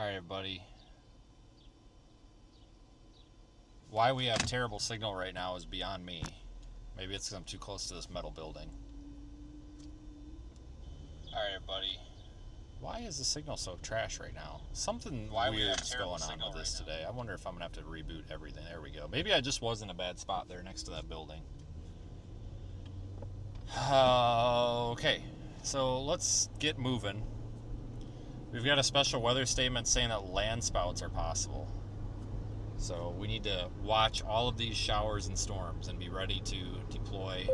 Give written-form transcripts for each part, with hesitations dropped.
Alright, buddy. Why we have terrible signal right now is beyond me. Maybe it's because I'm too close to this metal building. Alright, buddy. Why is the signal so trash right now? Something weird's going on with this today. I wonder if I'm going to have to reboot everything. There we go. Maybe I just was in a bad spot there next to that building. Okay, so let's get moving. We've got a special weather statement saying that land spouts are possible. So we need to watch all of these showers and storms and be ready to deploy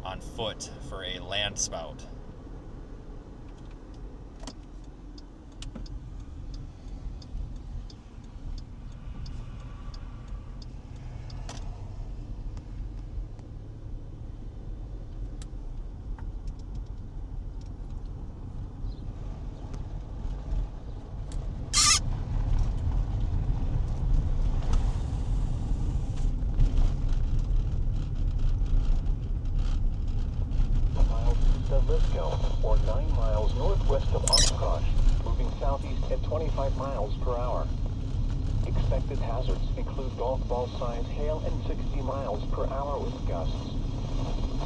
on foot for a land spout. Or 9 miles northwest of Oshkosh, moving southeast at 25 miles per hour. Expected hazards include golf ball size hail and 60 miles per hour wind gusts.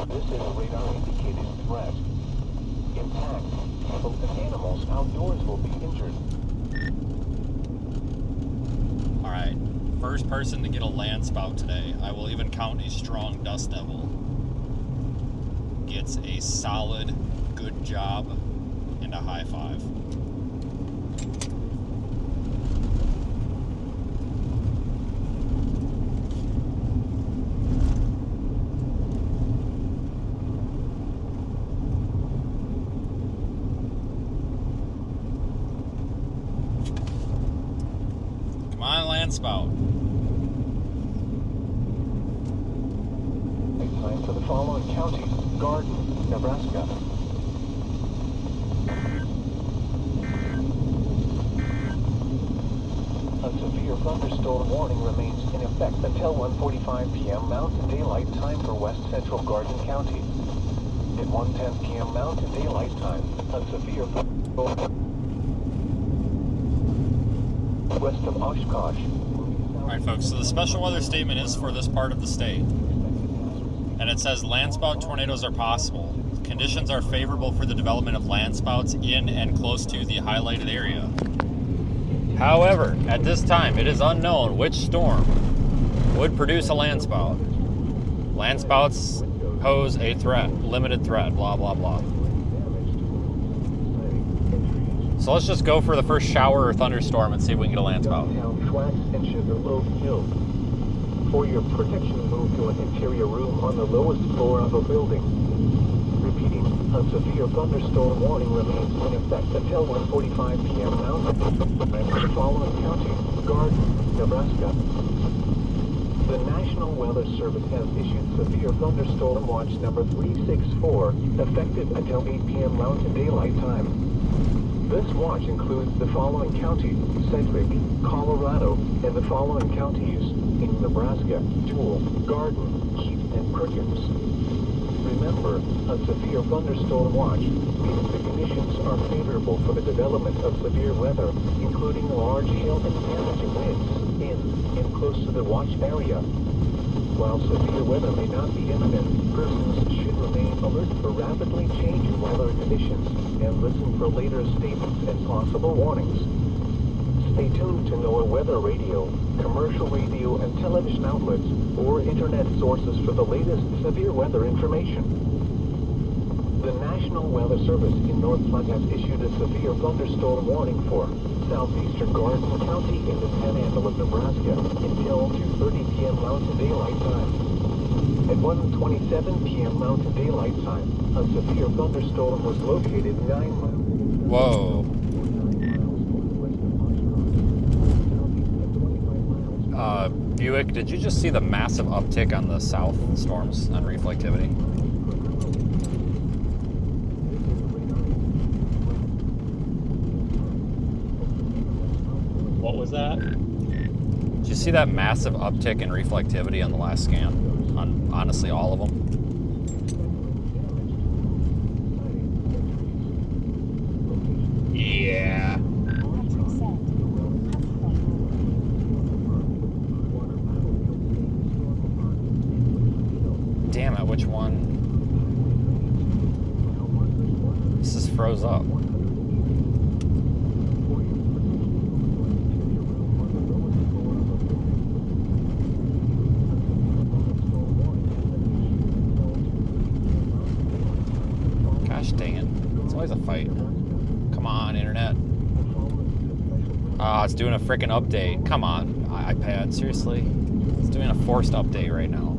This is a radar-indicated threat. Impact. People and animals outdoors will be injured. Alright, first person to get a land spout today. I will even count a strong dust devil. Gets a solid good job and a high five. Come on, land spout. Time for the following counties: Garden, Nebraska. A severe thunderstorm warning remains in effect until 1:45 p.m. Mountain Daylight Time for West Central Garden County. At 1:10 p.m. Mountain Daylight Time, a severe thunderstorm west of Oshkosh. Alright folks, so the special weather statement is for this part of the state. And it says land spout tornadoes are possible. Conditions are favorable for the development of land spouts in and close to the highlighted area. However, at this time, it is unknown which storm would produce a land spout. Land spouts pose a threat, limited threat, blah, blah, blah. So let's just go for the first shower or thunderstorm and see if we can get a land spout. For your protection, move to an interior room on the lowest floor of a building. Repeating, a severe thunderstorm warning remains in effect until 1:45 p.m. Mountain Time for the following counties: Garden, Nebraska. The National Weather Service has issued severe thunderstorm watch number 364, effective until 8 p.m. Mountain Daylight Time. This watch includes the following counties: Sedgwick, Colorado, and the following counties in Nebraska: Jewel, Garden, Heath, and Perkins. Remember, a severe thunderstorm watch means the conditions are favorable for the development of severe weather, including large hail and damaging winds in and close to the watch area. While severe weather may not be imminent, persons should remain alert for rapidly changing weather conditions and listen for later statements and possible warnings. Stay tuned to NOAA Weather Radio, commercial radio and television outlets, or internet sources for the latest severe weather information. The National Weather Service in North Platte has issued a severe thunderstorm warning for southeastern Garden County in the Panhandle of Nebraska until 2:30 p.m. Mountain Daylight Time. At 1:27 p.m. Mountain Daylight Time, a severe thunderstorm was located 9 miles. Whoa. Buick, did you just see the massive uptick on the south storms on reflectivity? What was that? Did you see that massive uptick in reflectivity on the last scan? On honestly all of them? Yeah. froze up. Gosh dang it. It's always a fight. Come on, internet. It's doing a freaking update. Come on, iPad. Seriously? It's doing a forced update right now.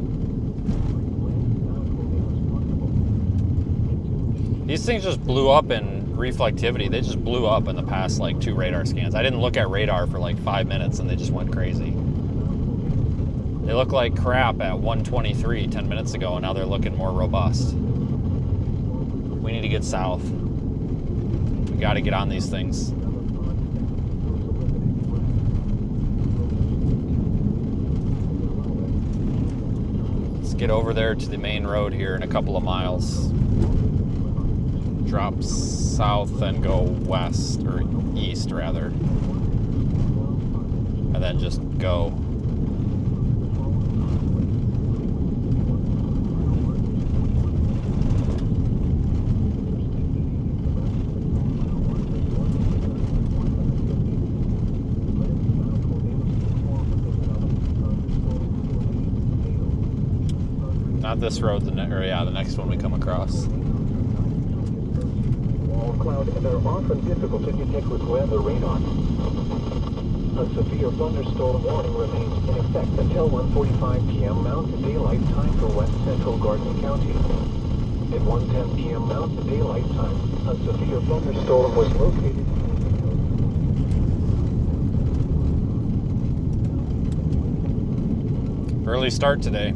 These things just blew up in reflectivity. They just blew up in the past like 2 radar scans. I didn't look at radar for like 5 minutes and they just went crazy. They look like crap at 123 10 minutes ago and now they're looking more robust. We need to get south. We got to get on these things. Let's get over there to the main road here in a couple of miles. Drop south and go west, or east rather, and then just go. Not this road, the next one we come across. Cloud and are often difficult to detect with weather radar. A severe thunderstorm warning remains in effect until 1:45 p.m. Mountain Daylight Time for West Central Garden County. At 1:10 p.m. Mountain Daylight Time, a severe thunderstorm was located. Early start today.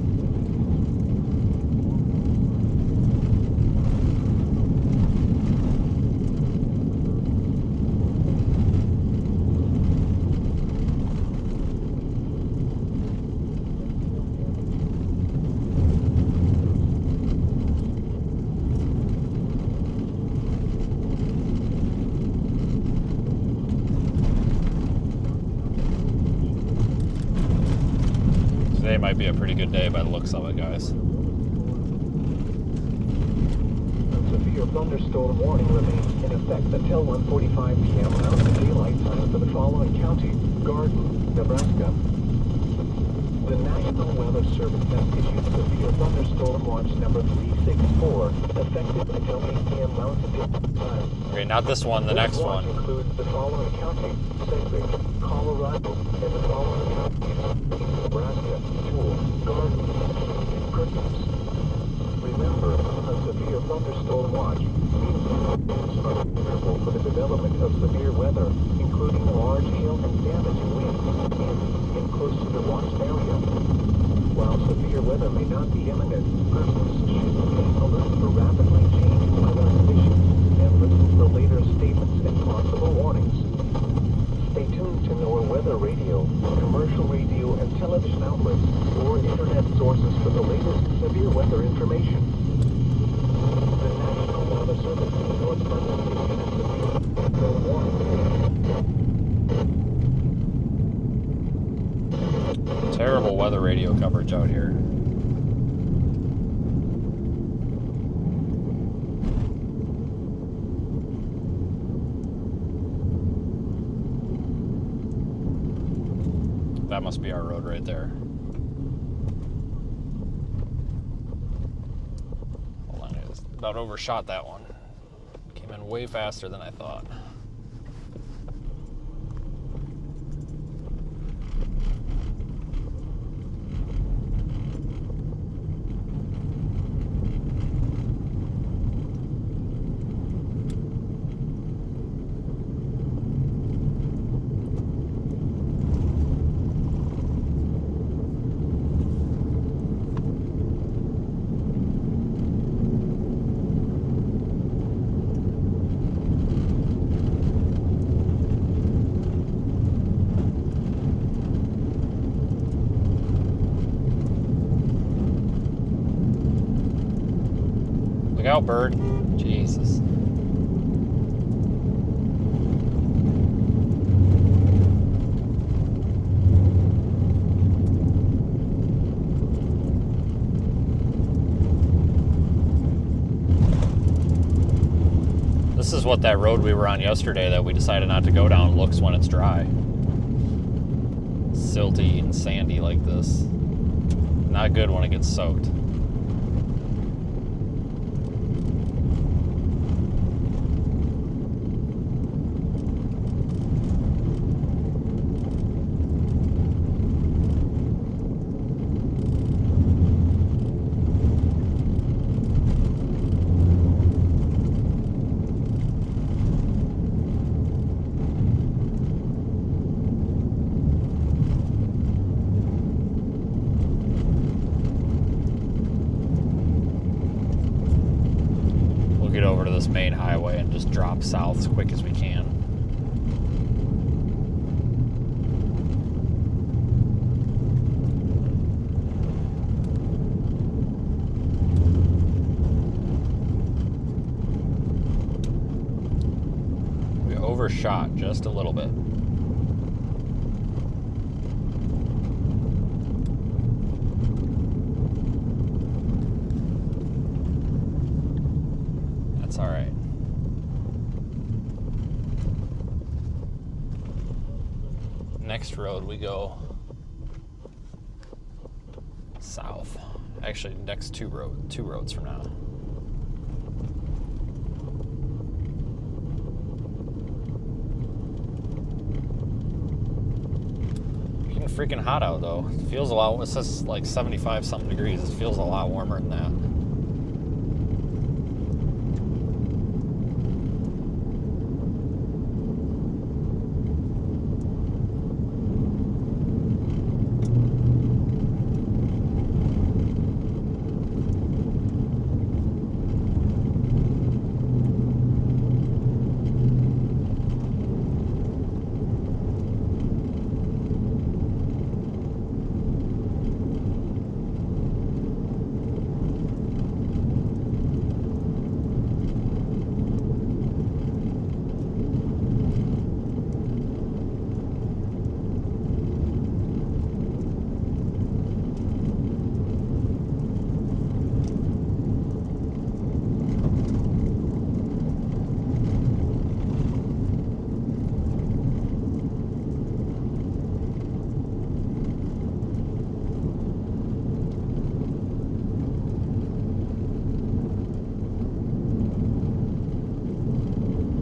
Today might be a pretty good day by the looks of it, guys. A severe thunderstorm warning remains in effect until 1:45 p.m. Mountain Daylight Time for the following county: Garden, Nebraska. The National Weather Service has issued severe thunderstorm watch number 364, effective until 8 p.m. Mountain Daylight Time. Okay, not this one, the next one. This watch includes the following counties: Sedgwick, Colorado, and the following counties: Nebraska, Jewel, Garden, and Perkins. Remember, a severe thunderstorm watch means conditions are favorable for the development of severe weather, including large hail and damaging winds in close to the watched area. While severe weather may not be imminent, persons should remain alert for rapidly changing weather conditions and listen for later statements and possible warnings. Stay tuned to NOAA weather radio, commercial radio and television outlets, or internet sources for the latest severe weather information. The National Weather Service endorsed participation in severe weather warning. Terrible weather radio coverage out here. That must be our road right there. Hold on, I just about overshot that one. Came in way faster than I thought. Look out, bird. Jesus. This is what that road we were on yesterday that we decided not to go down looks when it's dry. Silty and sandy like this. Not good when it gets soaked. Over to this main highway and just drop south as quick as we can. We overshot just a little bit. That's all right. Next road we go south. Actually, next two roads from now. Getting freaking hot out though. It feels a lot. It says like 75 something degrees. It feels a lot warmer than that.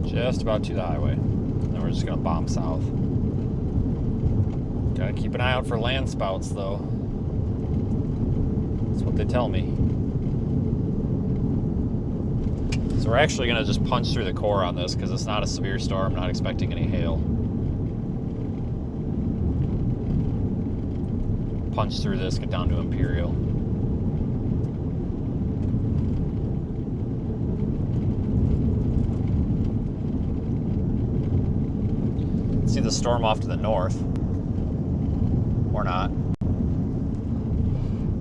Just about to the highway. Then we're just gonna bomb south. Gotta keep an eye out for land spouts though. That's what they tell me. So we're actually gonna just punch through the core on this because it's not a severe storm, not expecting any hail. Punch through this, get down to Imperial. See the storm off to the north, or not.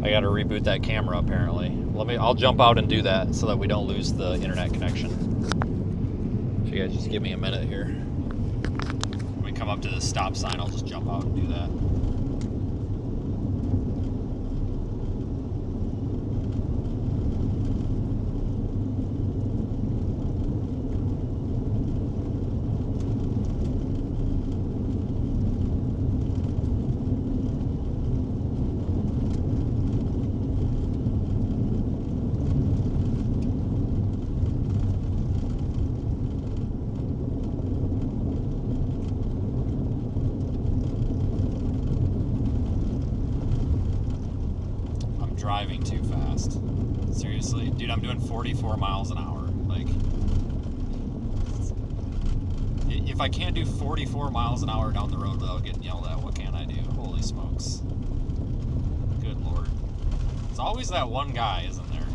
I gotta reboot that camera apparently. I'll jump out and do that so that we don't lose the internet connection. So you guys just give me a minute here. When we come up to the stop sign, I'll just jump out and do that. Driving too fast. Seriously, dude, I'm doing 44 miles an hour. Like, if I can't do 44 miles an hour down the road without getting yelled at, what can I do? Holy smokes. Good Lord. It's always that one guy, isn't there?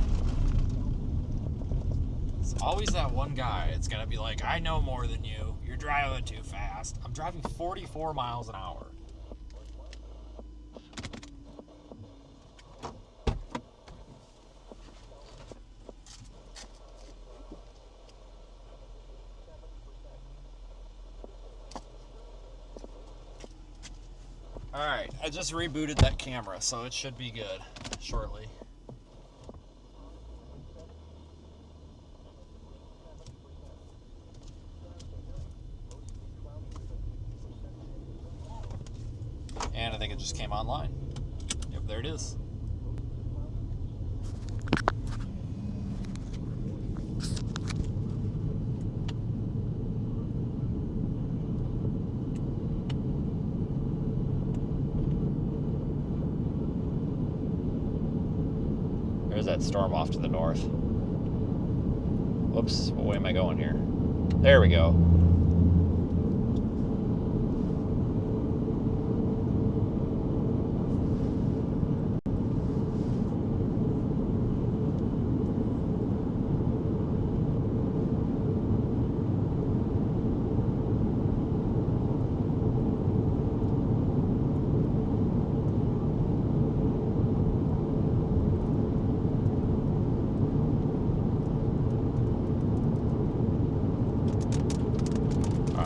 It's always that one guy. It's gonna be like, I know more than you. You're driving too fast. I'm driving 44 miles an hour. Alright, I just rebooted that camera, so it should be good shortly. just came online. Yep, there it is. There's that storm off to the north. Whoops, what way am I going here? There we go.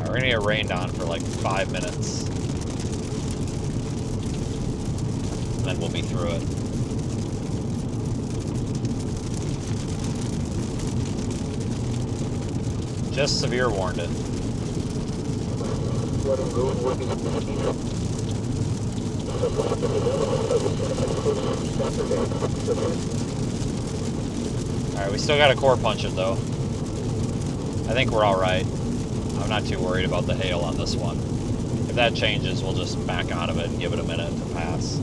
We're gonna get rained on for like 5 minutes. And then we'll be through it. Just severe warned it. Alright, we still gotta core punch it though. I think we're alright. I'm not too worried about the hail on this one. If that changes, we'll just back out of it and give it a minute to pass.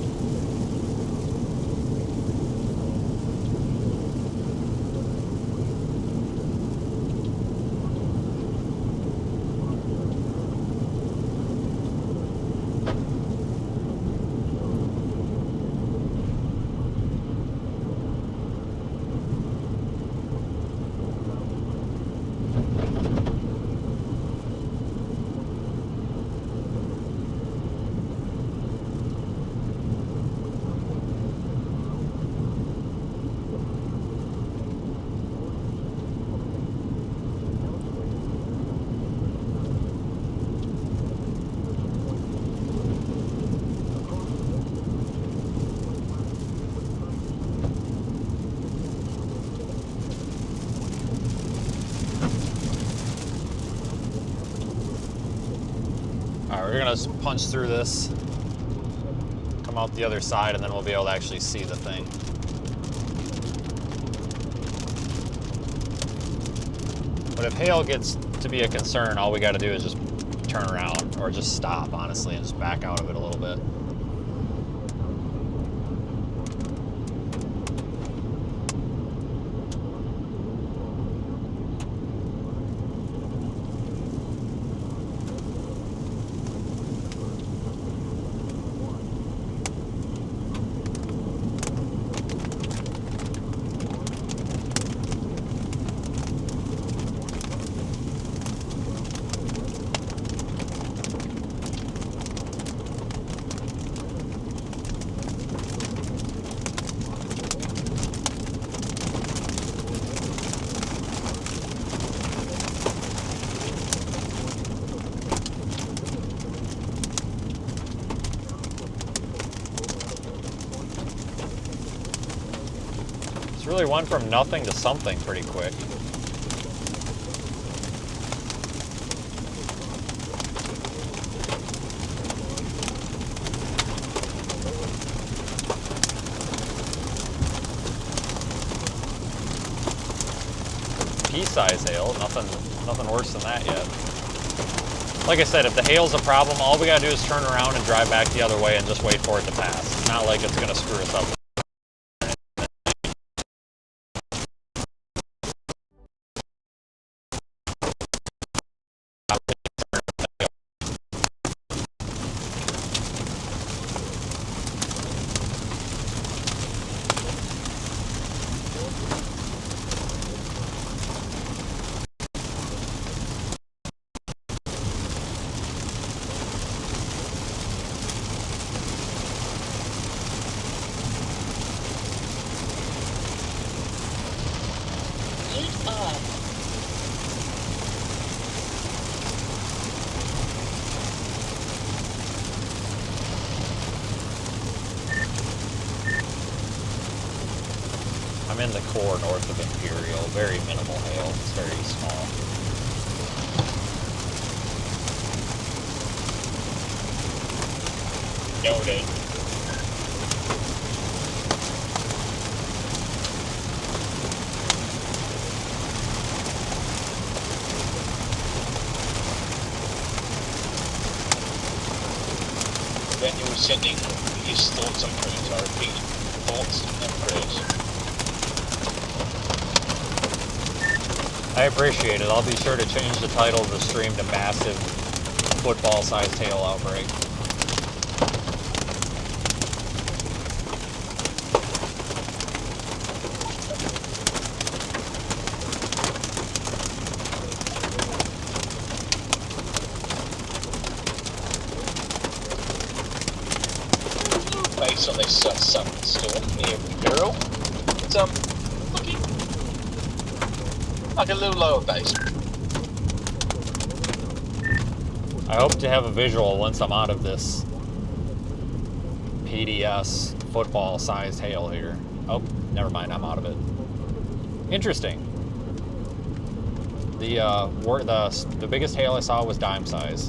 We're gonna punch through this, come out the other side, and then we'll be able to actually see the thing. But if hail gets to be a concern, all we gotta do is just turn around, or just stop, honestly, and just back out of it a little bit. It's really went from nothing to something pretty quick. Pea-size hail, nothing worse than that yet. Like I said, if the hail's a problem, all we gotta do is turn around and drive back the other way and just wait for it to pass. It's not like it's gonna screw us up. I'm in the core north of Imperial. Very minimal hail. It's very small. Noted. Daniel was sending his thoughts on cruise. I repeat, thoughts on cruise. I appreciate it. I'll be sure to change the title of the stream to Massive Football-Sized Hail Outbreak. Based on this sudden storm near Imperial, it's looking like a little lower base. I hope to have a visual once I'm out of this PDS football-sized hail here. Oh, never mind, I'm out of it. Interesting. The biggest hail I saw was dime size,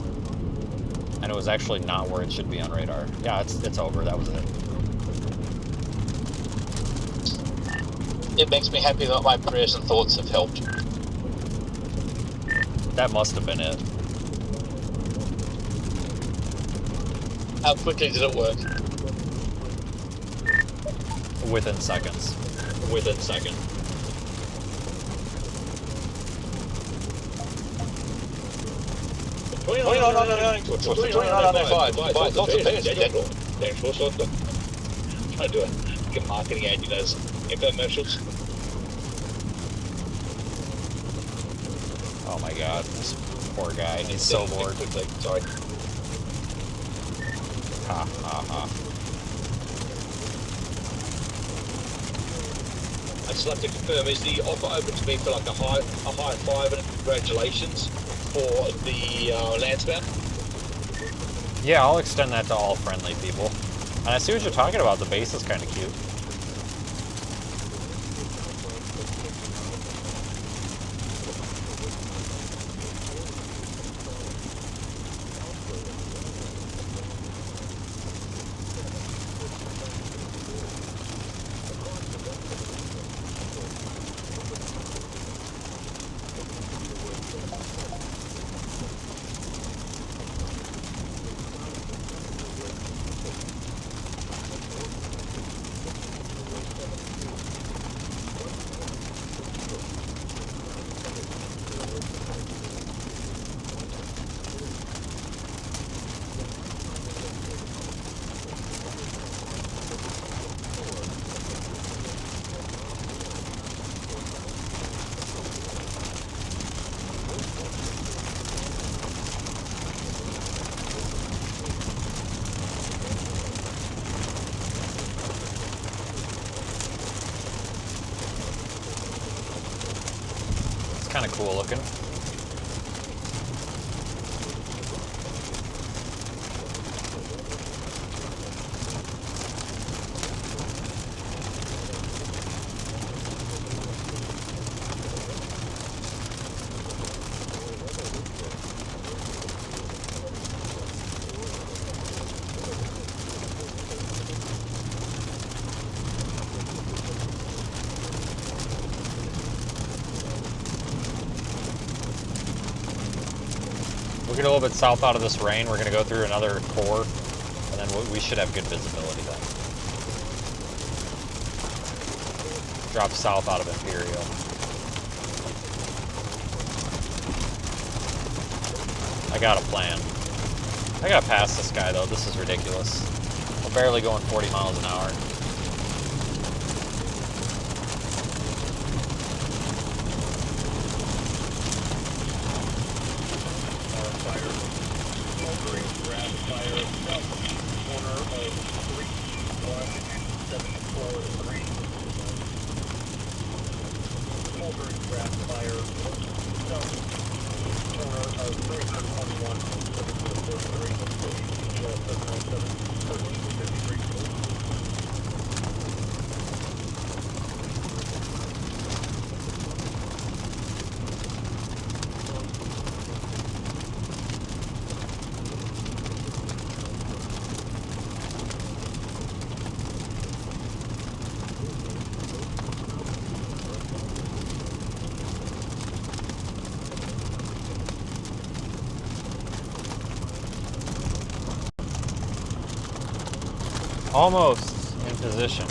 and it was actually not where it should be on radar. Yeah, it's over. That was it. It makes me happy that my prayers and thoughts have helped. That must have been it. How quickly did it work? Within seconds. Within seconds. No. Trying to do a marketing ad, you know, infomercials. Oh my god, this poor guy. He's so bored. Quickly, sorry. Ha ha ha. I just like to confirm, is the offer open to me for like a high five and congratulations for the Landsman? Yeah, I'll extend that to all friendly people. And I see what you're talking about. The base is kind of cute. Kind of cool looking. We'll get a little bit south out of this rain. We're going to go through another core, and then we should have good visibility then. Drop south out of Imperial. I got a plan. I gotta pass this guy though. This is ridiculous. We're barely going 40 miles an hour. Almost in position.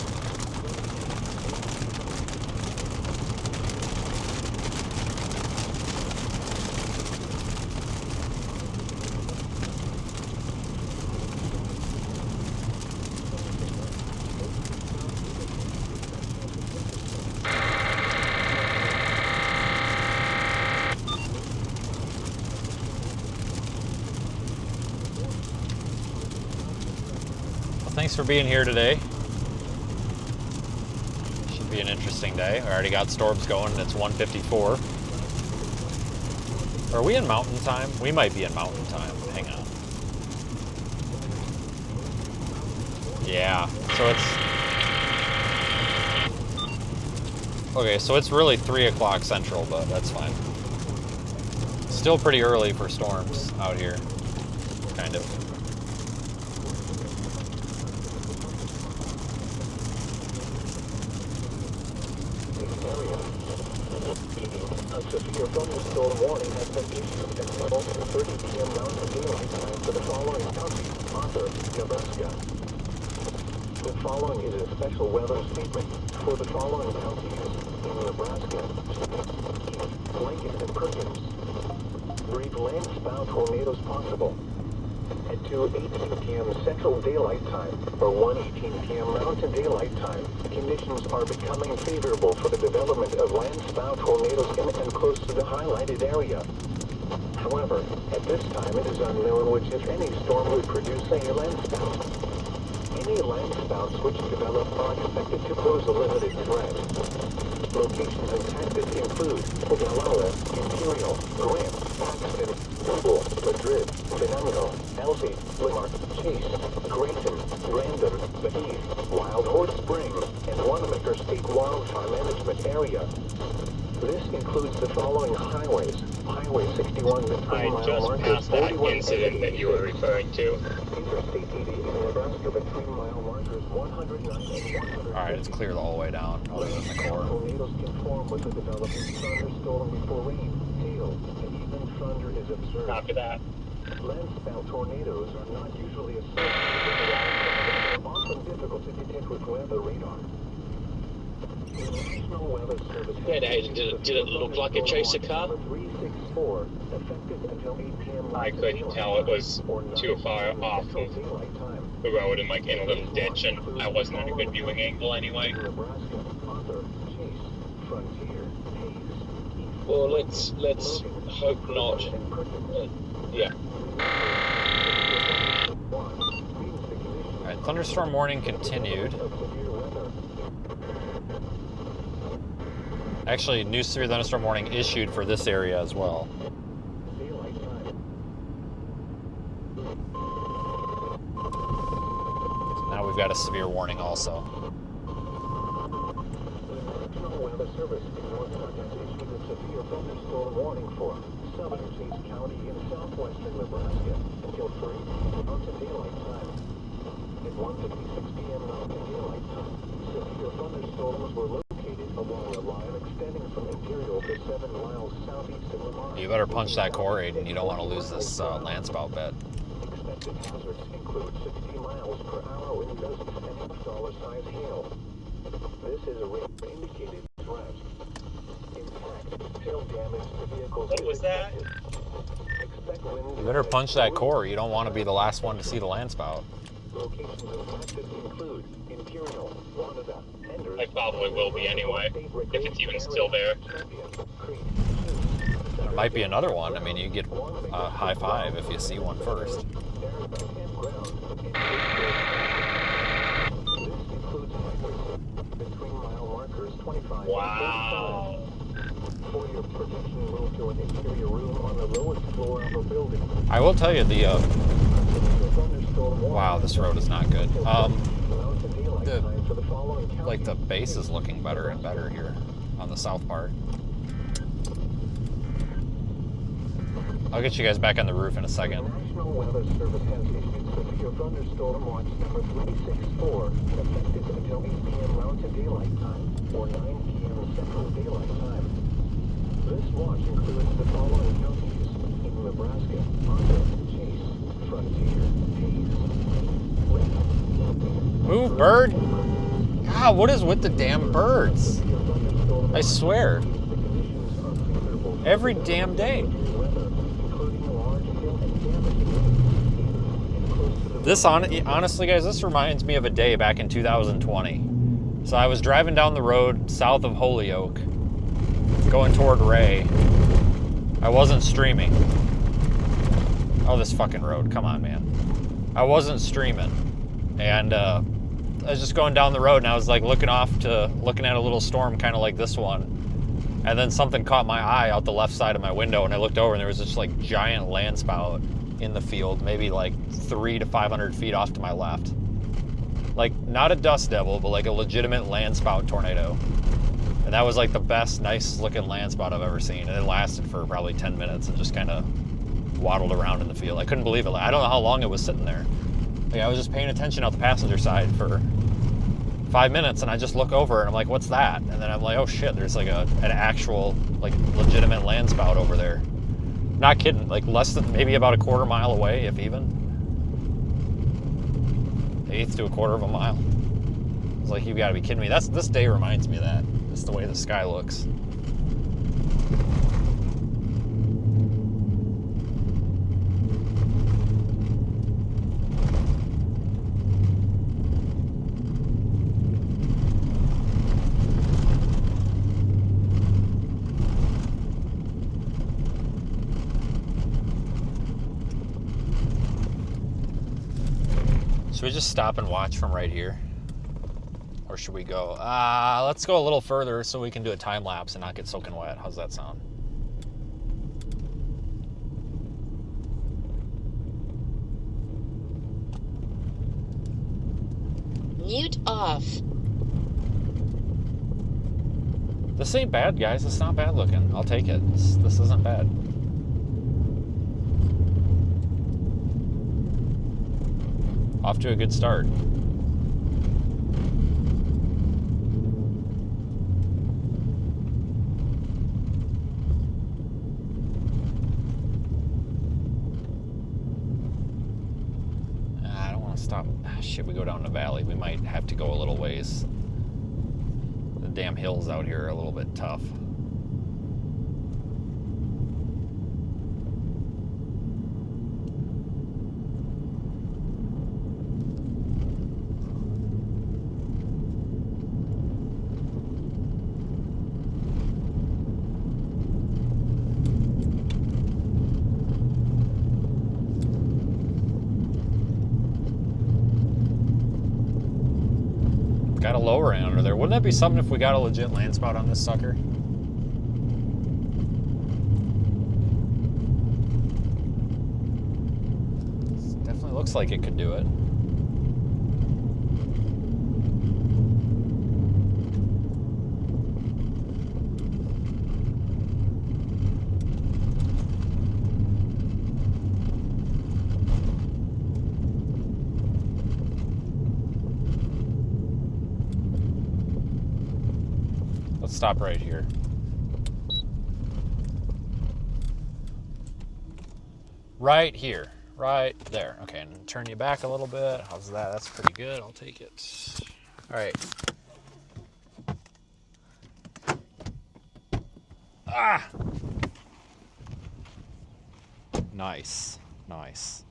Thanks for being here today. Should be an interesting day. I already got storms going. It's 1:54. Are we in mountain time? We might be in mountain time. Hang on. Yeah, so it's... Okay, so it's really 3 o'clock central, but that's fine. Still pretty early for storms out here, kind of. A severe thunderstorm warning has been issued at 12:30 p.m. Mountain Daylight Time for the following counties: Arthur, Nebraska. The following is a special weather statement for the following counties in Nebraska: Blanket and Perkins. Brief land spout tornadoes possible at 2:18 p.m. Central Daylight Time or 1:18 p.m. Mountain Daylight Time. Conditions are becoming favorable for the development of land spout tornadoes in and close to the highlighted area. However, at this time it is unknown which, if any, storm would produce a land spout. Any land spouts which develop are expected to pose a limited threat. Locations in Texas include Guadalajara, Imperial, Grant, Paxton, Google, Madrid, Venango, Elsie, Limar, Chase, Grayson, Brandon, Beheath, Wild Horse Spring, and Wanamaker State Wildfire Management Area. This includes the following highways: Highway 61 between mile markers 41 incident that you were referring to. Interstate 80 in Nebraska between mile markers 109 and 100. Alright, it's clear the whole way down, other than the core. Tornadoes can form with the developing thunderstorm before rain, hail, and even thunder is observed. After that. Land spout tornadoes are not usually associated with the and are often difficult to detect with weather radar. The National Weather Service Yeah, did it look like a chaser car? 364, effective until 8 p.m. I couldn't tell. It was too far off of the road and like in a little ditch, and I wasn't at a good viewing angle anyway. Nebraska, Arthur, Chase, Frontier, Hayes, Well, let's hope not. Yeah. Alright, thunderstorm warning continued. Actually, new severe thunderstorm warning issued for this area as well. So now we've got a severe warning also. The National Weather Service in North Carolina issued a severe thunderstorm warning for southern Chase County in southwestern Nebraska until 3 Mountain Daylight Time. At 1:56 p.m. Mountain Daylight Time, severe thunderstorms were located along a line extending from Imperial to 7 miles southeast of Lamar. You better punch that core, Aiden. You don't want to lose this land spout bet. Expected hazards include 60 miles per hour wind gusts and dollar-sized hail. This is a rate indicated threat. Impact, hail damage to vehicles. What was that? Expect wind. You better punch that core. You don't want to be the last one to see the land spout. Locations impacted include Imperial, Wanada, Enders. I probably will be anyway, if it's even still there. There might be another one. I mean, you get a high five if you see one first. Wow. For your protection, move to an interior room on the lowest floor of a building. I will tell you wow, this road is not good. The base is looking better and better here on the south part. I'll get you guys back on the roof in a second. The National Weather Service has issued severe thunderstorm watch number 364, effective until 8 p.m. Mountain Daylight Time or 9 p.m. Central Daylight Time. This watch includes the following counties in Nebraska: Arthur, Chase, Frontier, Hayes, Lake. Move bird. God, what is with the damn birds? I swear. Every damn day. This, honestly, guys, this reminds me of a day back in 2020. So I was driving down the road south of Holyoke, going toward Ray. I wasn't streaming. Oh, this fucking road. Come on, man. I wasn't streaming. And I was just going down the road, and I was like looking at a little storm kind of like this one. And then something caught my eye out the left side of my window, and I looked over, and there was this like giant land spout in the field, maybe like 300 to 500 feet off to my left. Like, not a dust devil, but like a legitimate land spout tornado. And that was like the best, nice looking land spout I've ever seen. And it lasted for probably 10 minutes and just kind of waddled around in the field. I couldn't believe it. I don't know how long it was sitting there. Like, I was just paying attention out the passenger side for 5 minutes, and I just look over and I'm like, what's that? And then I'm like, oh shit, there's like an actual, like, legitimate land spout over there. Not kidding, like less than, maybe about a quarter mile away, if even. 1/8 to a quarter of a mile. I was like, you gotta be kidding me. This day reminds me of that. Just the way the sky looks. Should we just stop and watch from right here? Or should we go? Let's go a little further so we can do a time lapse and not get soaking wet. How's that sound? Mute off. This ain't bad, guys. It's not bad looking. I'll take it. This isn't bad. Off to a good start. I don't want to stop. Shit, we go down the valley. We might have to go a little ways. The damn hills out here are a little bit tough. Got a lower end under there. Wouldn't that be something if we got a legit land spout on this sucker? Definitely looks like it could do it. Let's stop right here. Right here. Right there. Okay, and turn you back a little bit. How's that? That's pretty good. I'll take it. All right. Ah! Nice. Nice.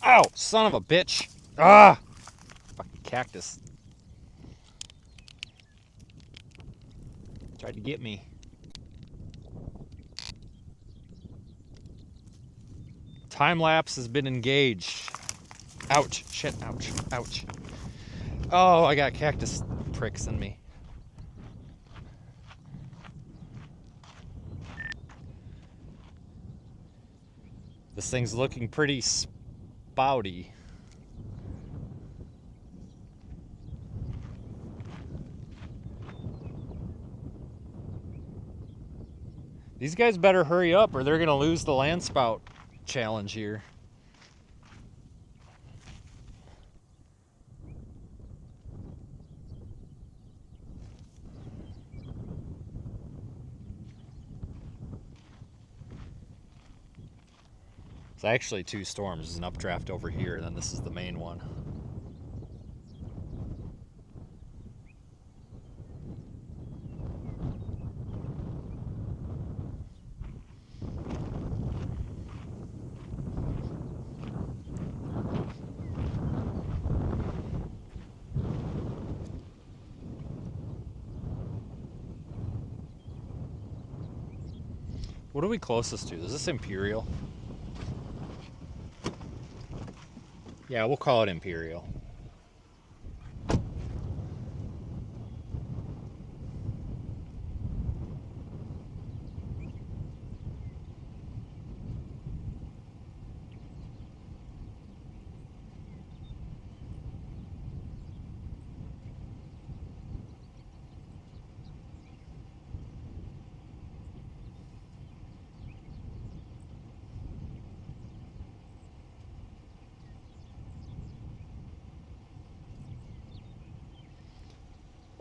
Ow! Son of a bitch! Ah! Fucking cactus. Tried to get me. Time lapse has been engaged. Ouch. Shit. Ouch. Ouch. Oh, I got cactus pricks in me. This thing's looking pretty spouty. These guys better hurry up or they're gonna lose the land spout challenge here. It's actually two storms. There's an updraft over here, and then this is the main one. What are we closest to? Is this Imperial? Yeah, we'll call it Imperial.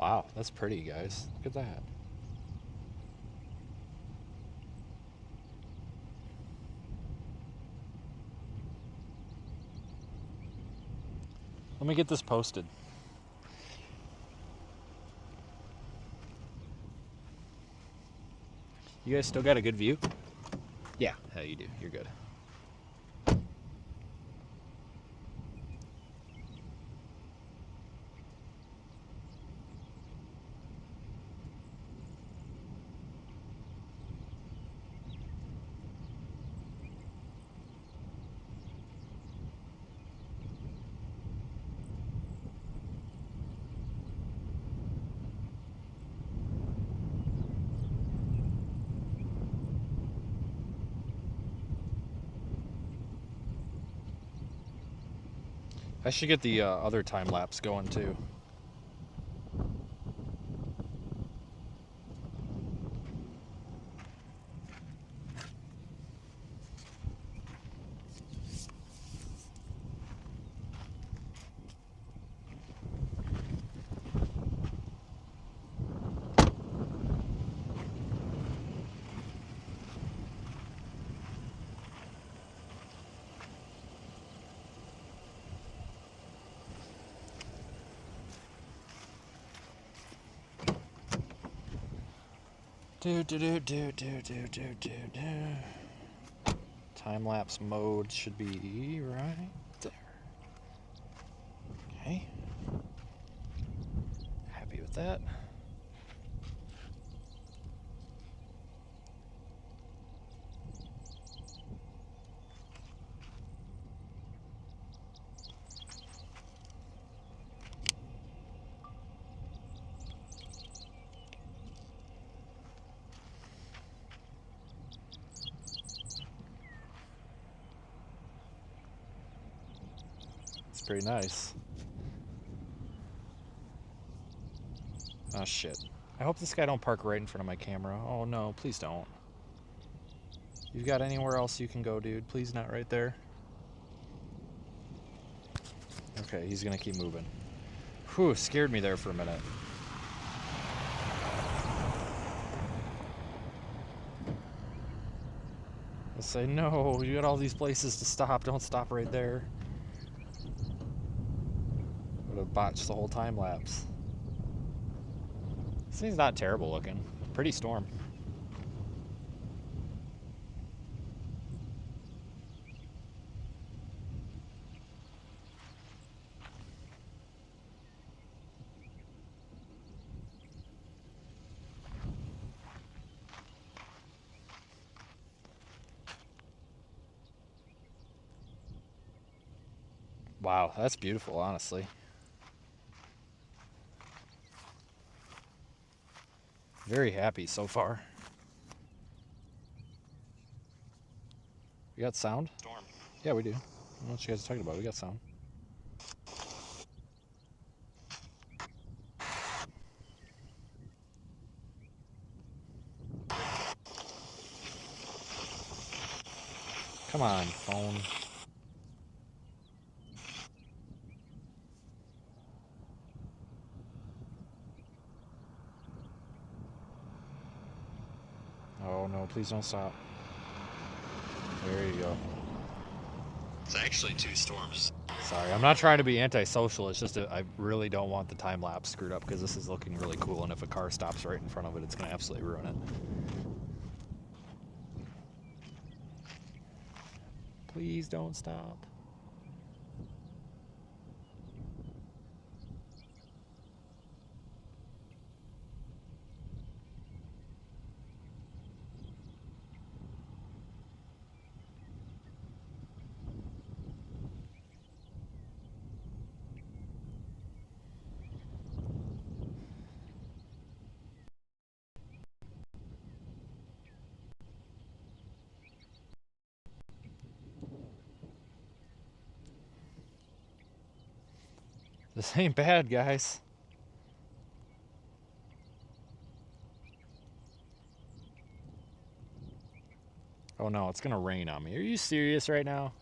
Wow, that's pretty, guys. Look at that. Let me get this posted. You guys still got a good view? Yeah, you do. You're good. I should get the other time lapse going too. Time-lapse mode should be right there. Okay. Happy with that. Pretty nice. Oh shit. I hope this guy don't park right in front of my camera. Oh no, please don't. You've got anywhere else you can go, dude? Please not right there. Okay, he's gonna keep moving. Whew, scared me there for a minute. I'll say, no, you got all these places to stop. Don't stop right there. Would have botched the whole time lapse. This thing's not terrible looking. Pretty storm. Wow, that's beautiful, honestly. Very happy so far. We got sound? Storm. Yeah, we do. I don't know what you guys are talking about. We got sound. Come on, phone. Oh no, please don't stop. There you go. It's actually 2 storms. Sorry, I'm not trying to be antisocial. It's just I really don't want the time lapse screwed up because this is looking really cool, and if a car stops right in front of it, it's going to absolutely ruin it. Please don't stop. This ain't bad, guys. Oh no, it's gonna rain on me. Are you serious right now?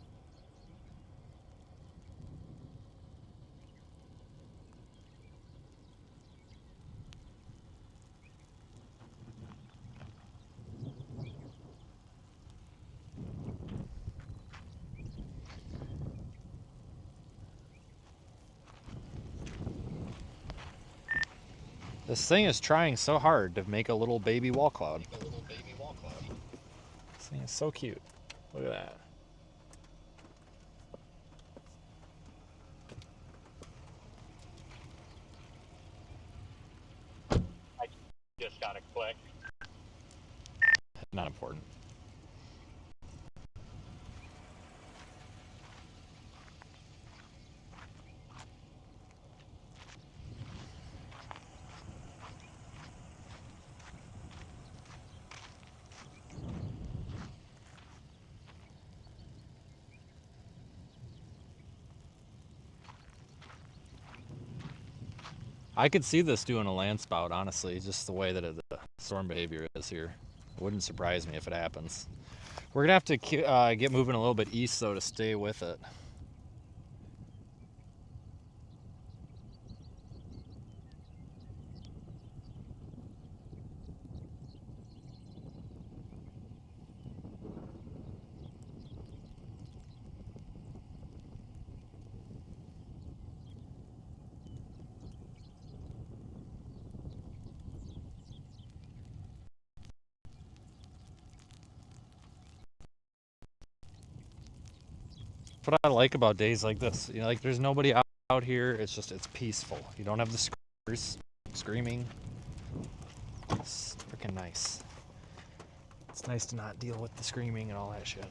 This thing is trying so hard to make a little baby wall cloud. This thing is so cute. Look at that. I just got a click. Not important. I could see this doing a land spout, honestly, just the way that the storm behavior is here. It wouldn't surprise me if it happens. We're gonna have to get moving a little bit east, though, to stay with it. What I like about days like this, you know, like there's nobody out here. It's peaceful. You don't have the screamers screaming. It's freaking nice. It's nice to not deal with the screaming and all that shit.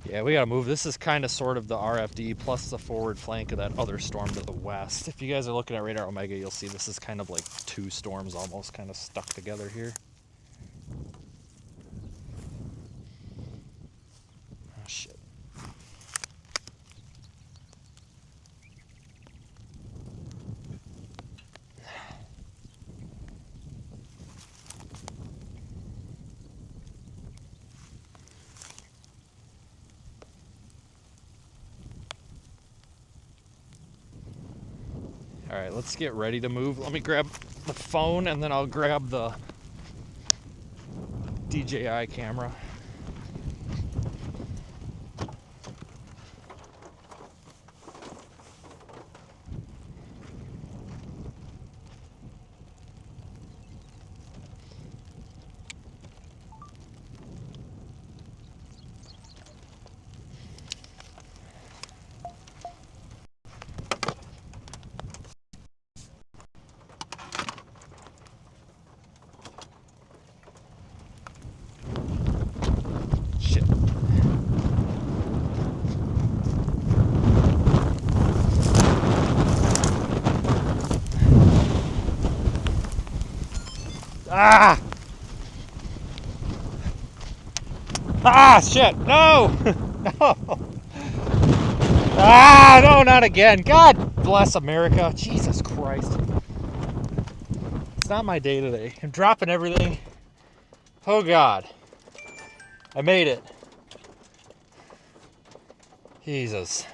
Yeah, we gotta move. This is kind of sort of the RFD plus the forward flank of that other storm to the west. If you guys are looking at Radar Omega, you'll see this is kind of like 2 storms almost kind of stuck together here. Oh, shit. All right, let's get ready to move. Let me grab the phone and then I'll grab the DJI camera. Shit. Ah! Ah, shit! No! No! Ah, no, not again. God bless America. Jesus Christ. It's not my day today. I'm dropping everything. Oh, God. I made it. Jesus.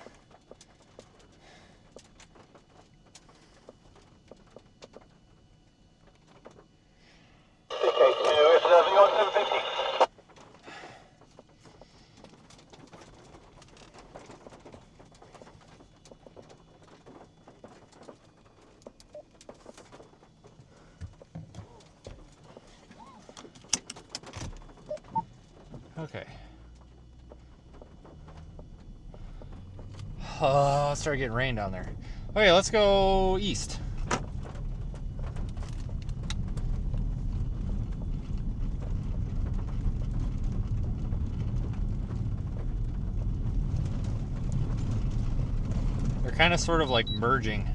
Okay. It started getting rain down there. Okay, let's go east. They're kind of sort of like merging.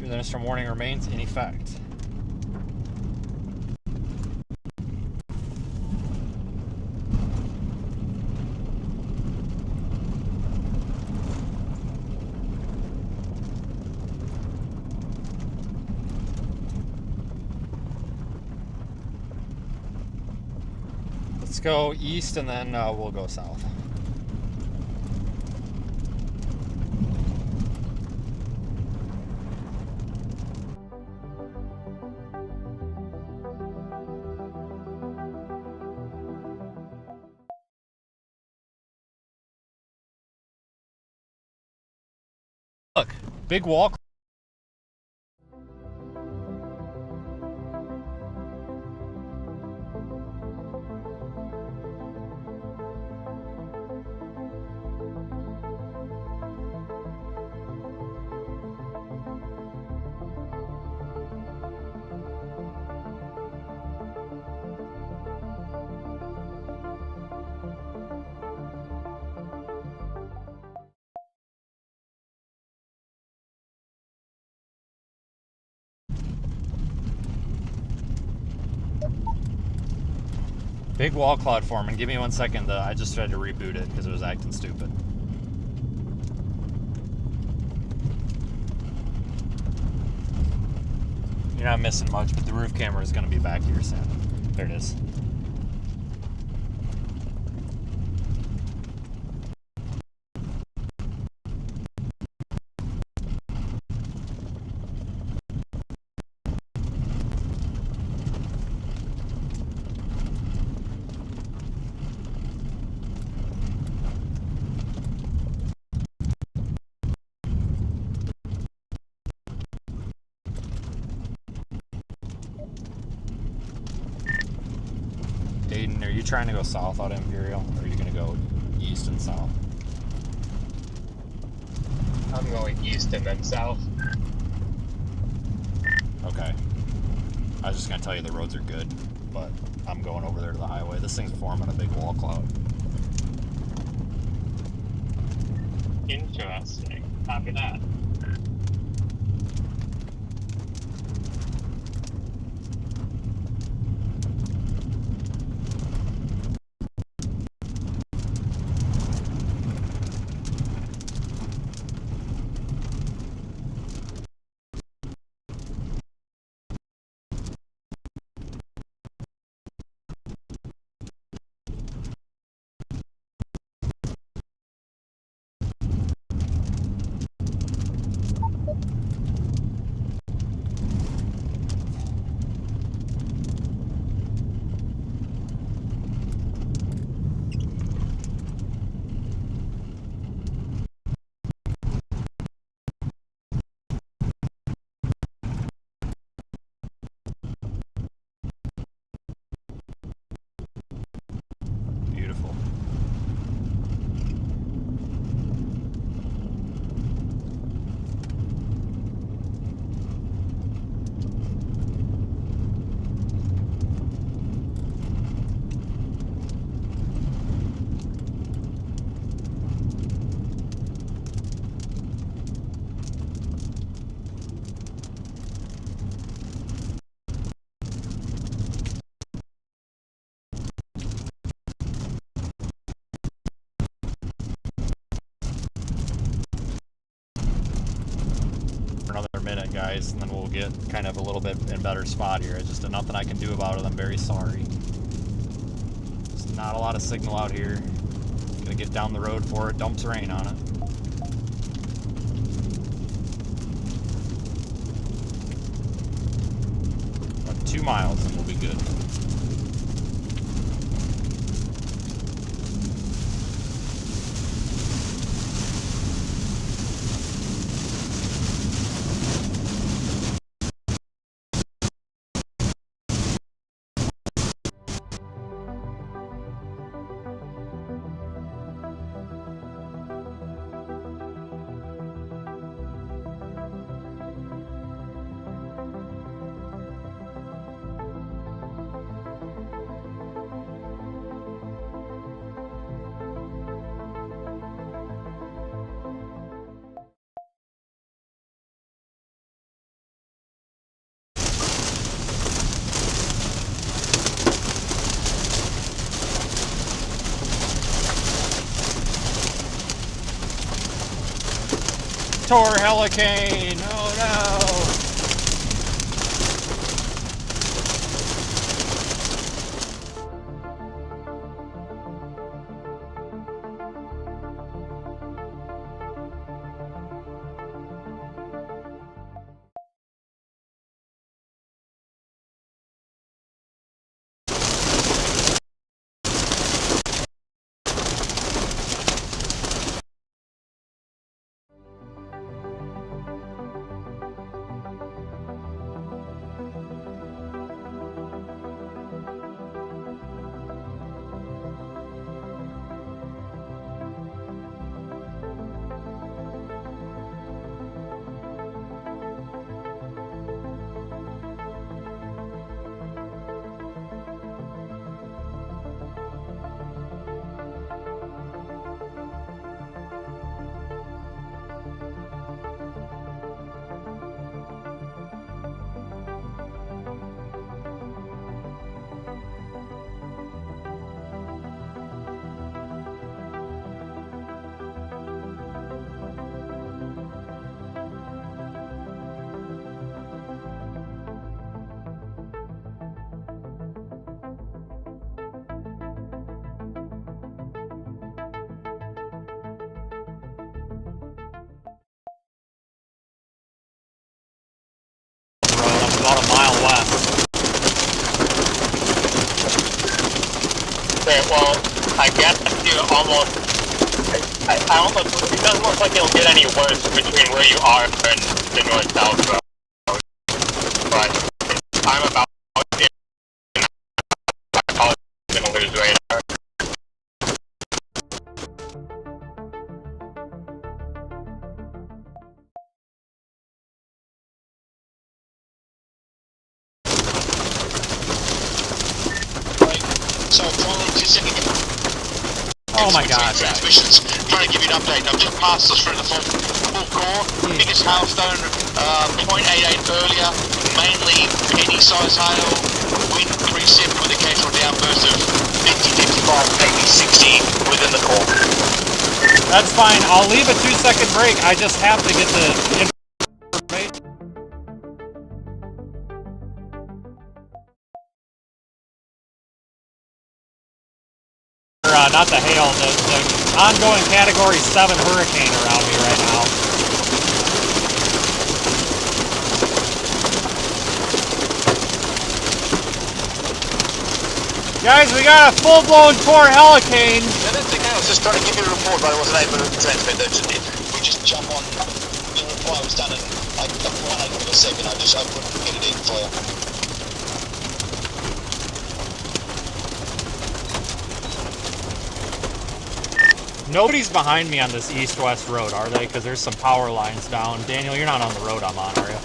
Thunderstorm warning remains in effect. Let's go east and then we'll go south. Look, big wall. Big wall cloud forming. Give me 1 second. I just tried to reboot it because it was acting stupid. You're not missing much, but the roof camera is going to be back here soon. There it is. Aiden, are you trying to go south out of Imperial, or are you going to go east and south? I'm going east and then south. Okay. I was just going to tell you the roads are good, but I'm going over there to the highway. This thing's forming a big wall cloud. Interesting. Copy that. Beautiful. Another minute, guys, and then we'll get kind of a little bit in a better spot here. It's just nothing I can do about it. I'm very sorry. There's not a lot of signal out here. Gonna get down the road for it. Dumps rain on it. About 2 miles and we'll be good. Tor Hurricane! Oh no! About a mile west. Okay, well, I guess you almost, I almost, it doesn't look like it'll get any worse between where you are and the north-south road, but I'm about to, I'm probably gonna lose radar. So following 2 seconds. Oh my god. Transmissions. Trying to give you an update. I've just passed us through the full core. Biggest hailstone, 0.88 earlier. Mainly penny size hail. Wind precip with occasional downbursts of 50, 55, maybe 60 within the core. That's fine. I'll leave a 2-second break. I just have to get the information. Not the hail, the ongoing Category 7 hurricane around me right now. Guys, we got a full-blown Tor Hurricane. Yeah, that's okay. I was just trying to give you a report, but I wasn't able to transmit that. We just jump on. The reply was done in like 1/8 of a second. I couldn't get it in for you. Nobody's behind me on this east-west road, are they? Because there's some power lines down. Daniel, you're not on the road I'm on, are you?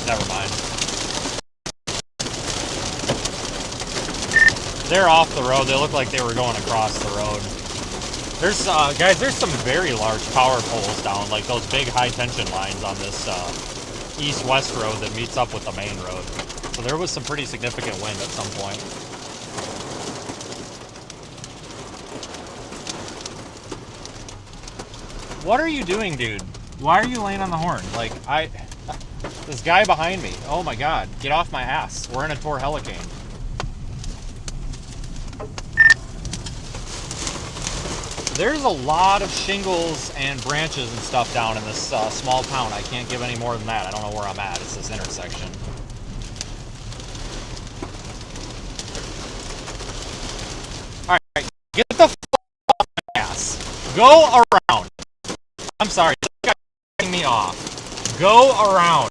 Never mind. They're off the road. They look like they were going across the road. There's, guys, there's some very large power poles down, like those big high-tension lines on this east-west road that meets up with the main road. So there was some pretty significant wind at some point. What are you doing, dude? Why are you laying on the horn? Like, this guy behind me. Oh my god. Get off my ass. We're in a Tor Hurricane. There's a lot of shingles and branches and stuff down in this small town. I can't give any more than that. I don't know where I'm at. It's this intersection. Alright, get the f*** off my ass. Go around. I'm sorry, this guy's cutting me off. Go around.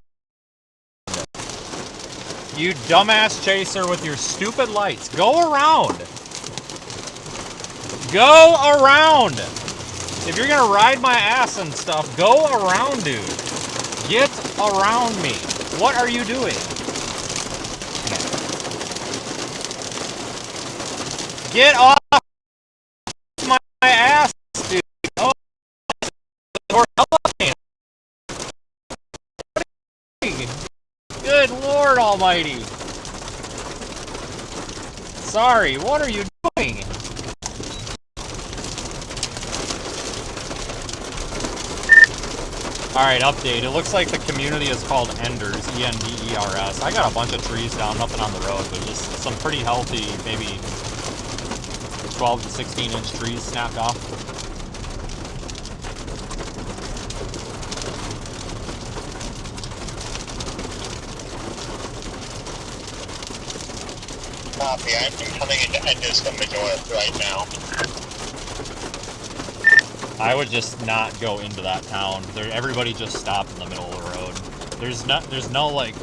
You dumbass chaser with your stupid lights. Go around. Go around. If you're gonna ride my ass and stuff, go around, dude. Get around me. What are you doing? Get off my ass, dude. Oh, good Lord Almighty. Sorry, what are you doing? Alright, update. It looks like the community is called Enders, E-N-D-E-R-S. I got a bunch of trees down, nothing on the road, but just some pretty healthy, maybe 12 to 16 inch trees snapped off. Copy, I'm coming into Enders from the north right now. I would just not go into that town. Everybody just stopped in the middle of the road. There's no like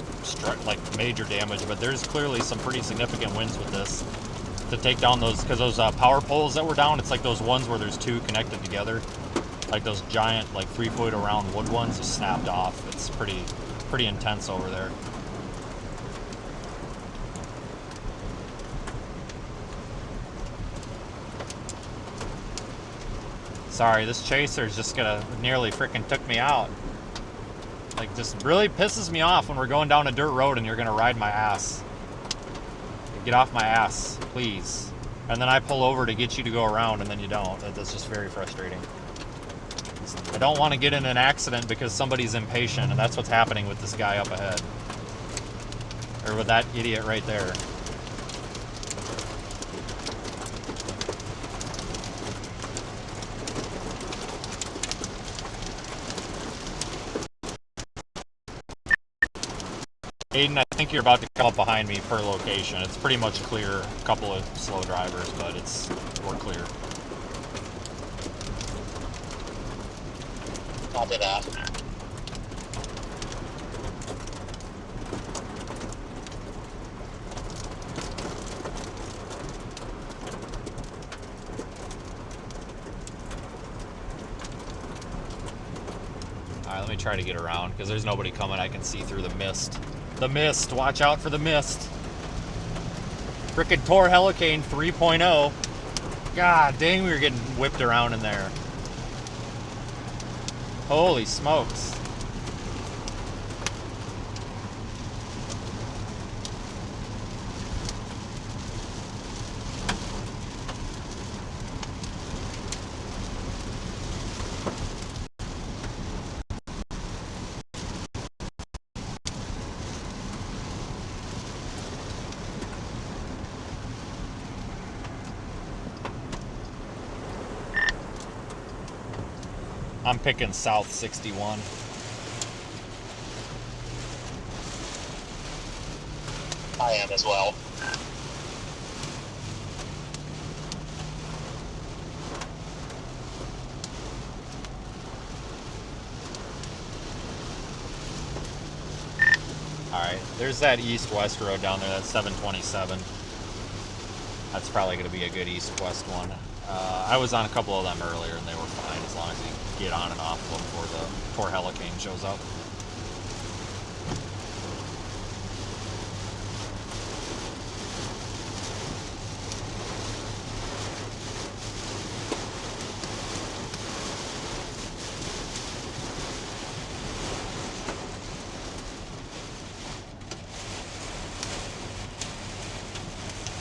major damage, but there's clearly some pretty significant winds with this to take down those, because those power poles that were down, it's like those ones where there's two connected together, like those giant like 3-foot around wood ones just snapped off. It's pretty intense over there. Sorry, this chaser's just gonna nearly freaking took me out. Like, just really pisses me off when we're going down a dirt road and you're gonna ride my ass. Get off my ass, please. And then I pull over to get you to go around and then you don't. That's just very frustrating. I don't want to get in an accident because somebody's impatient, and that's what's happening with this guy up ahead. Or with that idiot right there. Aiden, I think you're about to come up behind me per location. It's pretty much clear. A couple of slow drivers, but we're clear. Copy that. Alright, let me try to get around, because there's nobody coming. I can see through the mist. The mist. Watch out for the mist. Frickin' Tor Helicane 3.0. God dang, we were getting whipped around in there. Holy smokes. I'm picking South 61. I am as well. Alright, there's that east-west road down there, that's 727. That's probably going to be a good east-west one. I was on a couple of them earlier and they were fine as long as you get on and off them before the Tor Helicane shows up.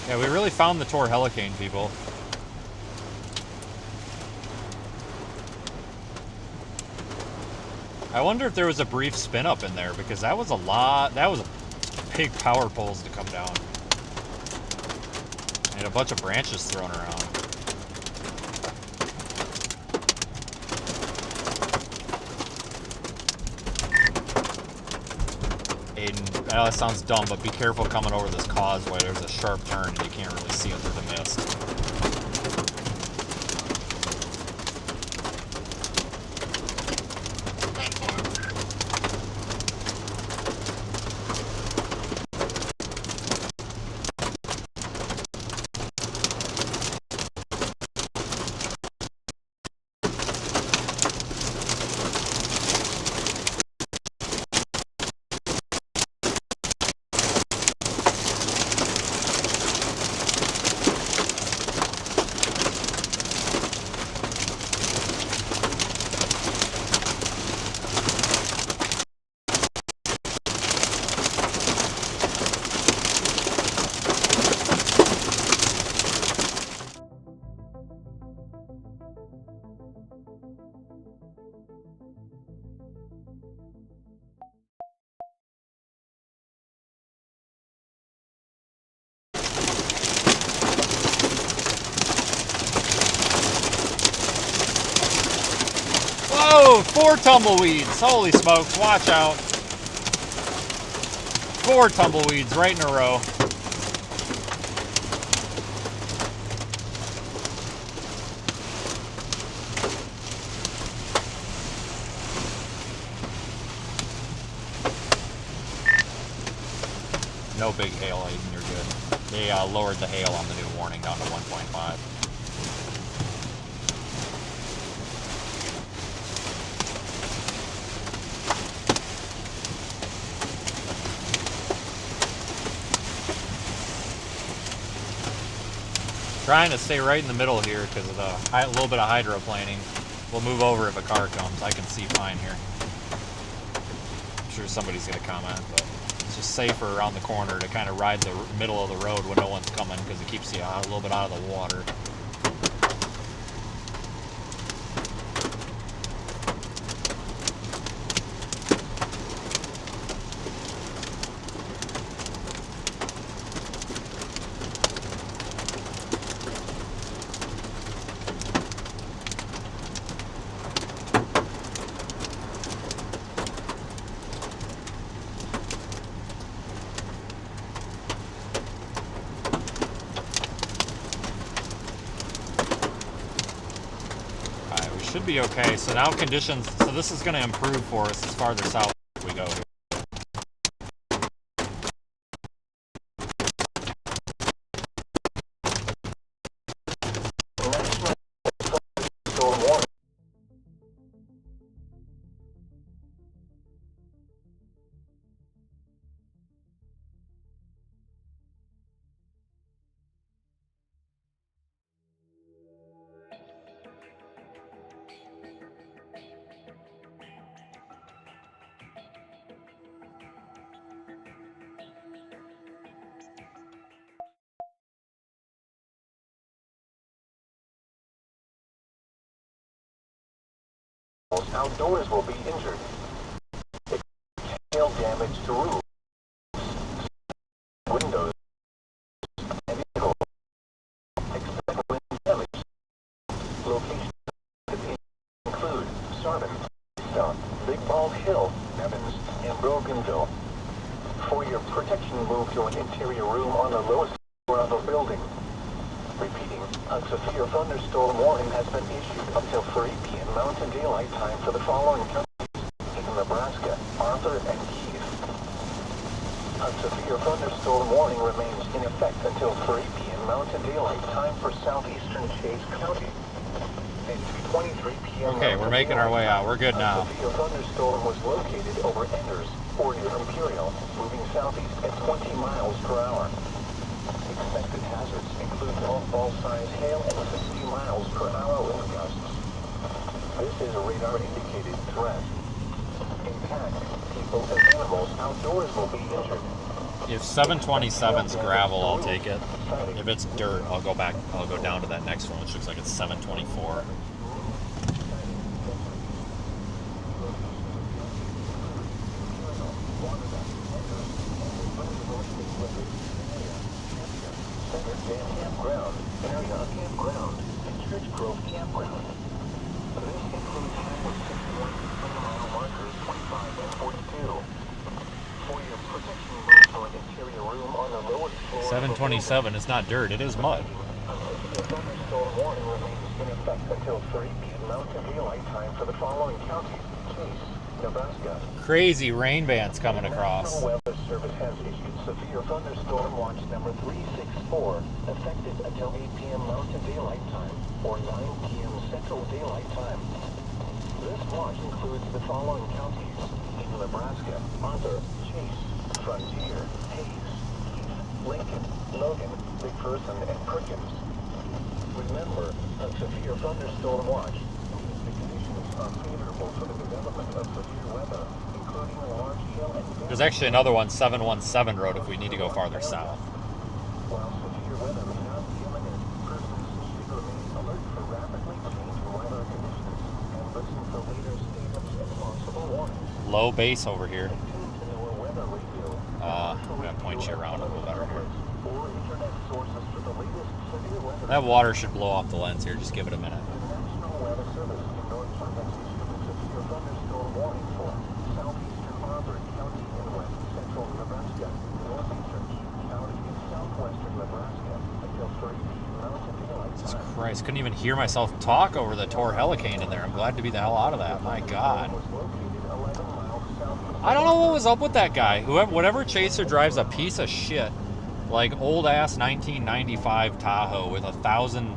Yeah, we really found the Tor Helicane, people. I wonder if there was a brief spin up in there, because that was a lot. That was big power poles to come down. And a bunch of branches thrown around. Aiden, that sounds dumb, but be careful coming over this causeway. There's a sharp turn and you can't really see it through the mist. Oh, 4 tumbleweeds. Holy smokes, watch out. 4 tumbleweeds right in a row. No big hail, Aiden, you're good. They lowered the hail on the new warning down to 1.5. Trying to stay right in the middle here because of the little bit of hydroplaning. We'll move over if a car comes. I can see fine here. I'm sure somebody's going to comment, but it's just safer around the corner to kind of ride the middle of the road when no one's coming because it keeps you a little bit out of the water. Should be okay. So now conditions, so this is going to improve for us as farther south we go here. Outdoors will be injured. Hail damage to roofs, windows, and vehicles. Expect wind damage. Locations include Sarvin, Stone, Big Bald Hill, Evans, and Broganville. For your protection, move to an interior room on the lowest floor of a building. Repeating, a severe thunderstorm warning has been issued until 3 p.m. Mountain Daylight Time for the following counties in Nebraska, Arthur, and Keith. A severe thunderstorm warning remains in effect until 3 p.m. Mountain Daylight Time for southeastern Chase County. At 2:23 p.m. Okay, we're making our way out. We're good now. A severe thunderstorm was located over Enders or near Imperial, moving southeast at 20 miles per hour. Expected hazards include ball-size hail and 60 miles per hour wind gusts. This is a radar-indicated threat. Impact, people and animals outdoors will be injured. If 727's gravel, I'll take it. If it's dirt, I'll go back. I'll go down to that next one, which looks like it's 724. Campground, area of campground, and Church Grove Campground. This includes Highway 61 20-mile markers 25 and 42. For your protection, move to an interior room on the lowest floor. 727, it's not dirt, it is mud. A thunderstorm warning remains in effect until 3 p.m. Mountain Daylight Time for the following counties: Chase, Nebraska. Crazy rain bands coming across. National Weather Service has issued severe thunderstorm watch number 364, effective until 8 p.m. Mountain Daylight Time or 9 p.m. Central Daylight Time. This watch includes the following counties in Nebraska: Arthur, Chase, Frontier, Hayes, Keith, Lincoln, Logan, McPherson, and Perkins. Remember, a severe thunderstorm watch means the conditions are favorable for the development of severe weather, including a large hail and There's actually another one, 717 road, if we need to go farther south. While severe weather may not be imminent, persons should remain alert for rapidly changing weather conditions and listen for later statements and possible warnings. Low base over here. Tune to NOAA Weather Radio. I'm going to point you around a little better here. Or internet sources for the latest severe weather. That water should blow off the lens here, just give it a minute. The National Weather Service in North Carolina issued a severe Christ, couldn't even hear myself talk over the Tor Helicane in there. I'm glad to be the hell out of that. My God. I don't know what was up with that guy. Whatever chaser drives a piece of shit, like old-ass 1995 Tahoe with 1,000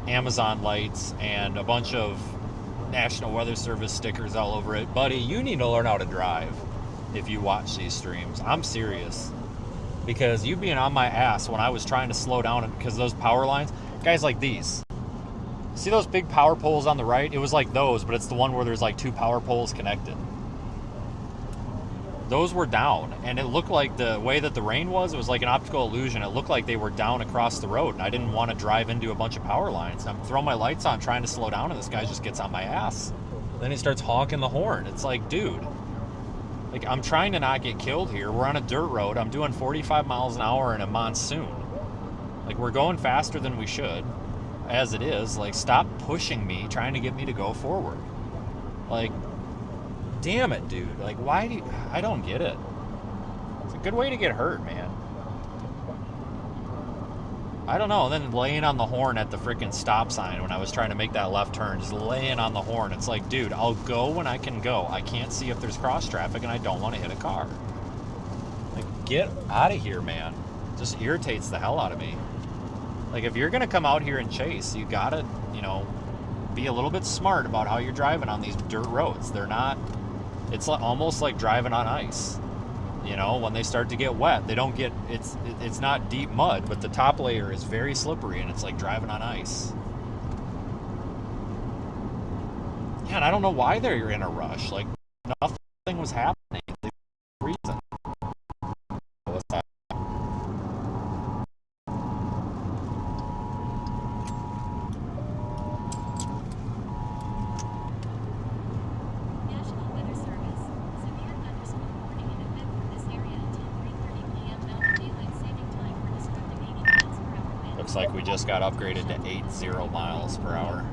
Amazon lights and a bunch of National Weather Service stickers all over it. Buddy, you need to learn how to drive if you watch these streams. I'm serious. Because you being on my ass when I was trying to slow down because those power lines, guys like these. See those big power poles on the right? It was like those, but it's the one where there's like 2 power poles connected. Those were down, and it looked like the way that the rain was, it was like an optical illusion. It looked like they were down across the road, and I didn't want to drive into a bunch of power lines. I'm throwing my lights on, trying to slow down, and this guy just gets on my ass. Then he starts honking the horn. It's like, dude, like, I'm trying to not get killed here. We're on a dirt road. I'm doing 45 miles an hour in a monsoon. Like, we're going faster than we should, as it is. Like, stop pushing me, trying to get me to go forward. Like, damn it, dude. Like, why do you... I don't get it. It's a good way to get hurt, man. I don't know. And then laying on the horn at the freaking stop sign when I was trying to make that left turn, just laying on the horn. It's like, dude, I'll go when I can go. I can't see if there's cross traffic, and I don't want to hit a car. Like, get out of here, man. Just irritates the hell out of me. Like, if you're going to come out here and chase, you got to, you know, be a little bit smart about how you're driving on these dirt roads. They're not... It's almost like driving on ice. You know, when they start to get wet, they don't get, it's not deep mud, but the top layer is very slippery, and it's like driving on ice. Yeah, and I don't know why they're in a rush. Like, nothing was happening. There's no reason. What's that? Looks like we just got upgraded to 80 miles per hour.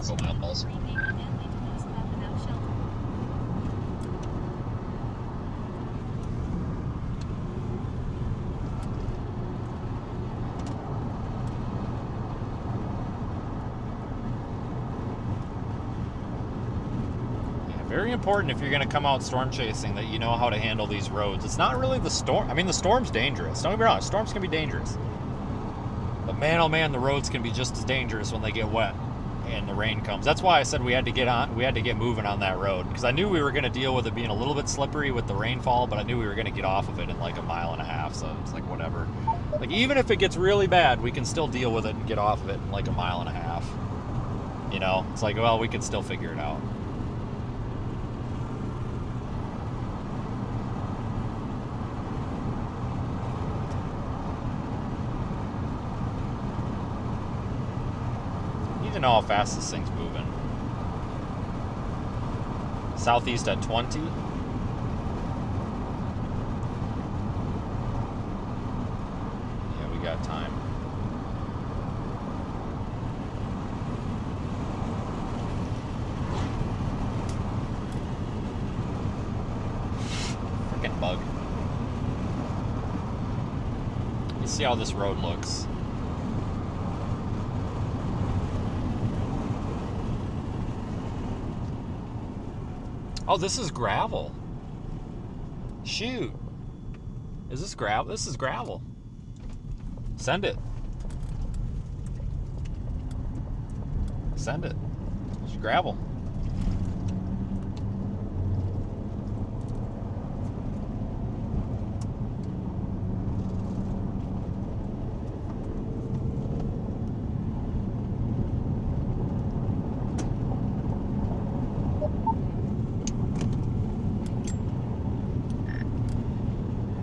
So miles. Very important if you're going to come out storm chasing that you know how to handle these roads. It's not really the storm. I mean, the storm's dangerous. Don't get me wrong. Storms can be dangerous. But man, oh man, the roads can be just as dangerous when they get wet and the rain comes. That's why I said we had to get moving on that road, because I knew we were going to deal with it being a little bit slippery with the rainfall, but I knew we were going to get off of it in like a mile and a half. So it's like, whatever. Like, even if it gets really bad, we can still deal with it and get off of it in like a mile and a half. You know, it's like, well, we can still figure it out. Know how fast this thing's moving. Southeast at 20. Yeah, we got time. Freaking bug. You see how this road looks. Oh, this is gravel. Shoot. Is this gravel? This is gravel. Send it. Send it. It's gravel.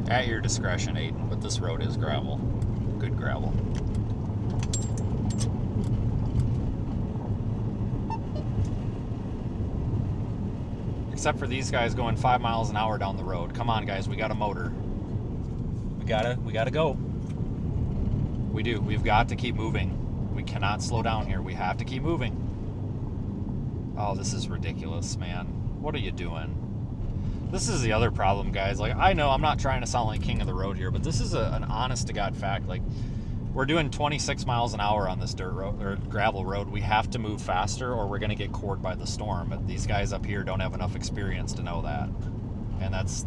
At your discretion, Aiden, but this road is gravel. Good gravel. Except for these guys going 5 miles an hour down the road. Come on, guys, we got a motor. We gotta go. We do. We've got to keep moving. We cannot slow down here. We have to keep moving. Oh, this is ridiculous, man. What are you doing? This is the other problem, guys. Like, I know I'm not trying to sound like king of the road here, but this is an honest to God fact. Like, We're doing 26 miles an hour on this dirt road or gravel road. We have to move faster or we're going to get cored by the storm. These guys up here don't have enough experience to know that. And that's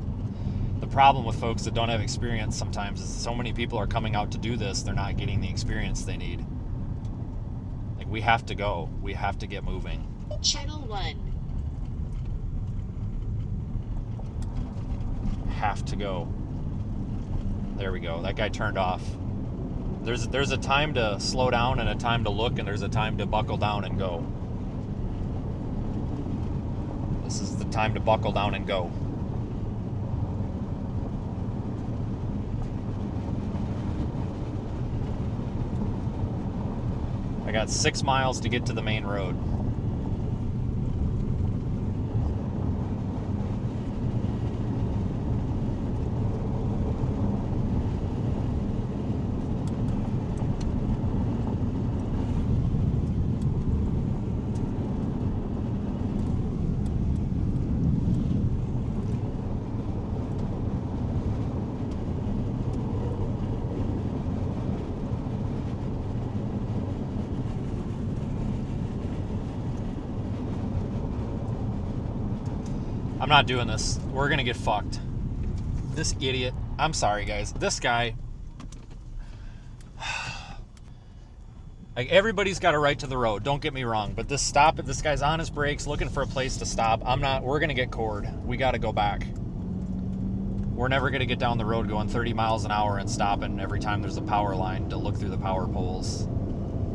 the problem with folks that don't have experience sometimes is so many people are coming out to do this, they're not getting the experience they need. Like, we have to go. We have to get moving. Channel 1. Have to go. There we go. That guy turned off. There's a time to slow down and a time to look, and there's a time to buckle down and go. This is the time to buckle down and go. I got 6 miles to get to the main road. I'm not doing this. We're gonna get fucked. This idiot. I'm sorry, guys. This guy. Like, everybody's got a right to the road. Don't get me wrong. But this guy's on his brakes, looking for a place to stop. We're gonna get cored. We gotta go back. We're never gonna get down the road going 30 miles an hour and stopping every time there's a power line to look through the power poles.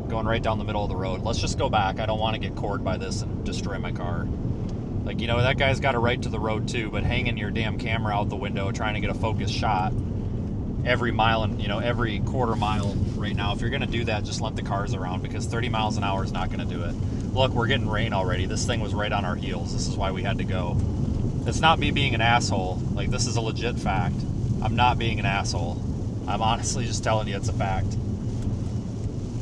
Going right down the middle of the road. Let's just go back. I don't want to get cored by this and destroy my car. Like, that guy's got a right to the road too, but hanging your damn camera out the window trying to get a focused shot every mile and, every quarter mile right now, if you're going to do that, just let the cars around, because 30 miles an hour is not going to do it. Look, we're getting rain already. This thing was right on our heels. This is why we had to go. It's not me being an asshole. Like, this is a legit fact. I'm not being an asshole. I'm honestly just telling you it's a fact.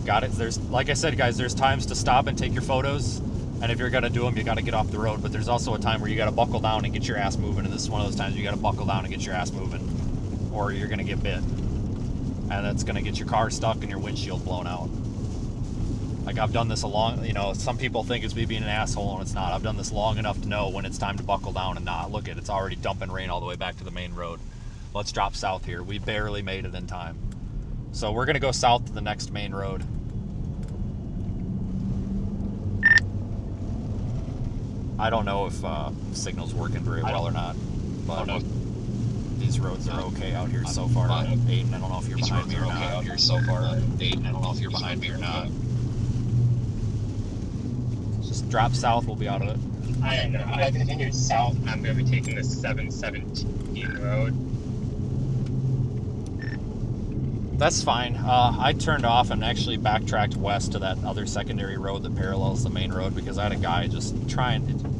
Got it? Like I said, guys, there's times to stop and take your photos. And if you're going to do them, you got to get off the road. But there's also a time where you got to buckle down and get your ass moving. And this is one of those times you got to buckle down and get your ass moving, or you're going to get bit. And that's going to get your car stuck and your windshield blown out. Like, I've done this some people think it's me being an asshole, and it's not. I've done this long enough to know when it's time to buckle down and not. Look, it's already dumping rain all the way back to the main road. Let's drop south here. We barely made it in time. So we're going to go south to the next main road. I don't know if signal's working very well or not, but these roads are okay out here so far. Aiden, I don't know if you're behind me or not. Aiden, I don't know if you're behind me or not. Just drop south, we'll be out of it. I continued south, and I'm going to be taking the 717 road. That's fine. I turned off and actually backtracked west to that other secondary road that parallels the main road, because I had a guy just trying.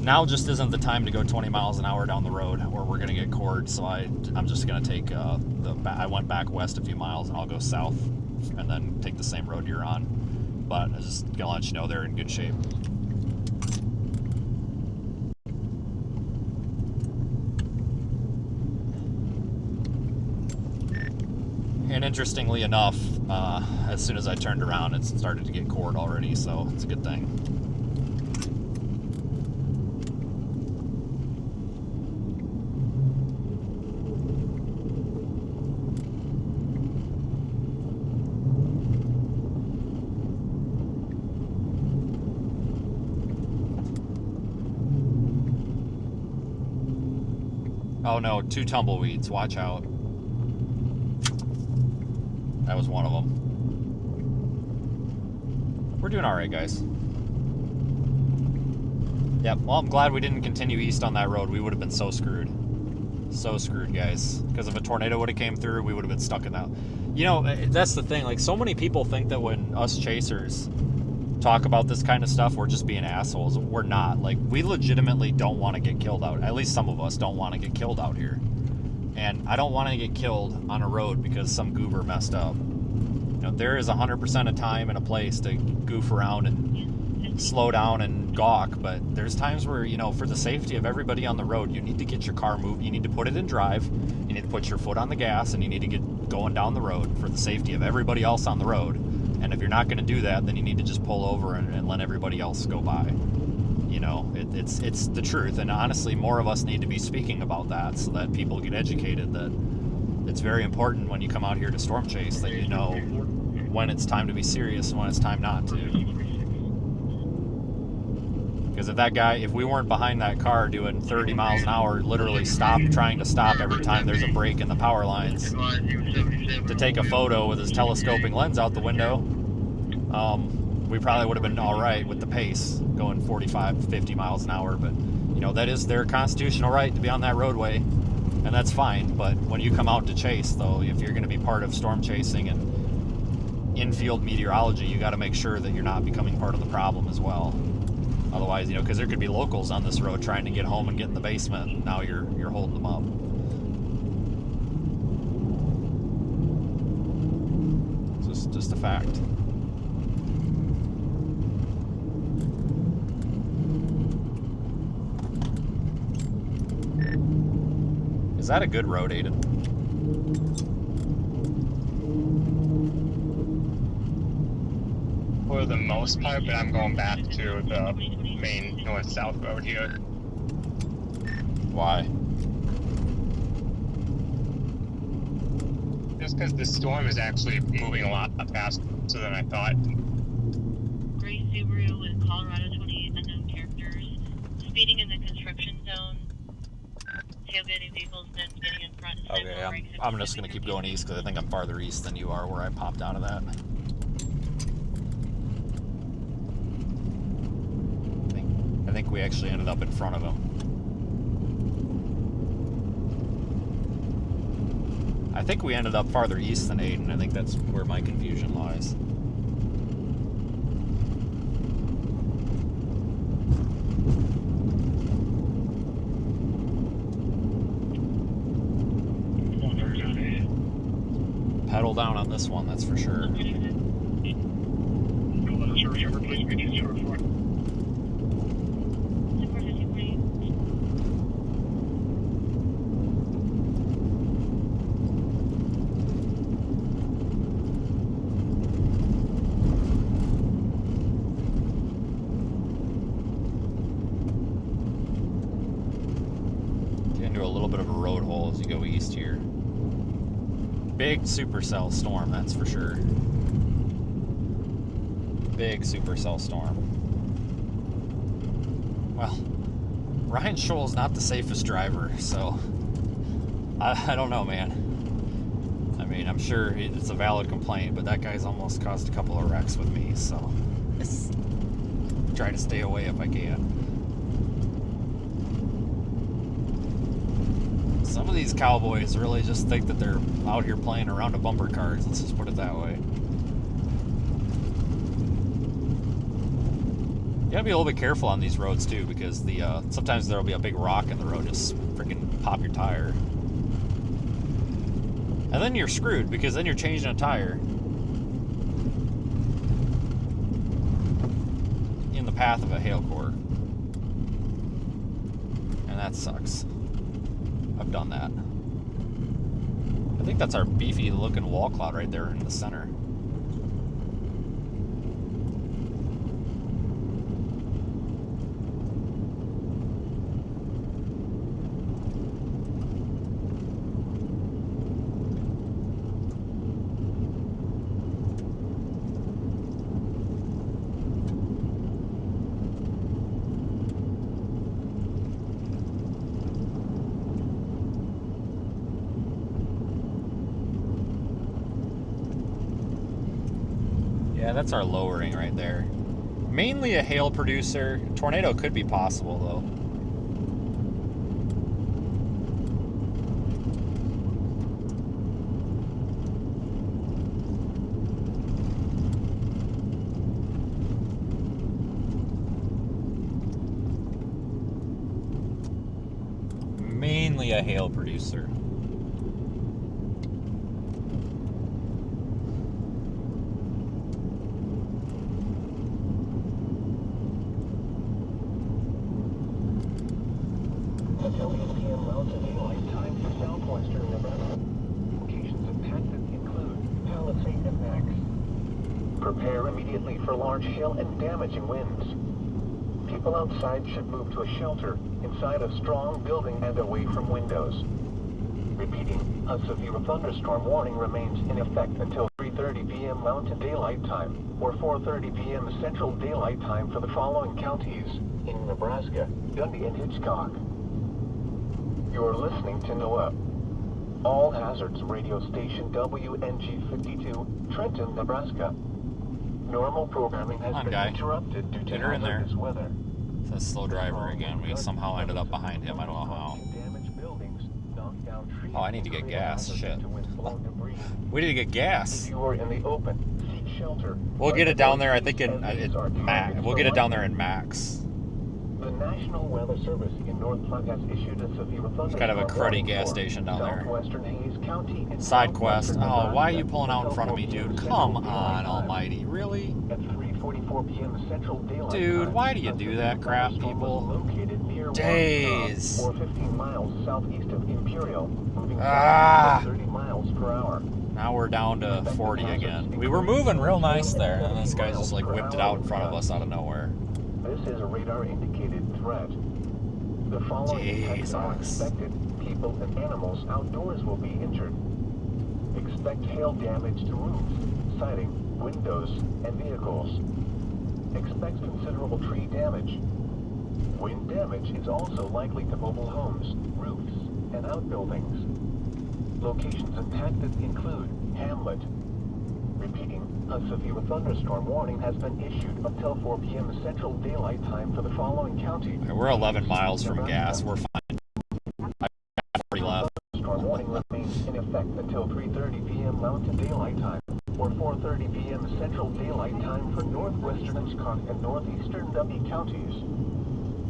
Now just isn't the time to go 20 miles an hour down the road, or we're gonna get cored. So I'm just gonna take I went back west a few miles, and I'll go south, and then take the same road you're on. But I'm just gonna let you know they're in good shape. And interestingly enough, as soon as I turned around, it started to get cored already, so it's a good thing. Oh no, 2 tumbleweeds, watch out. That was one of them. We're doing all right, guys. Yep, well, I'm glad we didn't continue east on that road. We would have been so screwed. So screwed, guys. Because if a tornado would have came through, we would have been stuck in that. That's the thing. Like, so many people think that when us chasers talk about this kind of stuff, we're just being assholes. We're not. Like, we legitimately don't want to get killed out. At least some of us don't want to get killed out here. And I don't want to get killed on a road because some goober messed up. There is 100% of time and a place to goof around and slow down and gawk, but there's times where, for the safety of everybody on the road, you need to get your car moved. You need to put it in drive. You need to put your foot on the gas, and you need to get going down the road for the safety of everybody else on the road. And if you're not going to do that, then you need to just pull over and let everybody else go by. You know, it's the truth. And honestly, more of us need to be speaking about that so that people get educated that it's very important when you come out here to storm chase that you know when it's time to be serious and when it's time not to. Because if we weren't behind that car doing 30 miles an hour, literally trying to stop every time there's a break in the power lines to take a photo with his telescoping lens out the window, we probably would have been all right with the pace going 45, 50 miles an hour. But, you know, that is their constitutional right to be on that roadway, and that's fine. But when you come out to chase, though, if you're going to be part of storm chasing and infield meteorology, you got to make sure that you're not becoming part of the problem as well. Otherwise, you know, because there could be locals on this road trying to get home and get in the basement, and now you're holding them up. It's just a fact. Is that a good road, Aiden? For the most part, but I'm going back to the main north-south road here. Why? Just because the storm is actually moving a lot faster than I thought. Gray Subaru with Colorado 28 unknown characters, speeding in the construction zone, tailgating vehicles, then getting in front. Okay, I'm just going to keep going east because I think I'm farther east than you are where I popped out of that. I think we actually ended up in front of him. I think we ended up farther east than Aiden. I think that's where my confusion lies. Pedal down on this one, that's for sure. Into a little bit of a road hole as you go east here. Big Supercell storm, that's for sure. Big Supercell storm. Well, Ryan Scholl's not the safest driver, so I don't know, man. I mean, I'm sure it's a valid complaint, but that guy's almost caused a couple of wrecks with me, so try to stay away if I can. Some of these cowboys really just think that they're out here playing around to bumper cars. Let's just put it that way. You gotta be a little bit careful on these roads too, because sometimes there'll be a big rock in the road, just freaking pop your tire, and then you're screwed because then you're changing a tire in the path of a hail core, and that sucks. I've done that. I think that's our beefy looking wall cloud right there in the center. Yeah, that's our lowering right there. Mainly a hail producer. Tornado could be possible though. Mainly a hail producer. Until 8 p.m. Mountain Daylight Time for southwestern Nevada. Locations impacted Prepare immediately for large hail and damaging winds. People outside should move to a shelter inside a strong building and away from windows. Repeating, a severe thunderstorm warning remains in effect until 3:30 p.m. Mountain Daylight Time or 4:30 p.m. Central Daylight Time for the following counties in Nebraska, Dundee and Hitchcock. You're listening to NOAA. All Hazards Radio Station WNG52, Trenton, Nebraska. Normal programming has been interrupted due to hazardous weather. It says slow driver again. We somehow ended up behind him. I don't know how. Oh, I need to get gas. Shit. We need to get gas. If you are in the open, seek shelter. We'll get it down there, I think, we'll get it down there in max. The National Weather Service in North Platte has issued a severe thunderstorm. It's kind of a cruddy gas station down there. Southwestern Hays County and Side quest. Oh, why are you pulling out in front of me, dude? Come on, almighty. Really? At 3:44 p.m. Central Daylight Dude, Time, why do you do that crap, people? located near Days. or 15 miles southeast of Imperial, moving Ah. 30 miles per hour. Now we're down to 40 again. We were moving real nice there, and this guy just like whipped it out in front of us out of nowhere. This is a radar-indicated threat. The following effects are expected. People and animals outdoors will be injured. Expect hail damage to roofs, siding, windows, and vehicles. Expect considerable tree damage. Wind damage is also likely to mobile homes, roofs, and outbuildings. Locations impacted include Hamlet. Repeating, a severe thunderstorm warning has been issued until 4 p.m. Central Daylight Time for the following county. We're 11 miles from gas. We're fine. I got 40 left. Storm warning remains in effect until 3:30 p.m. Mountain Daylight Time or 4:30 p.m. Central Daylight Time for northwestern Hitchcock and northeastern Dundee counties.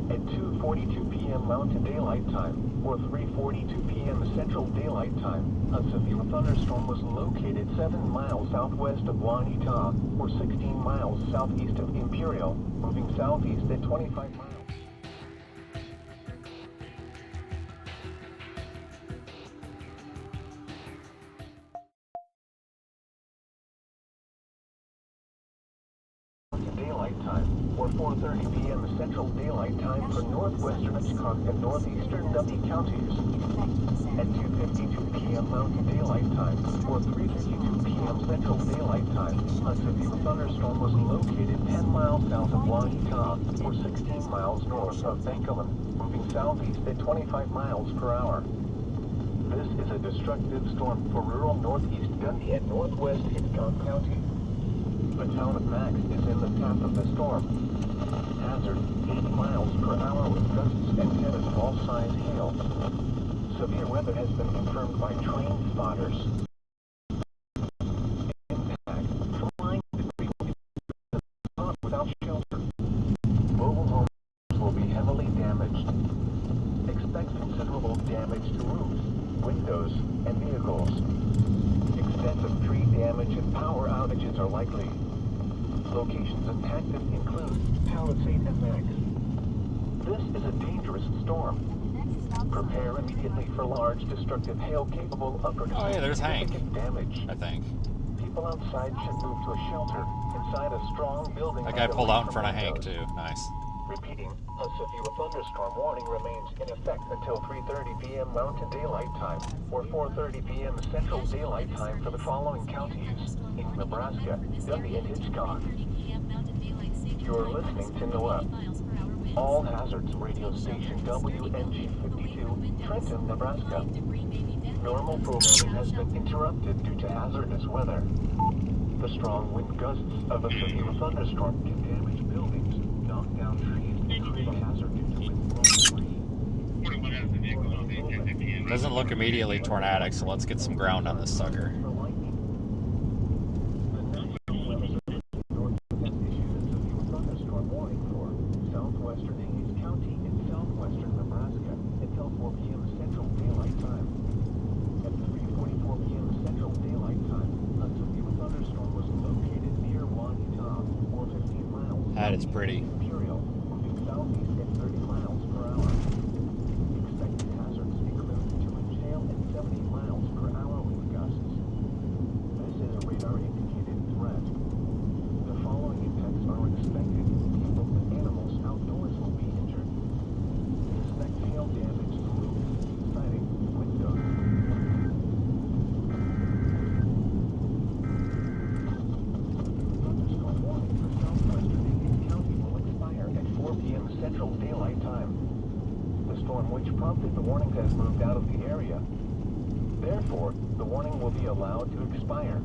At 2:42 p.m. Mountain Daylight Time or 3:42 p.m. Central Daylight Time, a severe thunderstorm was located 7 miles southwest of Juanita or 16 miles southeast of Imperial, moving southeast at 25 miles. Daylight Time or 4:30 p.m. Central Daylight Time for northwestern Hitchcock and northeastern Dundee counties. At 2:52 p.m. Mountain Daylight Time or 3:52 p.m. Central Daylight Time, a severe thunderstorm was located 10 miles south of Juanita or 16 miles north of Bankelman, moving southeast at 25 miles per hour. This is a destructive storm for rural northeast Dundee and northwest Hitchcock County. The town of Max is in the path of the storm. Hazard, 80 miles per hour with gusts and tennis of all size hail. Severe weather has been confirmed by train spotters. Impact, flying debris without shelter. Mobile homes will be heavily damaged. Expect considerable damage to roofs, windows, and vehicles. Extensive tree damage and power outages are likely. Locations impacted include Palisade and Max. This is a dangerous storm. Prepare immediately for large destructive hail capable of producing significant damage. I think. People outside should move to a shelter inside a strong building. That guy pulled out in front of Hank too. Nice. Repeating, a severe thunderstorm warning remains in effect until 3:30 p.m. Mountain Daylight Time or 4:30 p.m. Central Daylight Time for the following counties in Nebraska, Dundee and Hitchcock. You're listening to NOAA. All Hazards Radio Station WNG52, Trenton, Nebraska. Normal programming has been interrupted due to hazardous weather. The strong wind gusts of a severe thunderstorm can damage buildings, knock down trees, and create a hazard due to wind blowing. Doesn't look immediately tornadic, so let's get some ground on this sucker. That is pretty. Imperial, moving southeast at 30 miles per hour. Expected hazards include 2-inch hail and 70 miles per hour wind gusts. This is a radar-indicated threat. which prompted the warning has moved out of the area. Therefore, the warning will be allowed to expire.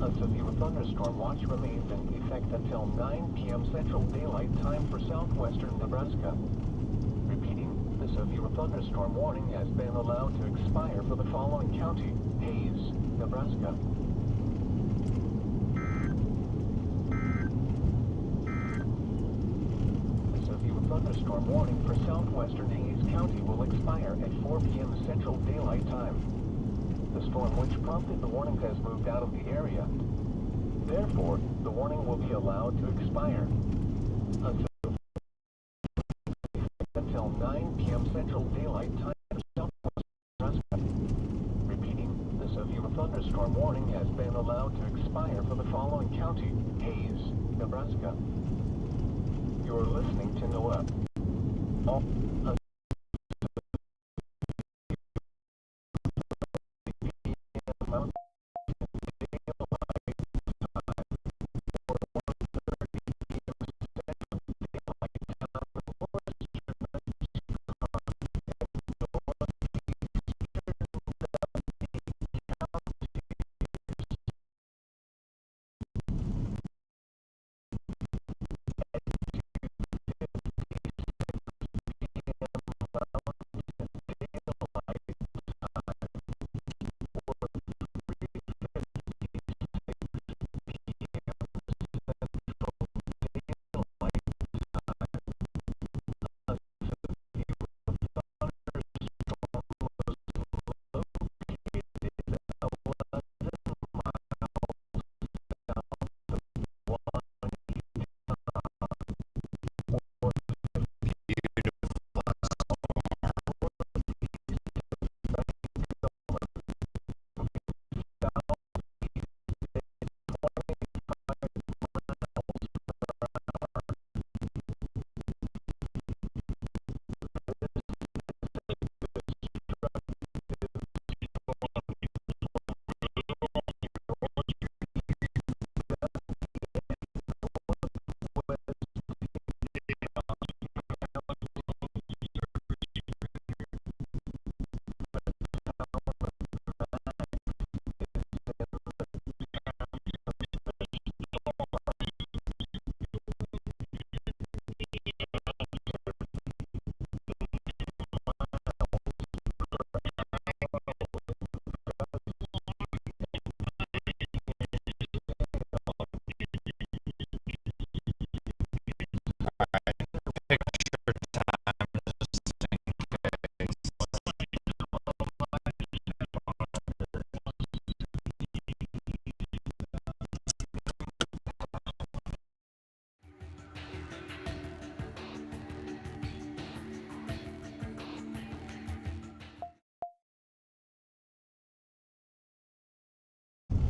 A severe thunderstorm watch remains in effect until 9 p.m. Central Daylight Time for southwestern Nebraska. Repeating, the severe thunderstorm warning has been allowed to expire for the following county: Hayes, Nebraska. The severe thunderstorm warning for southwestern Hayes County will expire at 4 p.m. Central Daylight Time. The storm which prompted the warning has moved out of the area. Therefore, the warning will be allowed to expire until 9 p.m. Central Daylight Time for southwest Nebraska. Repeating, the severe thunderstorm warning has been allowed to expire for the following county: Hayes, Nebraska. You are listening to NOAA.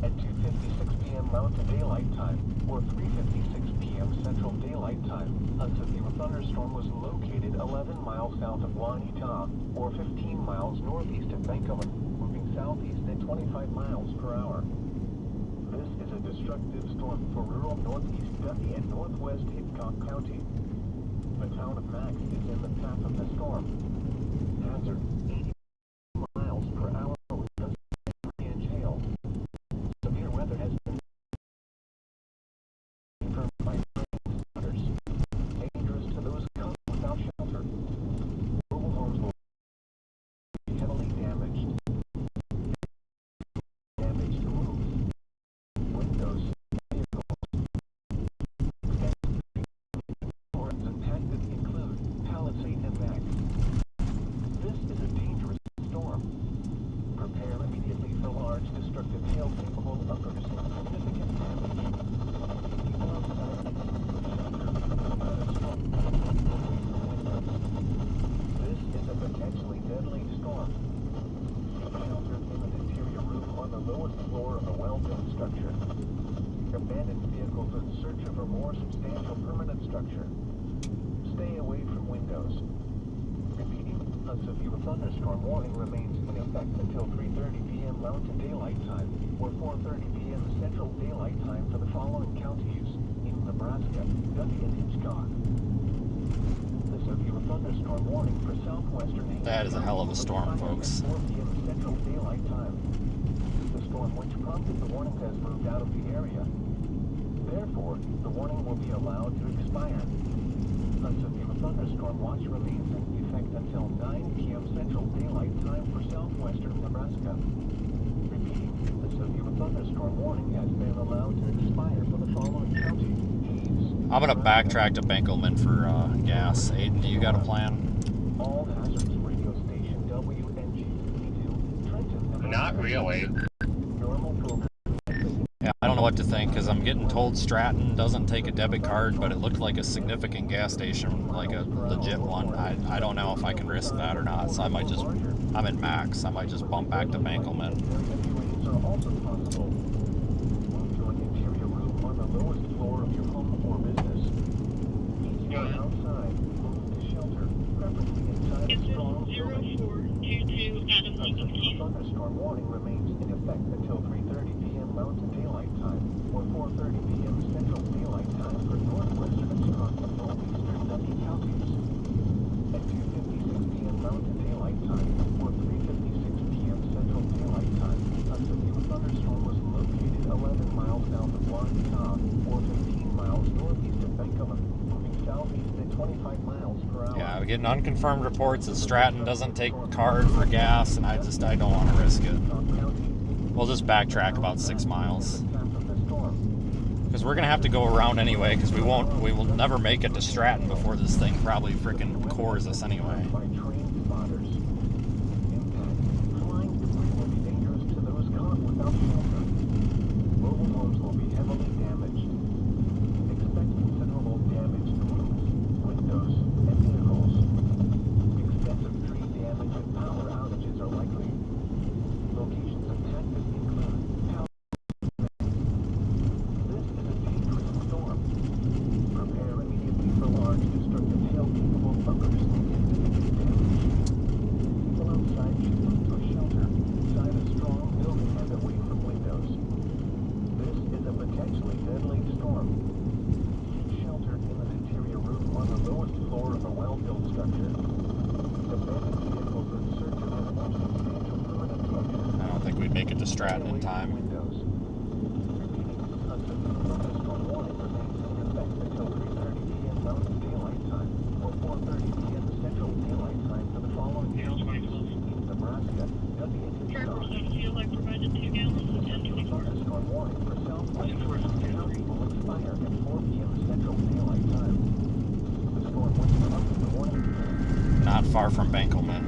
At 2:56 p.m. Mountain Daylight Time, or 3:56 p.m. Central Daylight Time, a severe thunderstorm was located 11 miles south of Wanita, or 15 miles northeast of Vancouver, moving southeast at 25 miles per hour. This is a destructive storm for rural northeast Duffy and northwest Hitchcock County. The town of Max is in the path of the storm. Hazard: 80 miles per hour with a 3-inch hail. Severe weather has been confirmed by flooders. Dangerous to those caught without shelter. Mobile homes will be heavily damaged. Damage to roofs, windows, vehicles. Storms impacted include Palisade and Max. This is a dangerous storm. Prepare immediately for large destructive hail capable of producing significant damage. People outside This is a potentially deadly storm. Seek shelter in an interior room on the lowest floor of a well-built structure. Abandon vehicles in search of a more substantial permanent structure. Stay away from windows. Repeating, a severe thunderstorm warning remains in effect until 3:30 p.m. Mountain Daylight Time, or 4:30 p.m. Central Daylight Time for the following counties in Nebraska, Duffy and Hitchcock. The severe thunderstorm warning for southwestern. That is a hell of a storm, folks. 4 p.m. Central Daylight Time. The storm which prompted the warning has moved out of the area. Therefore, the warning will be allowed to expire. A severe thunderstorm watch remains in effect until 9 p.m. Central Daylight Time for southwestern Nebraska. Repeating, the severe thunderstorm warning has been allowed to expire for the following county. I'm gonna backtrack to Benkelman for gas. Aiden, do you got a plan? All hazards radio station WNG-52 Trenton, Nebraska. Not really. Normal program. Yeah, I don't know what to think because I'm getting told Stratton doesn't take a debit card, but it looked like a significant gas station, like a legit one. I don't know if I can risk that or not, so I might just, I'm in Max, I might just bump back to Benkelman. Evacuations are also possible. Move to an interior room on the lowest floor of your home or business. If you are outside, move to shelter, preferably inside a strong building. 0422 Adam A severe thunderstorm warning remains in effect until 3:30 p.m. Mountain Daylight Time or 4:30 p.m. Central Daylight Time for northwestern and northeastern Dundee counties. At 2:56 p.m. Mountain Daylight Time or 3:56 p.m. Central Daylight Time, a severe thunderstorm was located 11 miles south of Waukesha or 15 miles northeast of Benkelman, moving southeast at 25 miles per hour. Yeah, we're getting unconfirmed reports that Stratton doesn't take card for gas, and I don't want to risk it. We'll just backtrack about 6 miles. Because we're going to have to go around anyway, because we will never make it to Stratton before this thing probably freaking cores us anyway. By trained spotters. Impact. Flying debris will be dangerous to those caught without shelter. Mobile homes will be heavily damaged. Expect considerable damage to roofs, windows, and vehicles. Extensive tree damage and power outages are likely. Locations affected include power. This is a dangerous storm. Prepare immediately for large destructive hail-capable thunders and significant damage. People outside should move to a shelter inside a strong building and away from windows. This is a potentially deadly storm. Seek shelter in an interior room on the lowest floor of a well-built structure. Abandoned vehicles in search of a more substantial permanent structure. I don't think we'd make it to Stratton in time. Windows. Repeating, a severe thunderstorm warning remains in effect until 3:30 p.m. Mountain Daylight Time or 4:30 p.m. Central Daylight Time for the following counties in Nebraska. Travelers on fuel, I provided 2 gallons of 1024. Thunderstorm warning for southwestern county will expire at 4 p.m. Central Daylight Time. The storm was prompted the warning. Not far from Benkelman.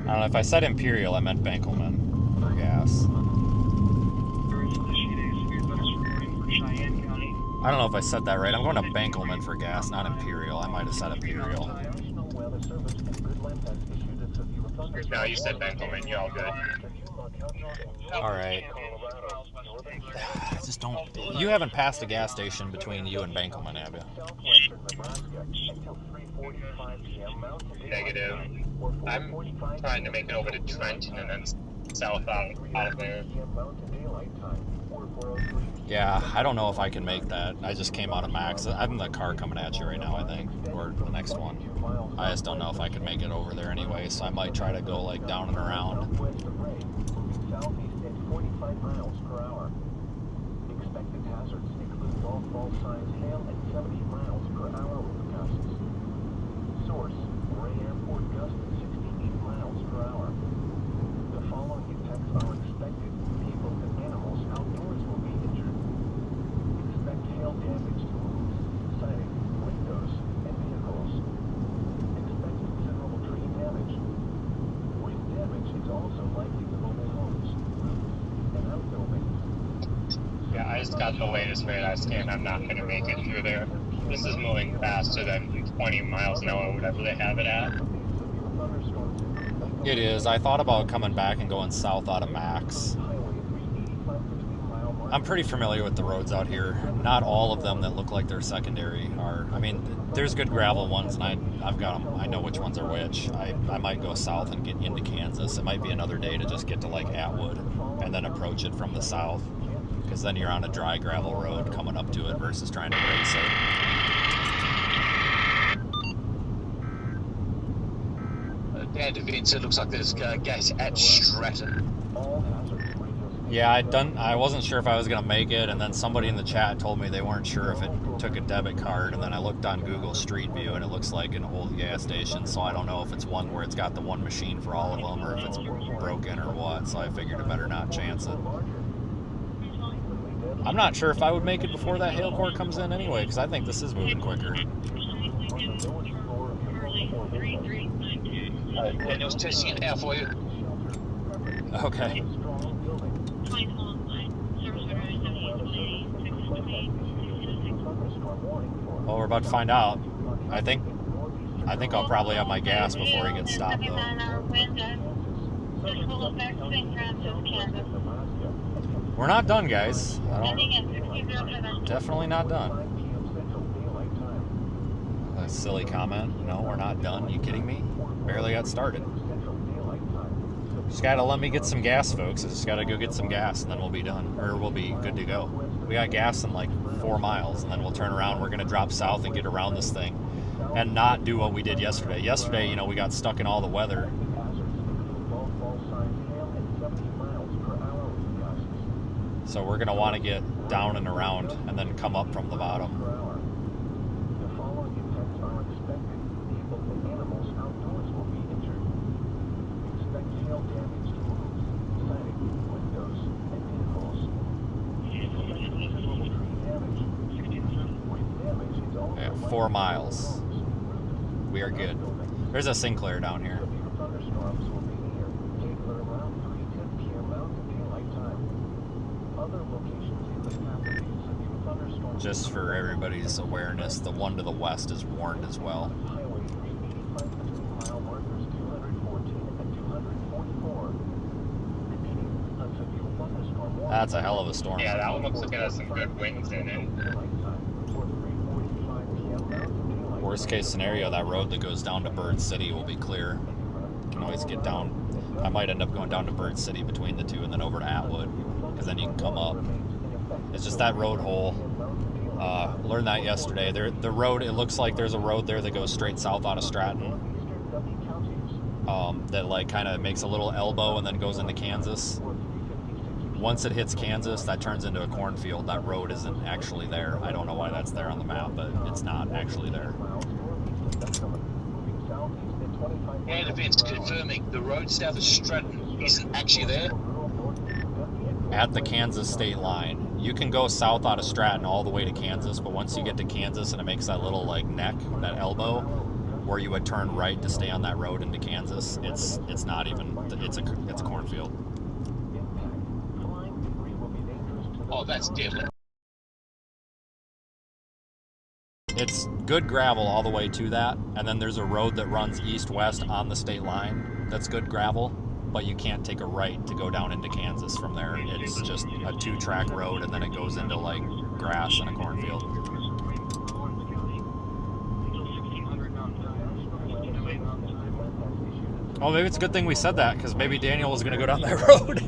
I don't know, if I said Imperial, I meant Benkelman for gas. I don't know if I said that right. I'm going to Benkelman for gas, not Imperial. I might have said Imperial. National Weather Service in Goodland has issued a severe thunderstorm. No, you said Benkelman, you're all good. Alright. I just don't... You haven't passed a gas station between you and Benkelman, have you? Southwestern Nebraska until 3:45 p.m. Mountain Daylight Negative. Time or I'm 4:45 trying to make it over to Trenton and then south out of there. p.m. Mountain Daylight Time or 4:03 Yeah, I don't know if I can make that. I just came out of Max. I'm in the car coming at you right now, I think. Or the next one. I just don't know if I can make it over there anyway, so I might try to go like down and around. Southwest of Ray, moving southeast at 45 miles per hour. Expected hazards include golf ball size hail at 70 miles per hour with gusts. Source, Ray Airport gust at 68 miles per hour. The following effects are expected. People and animals outdoors will be injured. Expect hail damage to roofs, siding, windows, and vehicles. Expect considerable tree damage. Wind damage is also likely to mobile homes, roofs, and outbuildings. Yeah, I just got the latest radar scan. I'm not going to make it through there. This is moving faster than 20 miles an hour, whatever they have it at. It is. I thought about coming back and going south out of Max. I'm pretty familiar with the roads out here. Not all of them that look like they're secondary are. I mean, there's good gravel ones, and I've got them. I know which ones are which. I might go south and get into Kansas. It might be another day to just get to like Atwood and then approach it from the south, because then you're on a dry gravel road coming up to it versus trying to race it. Down to Vince, it looks like there's gas at Stratton. Yeah, I wasn't sure if I was gonna make it, and then somebody in the chat told me they weren't sure if it took a debit card, and then I looked on Google Street View, and it looks like an old gas station, so I don't know if it's one where it's got the one machine for all of them, or if it's broken or what, so I figured I better not chance it. I'm not sure if I would make it before that hail core comes in anyway, because I think this is moving quicker. Daniel's testing it out for you. Okay. Well, we're about to find out. I think I'll probably have my gas before he gets stopped, though. We're not done, guys. Definitely not done. A silly comment. No, we're not done. You kidding me? Barely got started. Just gotta let me get some gas, folks. I just gotta go get some gas, and then we'll be done, or we'll be good to go. We got gas in like 4 miles, and then we'll turn around. We're gonna drop south and get around this thing, and not do what we did yesterday. Yesterday, you know, we got stuck in all the weather. So we're gonna want to get down and around, and then come up from the bottom. Yeah, 4 miles. We are good. There's a Sinclair down here. Just for everybody's awareness, the one to the west is warned as well. That's a hell of a storm. Yeah, that one looks like it has some good winds in it. Worst case scenario, that road that goes down to Bird City will be clear. You can always get down. I might end up going down to Bird City between the two and then over to Atwood, because then you can come up. It's just that road hole. Learned that yesterday. The road, it looks like there's a road there that goes straight south out of Stratton. That like kind of makes a little elbow and then goes into Kansas. Once it hits Kansas, that turns into a cornfield. That road isn't actually there. I don't know why that's there on the map, but it's not actually there. And if it's confirming the road south of Stratton isn't actually there. At the Kansas state line. You can go south out of Stratton all the way to Kansas, but once you get to Kansas and it makes that little like neck, that elbow, where you would turn right to stay on that road into Kansas, it's not even, it's a cornfield. Oh, that's deadly. It's good gravel all the way to that, and then there's a road that runs east-west on the state line that's good gravel, but you can't take a right to go down into Kansas from there. It's just a 2-track road, and then it goes into like grass and a cornfield. Oh, maybe it's a good thing we said that, because maybe Daniel was going to go down that road.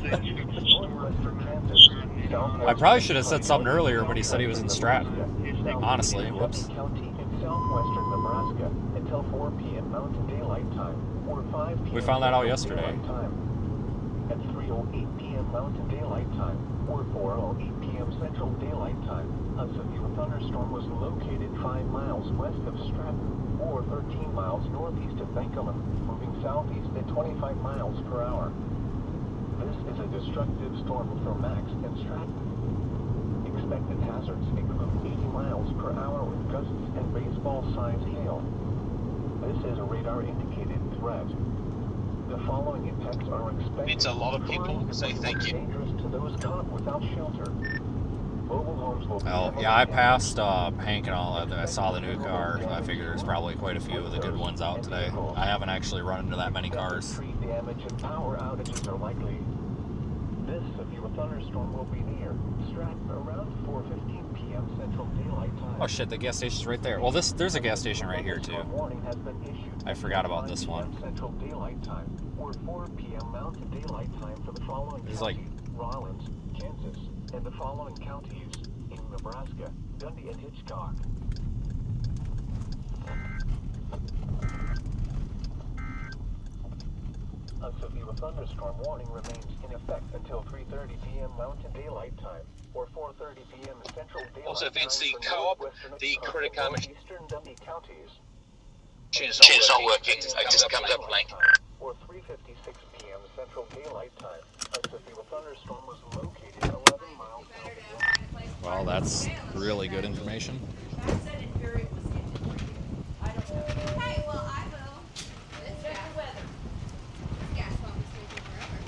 I probably should have said something earlier when he said he was in Stratton. Honestly, whoops. We found that out yesterday. At 3:08 p.m. Mountain Daylight Time, or 4:08 p.m. Central Daylight Time, a severe thunderstorm was located 5 miles west of Stratton, or 13 miles northeast of Benkelman, moving southeast at 25 miles per hour. This is a destructive storm for Max and Stratton. Expected hazards include 80 miles per hour with gusts and baseball-sized hail. This is a radar-indicated threat. The following impacts are expected. It's a lot of people say thank you. Dangerous to those caught without shelter. Mobile homes will be Yeah, I passed Hank and all that. I saw the new car. I figured there's probably quite a few of the good ones out today. I haven't actually run into that many cars. Tree damage and power outages are likely. This severe thunderstorm will be near Stratton around 4:15 p.m. Central Daylight Time. Oh shit, the gas station's right there. Well, there's a gas station right here too. Warning has been issued. I forgot about this one. Central Daylight Time, or 4 p.m. Mountain Daylight Time for the following There's counties: Rollins, Kansas, and the following counties in Nebraska: Dundee and Hitchcock. A severe thunderstorm warning remains in effect until 3:30 p.m. Mountain Daylight Time or 4:30 p.m. Central Daylight Also, Vince, Time the for co-op, northwestern the credit card machine northeastern Dundee counties. is Machine's not working. It It just comes up blank. Or 3:56 p.m. Central Daylight Time. A severe thunderstorm was located 11 miles south. Well, that's really good information. I said Imperial was hinted. I don't know. Hey, well, I will. It's Check the weather. gas pump is taking forever.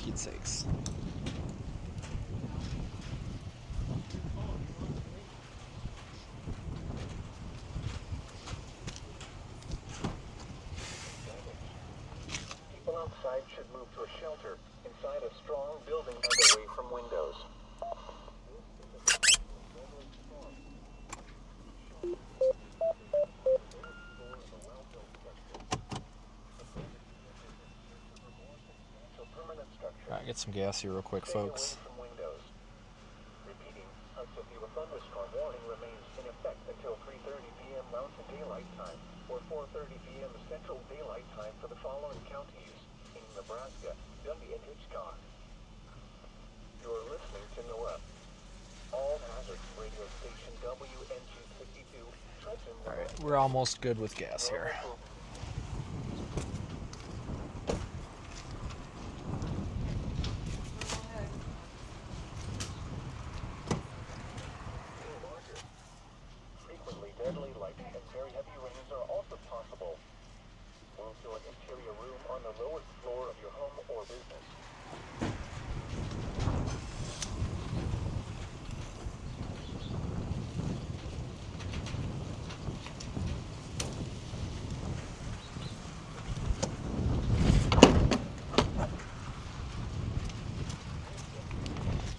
Pete's sakes. People outside should move to a shelter inside a strong building and away from windows. Alright, get some gas here real quick, folks. Repeating, a severe thunderstorm warning remains in effect until 3:30 p.m. Mountain Daylight Time or 4:30 p.m. Central Daylight Time for the following counties in Nebraska, Dundee and Hitchcock. You're listening to NOAA. All hazards radio station WNG52 Trenton. Alright, we're almost good with gas here. Frequently deadly lightning and very heavy rains are also possible. Move to an interior room on the lowest floor of your home or business.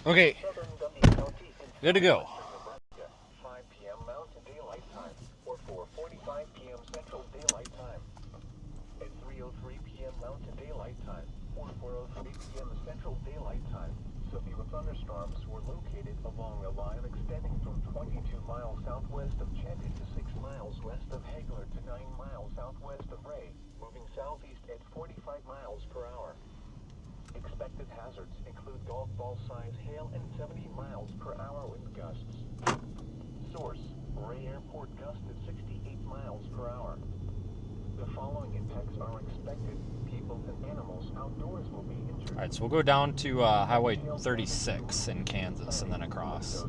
Okay, Southern Dundee County in good to go. Nebraska, 5 p.m. Mountain Daylight Time or 4:45 p.m. Central Daylight Time. At 3:03 p.m. Mountain Daylight Time or 4:03 p.m. Central Daylight Time, severe thunderstorms were located along a line extending from 22 miles southwest of Chanty to 6 miles west of Hagler to 9 miles southwest of Ray, moving southeast at 45 miles per hour. Expected hazards include golf ball size hail and 70 miles per hour wind gusts. Source, Ray Airport gust at 68 miles per hour. The following impacts are expected. People and animals outdoors will be injured. Alright, so we'll go down to Highway 36 in Kansas and then across.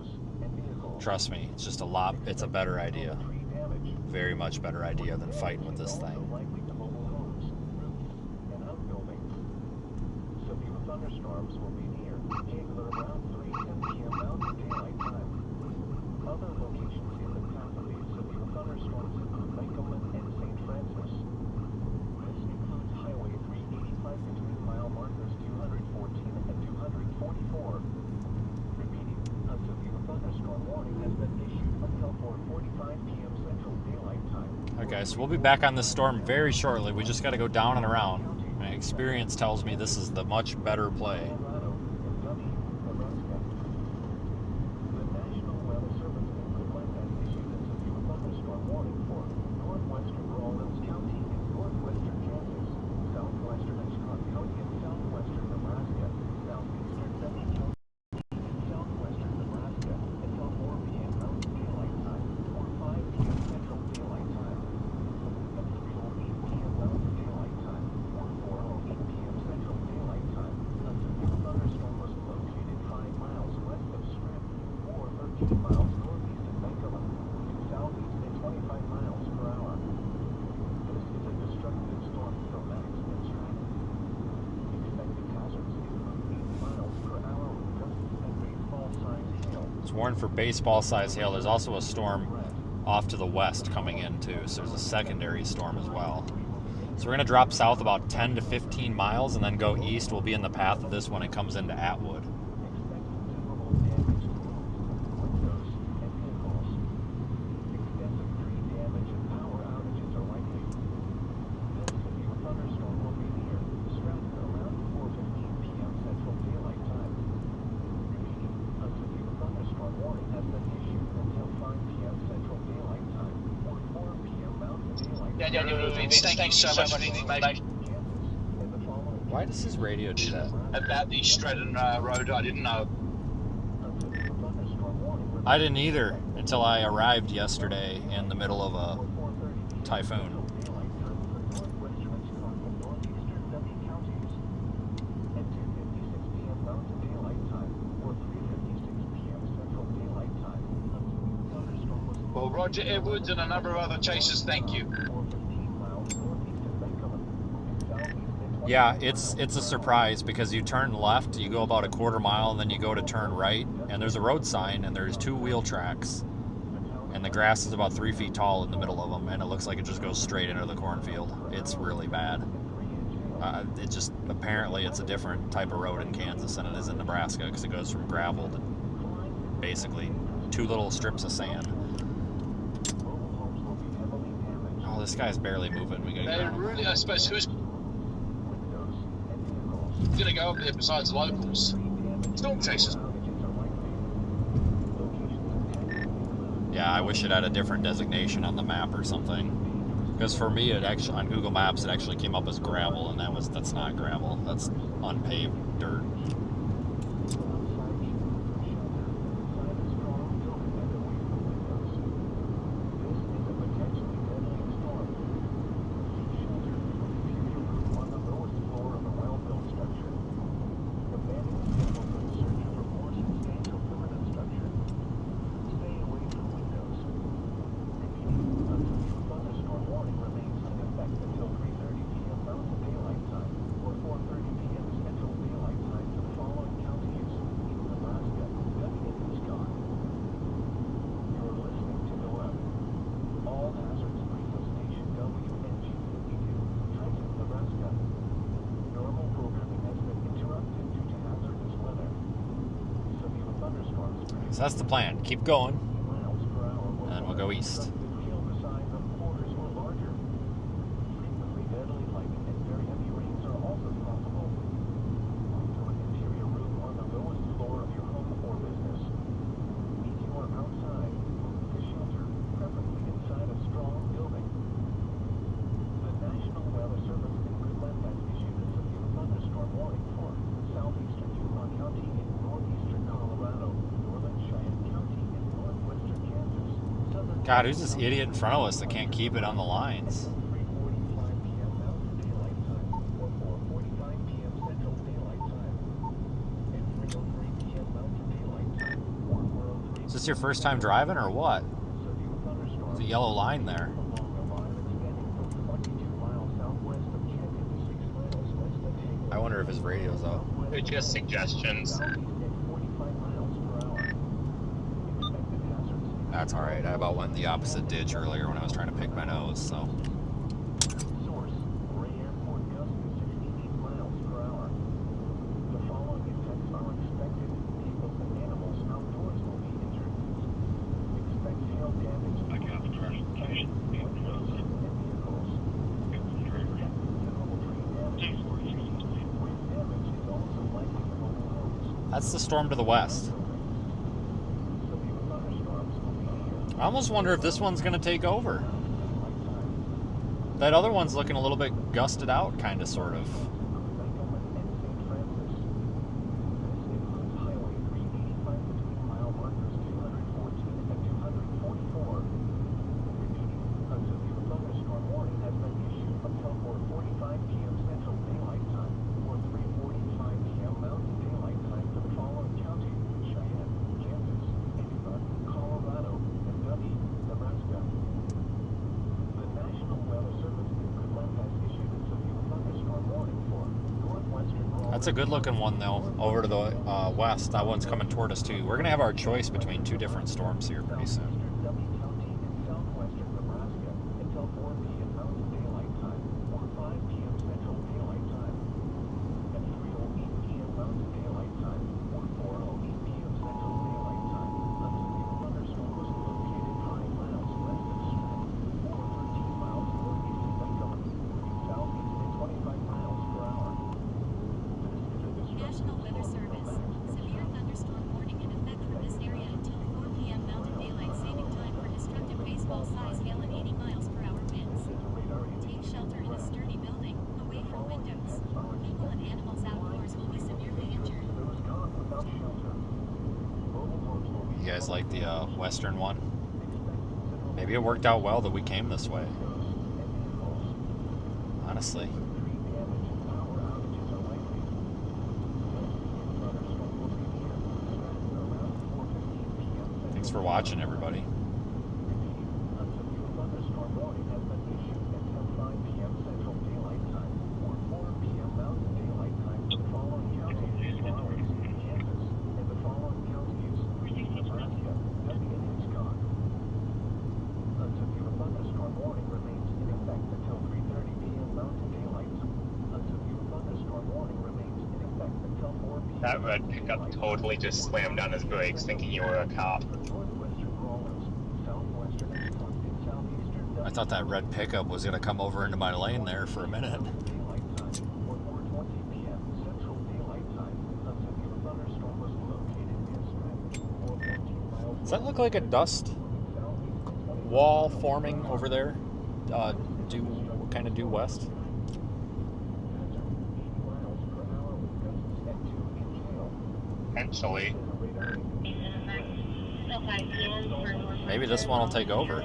Trust me, it's just it's a better idea. Very much better idea than fighting with this thing. Thunderstorms will be near Hagler around 3:10 p.m. Mountain Daylight Time. Other locations in the path of these severe thunderstorms include Lakeland and St. Francis. This includes Highway 385 between mile markers 214 and 244. Repeating, a severe thunderstorm warning has been issued until 4:45 p.m. Central Daylight Time. Okay, so we'll be back on this storm very shortly. We just got to go down and around. My experience tells me this is the much better play. Colorado and Dundee, Nebraska. The National Weather Service in Cleveland has issued a severe thunderstorm warning for northwestern Rawlins County and northwestern Kansas, southwestern Hitchcock County and southwestern Nebraska, southeastern Dundee County and southwestern Nebraska until 4 p.m. Mountain Daylight Time or 5 p.m. Central Daylight Time. At 3:08 p.m. Mountain Daylight Time or 4:08 p.m. Central Daylight Time, a severe thunderstorm was located 5 miles west of Strip or 13 miles northeast of Vancouver, moving southeast at 25 miles per hour. This is a destructive storm for maximum strength. Expected hazards include 8 miles per hour with gusts and baseball-sized hail. It's warned for baseball-sized hail. There's also a storm off to the west coming in too, so there's a secondary storm as well. So we're going to drop south about 10 to 15 miles and then go east. We'll be in the path of this when it comes into Atwood. Thank you so much for the information Why does his radio do that? about the Stratton Road. I didn't know. I didn't either until I arrived yesterday in the middle of a typhoon. Well, Roger Edwards and a number of other chasers, thank you. Yeah, it's a surprise because you turn left, you go about a quarter mile, and then you go to turn right, and there's a road sign, and there's 2 wheel tracks, and the grass is about 3 feet tall in the middle of them, and it looks like it just goes straight into the cornfield. It's really bad. Apparently it's a different type of road in Kansas than it is in Nebraska because it goes from gravel to basically 2 little strips of sand. Oh, this guy's barely moving. We gotta get Really, I suppose, who's going to go up there besides locals? Storm chasers. Yeah, I wish it had a different designation on the map or something. Because for me, it actually on Google Maps, it actually came up as gravel, and that's not gravel. That's unpaved dirt. So that's the plan. Keep going, and then we'll go east. God, who's this idiot in front of us that can't keep it on the lines? Is this your first time driving or what? There's a yellow line there. I wonder if his radio's out. They're just suggestions. That's alright. I about went in the opposite ditch earlier when I was trying to pick my nose, so. That's the storm to the west. I almost wonder if this one's going to take over. That other one's looking a little bit gusted out, kind of, sort of. That's a good looking one though, over to the west. That one's coming toward us too. We're gonna have our choice between 2 different storms here pretty soon. always liked the western one. Maybe it worked out well that we came this way. Honestly. Thanks for watching, everybody. That red pickup totally just slammed on his brakes thinking you were a cop. I thought that red pickup was going to come over into my lane there for a minute. Does that look like a dust wall forming over there? Kind of due west? Potentially. Maybe this one will take over.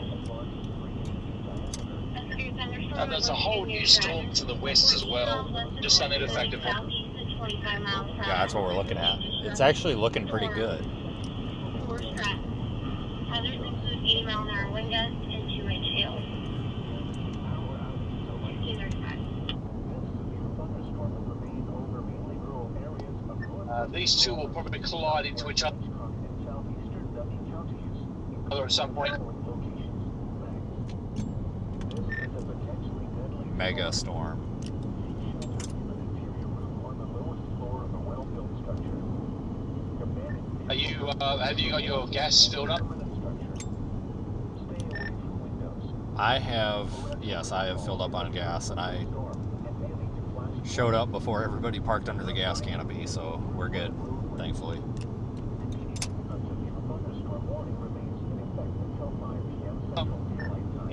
There's a whole new storm to the west as well, just unaffected. Yeah, that's what we're looking at. It's actually looking pretty good. Others include 80 mile an hour wind gusts and 2-inch hail. These two will probably collide into each other at some point. Mega storm. Are you? Have you got your gas filled up? I have filled up on gas, and I showed up before everybody parked under the gas canopy, so we're good, thankfully.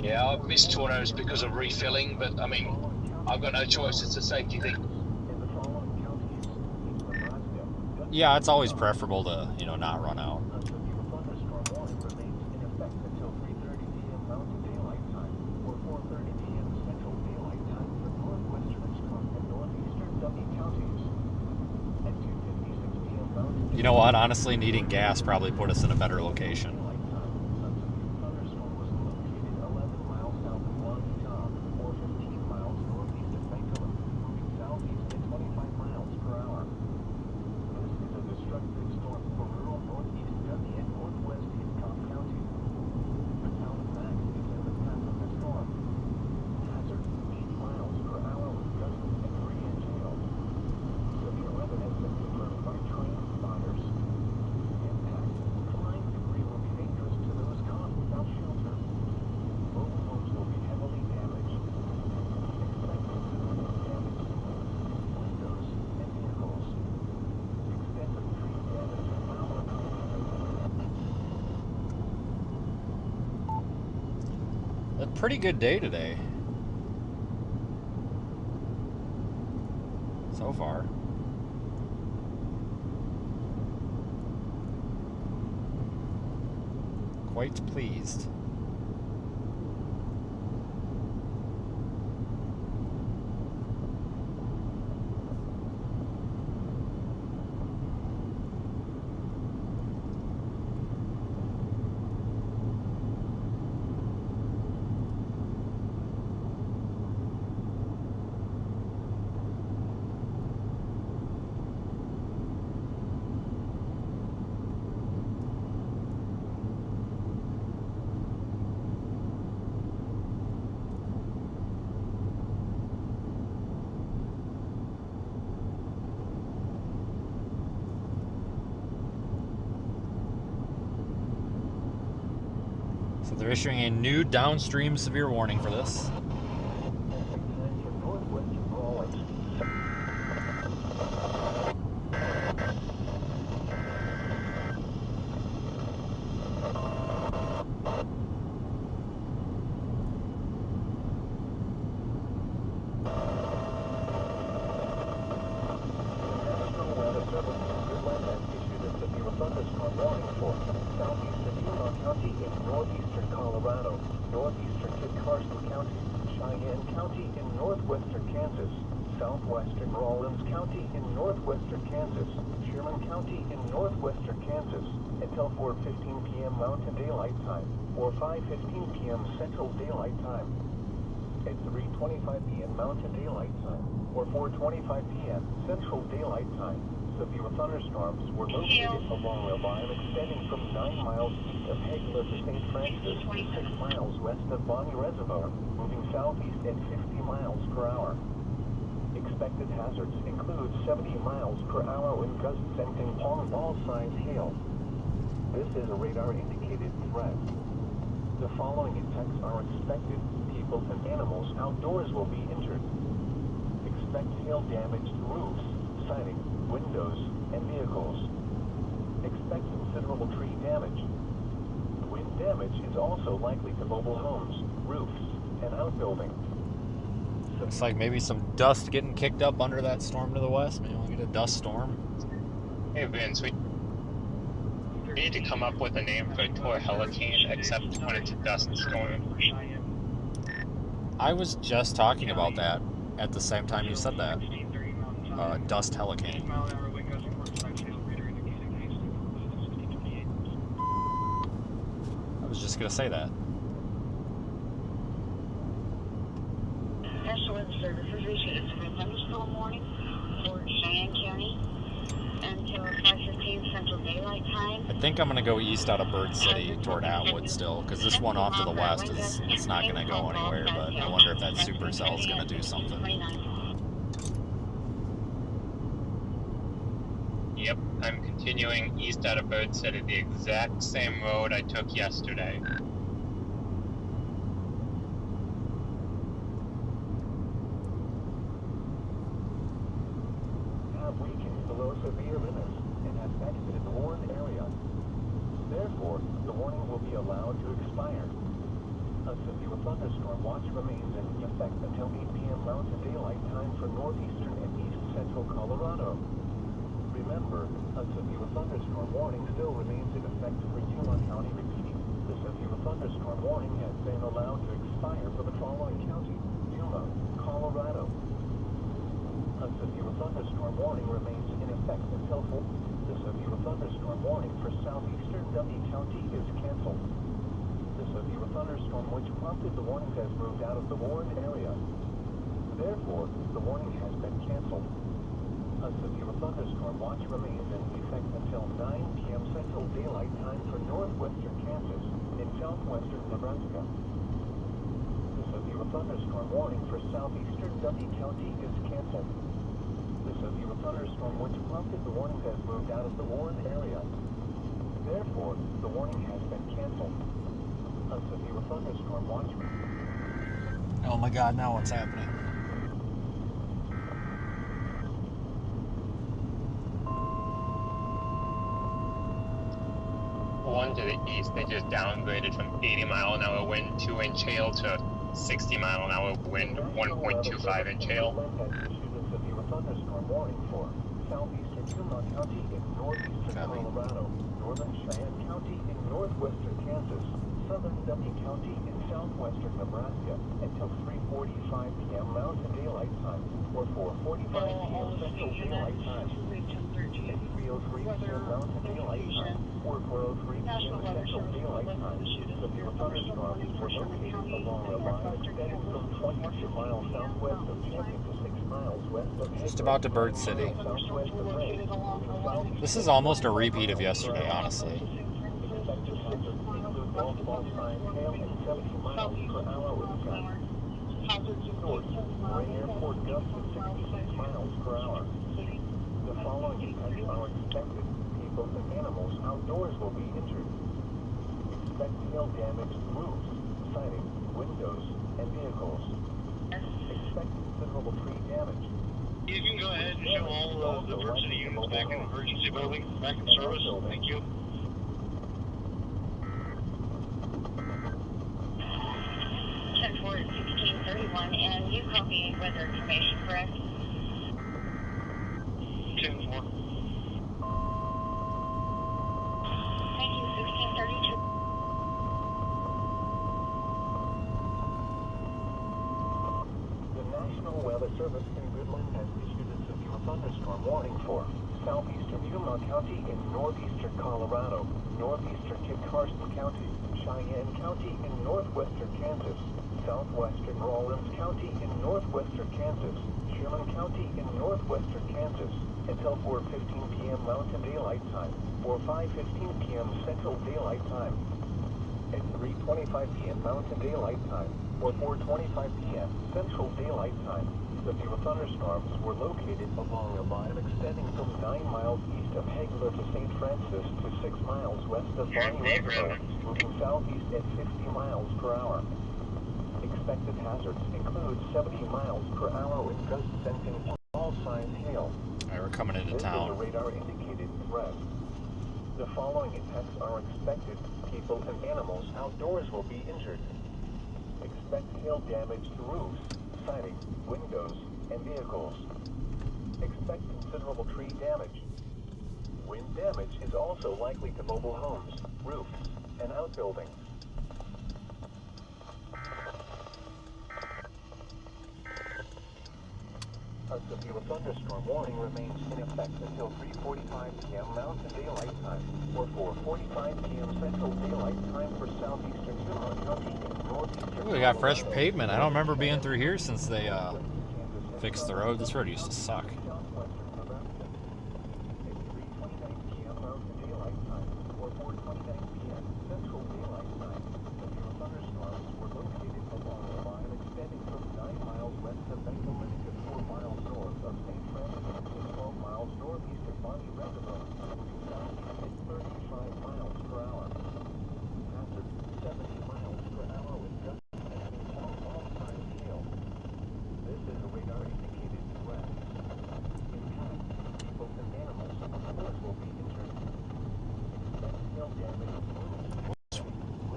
Yeah, I've missed tornadoes because of refilling, but I mean, I've got no choice. It's a safety thing. Yeah, it's always preferable to, not run out. You know what? Honestly, needing gas probably put us in a better location. Pretty good day today so far. Quite pleased. So they're issuing a new downstream severe warning for this. National Weather Service in New Zealand has issued a severe thunderstorm warning for southeast northeastern Kit Carson County, Cheyenne County in northwestern Kansas, southwestern Rawlins County in northwestern Kansas, Sherman County in northwestern Kansas, until 4:15 p.m. Mountain Daylight Time, or 5:15 p.m. Central Daylight Time. At 3:25 p.m. Mountain Daylight Time, or 4:25 p.m. Central Daylight Time, severe thunderstorms were located along a line extending from 9 miles east of Hagler to St. Francis to 6 miles west of Bonnie Reservoir, moving southeast at 50 miles per hour. Expected hazards include 70 miles per hour wind gusts and ping-pong ball-sized hail. This is a radar-indicated threat. The following effects are expected. People and animals outdoors will be injured. Expect hail damage to roofs, siding, windows, and vehicles. Expect considerable tree damage. Wind damage is also likely to mobile homes, roofs, and outbuildings. Looks like maybe some dust getting kicked up under that storm to the west. Maybe we'll get a dust storm. Hey Vince, we need to come up with a name for a tour hurricane, except when it's a dust storm. I was just talking about that at the same time you said that. Dust hurricane. I was just gonna say that. National Weather Service is issued a thunderstorm warning for Cheyenne County until 5:15 Central Daylight Time. I think I'm gonna go east out of Bird City toward Atwood still, because this one off to the west it's not gonna go anywhere. But I wonder if that Supercell is gonna do something. Yep, I'm continuing east out of Bird City, the exact same road I took yesterday. Have weakened below severe limits and have exited the warned area. Therefore, the warning will be allowed to expire. A severe thunderstorm watch remains in effect until 8 p.m. Mountain Daylight Time for northeastern and east central Colorado. Remember, a severe thunderstorm warning still remains in effect for Yuma County. Repeating, the severe thunderstorm warning has been allowed to expire for the following county: Yuma, Colorado. A severe thunderstorm warning remains in effect until the severe thunderstorm warning for southeastern W County is canceled. The severe thunderstorm which prompted the warning has moved out of the warned area. Therefore, the warning has been canceled. A severe thunderstorm watch remains in effect until 9 p.m. Central Daylight Time for northwestern Kansas and southwestern Nebraska. The severe thunderstorm warning for southeastern W County is canceled. The severe thunderstorm which prompted the warning has moved out of the warned area. Therefore, the warning has been canceled. A severe thunderstorm watch. Oh my god, now what's happening? One to the east, they just downgraded from 80 mile an hour wind 2-inch hail to 60 mile an hour wind 1.25 inch hail. Severe thunderstorm warning for southeastern Yuma County in northeastern Colorado, northern Cheyenne County in northwestern Kansas, southern W County in southwestern Nebraska until 3:45 p.m. Mountain Daylight Time, or 4:45 p.m. Central Daylight Time. 3:03 p.m. Mountain Daylight Time, or 4:03 p.m. Central Daylight Time. Severe thunderstorms were located along a line extending from 22 miles southwest of Canyon to 6 miles west of Just about to Bird City. This is almost a repeat of yesterday, honestly. Airport gusts of 66 miles per hour. The following effects are expected. People and animals outdoors will be injured. Expect hail damage to roofs, siding, windows, and vehicles. Expect considerable tree damage. You can go ahead and show all the Bird City units back in emergency building, back in service. Thank you. 10-4-1631, and you copy weather information, correct? 10-4. Thank you, 1632. Weather Service in Goodland has issued a severe thunderstorm warning for southeastern Yuma County in northeastern Colorado, northeastern Kit Carson County, Cheyenne County in northwestern Kansas, southwestern Rawlins County in northwestern Kansas, Sherman County in northwestern Kansas, until 4:15 p.m. Mountain Daylight Time, or 5:15 p.m. Central Daylight Time. At 3:25 p.m. Mountain Daylight Time, or 4:25 p.m. Central Daylight Time, severe thunderstorms were located along a line extending from 9 miles east of Hagler to St. Francis to 6 miles west of Bonnie River, moving southeast at 60 miles per hour. Expected hazards include 70 miles per hour with gusts sensing all signs hail. Alright, we're coming into This is a town. radar indicated threat. The following impacts are expected. People and animals outdoors will be injured. Expect hail damage to roofs, siding, windows, and vehicles. Expect considerable tree damage. Wind damage is also likely to mobile homes, roofs, and outbuildings. A severe thunderstorm warning remains in effect until 3:45 p.m. Mountain Daylight Time, or 4:45 p.m. Central Daylight Time for southeastern Yuma County and northeastern. Ooh, we got fresh pavement. I don't remember being through here since they fixed the road. This road used to suck.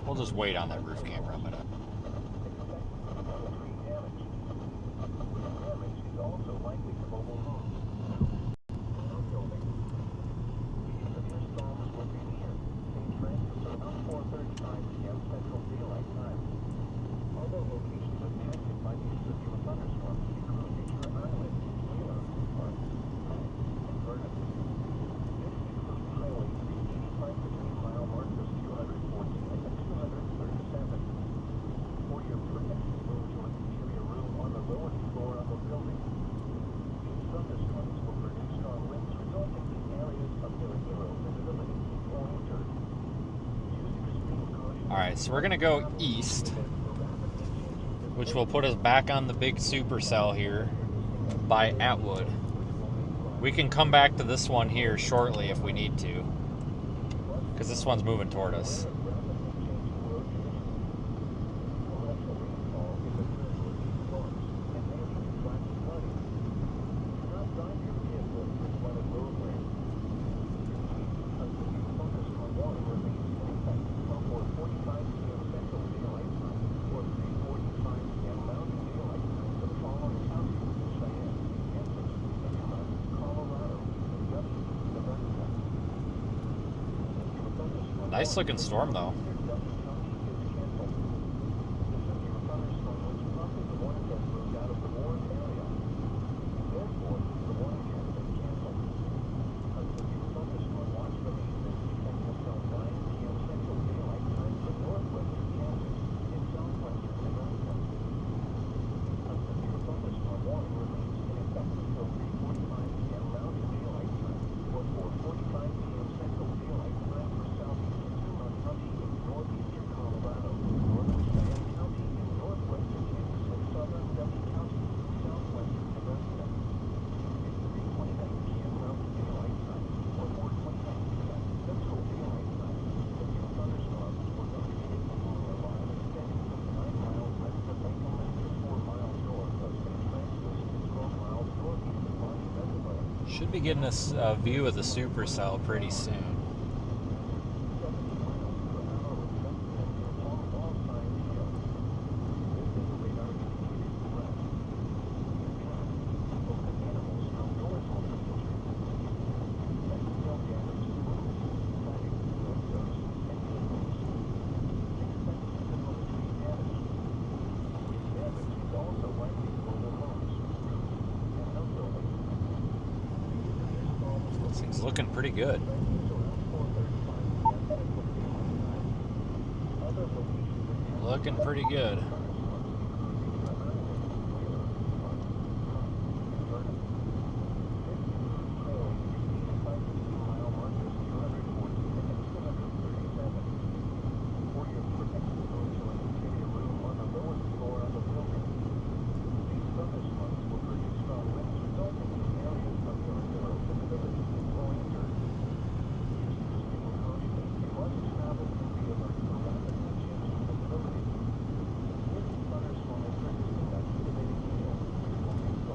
We'll just wait on that roof camera a minute. Alright, so we're going to go east, which will put us back on the big Supercell here by Atwood. We can come back to this one here shortly if we need to, because this one's moving toward us. Nice looking storm though. Should be getting us a view of the Supercell pretty soon. is looking pretty good. Looking pretty good.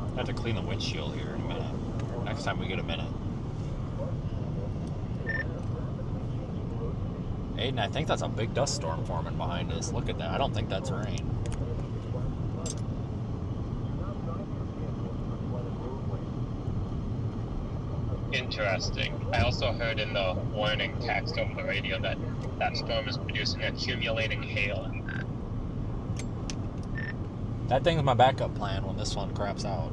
I have to clean the windshield here in a minute. Next time we get a minute. Aiden, I think that's a big dust storm forming behind us. Look at that. I don't think that's rain. Interesting. I also heard in the warning text over the radio that that storm is producing accumulating hail. That thing's my backup plan when this one craps out.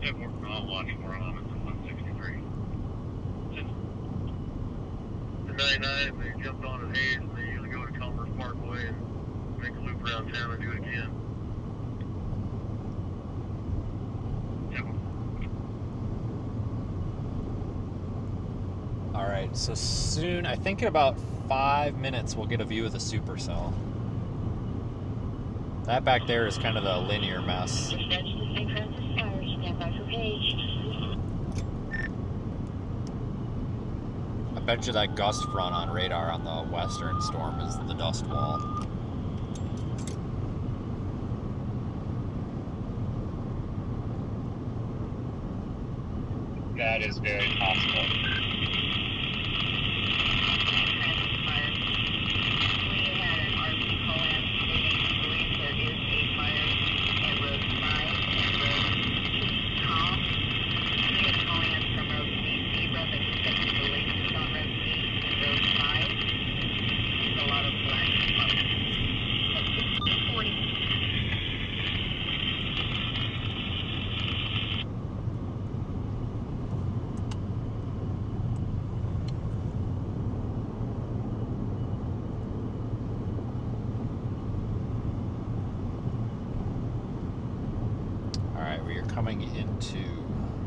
Yeah, I'll watch more on it than 163. The 99, they jumped on at Hayes, and they usually go to Commerce Parkway and make a loop around town and do it again. All right, so soon, I think in about 5 minutes, we'll get a view of the Supercell. That back there is kind of the linear mess. I bet you that gust front on radar on the western storm is the dust wall. That is very possible. Coming into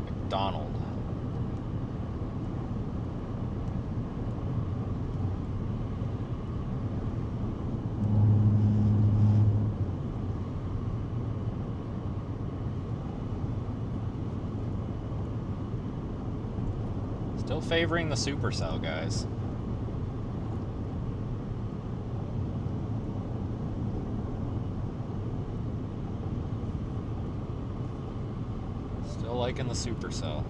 McDonald. Still favoring the Supercell, guys. Still liking the Supercell.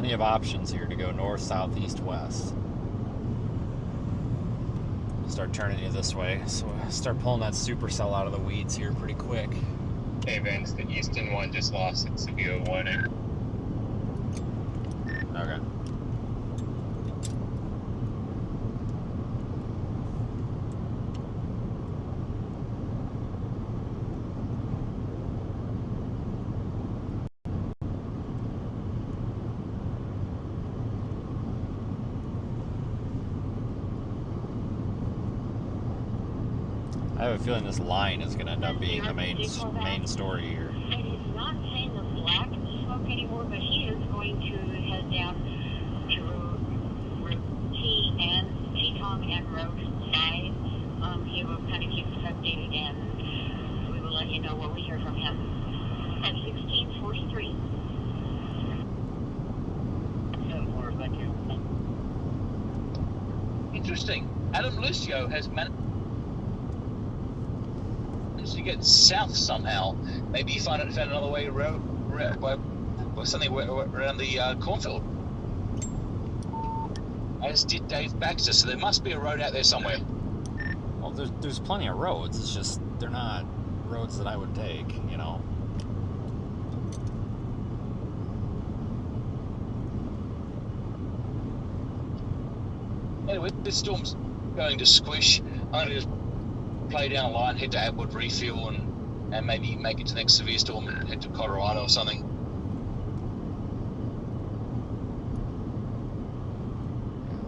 Plenty of options here to go north, south, east, west. Start turning you this way, so start pulling that supercell out of the weeds here pretty quick. Hey Vince, the eastern one just lost its severe warning. Okay. I have a feeling this line is going to end up being the main story here. And he's not saying the black smoke anymore, but he is going to head down to Route T and T-Tong and Road 5. He will kind of keep us updated, and we will let you know what we hear from him at 16:43. Thank you. Interesting. Adam Lucio has managed to get south somehow. Maybe he found another way around something around the cornfield. As did Dave Baxter, so there must be a road out there somewhere. Well, there's plenty of roads. It's just they're not roads that I would take, you know. Anyway, this storm's going to squish. I'm going to just play down a line, head to Atwood, refuel, and maybe make it to the next severe storm and head to Colorado or something.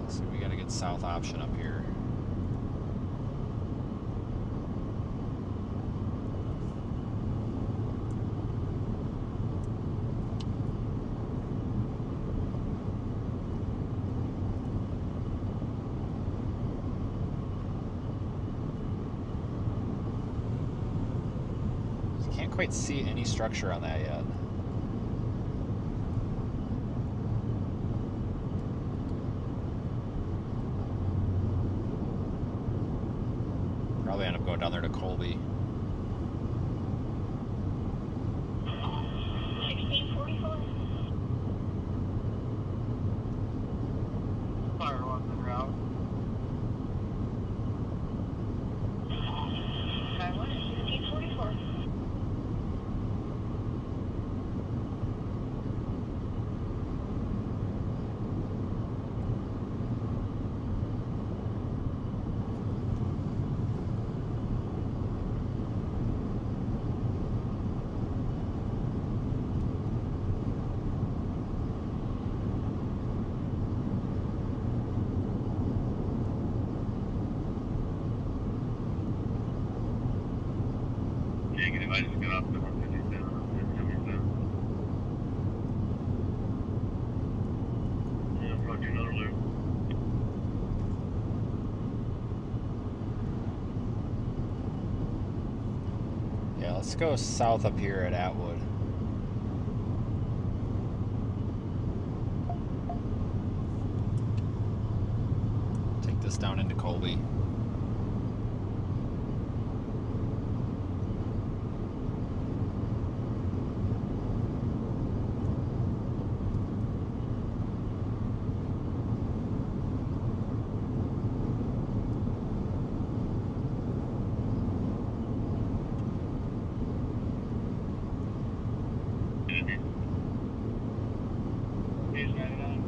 So we got to get south option up here. Can't quite see any structure on that yet. Probably end up going down there to Colby. 16:44. Fire on the route. Skyline 16:44. Negative, I just got off the 157. Yeah, I'll probably do another loop. Yeah, let's go south up here at Atwood. Take this down into Colby. Page 99.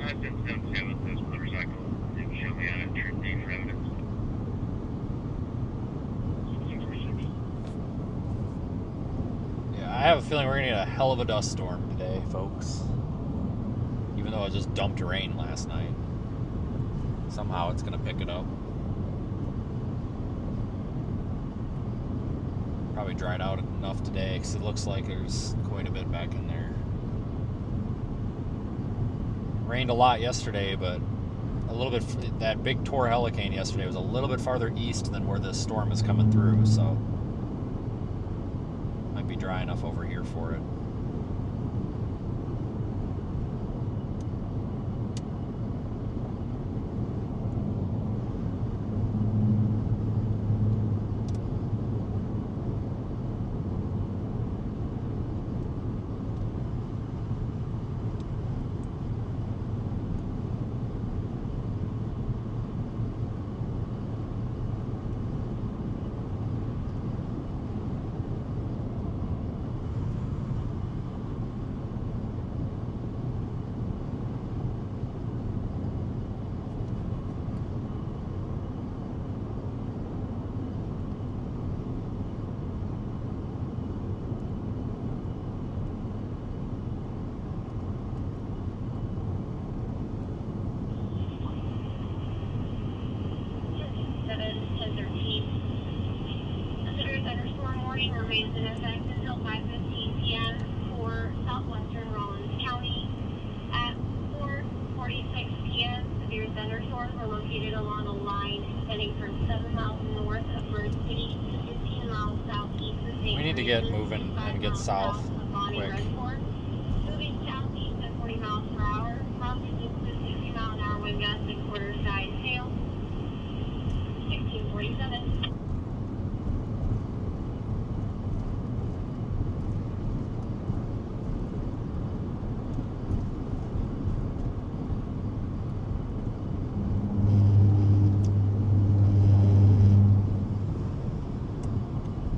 I sent 77 with this motorcycle. You can show me how to trip D for evidence. 1646. Yeah, I have a feeling we're gonna get a hell of a dust storm today, folks. Even though it just dumped rain last night. Somehow it's gonna pick it up. Probably dried out enough today because it looks like there's quite a bit back in there. Rained a lot yesterday, but a little bit, that big Tor hurricane yesterday was a little bit farther east than where this storm is coming through, so might be dry enough over here for it. warning remains in effect until 5:15 p.m. for southwestern Rollins County. At 4:46 p.m., severe thunderstorms were located along a line extending from 7 miles north of Bird City to 15 miles southeast of St. We need to get moving and get south quick. Moving southeast at 40 miles per hour, prompted to 60 mile an hour wind gusts and quarter size hail. 1647.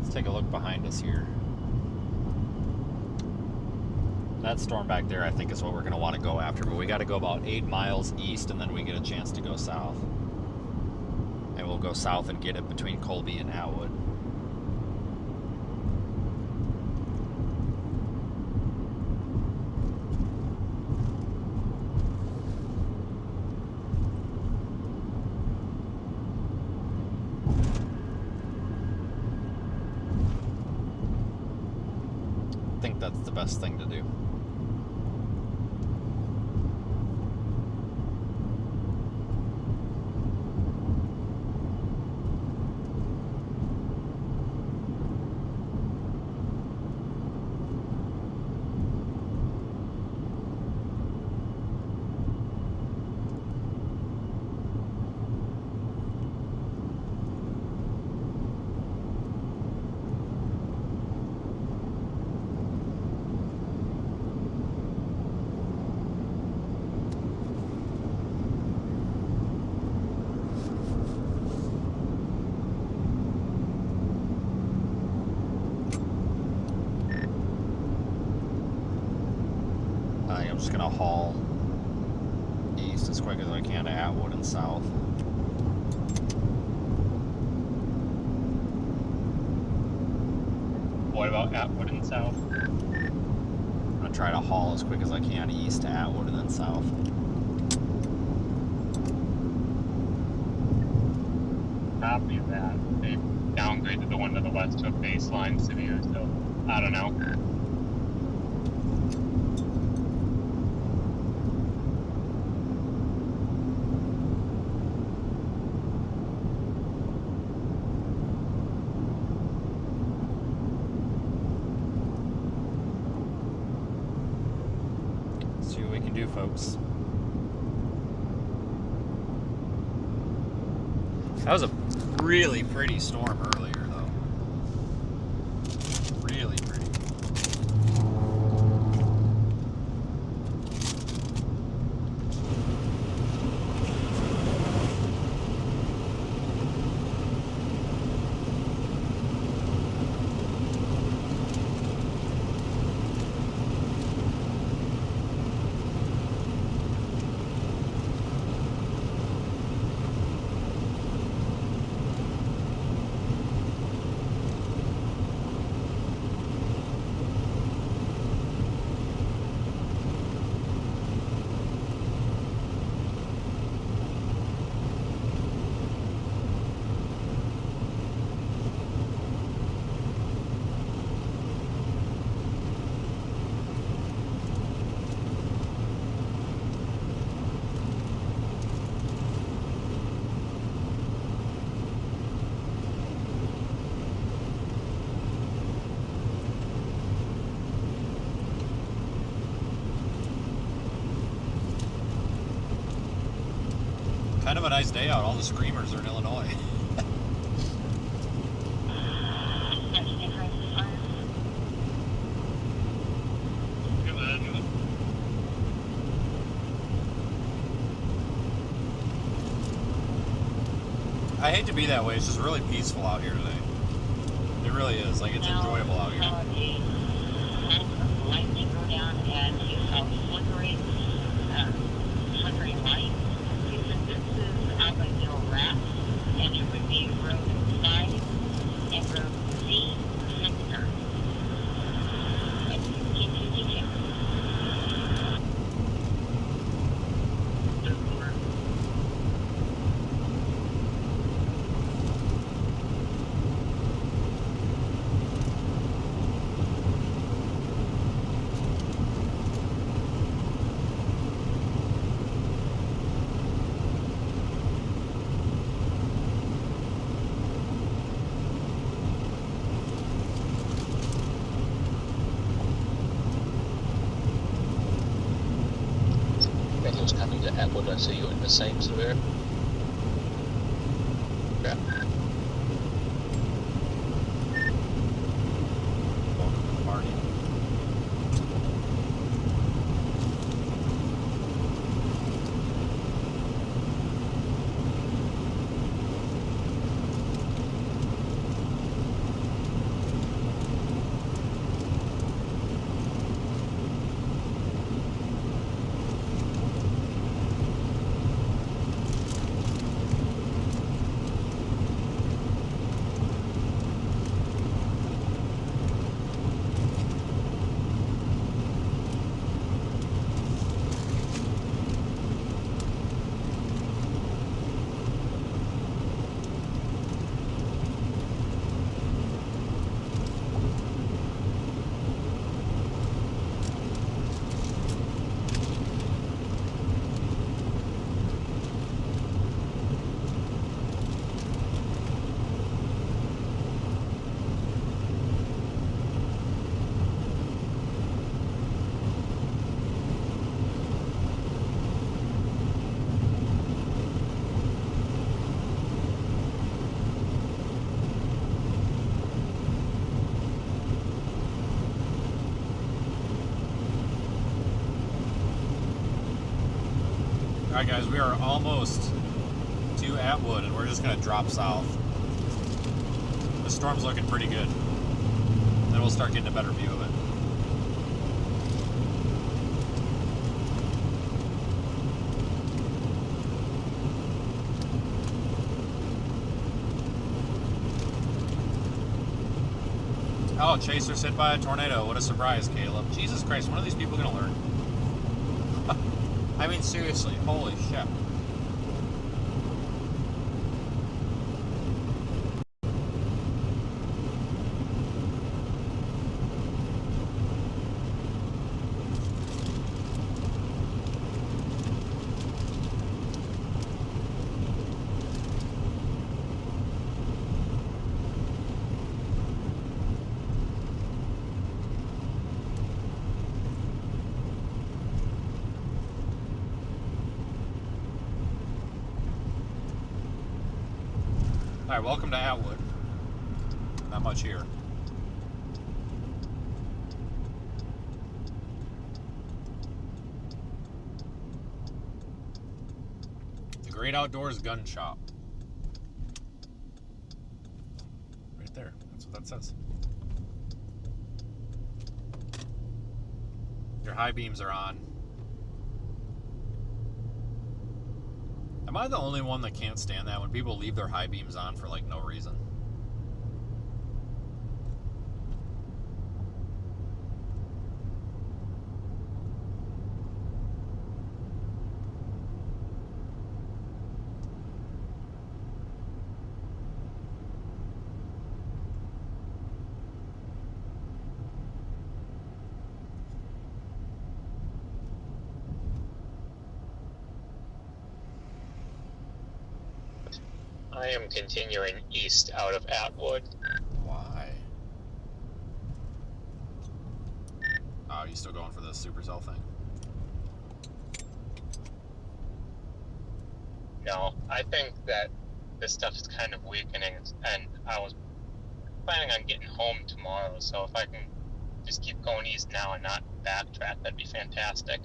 Let's take a look behind us here. That storm back there, I think, is what we're going to want to go after, but we got to go about 8 miles east, and then we get a chance to go south. And we'll go south and get it between Colby and Atwood. I think that's the best thing to do. I'm just gonna haul east as quick as I can to Atwood and south. What about Atwood and south? I'm gonna try to haul as quick as I can east to Atwood and then south. Copy that. They downgraded the one to the west to a baseline severe, so I don't know. See what we can do, folks. That was a really pretty storm earlier, though. Really pretty. Kind of a nice day out. All the screamers are in Illinois. I hate to be that way. It's just really peaceful out here today. It really is. Like, it's enjoyable out here. Lightning go down and you saw flickering light. You said this is Abigail Rat, and it would be road 5 and road C, Center. At 1652. Atwood, I see you in the same severe. Yeah. Welcome to the party. Alright guys, we are almost to Atwood and we're just going to drop south. The storm's looking pretty good. Then we'll start getting a better view of it. Oh, Chaser's hit by a tornado. What a surprise, Caleb. Jesus Christ, when are these people going to learn? I mean, seriously, holy shit. Alright, welcome to Atwood. Not much here. The Great Outdoors Gun Shop. Right there. That's what that says. Your high beams are on. Am I the only one that can't stand that when people leave their high beams on for like no reason? I am continuing east out of Atwood. Why? Oh, you still going for the Supercell thing? No, I think that this stuff is kind of weakening, and I was planning on getting home tomorrow, so if I can just keep going east now and not backtrack, that'd be fantastic.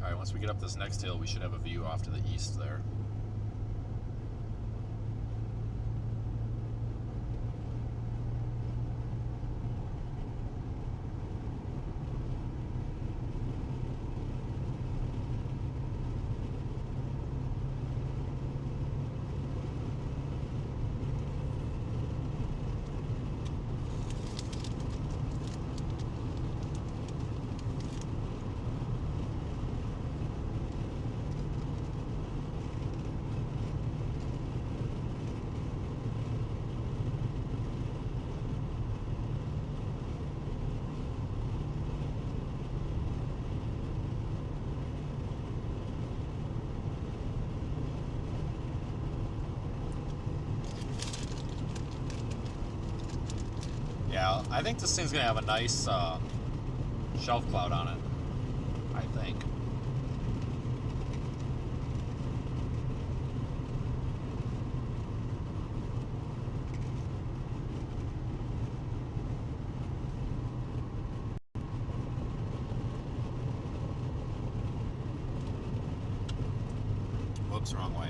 Alright, once we get up this next hill, we should have a view off to the east there. Yeah, I think this thing's gonna have a nice shelf cloud on it. I think. Whoops, wrong way.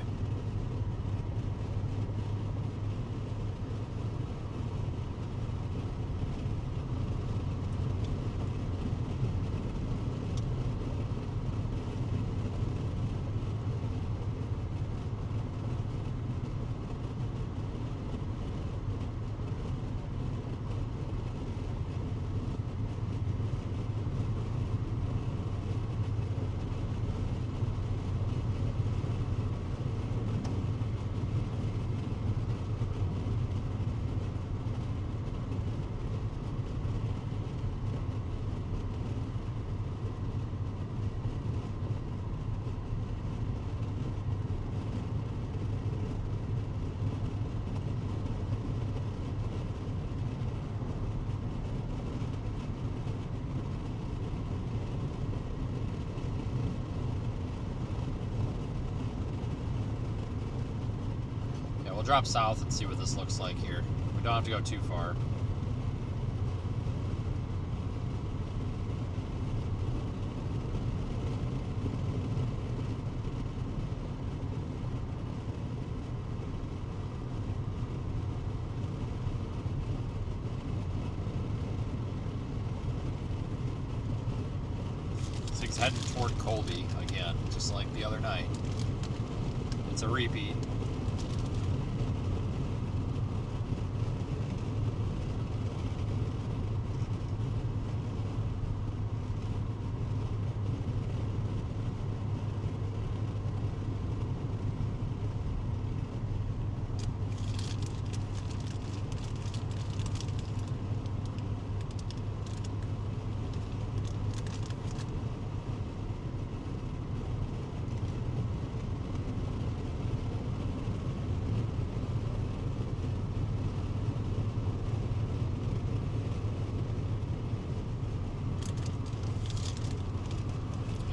We'll drop south and see what this looks like here. We don't have to go too far. This thing's heading toward Colby again, just like the other night. It's a repeat.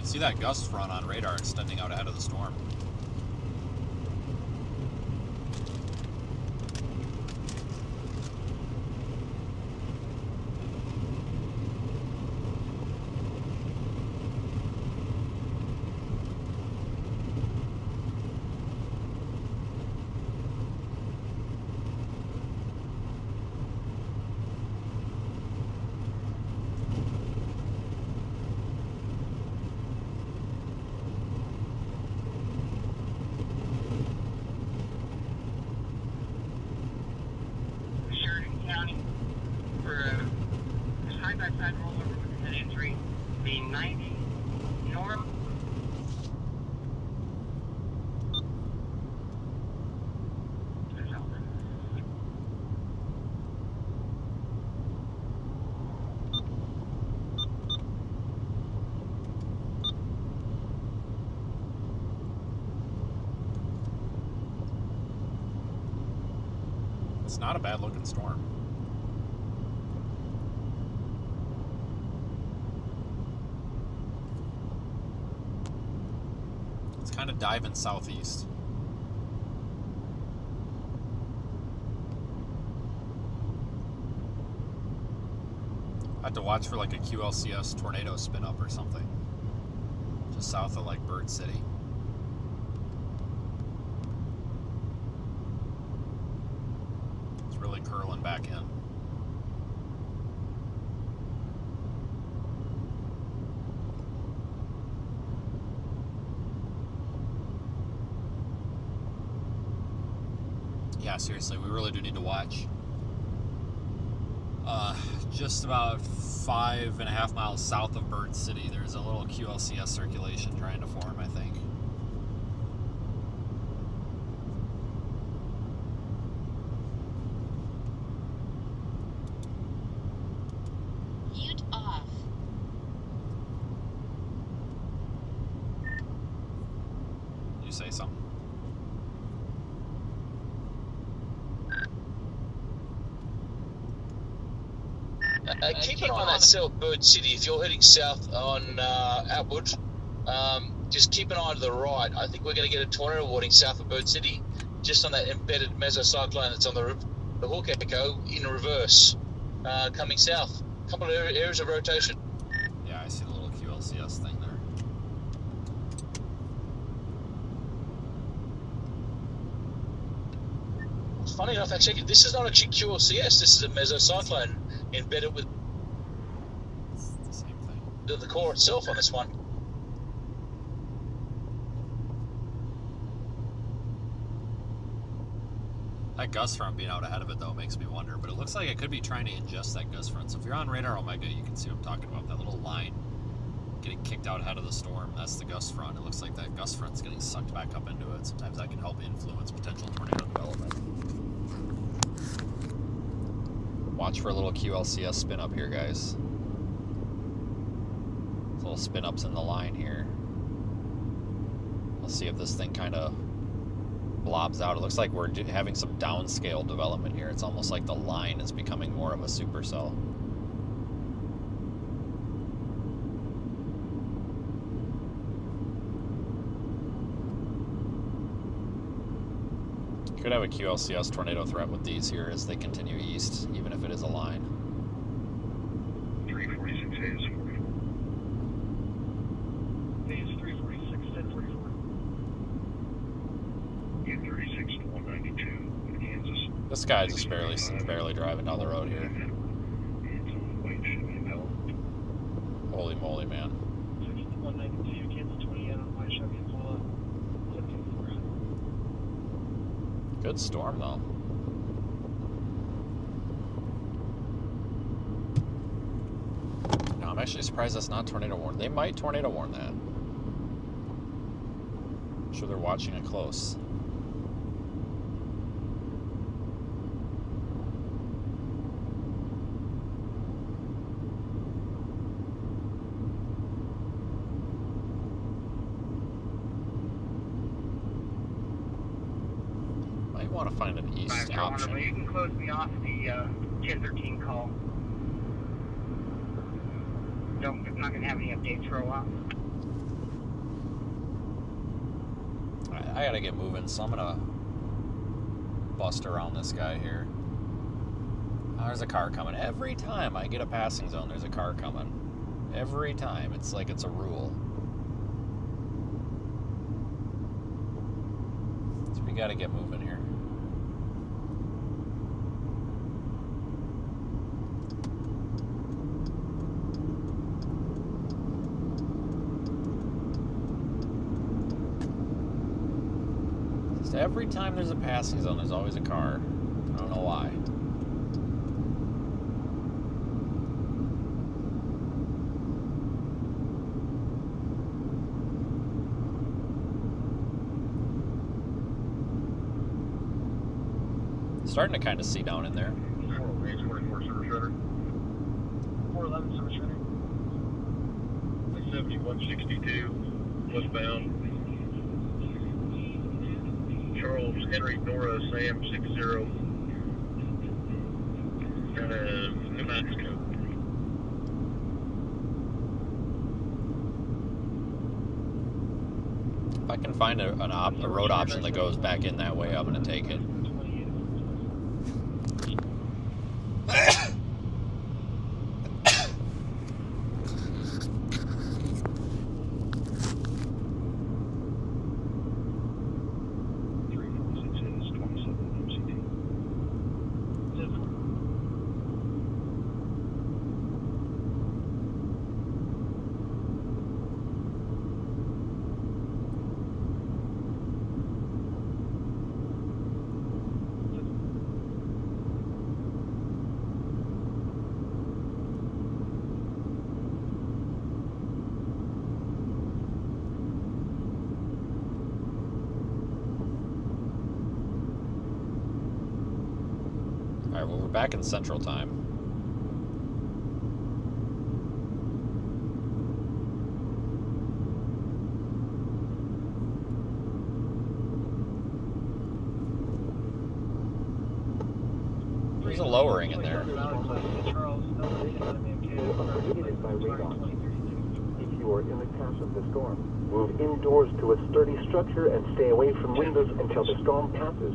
See that gust front on radar extending out ahead of the storm. side rollover with the head entry being 90 norm. It's not a bad looking storm. It's kind of diving southeast. I have to watch for like a QLCS tornado spin up or something. Just south of like Bird City. Really curling back in. Yeah, seriously, we really do need to watch. Just about 5.5 miles south of Bird City, there's a little QLCS circulation trying to form, I think. Say something. Keep an eye on that South Bird City. If you're heading south on Atwood, just keep an eye to the right. I think we're going to get a tornado warning south of Bird City, just on that embedded mesocyclone that's on the Hawk Echo in reverse, coming south. A couple of areas of rotation. Yeah, I see the little QLCS thing there. Funny enough, actually, this is not a QLCS. This is a mesocyclone embedded with It's the same thing. the core itself on this one. That gust front being out ahead of it, though, makes me wonder. But it looks like it could be trying to ingest that gust front. So if you're on Radar Omega, you can see what I'm talking about. That little line getting kicked out ahead of the storm. That's the gust front. It looks like that gust front's getting sucked back up into it. Sometimes that can help influence potential tornado development. Watch for a little QLCS spin up here, guys. Little spin ups in the line here. Let's see if this thing kind of blobs out. It looks like we're having some downscale development here. It's almost like the line is becoming more of a supercell. Could have a QLCS tornado threat with these here as they continue east, even if it is a line. 346 is 44. Phase 346, 1044. 836 to 192 in Kansas. This guy's just barely driving down the road here. It's on the way to Imperial. Holy moly, man. 192, Kansas 28 on my Chevy Impala. 154. Good storm, though. No, I'm actually surprised that's not tornado warned. They might tornado warn that. I'm sure they're watching it close. Might want to find an east option. You can close me off the 1013 call. I'm not going to have any updates for a while. I gotta get moving, so I'm gonna bust around this guy here. Oh, there's a car coming. Every time I get a passing zone, there's a car coming. Every time. It's like it's a rule. So we gotta get moving here. Every time there's a passing zone, there's always a car. I don't know why. Starting to kind of see down in there. 44 Super Shredder. 411 Super Shredder. 7162 westbound. Charles Henry Nora Sam 60 New Mexico. If I can find a road option that goes back in that way, I'm going to take it. Alright, well, we're back in Central Time. There's a lowering in there. Unpredicted by radar. If you are in the path of the storm, move indoors to a sturdy structure and stay away from windows until the storm passes.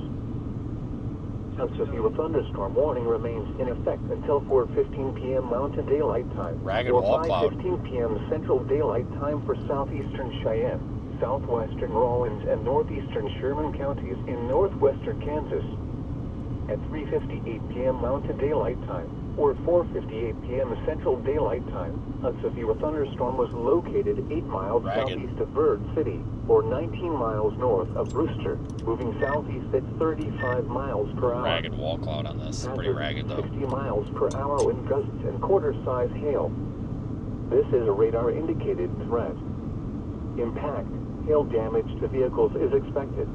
A severe thunderstorm warning remains in effect until 4:15 p.m. Mountain Daylight Time, Ragged or wall cloud. 5:15 p.m. Central Daylight Time for southeastern Cheyenne, southwestern Rawlins, and northeastern Sherman counties in northwestern Kansas. At 3:58 p.m. Mountain Daylight Time, or 4:58 p.m. Central Daylight Time, a severe thunderstorm was located 8 miles southeast of Bird City, or 19 miles north of Brewster, moving southeast at 35 miles per hour. Ragged wall cloud on this. Pretty ragged though. 60 miles per hour wind gusts and quarter-size hail. This is a radar-indicated threat. Impact, hail damage to vehicles is expected.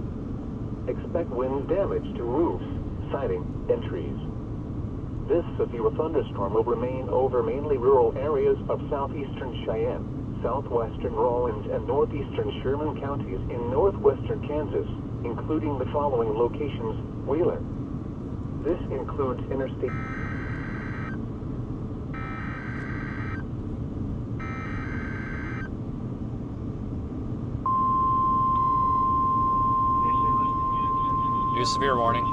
Expect wind damage to roofs, siding, and trees. This severe thunderstorm will remain over mainly rural areas of southeastern Cheyenne, southwestern Rawlins, and northeastern Sherman counties in northwestern Kansas, including the following locations: Wheeler. This includes interstate... New severe warning.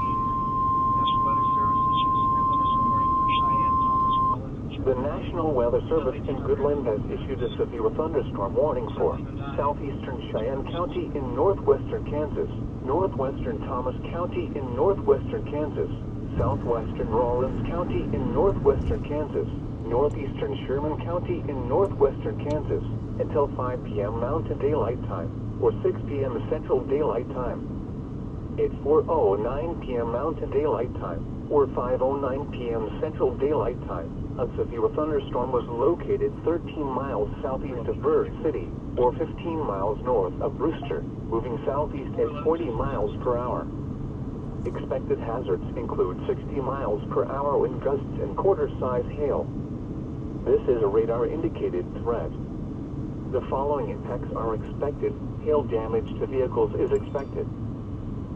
The National Weather Service in Goodland has issued a severe thunderstorm warning for southeastern Cheyenne County in northwestern Kansas, northwestern Thomas County in northwestern Kansas, southwestern Rawlins County in northwestern Kansas, northeastern Sherman County in northwestern Kansas, until 5 p.m. Mountain Daylight Time, or 6 p.m. Central Daylight Time. At 4:09 p.m. Mountain Daylight Time, or 5:09 p.m. Central Daylight Time, a severe thunderstorm was located 13 miles southeast of Bird City, or 15 miles north of Brewster, moving southeast at 40 miles per hour. Expected hazards include 60 miles per hour wind gusts and quarter-size hail. This is a radar-indicated threat. The following impacts are expected. Hail damage to vehicles is expected.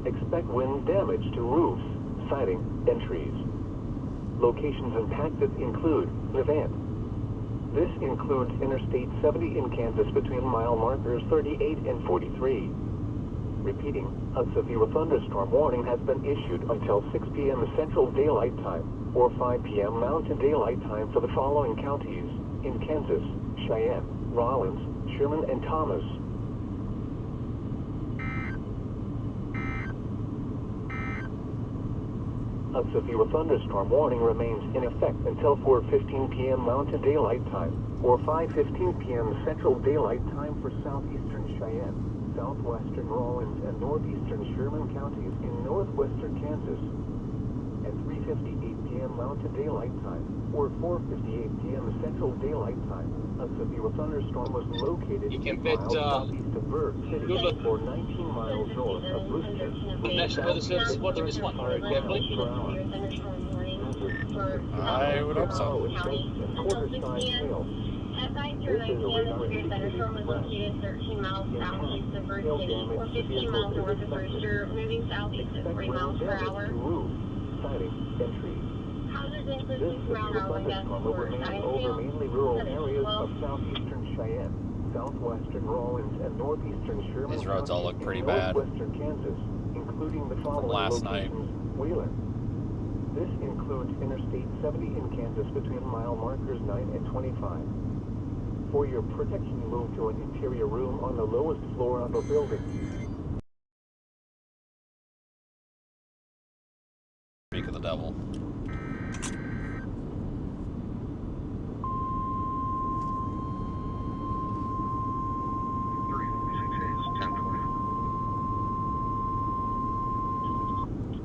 Expect wind damage to roofs, siding, and trees. Locations impacted include Levant. This includes Interstate 70 in Kansas between mile markers 38 and 43. Repeating, a severe thunderstorm warning has been issued until 6 p.m. Central Daylight Time, or 5 p.m. Mountain Daylight Time for the following counties in Kansas: Cheyenne, Rawlins, Sherman, and Thomas. A severe thunderstorm warning remains in effect until 4:15 p.m. Mountain Daylight Time, or 5:15 p.m. Central Daylight Time for southeastern Cheyenne, southwestern Rawlins, and northeastern Sherman counties in northwestern Kansas. At 3:58 p.m. Mountain Daylight Time, or 4:58 p.m. Central Daylight Time, a severe thunderstorm was located 8 miles southeast of Bird City, or 19 miles north of Brewster. The National Weather Service is watching this one carefully. I would hope so. At 9:09 p.m., the severe thunderstorm was located 13 miles southeast of Bird City, or 15 miles north of Brewster, moving southeast at 40 miles per hour. Hazards include surround our wind gusts for siding hail, mainly rural areas of southeastern Cheyenne, southwestern Rawlins, and northeastern Sherman. These roads all look pretty bad. Northwestern Kansas, including the following last night. Wheeler. This includes Interstate 70 in Kansas between mile markers 9 and 25. For your protection, move to an interior room on the lowest floor of a building. Speak of the devil.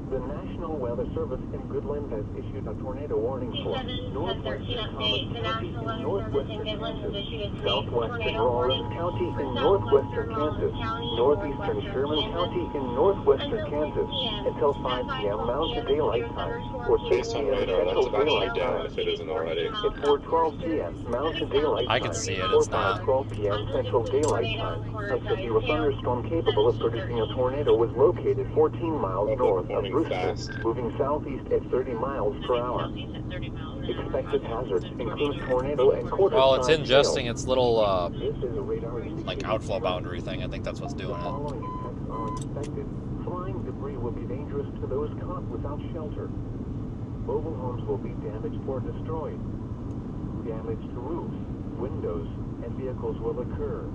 The National Weather Service in Goodland has issued a tornado warning for northwestern Thomas County in northwestern Kansas, southwestern Rawlins County in northwestern Kansas, northeastern Sherman County in northwestern Kansas, until 5 p.m. Mountain Daylight Time, or 6 p.m. Central Daylight Time. If it isn't already. At 4:12 p.m. Mountain Daylight Time, I can see it, or it's not. 5:12 p.m. Central Daylight Time, a severe thunderstorm capable of producing a tornado was located 14 miles north of Brewster, moving southeast at 30 miles per hour. Expected hazards include tornado and quarter. Well, it's ingesting its little This is a radar indicator. like outflow boundary thing. I think that's what's The doing it. following impacts are expected. Flying debris will be dangerous to those caught without shelter. Mobile homes will be damaged or destroyed. Damage to roofs, windows, and vehicles will occur.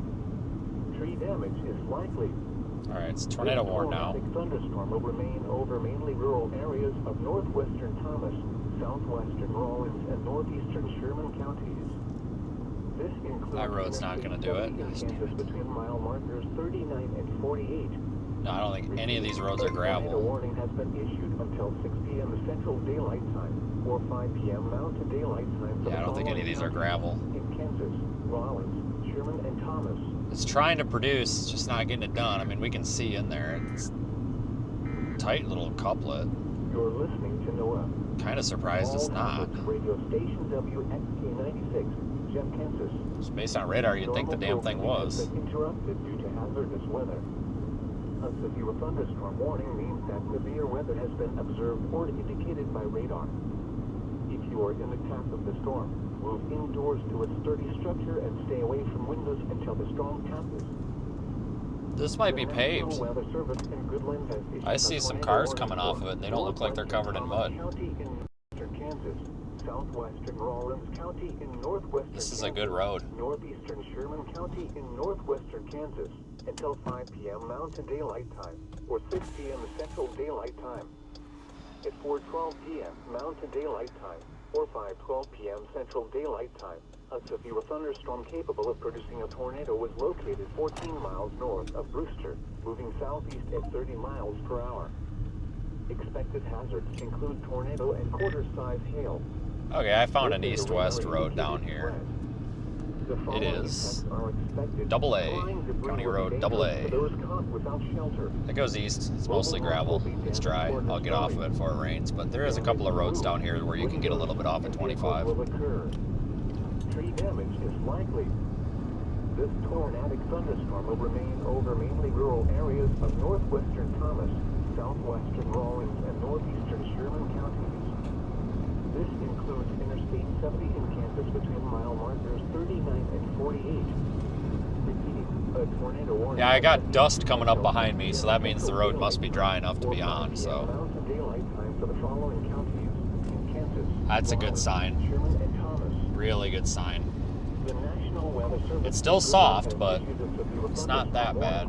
Tree damage is likely. All right, it's tornado warned now. This thunderstorm will remain over mainly rural areas of northwestern Thomas, southwestern Rawlins, and northeastern Sherman counties. This includes That road's not gonna do it. Kansas between mile markers 39 and 48. No, I don't think any of these roads are Tornado gravel. warning has been issued until 6 p.m. Central Daylight Time or 5 p.m. Mountain Daylight Time. For Yeah, I don't think any of these are gravel. in Kansas, Rawlins, Sherman, and Thomas. It's trying to produce, it's just not getting it done. I mean, we can see in there. It's tight little couplet. You're listening to NOAA. Kind of surprised it's not. Radio station WXK96, Jeff, Kansas. Just based on radar, you'd think the damn thing was. Interrupted due to hazardous weather. A severe thunderstorm warning means that severe weather has been observed or indicated by radar. If you are in the path of the storm, move indoors to a sturdy structure and stay away from windows until the storm passes. This might be The paved. National Weather Service in Goodland has issued I a see some tornado cars warning coming off for of it, and they don't look like they're covered in mud. County in western Kansas, southwestern Rawlins County in northwestern This is a Kansas, good road. northeastern Sherman County in northwestern Kansas until 5 p.m. Mountain Daylight Time or 6 p.m. Central Daylight Time. At 4:12 p.m. Mountain Daylight Time or 5:12 p.m. Central Daylight Time, a severe thunderstorm capable of producing a tornado was located 14 miles north of Brewster, moving southeast at 30 miles per hour. Expected hazards include tornado and quarter-size hail. Okay, I found an east-west road down here. It is double A, County Road double A. It goes east. It's mostly gravel. It's dry. I'll get off of it before it rains, but there is a couple of roads down here where you can get a little bit off at 25. Tree damage is likely. This tornadic thunderstorm will remain over mainly rural areas of northwestern Thomas, southwestern Rawlins, and northeastern Sherman counties. This includes Interstate 70 in Kansas between mile markers 39 and 48. Repeating, a tornado warning. Yeah, I got dust coming up behind me, so that means the road must be dry enough to be on, so Mountain Daylight Time for the following counties in Kansas. that's a good sign. Sherman and Thomas. Really good sign. The National Weather Service It's still soft, but it's not that bad.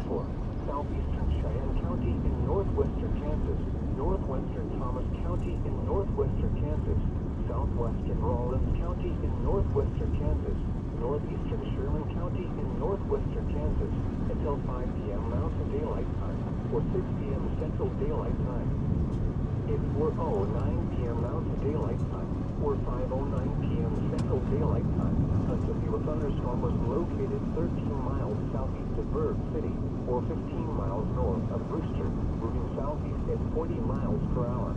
Southeastern Cheyenne County in northwestern Kansas, northwestern Thomas County in northwestern Kansas, southwestern Rawlins County in northwestern Kansas, northeastern Sherman County in northwestern Kansas until 5 p.m. Mountain Daylight Time or 6 p.m. Central Daylight Time. At 4:09 p.m. Mountain Daylight Time or 5:09 p.m. Central Daylight Time, a severe thunderstorm was located 13 miles southeast of Berg City or 15 miles north of Brewster, moving southeast at 40 miles per hour.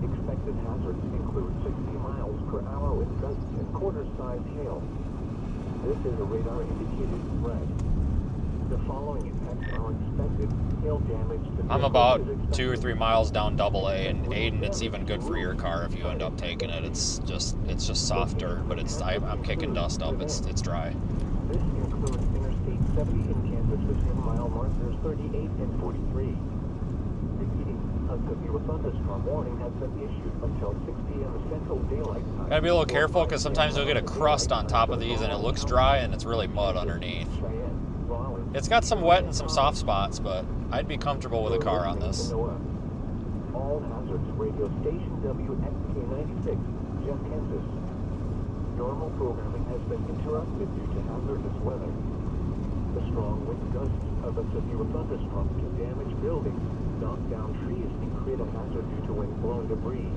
Expected hazards include 60 miles per hour with gusts and quarter-size hail. This is a radar-indicated threat. The following impacts are expected. Hail damage to I'm vehicles about is expected. 2 or 3 miles down double A, and Aiden, it's even good for your car if you end up taking it. It's just soft dirt, but I'm kicking dust up. It's dry. This includes Interstate 70 in Kansas between mile markers 38 and 43. Repeating, a severe thunderstorm warning has been issued until 6 p.m. Central Daylight Time. Gotta be a little careful because sometimes you'll get a crust on top of these and it looks dry and it's really mud underneath. Cheyenne, Rawlins, It's got some wet and some soft spots, but I'd be comfortable with a car on this. All hazards radio station WXK96, Jeff, Kansas. Normal programming has been interrupted due to hazardous weather. The strong wind gusts of a severe thunderstorm can damage buildings, knock down trees, and create a hazard due to wind-blown debris.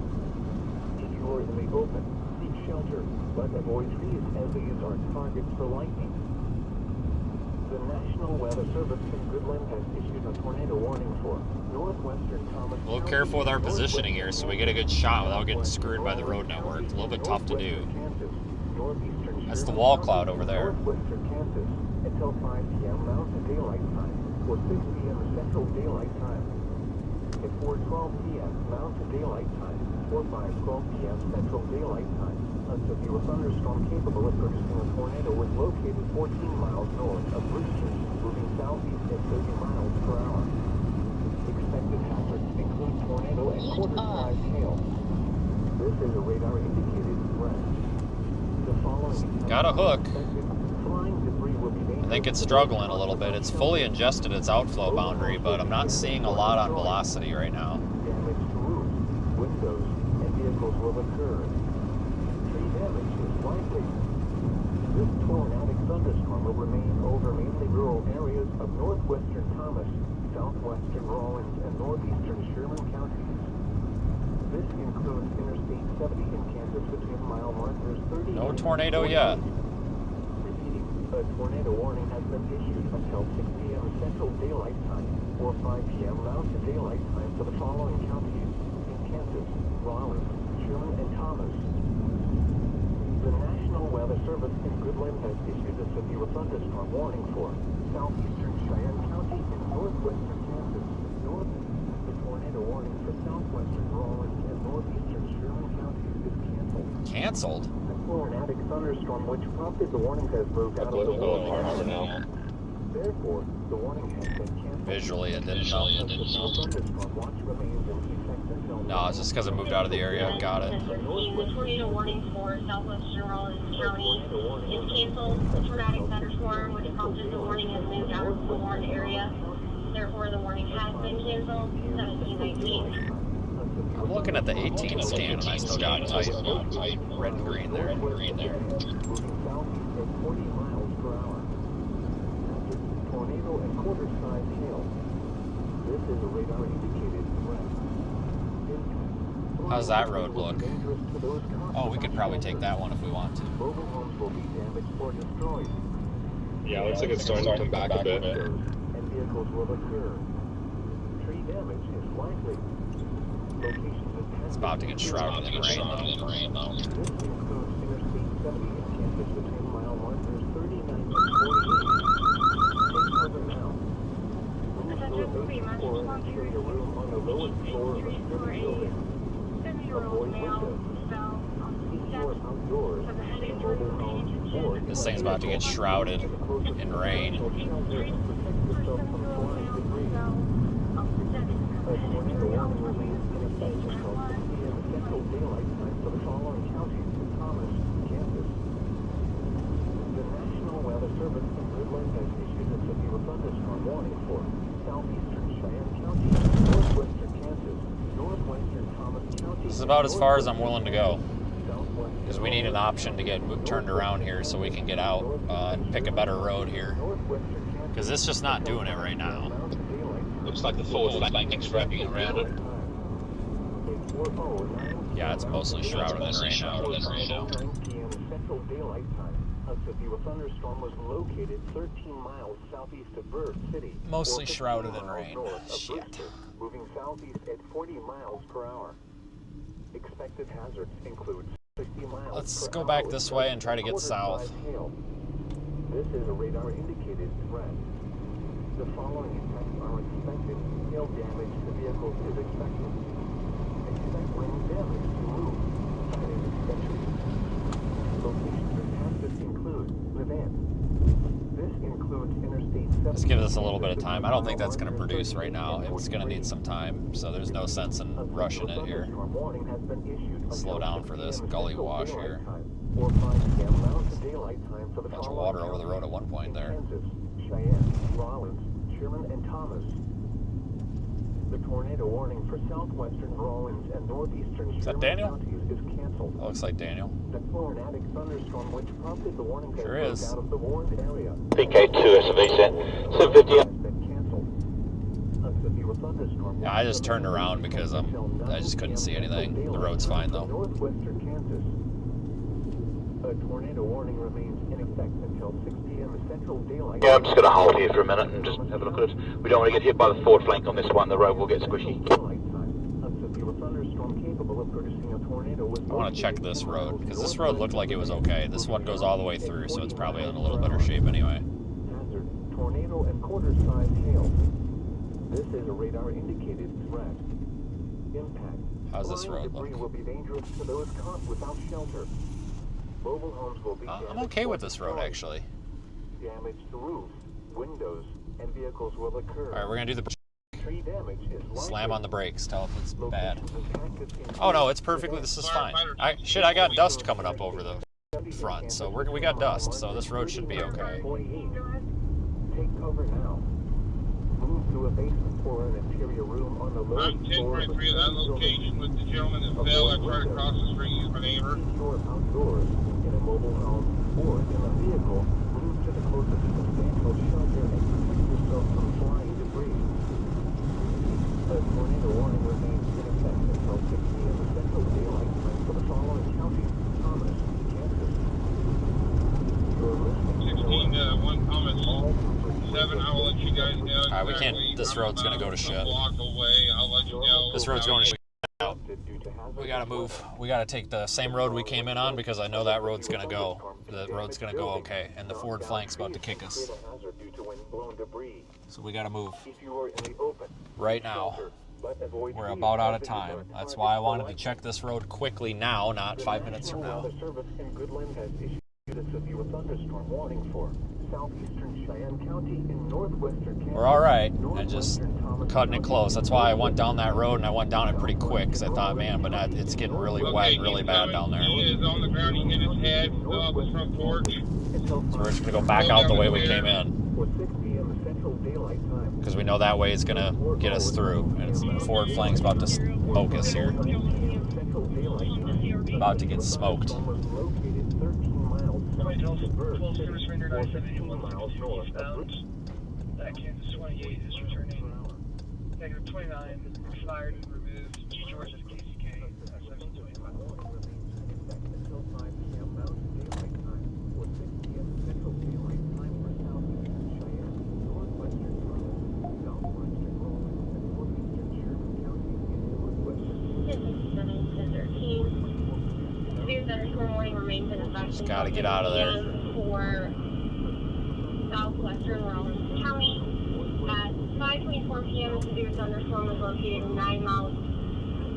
If you are in the open, seek shelter, but avoid trees as these are targets for lightning. The National Weather Service in Goodland has issued a tornado warning for northwestern Thomas. A little careful with our positioning here so we get a good shot without getting screwed by the road network. It's a little bit tough to do. That's the wall cloud over there. Northwestern Kansas until 5 p.m. Mountain Daylight Time or 6 p.m. Central Daylight Time. at 4:12 p.m. Mountain Daylight Time or 5:12 p.m. Central Daylight Time. A severe thunderstorm capable of producing a tornado was located 14 miles north of Brewster, moving southeast at 30 miles per hour. Expected hazards include tornado and quarter-size hail. This is a radar-indicated threat. The following Got a hook. flying debris will be I think it's struggling a little bit. It's fully ingested its outflow boundary, but I'm not seeing a lot on velocity right now. Damage to roofs, windows, and vehicles will occur. Tree damage is likely. This tornadic thunderstorm will remain over mainly rural areas of northwestern Thomas, southwestern Rawlins, and northeastern Sherman counties. This includes Interstate 70 in Kansas between mile markers 30 No and tornado 48. yet. Repeating, a tornado warning has been issued until 6 p.m. Central Daylight Time or 5 p.m. Mountain Daylight Time for the following counties in Kansas, Rawlins, Sherman, and Thomas. The National Weather Service in Goodland has issued a severe thunderstorm warning for southeastern Cheyenne County and northwestern Kansas. The tornado warning for southwestern Rawlins and northeastern Sherman counties is canceled. Canceled? The tornadic thunderstorm which prompted the warning has moved out of the warning area. Therefore, the warning has been canceled. Visually, it didn't know. Thunderstorm watch remains in effect until No, it's just because it moved out of the area. Got it. The tornado warning for southwestern Rawlins County is canceled. The tornadic thunderstorm, which prompted the warning, has moved out of the warned area. Therefore, the warning has been canceled. 1719. I'm looking at the 18 scan and I still got tight red and green there. moving southeast at 40 miles per hour. Hazard, tornado and quarter-size hail. This is a radar-indicated threat. Impact. How's that road look? Dangerous to those Oh, we could probably take that one if we want to. mobile homes will be damaged or destroyed. Yeah, looks like it's starting to come back a bit. And vehicles will occur. Tree damage is likely. Locations in It's about to get shrouded in rain though. This includes Interstate 70 in Kansas between mile markers 39 and 48. Take further now. Or an interior room on the lowest floor of a city building. Avoid windows. Indoor, outdoors, and mobile homes or This thing's about to get shrouded in rain. protect yourself from flying debris. A tornado warning remains in effect until 6 p.m. Central Daylight Time for the following counties in Thomas, Kansas. The National Weather Service in Goodland has issued a severe thunderstorm warning for southeastern Cheyenne County, northwestern Kansas, northwestern Thomas County. This is about as far as I'm willing to go. Because we need an option to get turned around here so we can get out and pick a better road here. Because it's just not doing it right now. Looks like the forward flank's wrapping around it. Yeah, it's mostly shrouded in rain now. 9 p.m. Central Daylight Time. A severe thunderstorm was located 13 miles southeast of Bird City. Mostly or 15 shrouded in miles rain. north of Shit. Brewster, moving southeast at 40 miles per hour. Expected hazards include 60 miles Let's per go hour back with this way and try to get quarter-size south. hail. This is a radar-indicated threat. The following impacts are expected. Hail damage to vehicles is expected. Expect rain damage to roofs, siding, etc. Locations and hazards include Levant. This includes Interstate 70. Let's give this a little bit of time. I don't think that's going to produce right now. It's going to need some time, so there's no sense in rushing it here. Slow down for this gully wash here. Bunch of water over the road at one point there. Kansas, Cheyenne, Rawlins, Sherman, and Thomas. The tornado warning for southwestern Rawlins and northeastern Is that Sherman Daniel? counties is canceled. That looks like Daniel. The tornadic thunderstorm which prompted the warning has Sure moved is. out of the warned area. PK2 SUV set. 750. Has been canceled. A severe thunderstorm. Yeah, I just turned around because I just couldn't see anything. The road's fine though. Northwestern Kansas. A tornado warning remains in effect until 6 p.m. Central Daylight. Yeah, I'm just going to hold here for a minute and just have a look at it. We don't want to get hit by the forward flank on this one. The road will get squishy. Daylight time. A severe thunderstorm capable of producing a tornado was I want to check this road because this road looked like it was okay. This one goes all the way through, so it's probably in a little better shape anyway. Hazard, tornado and quarter-size hail. This is a radar-indicated threat. Impact. How's this Flying road debris look? will be dangerous to those caught without shelter. Mobile homes will be I'm damaged okay or with this road, destroyed. actually. Damage to roofs, windows, and vehicles will occur. All right, we're gonna do the Tree damage is slam on the brakes. Tell if it's bad. Locations impacted Oh no, it's perfectly. This is fine. I got dust coming up over the front, so we got dust. So this road should be okay. 48. Take cover now. Move to a basement for an interior room on the lowest I'm floor of the 10.3 at that location with the gentleman that fell. I tried to cross the street, he's my neighbor. Secure outdoors in a mobile home or in a vehicle. Move to the closest substantial shelter and protect yourself from flying debris. A tornado warning remains in effect until 6 p.m. Central Daylight Time for the following counties: Thomas, Kansas. You're listening to 1 Thomas 7. I will let you guys know. All right, we can't. This road's gonna go to shit. A block away. I'll let you know. This road's going to shit out. We gotta move. We gotta take the same road we came in on because I know that road's gonna go. The road's gonna go okay, and the forward flank's about to kick us. So we gotta move right now. We're about out of time. That's why I wanted to check this road quickly now, not 5 minutes from now. We're all right. I just cutting it close. That's why I went down that road, and I went down it pretty quick because I thought, man, but it's getting really wet and really bad down there. He is on the ground. He hit his head, fell off the front porch. So we're just gonna go back out the way we came in because we know that way is gonna get us through, and it's forward flank's about to smoke us here. About to get smoked. Kansas 28 is returning. Negative 29, expired and removed. G. George of KCK, section 25. Until 5 p.m. Mountain Daylight Time, or 6 p.m. Central Daylight Time for Southeastern Cheyenne, Northwestern Thomas, Southwestern Rollins, and Northeastern Sherman County in Northwestern. 7 to 13. Severe thunderstorm warning remains in effect. Just gotta get out of there. For southwestern Rollins County. At 5:24 p.m., a severe thunderstorm is located 9 miles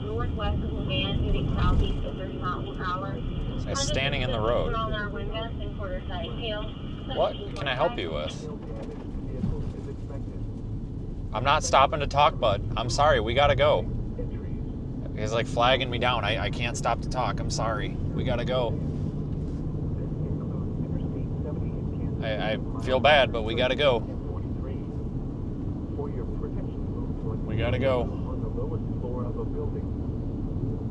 northwest of Savannah, moving southeast at 30 miles per hour. It's standing in the road. What can I help you with? I'm not stopping to talk, bud. I'm sorry, we gotta go. He's like flagging me down. I can't stop to talk. I'm sorry. We gotta go. I feel bad, but we gotta go. We gotta go. On the lowest floor of a building.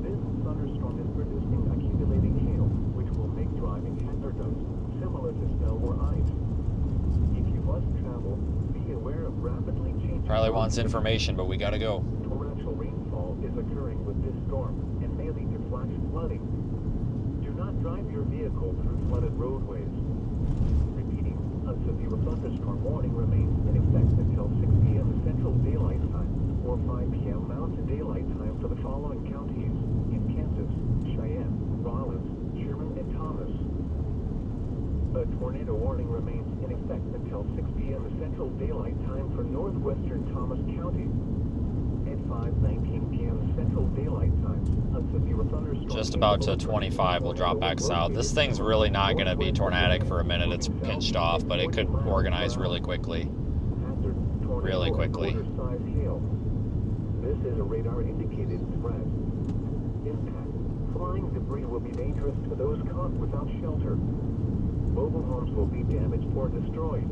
This thunderstorm is producing accumulating hail, which will make driving hazardous, similar to snow or ice. If you must travel, be aware of rapidly changing. Probably wants information, but we gotta go. Torrential rainfall is occurring with this storm and may lead to flash flooding. Do not drive your vehicle through flooded roadways. Repeating, a severe thunderstorm warning remains in effect until 6 p.m. Central Daylight Time, or 5 p.m. Mountain Daylight Time for the following counties in Kansas, Cheyenne, Rollins, Sherman, and Thomas. A tornado warning remains in effect until 6 p.m. Central Daylight Time for northwestern Thomas County. At 5:19 p.m. Central Daylight Time, a severe thunderstorm. Just about to 25, we'll drop back south. This thing's really not gonna be tornadic for a minute. It's pinched off, but it could organize really quickly. Really quickly. This is a radar-indicated threat. Impact. Flying debris will be dangerous to those caught without shelter. Mobile homes will be damaged or destroyed.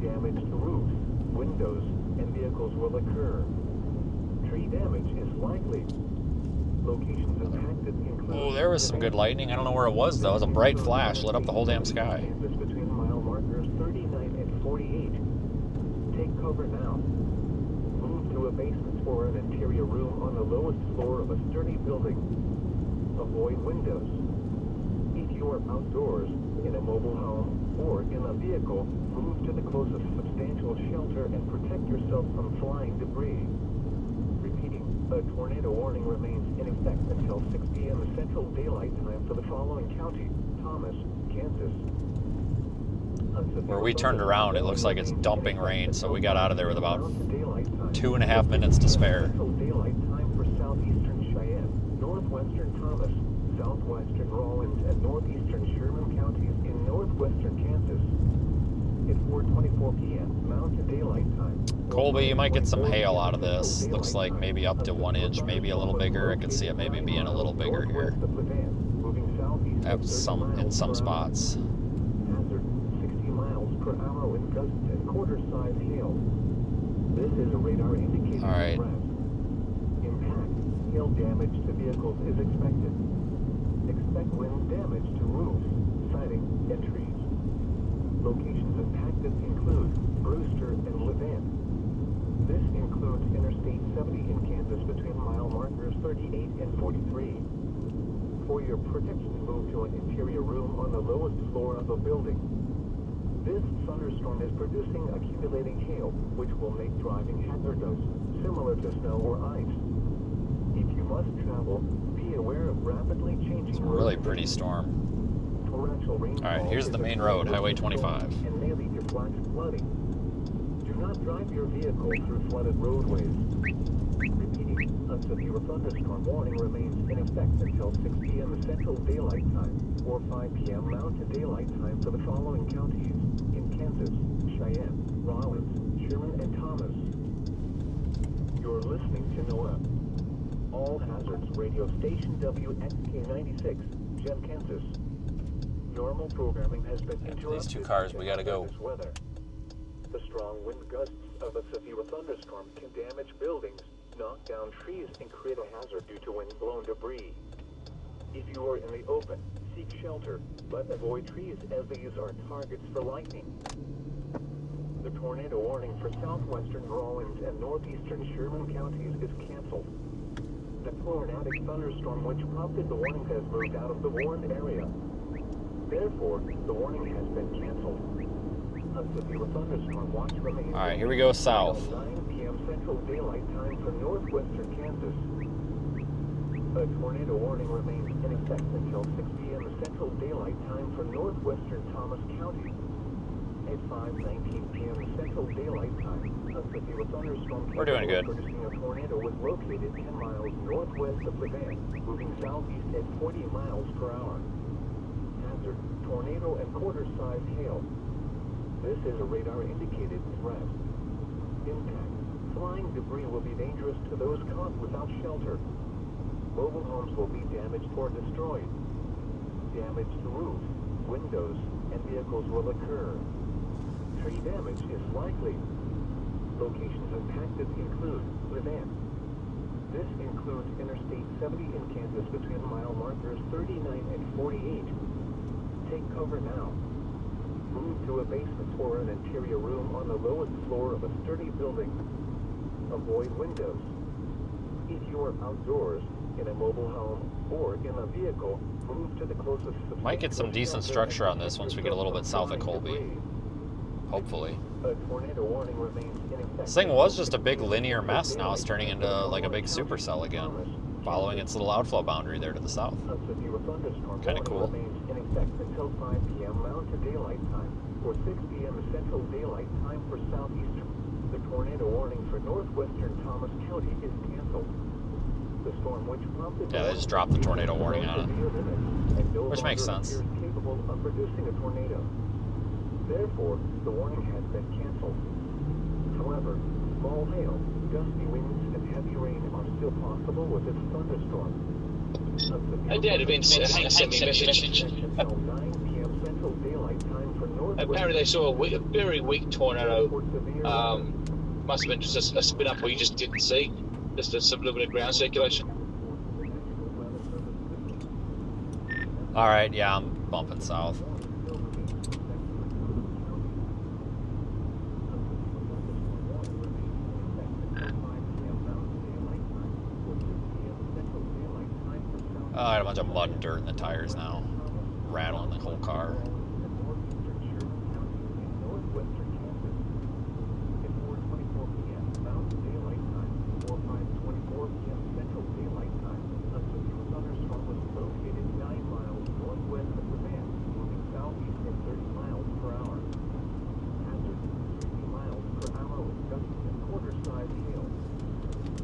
Damage to roofs, windows, and vehicles will occur. Tree damage is likely. Locations impacted include... Oh, there was some good lightning. I don't know where it was, though. It was a bright flash. Lit up the whole damn sky. Kansas between mile markers 39 and 48. Take cover now. Move to a basement or an interior room on the lowest floor of a sturdy building. Avoid windows. If you are outdoors, in a mobile home, or in a vehicle, move to the closest substantial shelter and protect yourself from flying debris. Repeating, a tornado warning remains in effect until 6 p.m. Central Daylight Time for the following county: Thomas, Kansas. Where we turned around, it looks like it's dumping rain, so we got out of there with about 2.5 minutes to spare. Daylight time for northwestern Thomas, southwestern Rawlins, and northeastern Sherman counties in northwestern Kansas. At 4:24 p.m. Mountain Daylight Time. Colby, you might get some hail out of this. Looks like maybe up to 1 inch, maybe a little bigger. I could see it maybe being a little bigger here. At in some spots. Hazard 60 miles per hour with gusts and quarter-size hail. This is a radar indicator. All right. Impact, hail damage to vehicles is expected. Expect wind damage to roofs, siding, and trees. Locations impacted include Brewster and Levant. This includes Interstate 70 in Kansas between mile markers 38 and 43. For your protection, move to an interior room on the lowest floor of a building. This thunderstorm is producing accumulating hail, which will make driving hazardous, similar to snow or ice. If you must travel, be aware of rapidly changing It's a really pretty storm. Alright, here's the main road, Highway 25. And may lead to flash flooding. Do not drive your vehicle through flooded roadways. Repeating, a severe thunderstorm warning remains in effect until 6 p.m. Central Daylight Time or 5 p.m. Mountain Daylight Time for the following counties in Kansas: Cheyenne, Rawlins, Sherman, and Thomas. You're listening to NOAA. All Hazards Radio Station WXK96, Gem, Kansas. Normal programming has been interrupted. These two cars, we gotta go. Weather. The strong wind gusts of a severe thunderstorm can damage buildings, knock down trees, and create a hazard due to wind-blown debris. If you are in the open, seek shelter, but avoid trees as these are targets for lightning. The tornado warning for southwestern Rawlins and northeastern Sherman counties is canceled. The tornadic thunderstorm which prompted the warning has moved out of the warned area. Therefore, the warning has been canceled. A severe thunderstorm watch remains. All right, here we go south. 9 p.m. Central Daylight Time for northwestern Kansas. A tornado warning remains in effect until 6 p.m. Central Daylight Time for northwestern Thomas County. At 5:19 p.m. Central Daylight Time, a severe thunderstorm We're doing good. producing a tornado was located 10 miles northwest of Levant, moving southeast at 40 miles per hour. Hazard, tornado, and quarter-size hail. This is a radar-indicated threat. Impact. Flying debris will be dangerous to those caught without shelter. Mobile homes will be damaged or destroyed. Damage to roofs, windows, and vehicles will occur. Tree damage is likely. Locations impacted include Levant. This includes Interstate 70 in Kansas between mile markers 39 and 48. Take cover now. Move to a basement or an interior room on the lowest floor of a sturdy building. Avoid windows. If you are outdoors, in a mobile home, or in a vehicle, move to the closest... Might get some decent structure on this once we get a little bit south of Colby. Hopefully. A tornado warning remains in effect. This thing was just a big linear mess. Now it's turning into like a big supercell again, following its little outflow boundary there to the south. Kind of cool. In effect until 5 p.m. Mountain Daylight Time or 6 p.m. Central Daylight Time for southeastern. The tornado warning for northwestern Thomas County is canceled. The storm which prompted Yeah, they just dropped the tornado warning on it, which makes sense. Capable of producing a tornado. Therefore, the warning has been canceled. However, small hail, gusty winds, and heavy rain are still possible with this thunderstorm. Hey Dad, Hank sent me a message. Apparently they saw a very weak tornado. Must have been just a spin up we just didn't see. Just a little bit of ground circulation. Alright, yeah, I'm bumping south. Oh, I had a bunch of mud and dirt in the tires now. Rattling the whole car.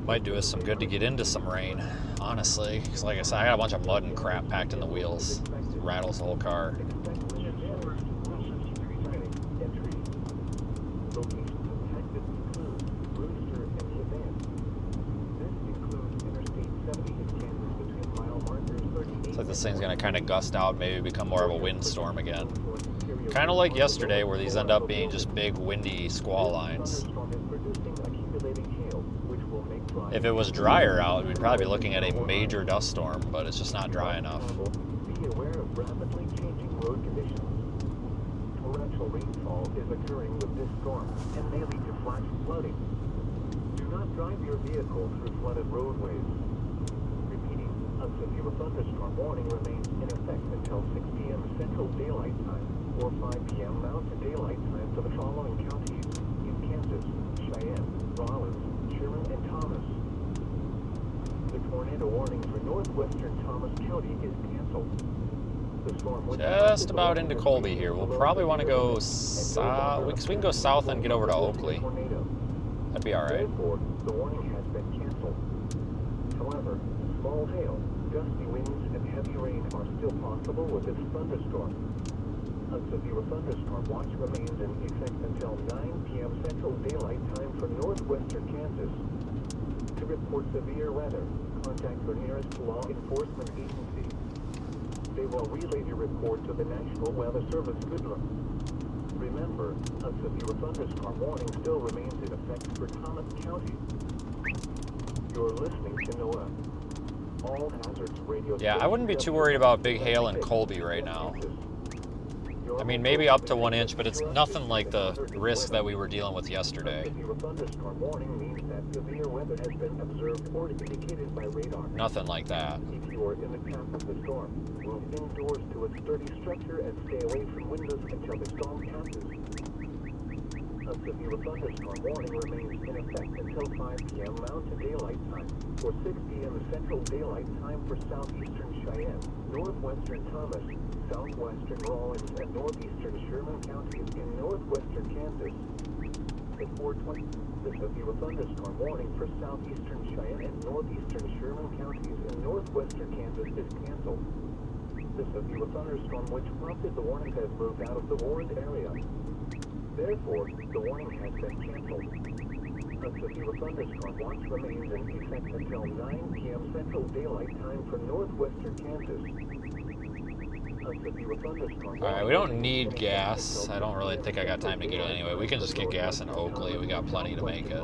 Might do us some good to get into some rain honestly, because like I said, I got a bunch of mud and crap packed in the wheels. It rattles the whole car. Looks like this thing's going to kind of gust out, maybe become more of a windstorm again. Kind of like yesterday, where these end up being just big, windy squall lines. If it was drier out, we'd probably be looking at a major dust storm, but it's just not dry enough. Be aware of rapidly changing road conditions. Torrential rainfall is occurring with this storm and may lead to flash flooding. Do not drive your vehicle through flooded roadways. Repeating, a severe thunderstorm warning remains in effect until 6 p.m. Central Daylight Time or 5 p.m. Mountain Daylight Time for the following counties in Kansas, Cheyenne, Rollins, Sherman, and Thomas. The tornado warning for northwestern Thomas County is canceled. The storm Just about into Colby here. We'll probably want to go south, because we can go south and get over to Oakley. That'd be all right. Therefore, the warning has been canceled. However, small hail, gusty winds, and heavy rain are still possible with this thunderstorm. A severe thunderstorm watch remains in effect until 9 p.m. Central Daylight Time for northwestern Kansas. To report severe weather, contact your nearest law enforcement agency. They will relay your report to the National Weather Service Goodland. Remember, a severe thunderstorm warning still remains in effect for Thomas County. You're listening to NOAA. All hazards radio. Yeah, I wouldn't be too worried about big hail in Colby right now. I mean, maybe up to 1 inch, but it's nothing like the risk that we were dealing with yesterday. Thunderstorm warning means that severe weather has been observed or indicated by radar. Nothing like that. If you are in the path of the storm, move indoors to a sturdy structure and stay away from windows until the storm passes. A severe thunderstorm warning remains in effect until 5 p.m. Mountain Daylight Time or 6 p.m. Central Daylight Time for southeastern Cheyenne, northwestern Thomas, southwestern Rollins, and northeastern Sherman counties in northwestern Kansas. At 4:20, the severe thunderstorm warning for southeastern Cheyenne and northeastern Sherman counties in northwestern Kansas is canceled. The severe thunderstorm which prompted the warning has moved out of the warned area. Therefore, the warning has been canceled. A severe thunderstorm watch remains in effect until 9 p.m. Central Daylight Time for northwestern Kansas. Alright, we don't need gas. I don't really think I got time to get it anyway. We can just get gas in Oakley. We got plenty to make it. At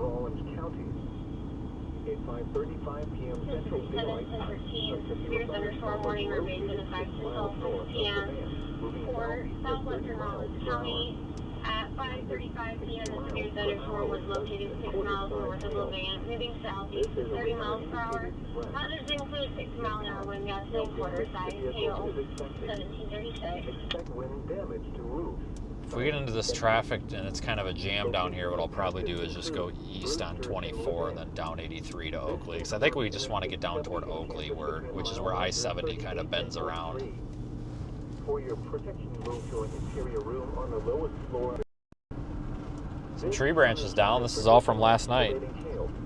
5:35 p.m. Central Daylight Time, severe thunderstorm warning remains in effect until 6 p.m. for southwestern Rollins County. At 5:35 p.m., the severe thunderstorm was located 6 miles north of Levant, moving southeast at 30 miles per hour. Others include 6-mile-an-hour wind gusts and quarter-size hail. 1736. Expect wind damage to roofs. If we get into this traffic and it's kind of a jam down here, what I'll probably do is just go east on 24 and then down 83 to Oakley. Because I think we just want to get down toward Oakley, which is where I-70 kind of bends around. For your protection, move to an interior room on the lowest floor. Some tree branches down. This is all from last night.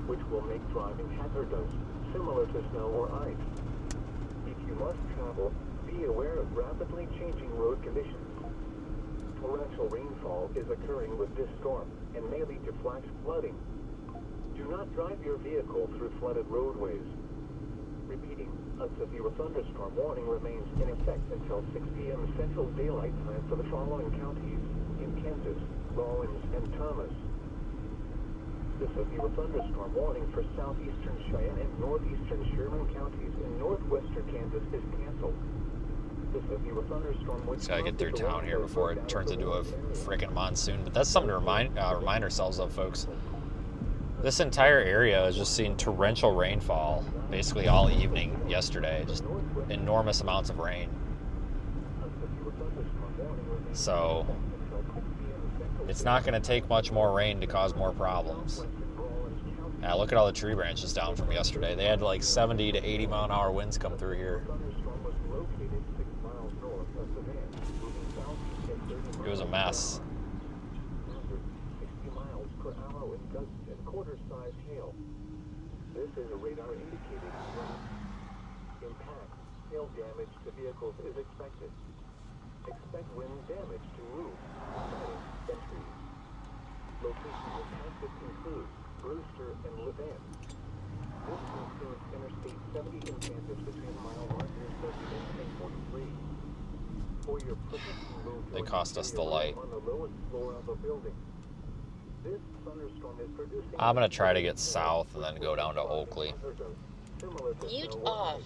Which will make driving hazardous, similar to snow or ice. If you must travel, be aware of rapidly changing road conditions. Torrential rainfall is occurring with this storm and may lead to flash flooding. Do not drive your vehicle through flooded roadways. Repeating, a severe thunderstorm warning remains in effect until 6 p.m. Central Daylight Time for the following counties in Kansas, Rollins, and Thomas. The severe thunderstorm warning for southeastern Cheyenne and northeastern Sherman counties in northwestern Kansas is canceled. The severe thunderstorm Just gotta get through town here before it turns into a freaking monsoon. But that's something to remind ourselves of, folks. This entire area has just seen torrential rainfall basically all evening yesterday. Just enormous amounts of rain. So it's not going to take much more rain to cause more problems. Now look at all the tree branches down from yesterday. They had like 70 to 80 mile an hour winds come through here. It was a mess. Quarter-sized hail. This is a radar indicating impacts, hail damage to vehicles is expected. Expect wind damage to roofs, siding, and trees. Locations impacted include Brewster and Levant. This includes Interstate 70 in Kansas between mile markers 38 and 43. For your protection, move to They cost us the light. on the lowest floor of a building. This thunderstorm is producing. I'm gonna try to get south and then go down to Oakley. Mute off.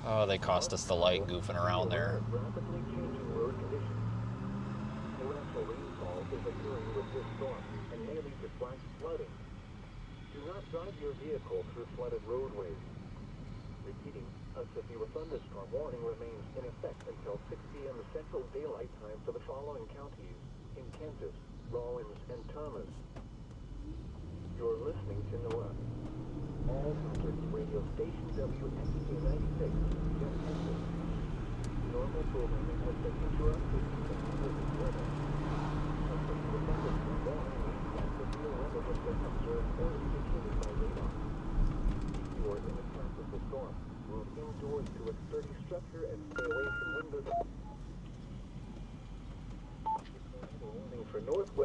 Oh, they cost us the light goofing around there. Rapidly changing road conditions. Torrential rainfall is occurring with this storm and may lead to flash flooding. Do not drive your vehicle through flooded roadways. Repeating, a severe thunderstorm warning remains in effect until 6 p.m. Central Daylight Time for the following counties in Kansas, Rawlins, and Thomas. You're listening to NOAA. All hazards radio station WXK96, Jeff Kansas. Normal programming has been interrupted due to hazardous weather. A severe thunderstorm warning means that severe weather has been observed or indicated by radar. If you are in the path of the storm, move indoors to a sturdy structure and stay away from windows.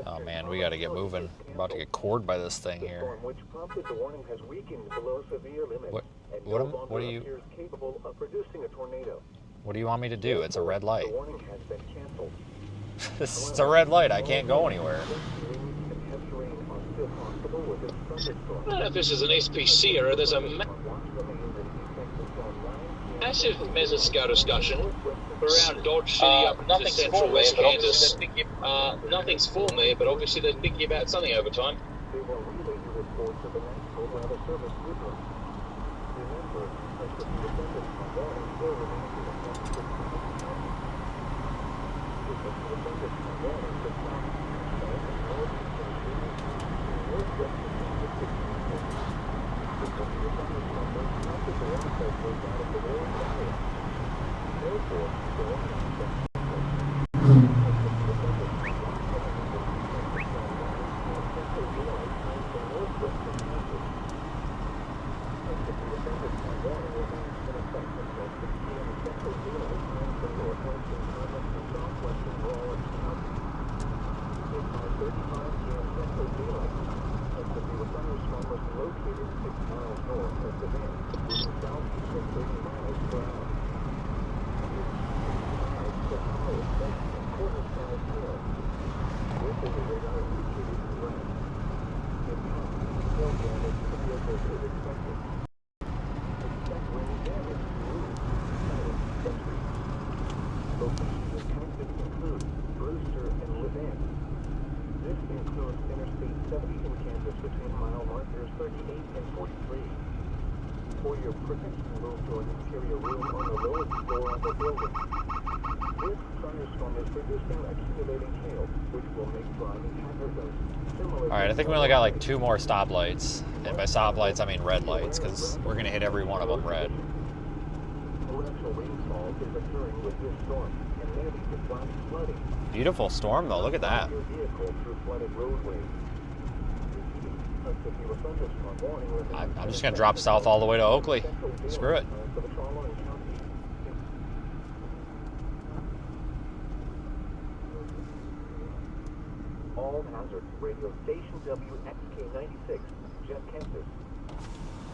Oh man, we gotta get moving. We're about to get cored by this thing here. Which prompted the warning has weakened below severe limit and What no do longer you appears capable of producing a tornado. What do you want me to do? It's a red light. The warning has been canceled. It's a red light. I can't go anywhere. I don't know if this is an SPC or there's a massive mesoscale discussion around Dodge City up to central West Kansas. Nothing's for me, but obviously they're thinking about something over time. They will relay your report to the National Weather Service Group. Remember, a severe thunderstorm warning still remains in effect for county. The severe thunderstorm warning for south, northeastern Kansas, northwestern Kansas, the severe thunderstorm will stop the warning that goes out of the warning area. Therefore, the warning has been For your protection, move to an interior room on the lowest floor of the building. This thunderstorm is producing accumulating hail, which will make driving hazardous. Alright, I think we only got like 2 more stoplights. And by stoplights, I mean red lights, because we're going to hit every one of them red. Torrential rainfall is occurring with this storm, and may lead to flash flooding. Beautiful storm, though. Look at that. Your vehicle through flooded roadways. I'm just going to drop south all the way to Oakley. Screw it. All hazards, radio station WXK96, Jeff Kansas.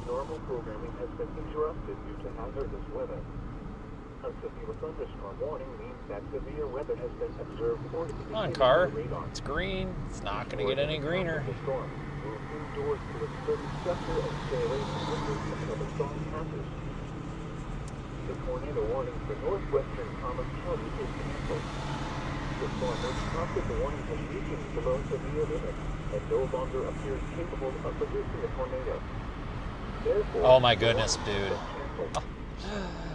Normal programming has been interrupted due to hazardous weather. A severe thunderstorm warning means that severe weather has been observed or indicated Come on, car. by radar. It's green. It's not going to get any greener. Move indoors to a sturdy structure and stay away from windows until the storm passes. The tornado warning for northwestern Thomas County is canceled. The storm which prompted the warning has weakened below severe limit and no longer appears capable of producing a tornado. Therefore, Oh my goodness, dude.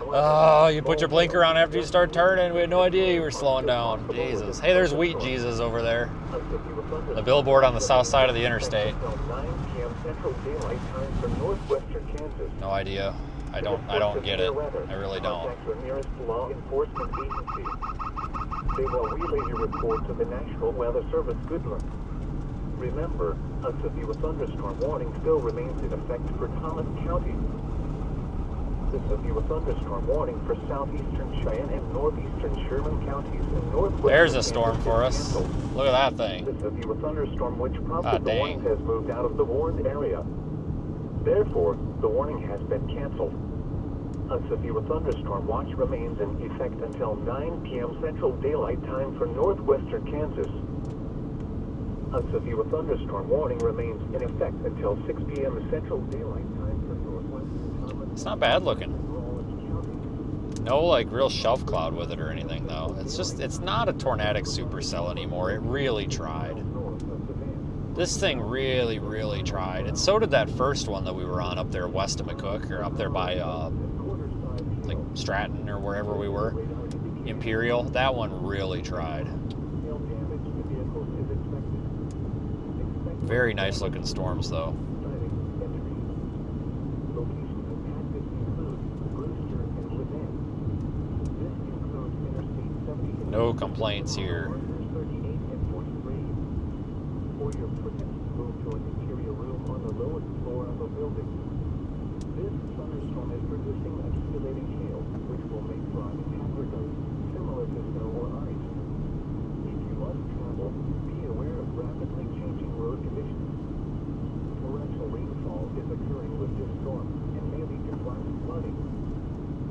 Oh, you put your blinker on after you start turning. We had no idea you were slowing down. Jesus. Hey, there's Wheat Jesus over there. The billboard on the south side of the interstate. No idea. I don't get it. I really don't. They will relay your report to the National Weather Service Goodland. Remember, a severe thunderstorm warning still remains in effect for Thomas County. This will be a thunderstorm warning for southeastern Cheyenne and northeastern Sherman counties and northwest. There's a storm for us. Look at that thing. This will be a thunderstorm which prompted the warning has moved out of the warned area. Therefore, the warning has been canceled. A severe thunderstorm watch remains in effect until 9 p.m. Central Daylight Time for northwestern Kansas. A severe thunderstorm warning remains in effect until 6 p.m. Central Daylight Time for northwestern Thomas. It's not bad looking. No like real shelf cloud with it or anything though. It's not a tornadic supercell anymore. It really tried. This thing really, really tried. And so did that first one that we were on up there west of McCook, or up there by like Stratton or wherever we were. Imperial. That one really tried. Very nice looking storms though. No complaints here. For your protection, move to an interior room on the lowest floor of a building. This thunderstorm is producing accumulating hail, which will make driving hazardous, similar to snow or ice. If you must travel, be aware of rapidly changing road conditions. Torrential rainfall is occurring with this storm and may lead to flash flooding.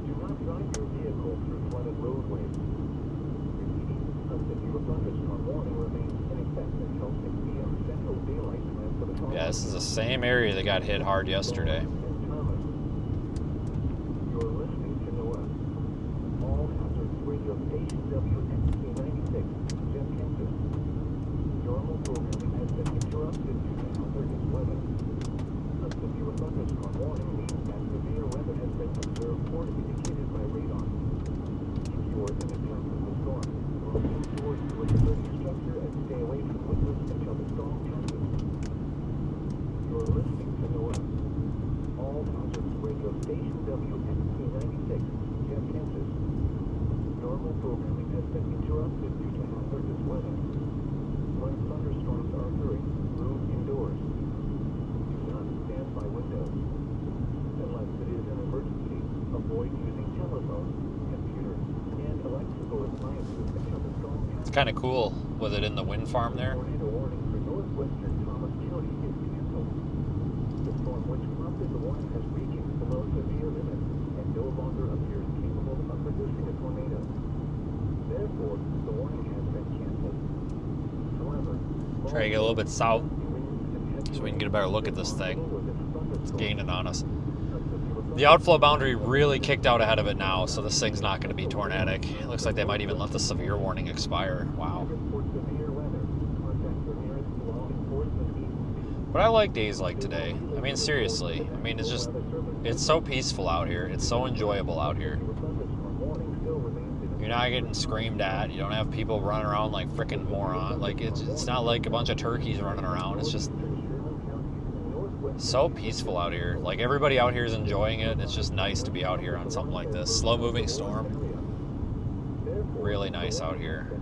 Do not drive your vehicle through flooded roadways. Repeating, a severe thunderstorm warning remains in effect until 6 p.m. Central Daylight Time for the Yeah, this is the same area that got hit hard yesterday. You're listening to NOAA. All hazards radio station WXC96, Jim Kansas. Normal programming has been interrupted due to hazardous weather. A severe thunderstorm warning means that severe weather has been observed or indicated by radar. If you are in a path of the storm, move indoors to a security structure and stay away from windows until the storm passes. You're listening to NOAA. All hazards radio station WXC96, Jim Kansas. Normal programming has been interrupted due to hazardous weather. When thunderstorms are occurring, move indoors. Do not stand by windows. Unless it is an emergency, avoid using telephones, computers, and electrical appliances until the storm passes. It's kind of cool with it in the wind farm there. Tornado warning for northwestern Thomas County is canceled. The storm which prompted the warning has weakened below severe limits and no longer appears capable of producing a tornado. Therefore, the warning has been canceled. However, Try to get a little bit south so we can get a better look at this thing. It's gaining on us. The outflow boundary really kicked out ahead of it now, so this thing's not going to be tornadic. It looks like they might even let the severe warning expire. Wow. But I like days like today. I mean, seriously. I mean, it's so peaceful out here. It's so enjoyable out here. You're not getting screamed at. You don't have people running around like frickin' moron. Like, it's not like a bunch of turkeys running around. It's just so peaceful out here. Like, everybody out here is enjoying it. It's just nice to be out here on something like this. Slow-moving storm. Really nice out here.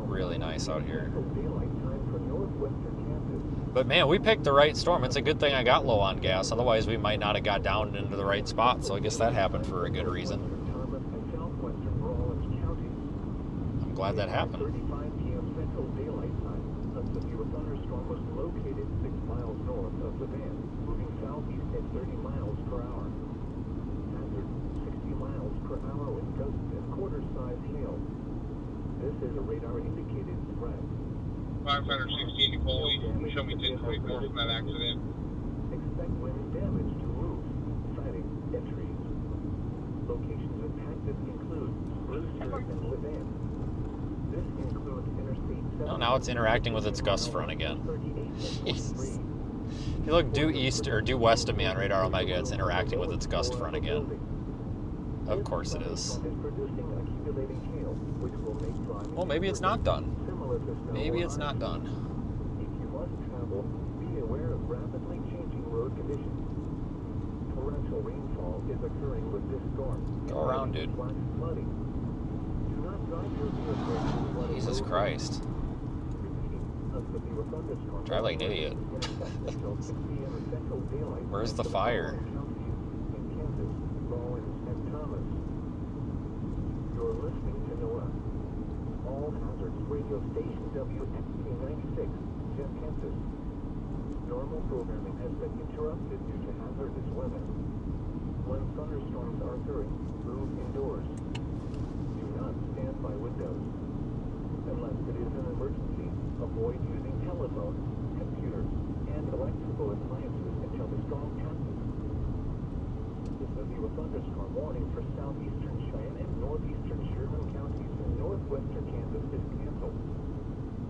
Really nice out here. But man, we picked the right storm. It's a good thing I got low on gas. Otherwise, we might not have got down into the right spot. So I guess that happened for a good reason. I'm glad that happened. This is a radar indicated threat. 516 Nicole East, show me 1024 from that accident. Expect wind damage to roofs, siding, and trees. Locations impacted include Brewster and Levan. This includes Interstate 7. Oh, now it's interacting with its gust front again. If you look due east or due west of me on Radar Omega, it's interacting with its gust front again. Of course it is. Well, maybe it's not done. Maybe it's not done. If you must travel, be aware of rapidly changing road conditions. Torrential rainfall is occurring with this storm. Go around, dude. Do not drive your vehicle. Jesus Christ. Drive like an idiot. Where's the fire? You're listening to NOAA. All hazards radio station WXK96, Jet Kansas. Normal programming has been interrupted due to hazardous weather. When thunderstorms are occurring, move indoors. Do not stand by windows. Unless it is an emergency, avoid using telephones, computers, and electrical appliances until the storm passes. This will be a thunderstorm warning for southeastern Cheyenne and northeastern Sherman counties and northwestern Kansas is canceled.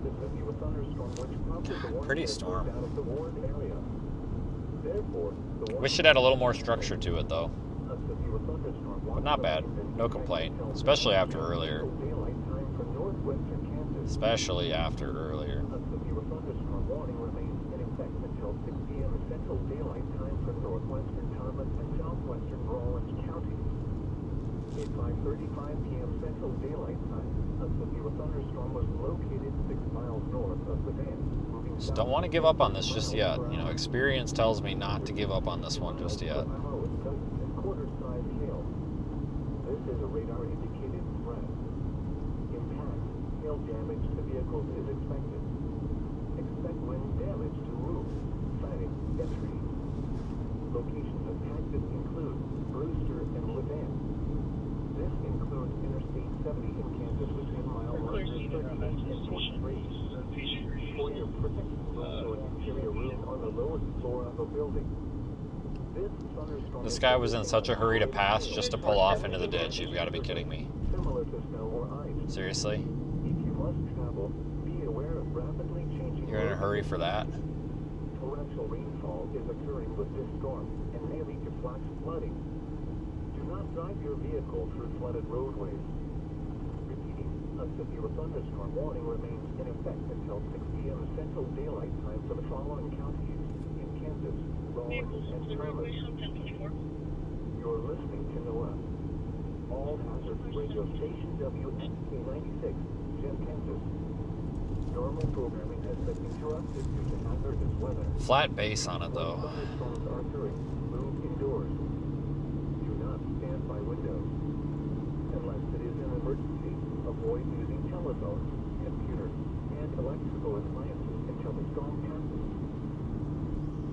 This will be a thunderstorm which prompted the warning Pretty storm. out of the warned area. Therefore, the Wish it had a little more structure to it though. But not bad. No complaint. Especially after earlier. Especially after earlier. A severe thunderstorm warning remains in effect until 6 p.m. Central Daylight Time for northwestern Thomas and southwestern Rawlins counties. At 5:35 p.m. Central Daylight Time, a severe thunderstorm was located 6 miles north of the dam. Just don't want to give up on this just yet. You know, experience tells me not to give up on this one just yet. Quarter-size hail. This is a radar-indicated threat. Impact, hail damage to vehicles is expected. Expect wind damage to roofs, siding, and trees. Locations impacted include Brewster and Levant. This includes Interstate 70 in Kansas with 10-mile markers 38 and 43. For your protection, also an interior room on the lowest floor of a building. This guy was in such a hurry to pass just to pull off into the ditch. You've got to be kidding me. Seriously? You're in a hurry for that? Torrential rainfall is occurring with this storm and may lead to flash flooding. Do not drive your vehicle through flooded roadways. Repeating, a severe thunderstorm warning remains in effect until 6 p.m. Central Daylight Time for the following counties in Kansas, Rawlins, and Thomas. You're listening to NOAA. All hazards radio station WXK96, Jet Kansas. Normal programming has been interrupted due to hazardous weather. Flat base on it though. Thunderstorms are occurring. Move indoors. Do not stand by windows. Unless it is an emergency, avoid using telephones, computers, and electrical appliances until the storm passes.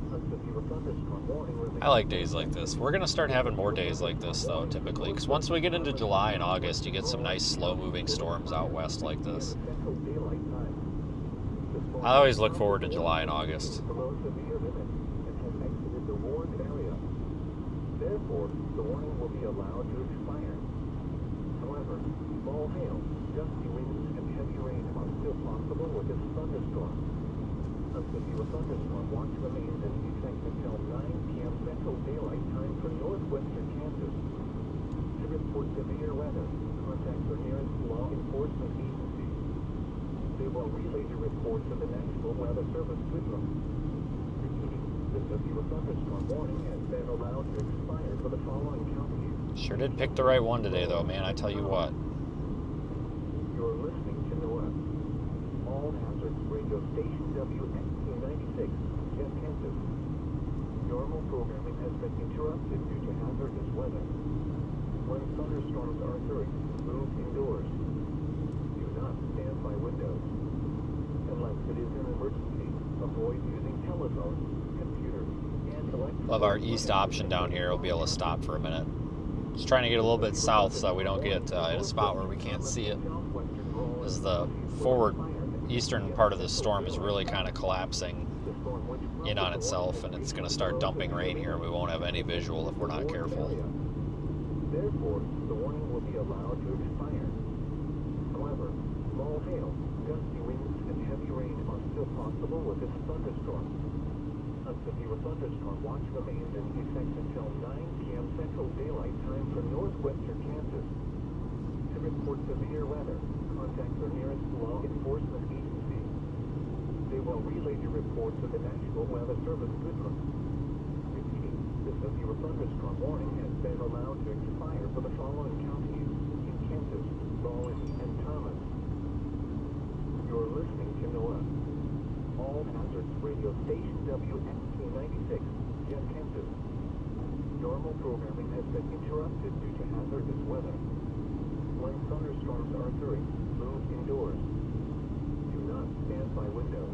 A severe thunderstorm warning remains. I like days like this. We're going to start having more days like this though, typically. Because once we get into July and August, you get some nice slow-moving storms out west like this. I always look forward to July and August. Below severe limit and has exited the warned area. Therefore, the warning will be allowed to expire. However, small hail, gusty winds, and heavy rain are still possible with this thunderstorm. A severe thunderstorm watch remains in effect until 9 p.m. Central Daylight Time for northwestern Kansas. To report severe weather, contact your nearest law enforcement agency. They will relay the report to the National Weather Service Goodrum. Repeating, the severe thunderstorm warning has been allowed to expire for the following counties. Sure did pick the right one today though, man, I tell you what. You're listening to NOAA. All hazards radio station WXK96, Jet Kansas. Normal programming has been interrupted due to hazardous weather. When thunderstorms are occurring, move indoors. Do not stand by windows. Unless it is an emergency, avoid using telephones, computers, and electrical. Love our east option down here. We'll be able to stop for a minute. Just trying to get a little bit south so we don't get in a spot where we can't see it. As the forward eastern part of the storm is really kind of collapsing in on itself, and it's going to start dumping rain here, and we won't have any visual if we're not careful. Therefore, the warning will be allowed to expire. However, small hail, gusty winds, and heavy rain are still possible with this thunderstorm. A severe thunderstorm watch remains in effect until 9 p.m. Central Daylight Time for northwestern Kansas. To report severe weather, contact your nearest law enforcement agency. They will relay your report to the National Weather Service Goodrum. Repeating, the severe thunderstorm warning has been allowed to expire for the following counties in Kansas, Rawlins, and Thomas. You're listening to NOAA. All hazards radio station WXT96, Jet Kansas. Normal programming has been interrupted due to hazardous weather. When thunderstorms are occurring, move indoors. Do not stand by windows.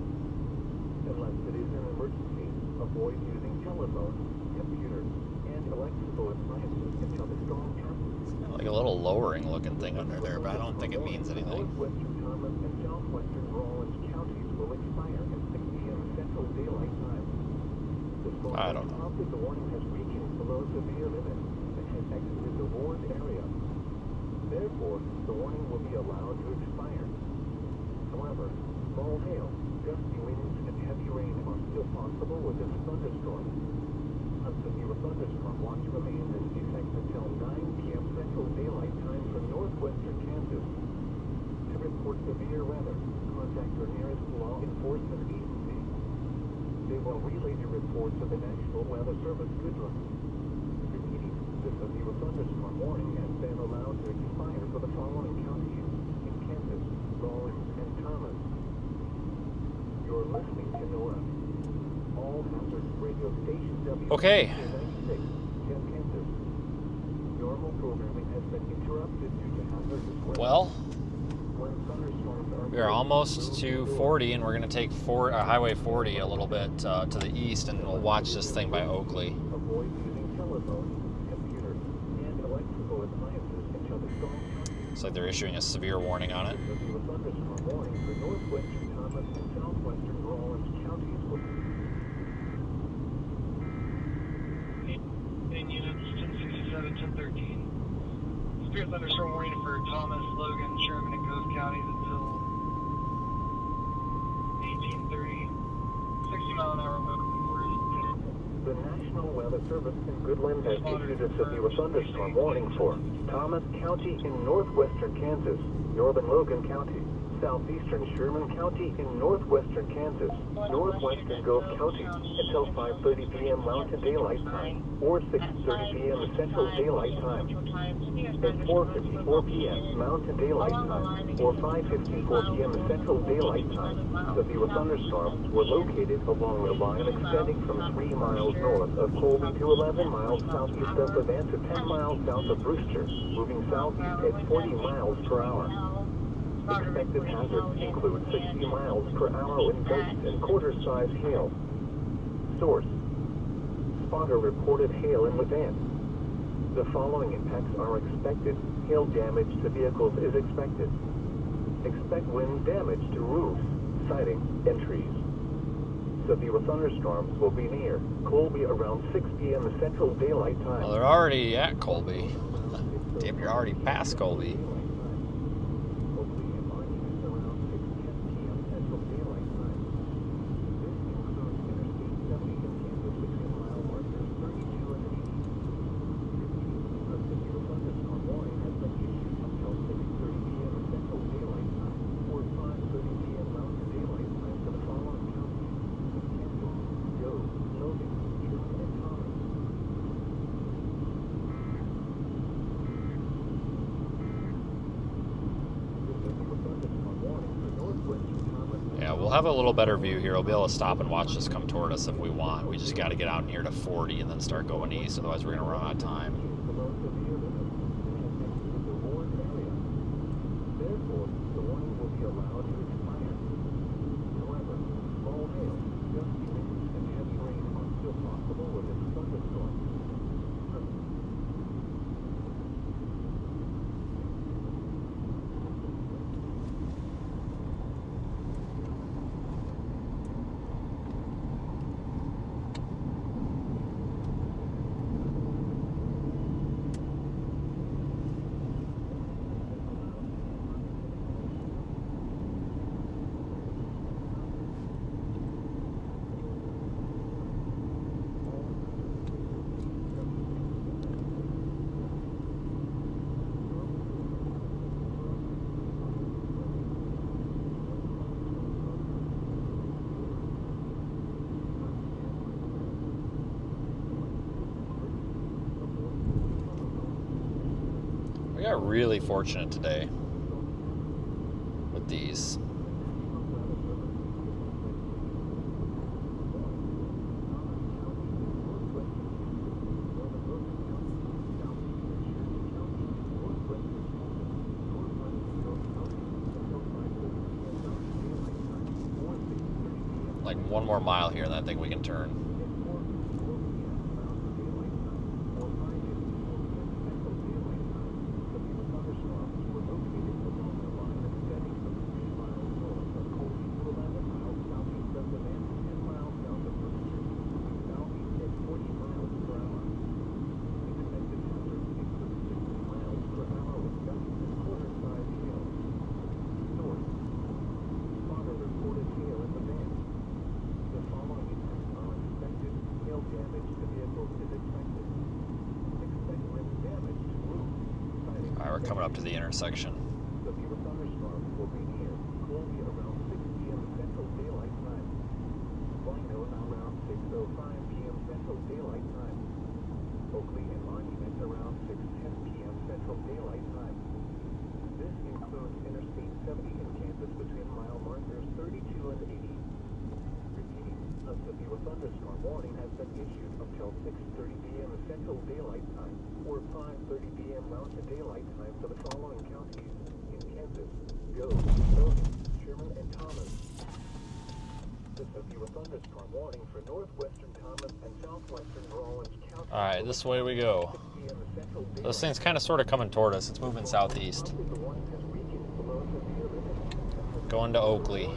Unless it is an emergency, avoid using telephones, computers, and electrical appliances until the storm passes. Like a little lowering looking thing under there, but I don't think it means anything. Northwestern Thomas and southwestern Rawlins counties will expire at 6 p.m. Central Daylight Time. The storm I don't know. prompted the warning has weakened below severe limit and has exited the warned area. Therefore, the warning will be allowed to expire. However, small hail, gusty winds, and heavy rain are still possible with this thunderstorm. A severe thunderstorm watch remains in effect until 9 p.m. Central Daylight Time for northwestern Kansas. To report severe weather, contact your nearest law enforcement agency. They will relay the report to the National Weather Service Goodland. Repeating, the severe thunderstorm warning has been allowed to expire for the following counties in Kansas, Rawlins, and Thomas. You're listening to NOAA. All hazards radio station Okay. WXT96, Jet Kansas. Normal programming has been interrupted due to hazardous weather. Well, When thunderstorms are we are almost to 40, and we're going to take Highway 40 a little bit to the east, and we'll watch this thing by Oakley. avoid using telephones, computers, and electrical appliances until the storm passes. Looks like they're issuing a severe warning on it. The thunderstorm warning for northwestern Thomas and southwestern Rawlins counties will In units 1067, 1013. Severe thunderstorm warning for Thomas, Logan, Sherman, and Gove counties until 1830. 60-mile-an-hour local quarters. The National Weather Service in Goodland has issued a severe thunderstorm warning for Thomas County in northwestern Kansas, northern Logan County, southeastern Sherman County in northwestern Kansas, northwestern Gove County until 5:30 p.m. Mountain Daylight Time or 6:30 p.m. Central Daylight Time. At 4:54 p.m. Mountain Daylight Time or 5:54 p.m. Central Daylight Time, severe thunderstorms were located along the line extending from 3 miles north of Colby to 11 miles southeast of Levant to 10 miles south of Brewster, moving southeast at 40 miles per hour. Expected hazards include 60 miles per hour wind gusts and quarter-size hail. Source: spotter reported hail in Levant. The following impacts are expected. Hail damage to vehicles is expected. Expect wind damage to roofs, siding, and trees. Severe thunderstorms will be near Colby around 6 p.m. Central Daylight Time. Well, they're already at Colby. Damn, you're already past Colby. We'll have a little better view here. We'll be able to stop and watch this come toward us if we want. We just got to get out near to 40 and then start going east. Otherwise, we're going to run out of time. We got really fortunate today with these. like one more mile here, and I think we can turn. Alright, we're coming up to the intersection. Severe thunderstorms will be near Columbia around 6 p.m. Central Daylight Time. Rhino around 6:05 p.m. Central Daylight Time. Oakley and Monument around 6:10 p.m. Central Daylight Time. This includes Interstate 70 in Kansas between mile markers 32 and 80. Repeating, a severe thunderstorm warning has been issued until 6:30 p.m. Central Daylight Time or 5:30 p.m. Mountain Daylight Time for the following counties in Kansas: Go, Logan, Sherman, and Thomas. The severe thunderstorm warning for northwestern Thomas and southwestern Rawlins County. All right, this way we go. This thing's kind of sort of coming toward us. It's moving southeast. Going to Oakley.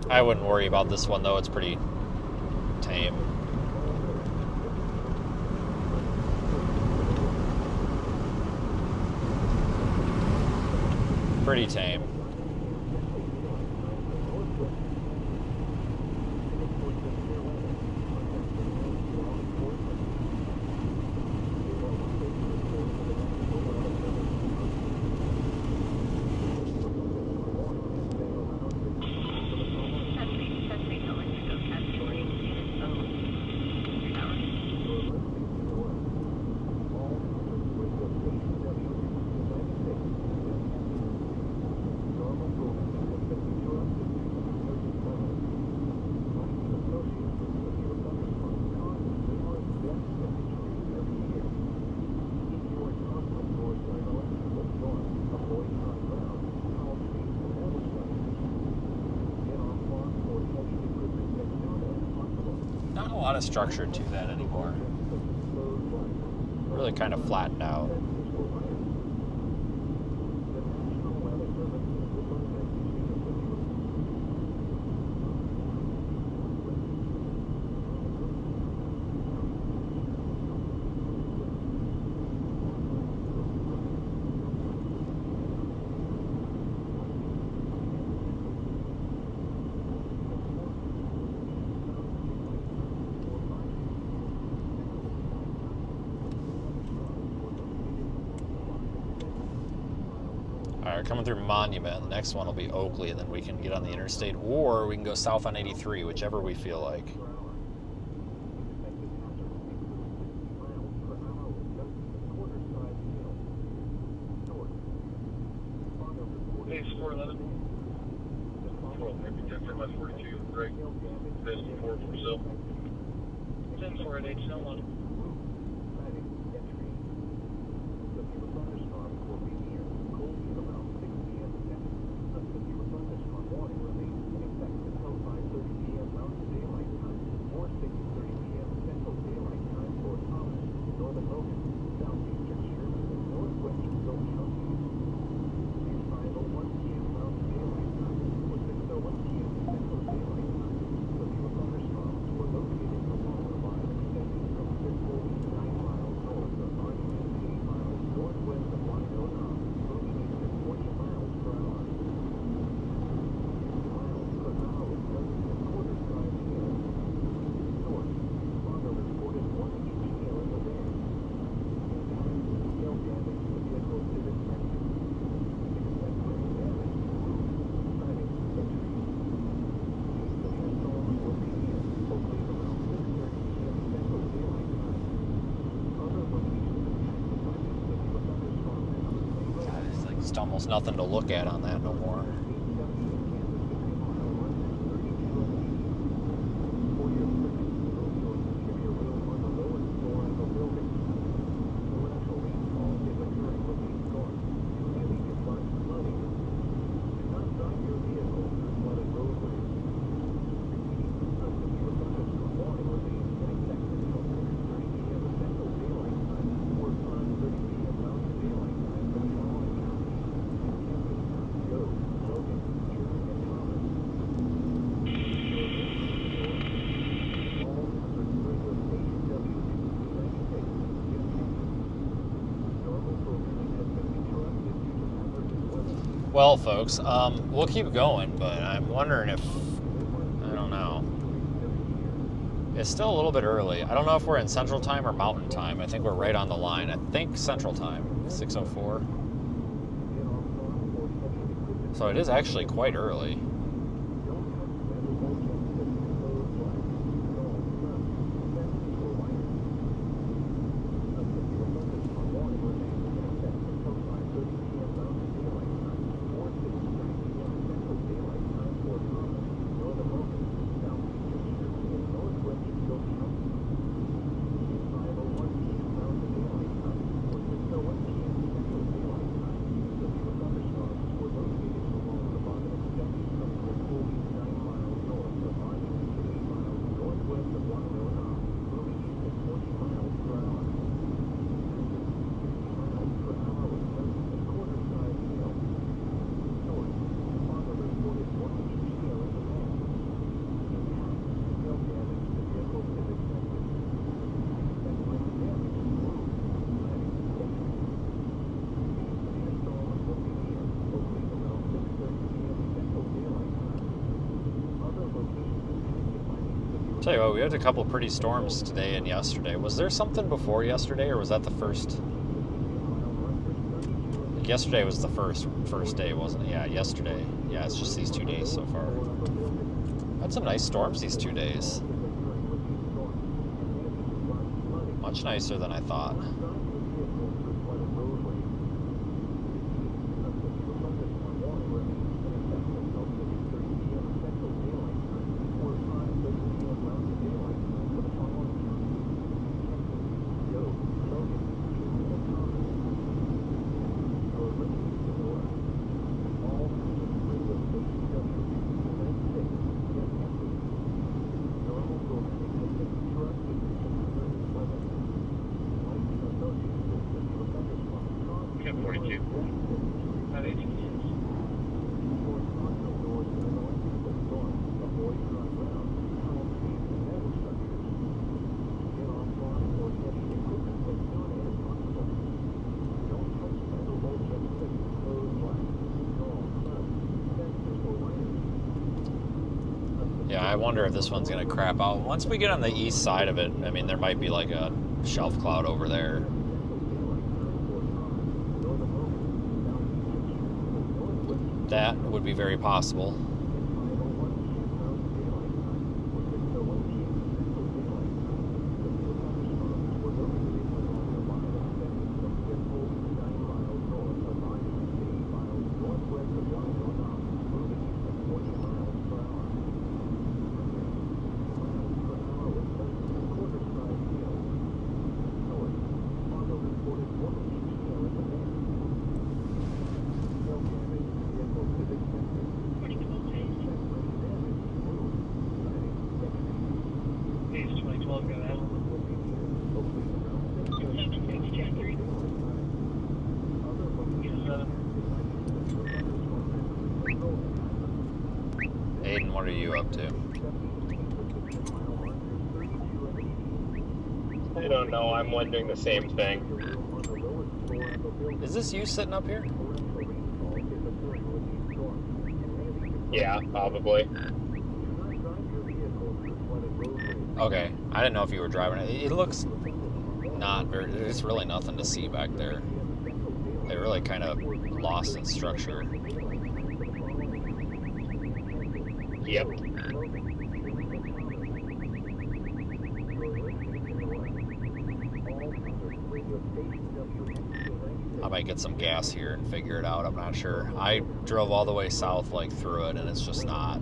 I wouldn't worry about this one though. It's pretty tame. Pretty tame. Not a lot of structure to that anymore. Really kind of flattened out. Alright, coming through Monument. The next one will be Oakley, and then we can get on the interstate, or we can go south on 83, whichever we feel like. Page 411. 42, Greg. This is 4 for Sill. 10-4 at H1. Just almost nothing to look at on that no more. Well, folks, we'll keep going, but I'm wondering if, I don't know. It's still a little bit early. I don't know if we're in Central Time or Mountain Time. I think we're right on the line. I think Central Time, 6:04. So it is actually quite early. Tell you what, we had a couple pretty storms today and yesterday. Was there something before yesterday, or was that the first? Like yesterday was the first day, wasn't it? Yeah, yesterday. Yeah, it's just these 2 days so far. Had some nice storms these 2 days. Much nicer than I thought. Yeah, I wonder if this one's going to crap out. Once we get on the east side of it, I mean, there might be like a shelf cloud over there. That would be very possible. Aiden, what are you up to? I don't know, I'm wondering the same thing. Is this you sitting up here? Yeah, probably. Okay, I didn't know if you were driving it. It looks not very, there's really nothing to see back there. They really kind of lost its structure. Yep. I might get some gas here and figure it out. I'm not sure. I drove all the way south, like through it, and it's just not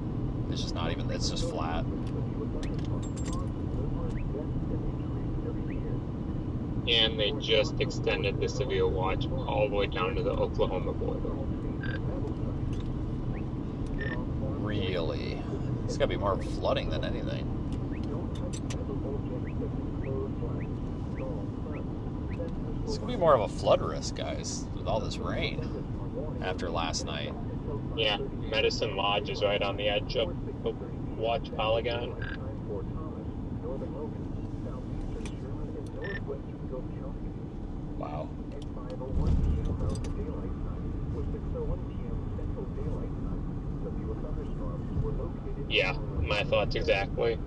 even, it's just flat. And they just extended the severe watch all the way down to the Oklahoma border. Really? It's gotta be more flooding than anything. It's gonna be more of a flood risk, guys, with all this rain after last night. Yeah, Medicine Lodge is right on the edge of the watch polygon. Wow. Yeah, my thoughts exactly.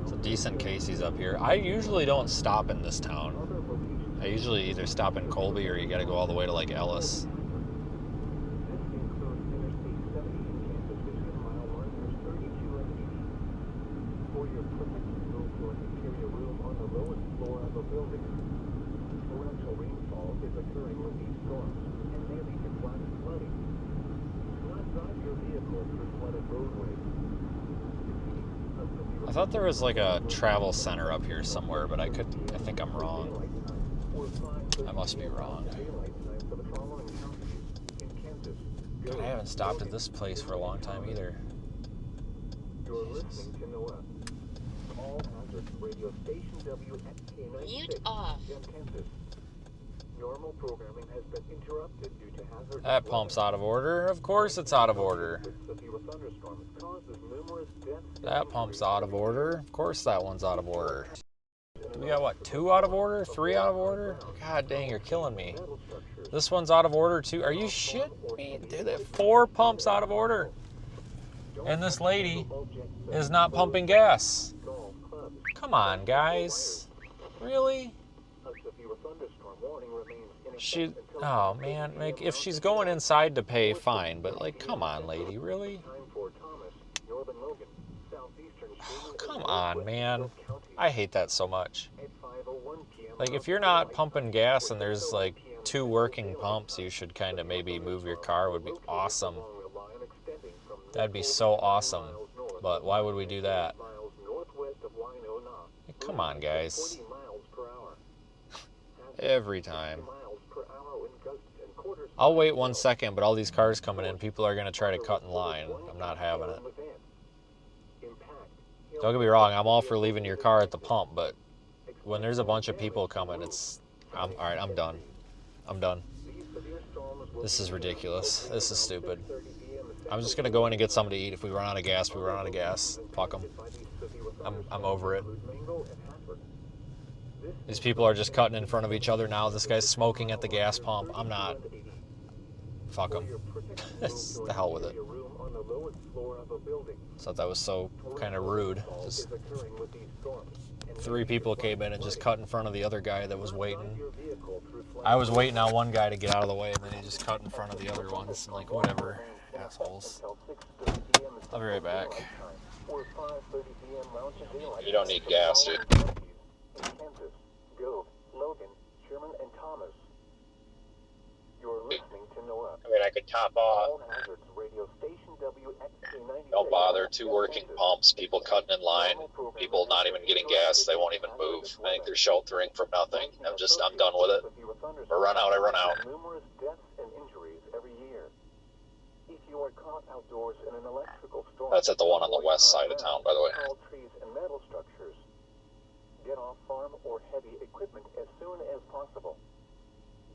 It's a decent Casey's up here. I usually don't stop in this town. I usually either stop in Colby or you gotta go all the way to like Ellis. For your protection, move to an interior room on the lowest floor of a building. Torrential rainfall is occurring with these storms and may lead to flash flooding. Do not drive your vehicle through flooded roadways. I thought there was like a travel center up here somewhere, but I think I'm wrong. I must be wrong. God, I haven't stopped at this place for a long time either. You're listening to NOAA. All hazard radio station WXK96. Mute off. Kansas. Normal programming has been interrupted due to hazard. That pump's out of order. Of course it's out of order. That pump's out of order. Of course that one's out of order. We got what, 2 out of order? 3 out of order? God dang, you're killing me. This one's out of order too. Are you shitting me? Dude, 4 pumps out of order. And this lady is not pumping gas. Come on, guys. Really? Oh man, like if she's going inside to pay, fine, but like, come on, lady, really? Come on, man. I hate that so much. Like, if you're not pumping gas and there's like 2 working pumps, you should kind of maybe move your car. Would be awesome. That'd be so awesome. But why would we do that? Come on, guys. Every time. I'll wait 1 second, but all these cars coming in, people are going to try to cut in line. I'm not having it. Don't get me wrong, I'm all for leaving your car at the pump, but when there's a bunch of people coming, alright, I'm done. I'm done. This is ridiculous. This is stupid. I'm just going to go in and get something to eat. If we run out of gas, we run out of gas. Fuck them. I'm over it. These people are just cutting in front of each other now. This guy's smoking at the gas pump. I'm not. Fuck them. The hell with it. Thought that was so kind of rude. Just 3 people came in and just cut in front of the other guy that was waiting. I was waiting on one guy to get out of the way, and then he just cut in front of the other ones. I'm like, whatever, assholes. I'll be right back. You don't need gas, dude. I mean, I could top off. Don't bother. 2 working pumps, people cutting in line, people not even getting gas, they won't even move. I think they're sheltering from nothing. I'm done with it. Or run out, I run out. That's at the one on the west side of town, by the way. Get off farm or heavy equipment as soon as possible.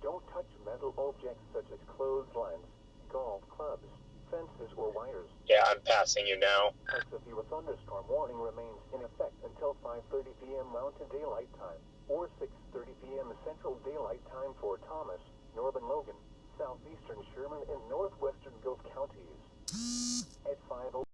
Don't touch metal objects such as clotheslines, golf clubs, fences, or wires. Yeah, I'm passing you now. A severe thunderstorm warning remains in effect until 5:30 p.m. Mountain Daylight Time or 6:30 p.m. Central Daylight Time for Thomas, Northern Logan, southeastern Sherman, and northwestern Gulf counties. At 5:00.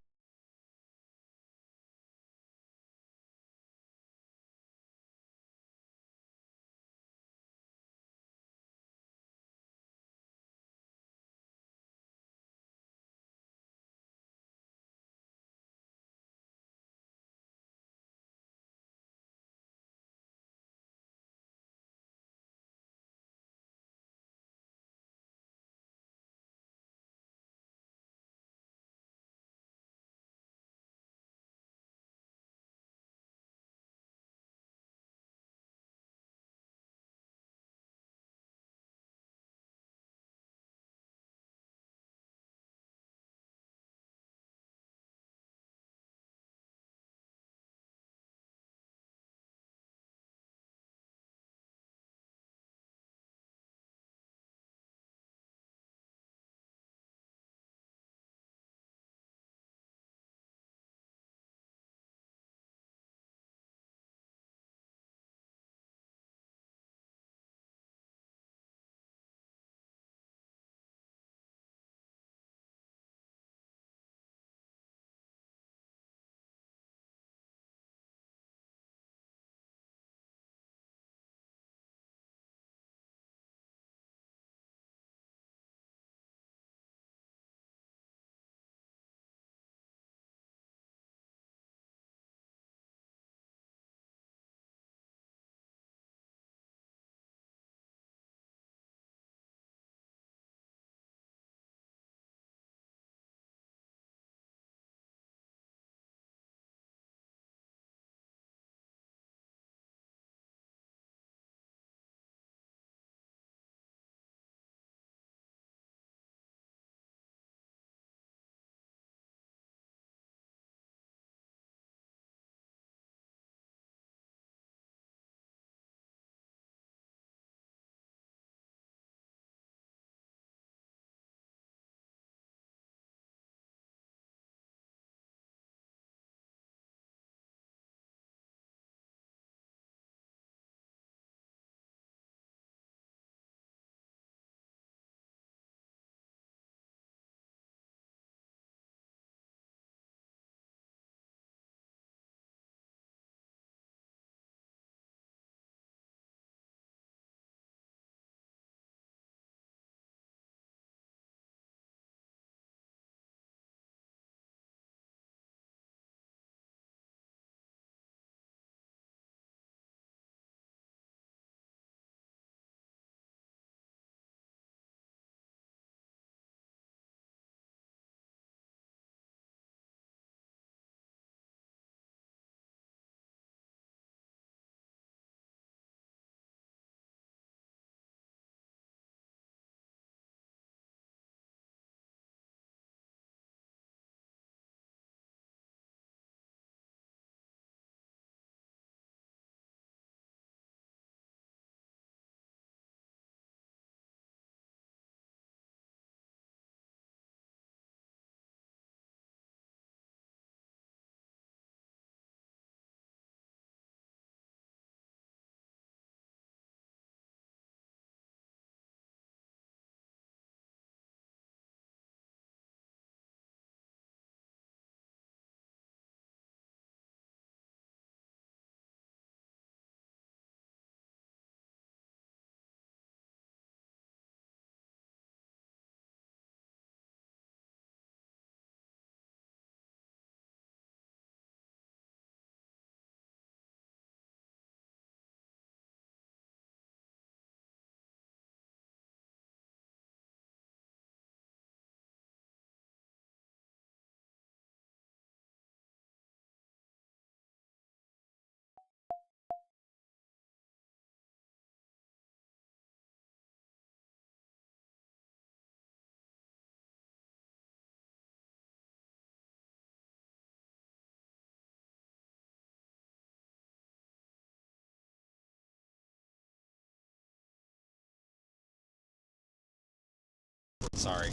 sorry.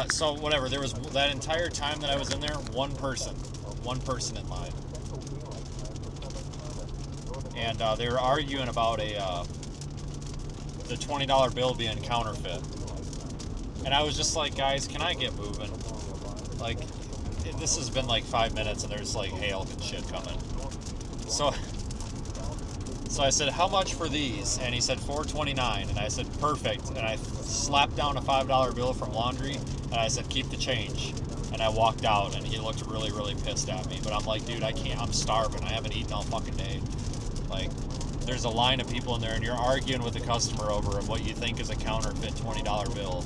So whatever, there was that entire time that I was in there, one person in line. And they were arguing about the $20 bill being counterfeit. And I was just like, guys, can I get moving? Like, this has been like 5 minutes and there's like hail and shit coming. So I said, how much for these? And he said $4.29. And I said, perfect. And I slapped down a $5 bill from laundry. And I said, keep the change. And I walked out. And he looked really, really pissed at me. But I'm like, dude, I can't. I'm starving. I haven't eaten all fucking day. Like, there's a line of people in there. And you're arguing with the customer over what you think is a counterfeit $20 bill.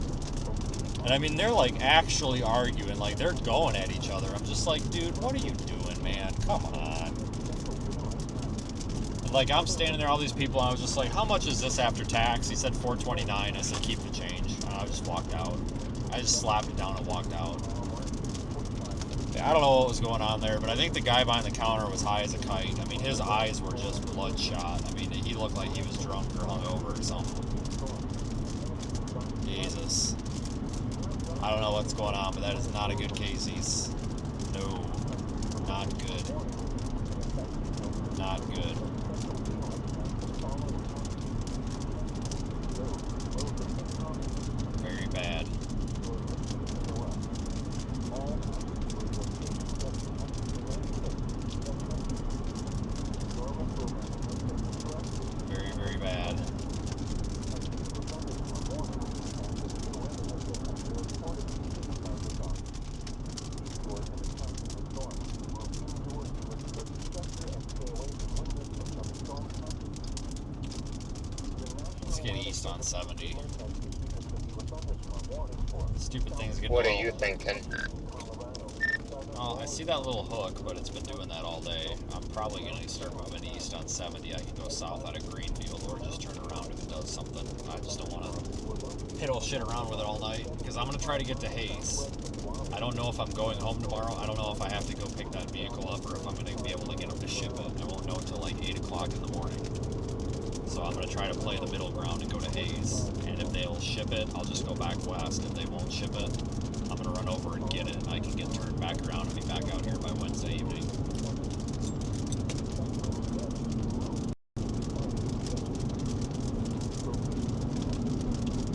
And I mean, they're like actually arguing. Like, they're going at each other. I'm just like, dude, what are you doing, man? Come on. Like, I'm standing there, all these people, and I was just like, how much is this after tax? He said $4.29. I said, keep the change. And I just walked out. I just slapped it down and walked out. I don't know what was going on there, but I think the guy behind the counter was high as a kite. I mean, his eyes were just bloodshot. I mean, he looked like he was drunk or hungover or something. Jesus. I don't know what's going on, but that is not a good Casey's. No. Not good. Not good. Very bad. Very, very bad. Let's get east on 70. Stupid things get. What are you thinking? Oh, I see that little hook, but it's been doing that all day. I'm probably going to start moving east on 70. I can go south out of Greenfield or just turn around if it does something. I just don't want to piddle shit around with it all night because I'm going to try to get to Hayes. I don't know if I'm going home tomorrow. I don't know if I have to go pick that vehicle up or if I'm going to be able to get them to ship it. I won't know until like 8 o'clock in the morning. So I'm going to try to play the middle ground and go to Hayes. And if they'll ship it, I'll just go back west. If they won't ship it, I'm going to run over and get it. And I can get turned back around and be back out here by Wednesday evening.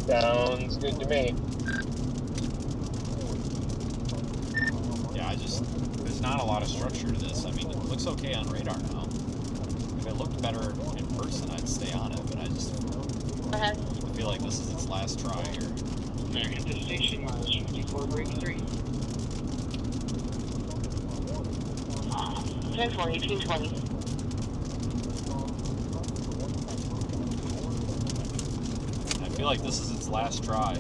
Sounds good to me. Yeah, there's not a lot of structure to this. I mean, it looks okay on radar now. If it looked better in person, I'd stay on it, but I feel like this is its last try here. American destination, 54 break 3. 1020, 1820. I feel like this is its last try.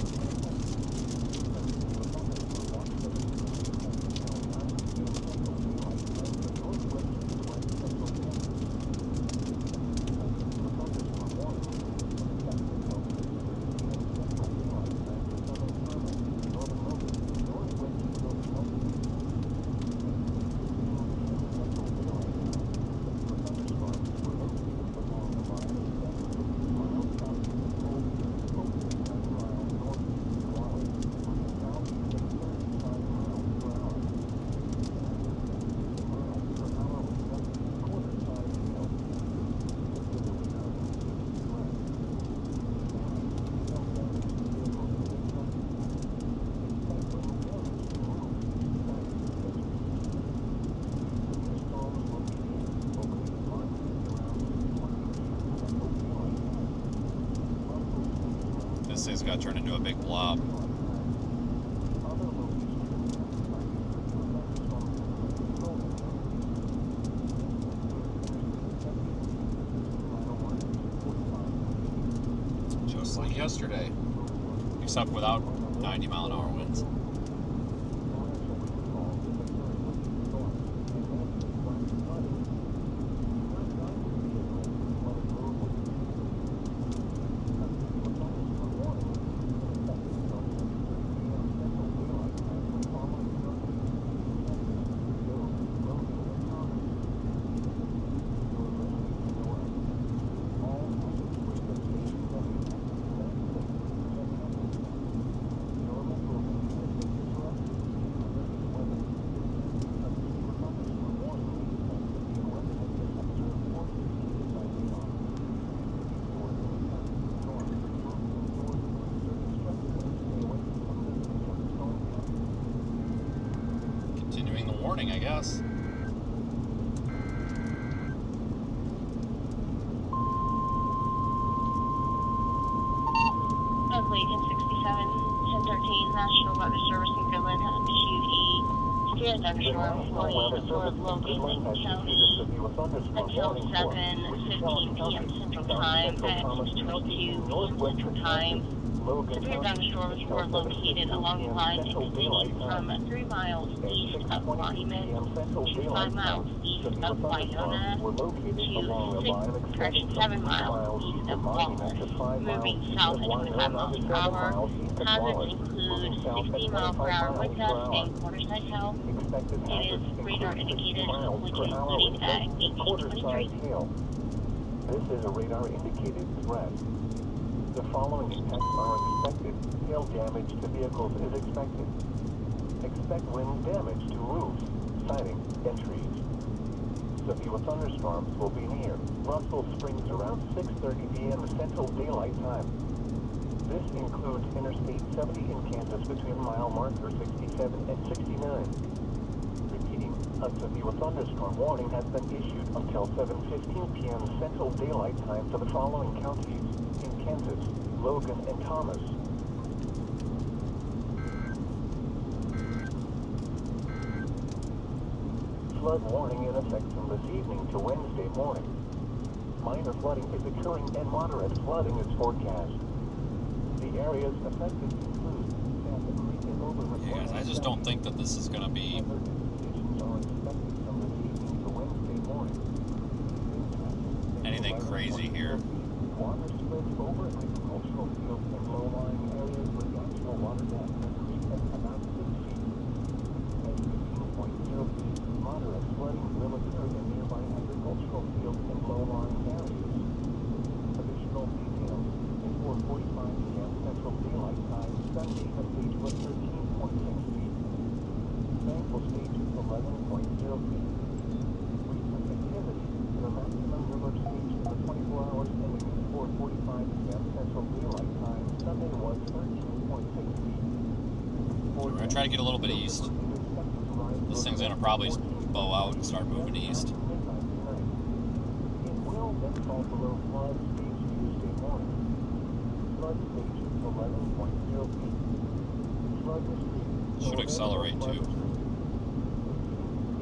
This thing's got turned into a big blob. Just like yesterday, except without 90-mile-an-hour winds. warning, I guess. Oakley, 1067, 1013, National Weather Service in Goodland has issued a severe thunderstorm warning for Logan County until 7:15 p.m. Central Time at 6:22 p.m. Central Time. Severe thunderstorms were located along the line extending from 3 miles east of Monument to 5 miles east of Wyona to 7 miles east of Walker, moving south at 25 miles per hour. Hazards include 60 mile per hour wind gusts and quarter-side hail. It is radar indicated, which is including at 1823. This is a radar indicated threat. The following effects are expected. Hail damage to vehicles is expected. Expect wind damage to roofs, siding, and trees. Severe thunderstorms will be near Russell Springs around 6:30 p.m. Central Daylight Time. This includes Interstate 70 in Kansas between mile marker 67 and 69. Repeating, a severe thunderstorm warning has been issued until 7:15 p.m. Central Daylight Time for the following counties in Kansas, Logan, and Thomas. Flood warning in effect from this evening to Wednesday morning. Minor flooding is occurring and moderate flooding is forecast. The areas affected include Santa Creek and Overland. Yeah, guys, I just don't think that this is going to be anything crazy here. Water spreads over agricultural fields and low-lying areas where the actual water depth has reached about 6 feet. At 15.0 feet, moderate flooding will occur in nearby agricultural fields and low-lying areas. Additional details at 4:45 p.m. Central Daylight Time, Sunday, the stage was 13.6 feet. Bank will stage is 11.0 feet. Recent activity, the maximum river stage in the 24 hours ending at 4:45 p.m. Central Daylight Time, Sunday was 13.6 feet. We're going to try to get a little bit east. This thing's going to probably bow out and start moving east. It will then fall below flood stage Tuesday morning. Flood stage is 11.0 feet. Flood history. Should accelerate too.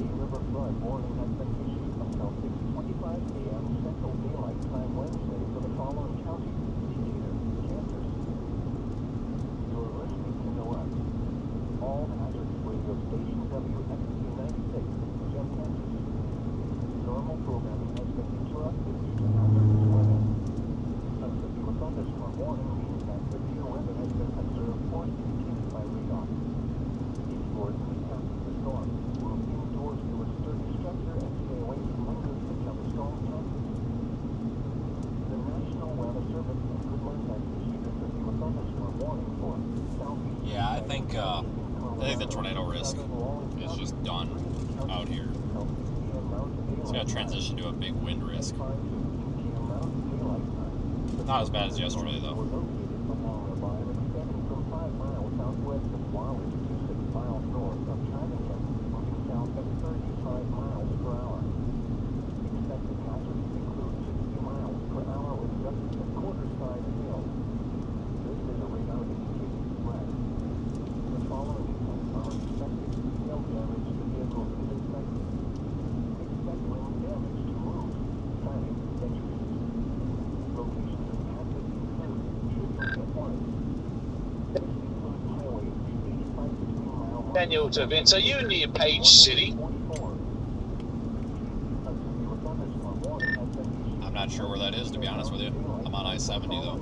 A river flood warning has been issued until 6:25 a.m. Central Daylight Time Wednesday for the following counties: Decatur, Kansas. You're listening to the West. All hazards radio station WXC 96, Gem, Kansas. Normal programming has been interrupted due to hazardous weather. A severe thunderstorm warning means that severe weather has been observed or indicated by radar. If you are in the path of the storm, move indoors to a sturdy structure and stay away from windows until the storm passes. The National Weather Service in Goodland has issued a severe thunderstorm warning for southeast. Yeah, I think the tornado risk is just done out here. It's going to transition to a big wind risk. Not as bad as yesterday, though. Daniel to Vince, are you near Page City? I'm not sure where that is, to be honest with you. I'm on I-70, though.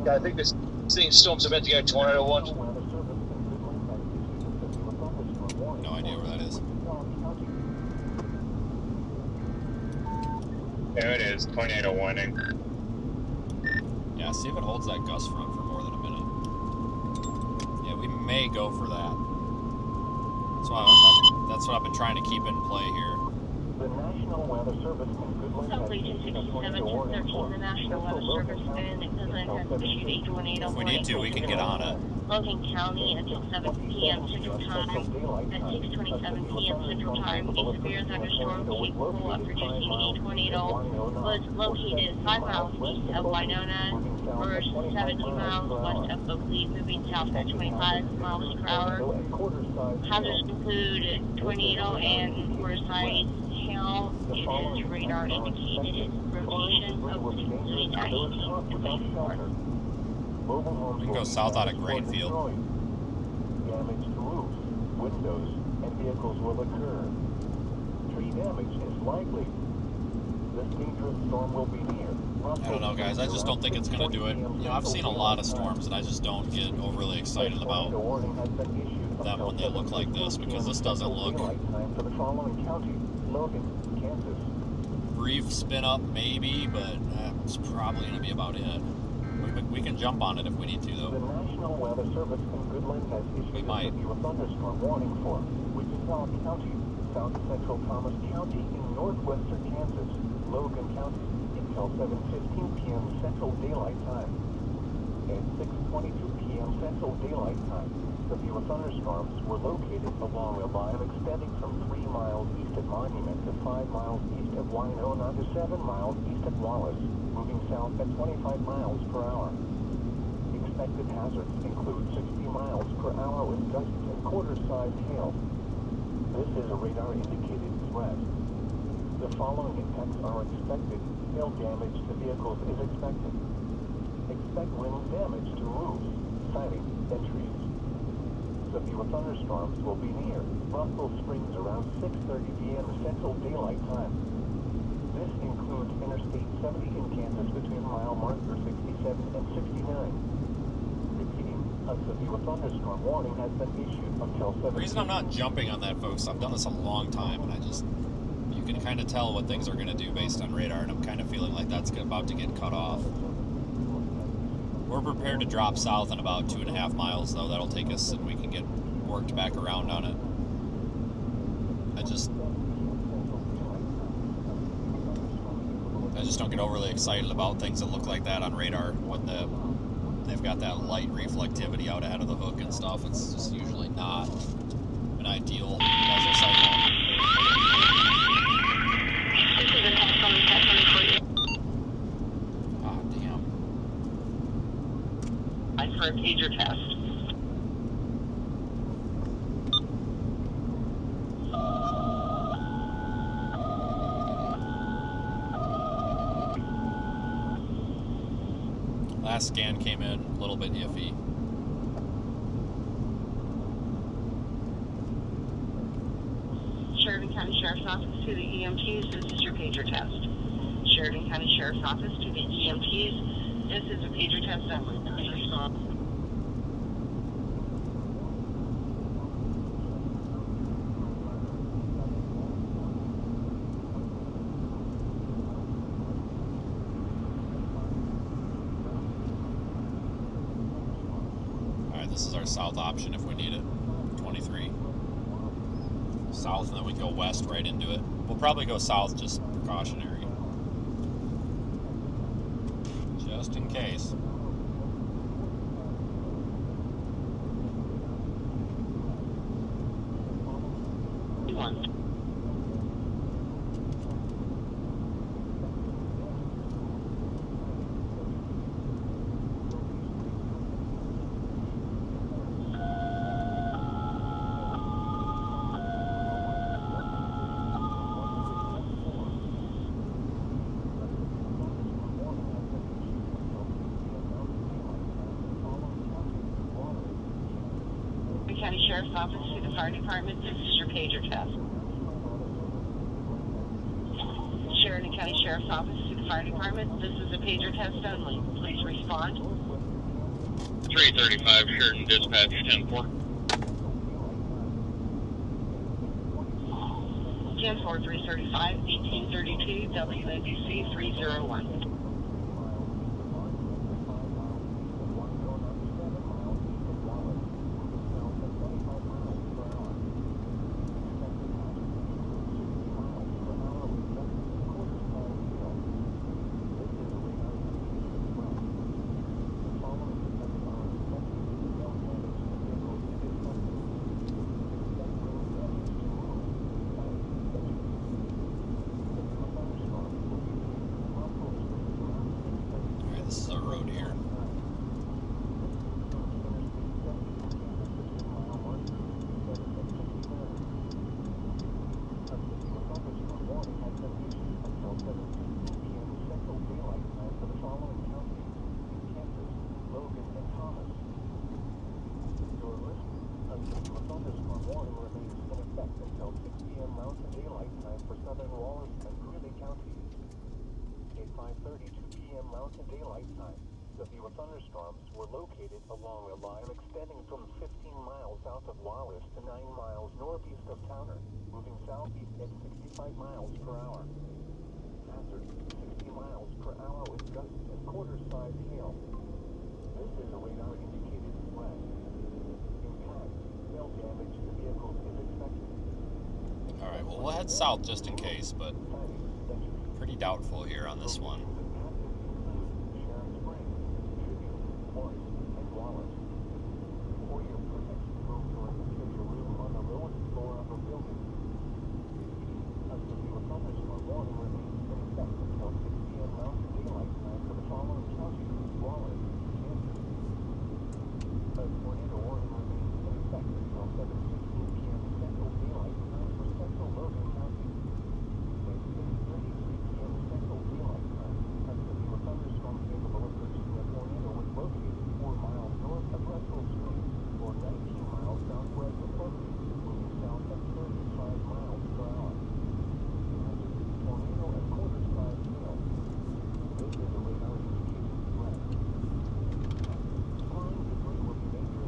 Yeah, I think this storm's about to go tornado watch. No idea where that is. There it is, tornado warning. Yeah, see if it holds that gust front for more than a minute. Yeah, we may go for that. That's what I've been trying to keep in play here. The National Weather Service in Southly 267, 1013, the National Weather Service and Midland has issued a tornado If we need to, we can get on it. Logan County until 7 p.m. Central Time. At 6:27 p.m. Central Time, a severe thunderstorm capable of producing a tornado was located 5 miles east of Winona, or 17 miles west of Oakley, moving south at 25 miles per hour. Hazards include tornado and quarter-size hail. It is radar indicated rotation of 16 at 18 degrees north. We can go south out of Grainfield. Damage to roofs, windows, and vehicles will occur. Tree damage is likely. This dangerous storm will be near. I don't know, guys. I just don't think it's going to do it. You know, I've seen a lot of storms, and I just don't get overly excited about them when they look like this, because this doesn't look... Brief spin up, maybe, but that's probably going to be about it. We can jump on it if we need to, though. The National Weather Service in Goodland has issued a thunderstorm warning for Wichita County, South Central Thomas County in northwestern Kansas, Logan County, until 7:15 p.m. Central Daylight Time. At 6:22 p.m. Central Daylight Time, severe thunderstorms were located along a line extending from 3 miles east of Monument to 5 miles east of Winona to 7 miles east of Wallace, moving south at 25 miles per hour. Expected hazards include 60 miles per hour with gusts and quarter-sized hail. This is a radar-indicated threat. The following impacts are expected. Hail damage to vehicles is expected. Expect wind damage to roofs, siding, and trees. Severe thunderstorms will be near Russell Springs around 6:30 p.m. Central Daylight Time. This includes Interstate 70 in Kansas between mile marker 67 and 69. Repeating, a severe thunderstorm warning has been issued until 7. The reason I'm not jumping on that, folks, I've done this a long time, and you can kind of tell what things are going to do based on radar, and I'm kind of feeling like that's about to get cut off. We're prepared to drop south in about 2.5 miles, though. That'll take us, and we can get worked back around on it. I just don't get overly excited about things that look like that on radar when they've got that light reflectivity out ahead of the hook and stuff. It's just usually not an ideal mesocyclone. Ah, damn. Time for a pager test. Last scan came in a little bit iffy. Sheridan County Sheriff's Office to the EMTs, this is your pager test. Sheridan County Sheriff's Office to the EMTs, this is a pager test only. Please respond. This is our south option if we need it. 23. South, and then we go west right into it. We'll probably go south, just precautionary. Just in case. County Sheriff's Office to the Fire Department, this is your pager test. Sheridan County Sheriff's Office to the Fire Department, this is a pager test only. Please respond. 335 Sheridan Dispatch 10-4. 10-4, 335, 1832, WNBC 301. warning remains in effect until 6 p.m. Mountain Daylight Time for southern Wallace and Greeley counties. At 5:32 p.m. Mountain Daylight Time, severe thunderstorms were located along a line extending from 15 miles south of Wallace to 9 miles northeast of Towner, moving southeast at 65 miles per hour. Hazard, 60 miles per hour with gusts and quarter-size hail. This is a radar-indicated threat. Impact, hail damage to vehicles is expected. Alright, well, we'll head south just in case, but pretty doubtful here on this one.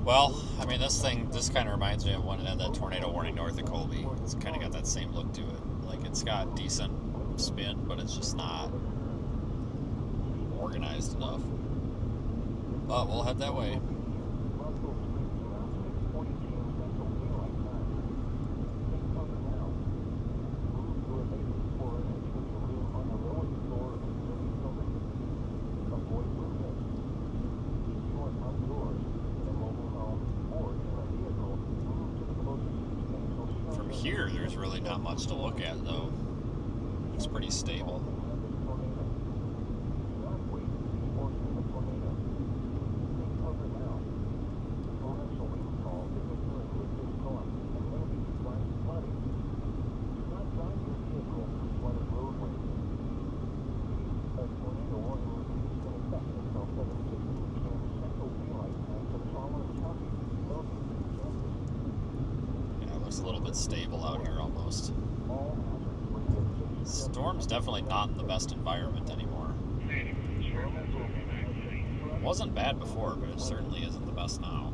Well, I mean, this kind of reminds me of when it had that tornado warning north of Colby. It's kind of got that same look to it. Like, it's got decent spin, but it's just not organized enough. But we'll head that way. Here, there's really not much to look at, though. It's pretty stable. A little bit stable out here almost. Storm's definitely not in the best environment anymore. It wasn't bad before, but it certainly isn't the best now.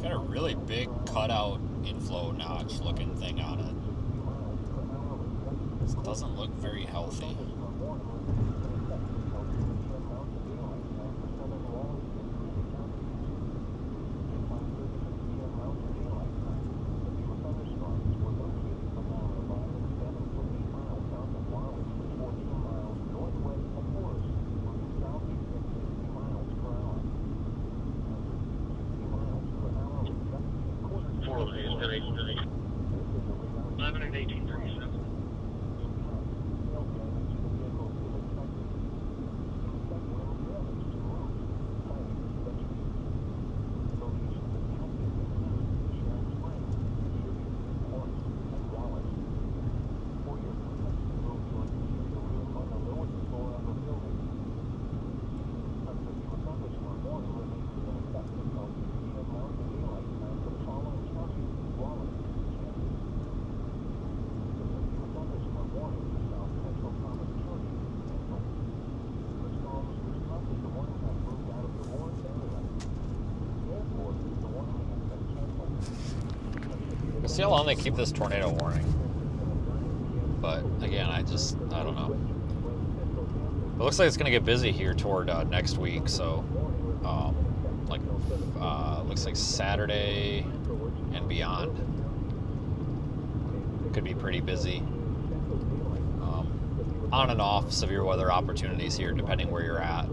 Got a really big cutout inflow notch looking thing on it. This doesn't look very healthy. We'll see how long they keep this tornado warning. But again, I don't know. It looks like it's going to get busy here toward next week. So, looks like Saturday and beyond could be pretty busy. on and off severe weather opportunities here, depending where you're at,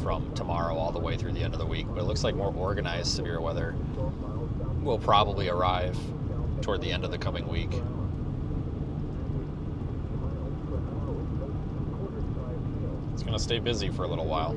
from tomorrow all the way through the end of the week. But it looks like more organized severe weather will probably arrive toward the end of the coming week. It's going to stay busy for a little while.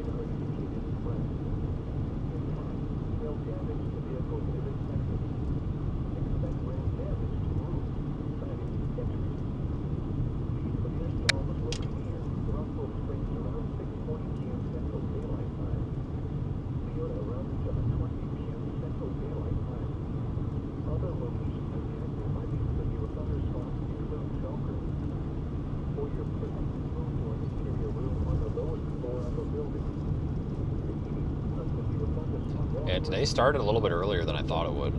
Yeah, today started a little bit earlier than I thought it would.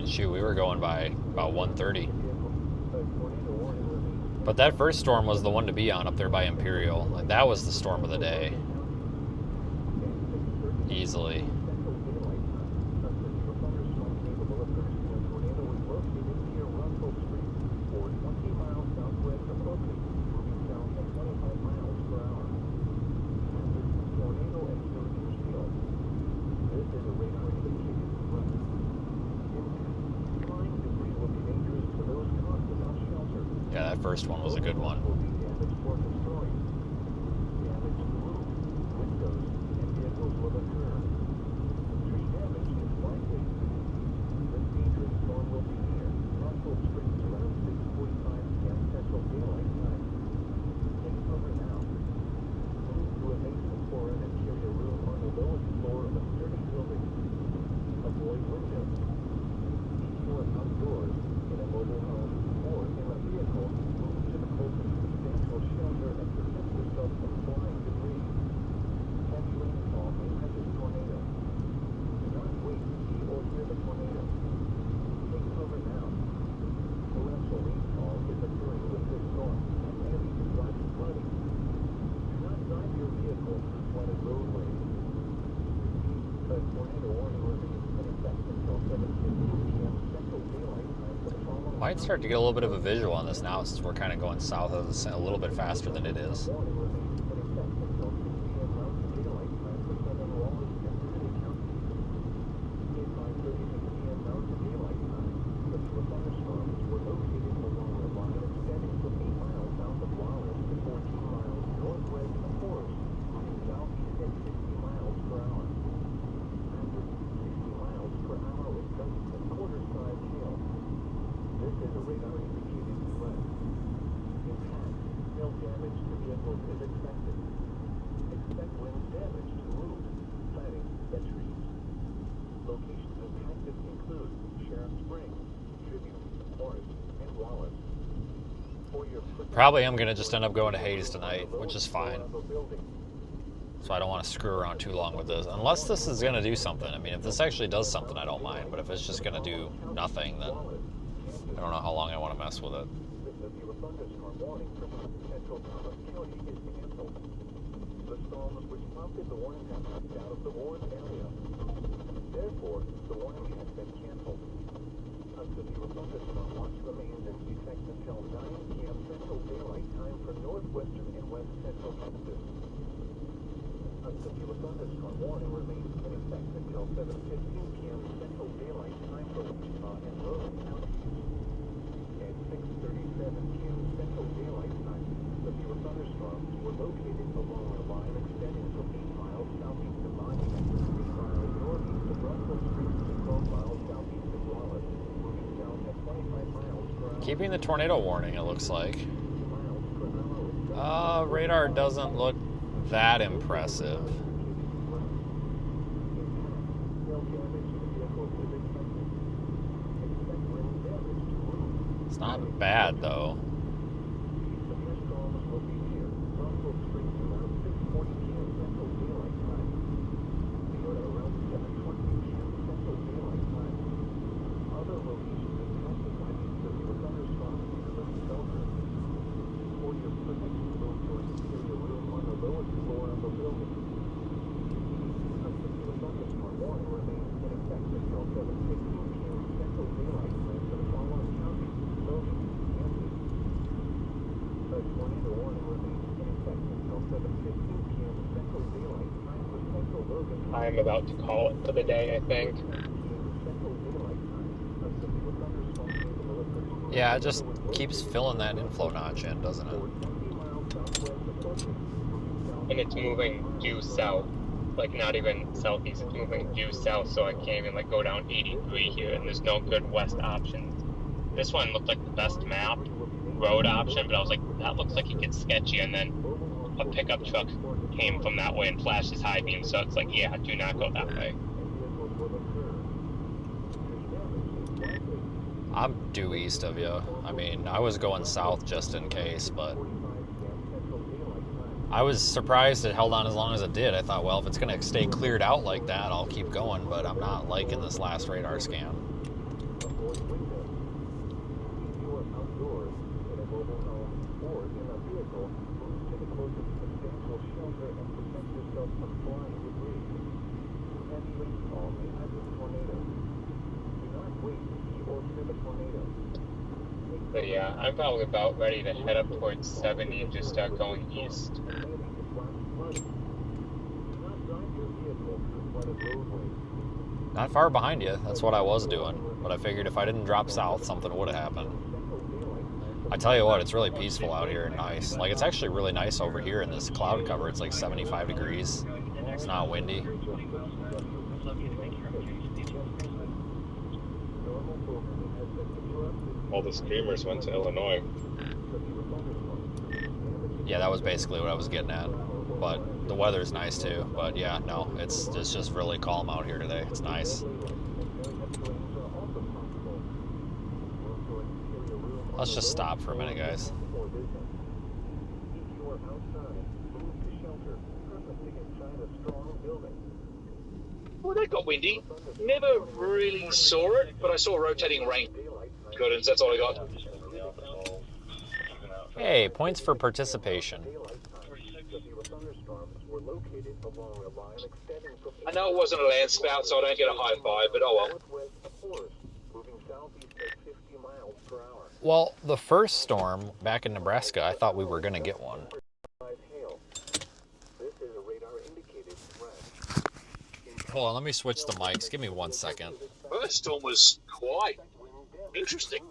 Shoot, we were going by about 1:30. But that first storm was the one to be on up there by Imperial. Like, that was the storm of the day. Easily. Yeah, that first one was a good one. Might start to get a little bit of a visual on this now, since we're kind of going south of the sun a little bit faster than it is. Probably am going to just end up going to Hayes tonight, which is fine. So I don't want to screw around too long with this. Unless this is going to do something. I mean, if this actually does something, I don't mind. But if it's just going to do nothing, then I don't know how long I want to mess with it. Therefore, the warning has been canceled. A severe thunderstorm watch remains in effect until 9 p.m. Central Daylight Time for northwestern and west central Texas. A severe thunderstorm warning remains in effect until 7:15 p.m. Central Daylight Time for Wichita and Rowan counties. At 6:37 p.m. Central Daylight Time, severe thunderstorms were located along a line extending from 8 miles southeast of Monument to 3 miles northeast of Russell Street to 12 miles southeast of Wallace. Keeping the tornado warning, it looks like. Radar doesn't look that impressive. It's not bad though. I'm about to call it for the day, I think. Yeah, it just keeps filling that inflow notch in, doesn't it? And it's moving due south. Like, not even southeast, it's moving due south, so I can't even, like, go down 83 here, and there's no good west options. This one looked like the best map road option, but I was like, that looks like it gets sketchy, and then a pickup truck came from that way and flashed his high beam, so it's like, yeah, do not go that way. I'm due east of you. I mean, I was going south just in case, but I was surprised it held on as long as it did. I thought, well, if it's going to stay cleared out like that, I'll keep going, but I'm not liking this last radar scan. But yeah, I'm probably about ready to head up towards 70 and just start going east. Not far behind you. That's what I was doing. But I figured if I didn't drop south, something would have happened. I tell you what, it's really peaceful out here and nice. Like, it's actually really nice over here in this cloud cover. It's like 75 degrees. It's not windy. All the streamers went to Illinois. Yeah, that was basically what I was getting at. But the weather's nice too. But yeah, no, it's just really calm out here today. It's nice. Let's just stop for a minute, guys. Well, that got windy. Never really saw it, but I saw rotating rain curtains. That's all I got. Hey, points for participation. I know it wasn't a land spout, so I don't get a high five, but oh well. Well, the first storm back in Nebraska, I thought we were going to get one. Hold on, let me switch the mics. Give me 1 second. First storm was quite interesting.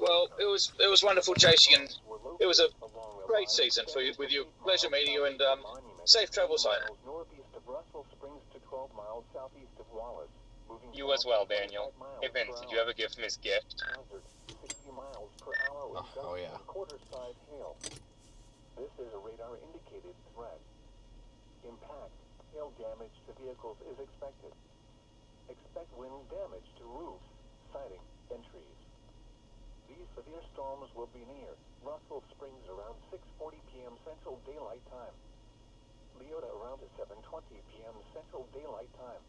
Well, it was wonderful chasing, and it was a great season for you, with you. Pleasure meeting you, and safe travels home. You as well, Daniel. Hey Vince, did you ever give him his gift? Oh yeah. This is a radar indicated threat. Impact, hail damage to vehicles is expected. Expect wind damage to roofs, siding, and trees. These severe storms will be near Russell Springs around 6:40 p.m. Central Daylight Time. Leota around 7:20 p.m. Central Daylight Time.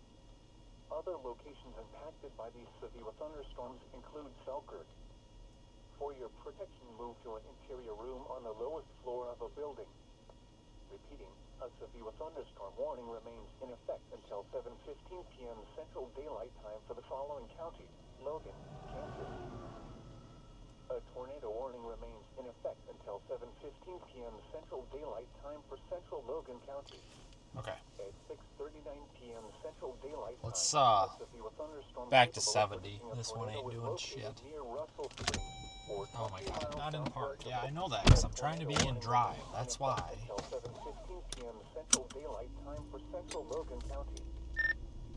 Other locations impacted by these severe thunderstorms include Selkirk. For your protection, move to an interior room on the lowest floor of a building. Repeating, a severe severe thunderstorm warning remains in effect until 7:15 p.m. Central Daylight Time for the following counties: Logan, Kansas. A tornado warning remains in effect until 7:15 p.m. Central Daylight Time for Central Logan County. Okay. At 6:39 p.m. Central Daylight Time. Let's a severe thunderstorm back to capable of 70. producing a This one ain't tornado doing was located shit. near Russell Springs, or Oh my 20 god, miles not in park. southwest of Yeah, I the know that because I'm trying to be in drive. That's why. until 7:15 p.m. Central Daylight Time for Central Logan County.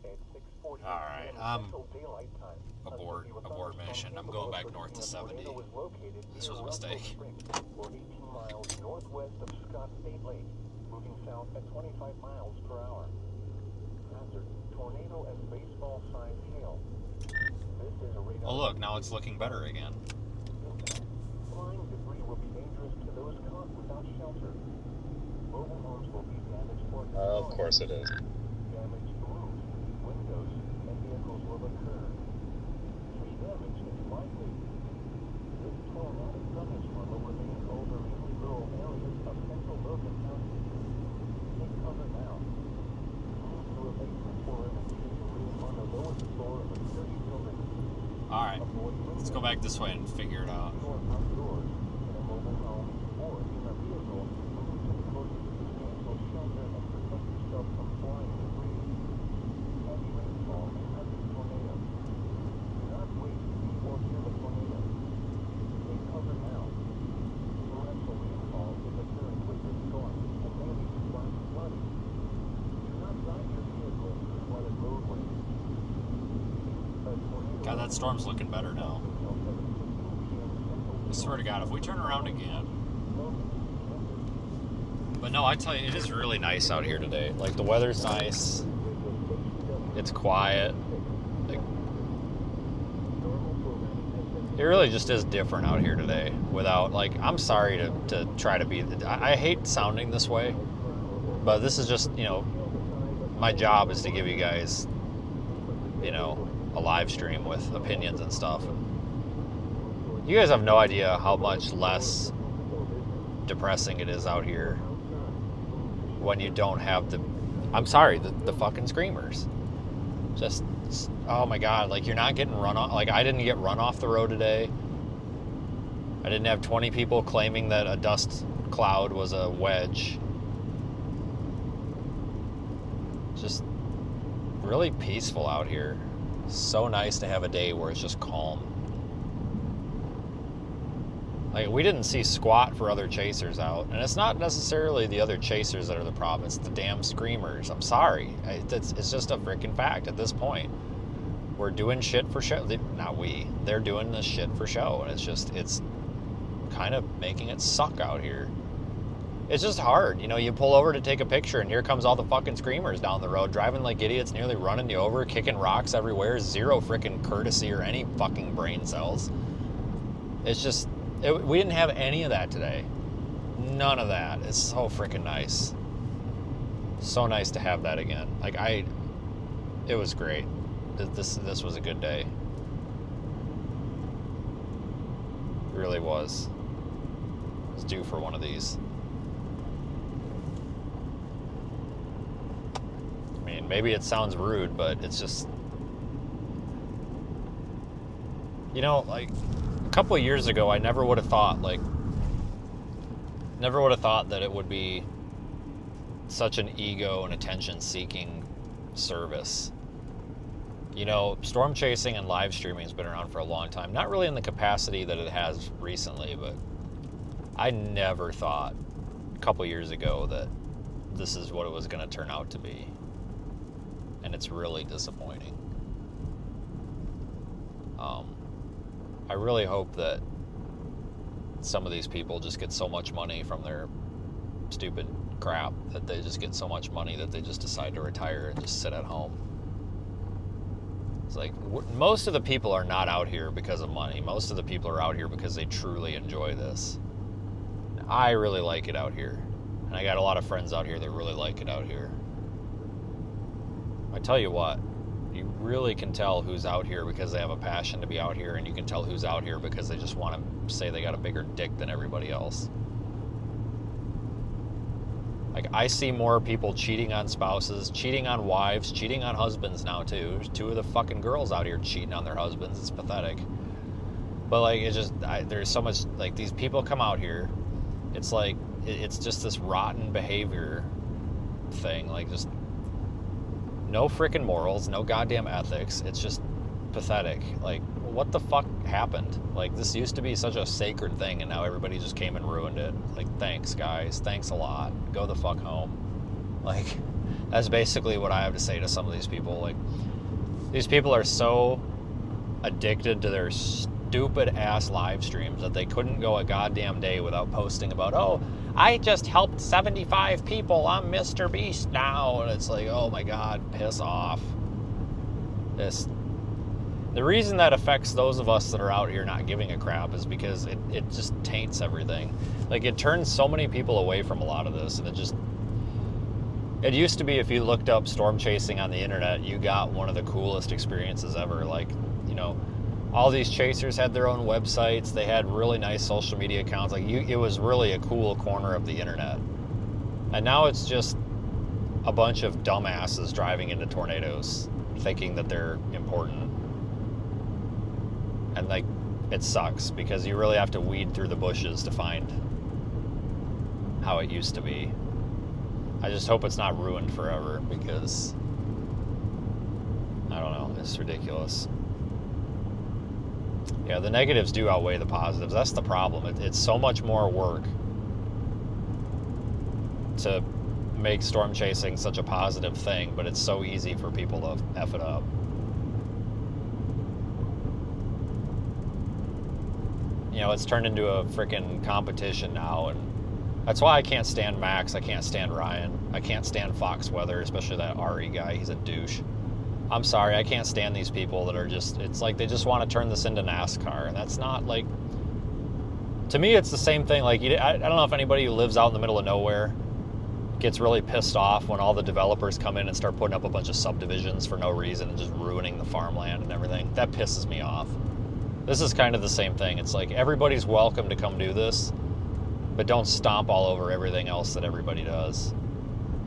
At 6:40 Alright, p.m. Central Daylight Time. Abort mission. I'm going back north to 70. This was a mistake. Or 18 miles northwest of Scott State Lake, moving south at 25 miles per hour. Hazard: tornado and baseball-sized hail. This is a radar. Oh look, now it's looking better again. Flying debris will be dangerous to those caught without shelter. Mobile homes will be damaged or destroyed. Of course it is. Damage to roofs, windows, and vehicles will occur. Tree damage is likely. This tornadic thunderstorm will remain over mainly rural areas of central Logan County. Take cover now. Move to a basement or an interior room on the lowest floor of a sturdy building. Alright, let's go back this way and figure it out. Or outdoors, in a mobile home, or in a vehicle, move to the closest substantial shelter and protect yourself from flying debris. Heavy rainfall and heavy tornadoes. Do not wait to see or hear the tornado. Take cover now. Torrential rainfall is occurring with this storm and may lead to flash flooding. Do not drive your vehicle through flooded roadways. God, that storm's looking better now. I swear to God, if we turn around again. But no, I tell you, it is really nice out here today. Like, the weather's nice. It's quiet. Like, it really just is different out here today. Without, like, I'm sorry to try to be... I hate sounding this way. But this is just, you know, my job is to give you guys, you know, a live stream with opinions and stuff. You guys have no idea how much less depressing it is out here when you don't have the, I'm sorry, the fucking screamers. Just, oh my god, like, you're not getting run off. Like, I didn't get run off the road today. I didn't have 20 people claiming that a dust cloud was a wedge. Just really peaceful out here. So nice to have a day where it's just calm. Like, we didn't see squat for other chasers out. And it's not necessarily the other chasers that are the problem. It's the damn screamers. I'm sorry. It's just a freaking fact at this point. We're doing shit for show. Not we. They're doing this shit for show. And it's kind of making it suck out here. It's just hard. You know, you pull over to take a picture and here comes all the fucking screamers down the road, driving like idiots, nearly running you over, kicking rocks everywhere, zero freaking courtesy or any fucking brain cells. It's just, we didn't have any of that today. None of that. It's so freaking nice. So nice to have that again. Like, it was great. This was a good day. It really was. It's due for one of these. I mean, maybe it sounds rude, but it's just, you know, like, a couple of years ago, I never would have thought that it would be such an ego and attention-seeking service. You know, storm chasing and live streaming has been around for a long time. Not really in the capacity that it has recently, but I never thought a couple years ago that this is what it was going to turn out to be. And it's really disappointing. I really hope that some of these people just get so much money from their stupid crap that they just get so much money that they just decide to retire and just sit at home. It's like, most of the people are not out here because of money. Most of the people are out here because they truly enjoy this. I really like it out here. And I got a lot of friends out here that really like it out here. I tell you what, you really can tell who's out here because they have a passion to be out here, and you can tell who's out here because they just want to say they got a bigger dick than everybody else. Like, I see more people cheating on spouses, cheating on wives, cheating on husbands now, too. There's 2 of the fucking girls out here cheating on their husbands. It's pathetic. But, like, it's just, there's so much, like, these people come out here. It's like, it's just this rotten behavior thing. Like, just no freaking morals, no goddamn ethics. It's just pathetic. Like, what the fuck happened? Like, this used to be such a sacred thing, and now everybody just came and ruined it. Like, thanks, guys. Thanks a lot. Go the fuck home. Like, that's basically what I have to say to some of these people. Like, these people are so addicted to their stupid-ass live streams that they couldn't go a goddamn day without posting about, oh, I just helped 75 people. I'm Mr. Beast now. And it's like, oh my God, piss off. The reason that affects those of us that are out here not giving a crap is because it just taints everything. Like, it turns so many people away from a lot of this, and it used to be if you looked up storm chasing on the internet, you got one of the coolest experiences ever. Like, you know, all these chasers had their own websites, they had really nice social media accounts. Like, it was really a cool corner of the internet. And now it's just a bunch of dumbasses driving into tornadoes thinking that they're important. And, like, it sucks because you really have to weed through the bushes to find how it used to be. I just hope it's not ruined forever because, I don't know, it's ridiculous. Yeah, the negatives do outweigh the positives. That's the problem. It's so much more work to make storm chasing such a positive thing, but it's so easy for people to F it up. You know, it's turned into a freaking competition now, and that's why I can't stand Max, I can't stand Ryan, I can't stand Fox Weather, especially that Ari guy, he's a douche. I'm sorry, I can't stand these people that are just, it's like they just want to turn this into NASCAR, and that's not, like, to me it's the same thing. Like, I don't know if anybody who lives out in the middle of nowhere gets really pissed off when all the developers come in and start putting up a bunch of subdivisions for no reason and just ruining the farmland and everything. That pisses me off. This is kind of the same thing. It's like, everybody's welcome to come do this, but don't stomp all over everything else that everybody does.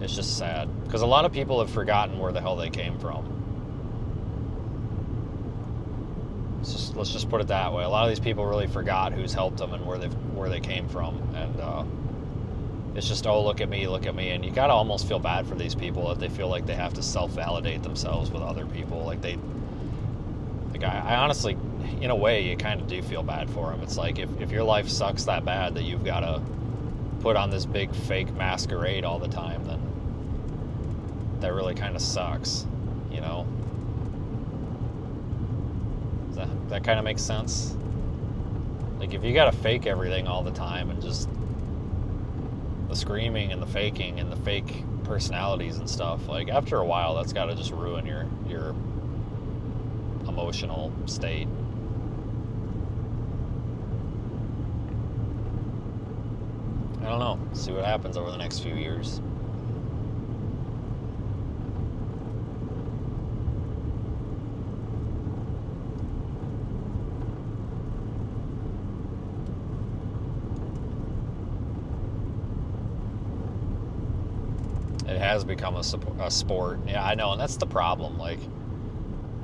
It's just sad. Because a lot of people have forgotten where the hell they came from. Let's just put it that way. A lot of these people really forgot who's helped them and where they came from. And it's just, oh, look at me. And you got to almost feel bad for these people that they feel like they have to self-validate themselves with other people. Like, I honestly, in a way, you kind of do feel bad for them. It's like, if your life sucks that bad that you've got to put on this big fake masquerade all the time, then that really kind of sucks, you know? That kind of makes sense? Like, if you got to fake everything all the time and just the screaming and the faking and the fake personalities and stuff, like, after a while, that's got to just ruin your emotional state. I don't know. See what happens over the next few years. It has become a sport. Yeah, I know, and that's the problem. Like,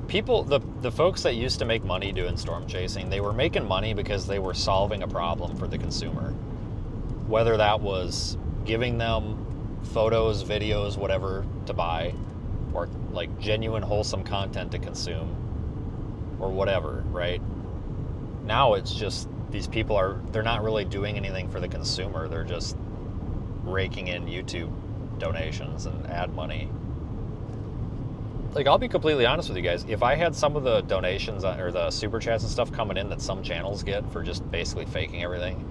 people, the folks that used to make money doing storm chasing, they were making money because they were solving a problem for the consumer. Whether that was giving them photos, videos, whatever to buy, or like genuine wholesome content to consume, or whatever, right? Now it's just, these people they're not really doing anything for the consumer. They're just raking in YouTube donations and ad money. Like, I'll be completely honest with you guys. If I had some of the donations or the super chats and stuff coming in that some channels get for just basically faking everything,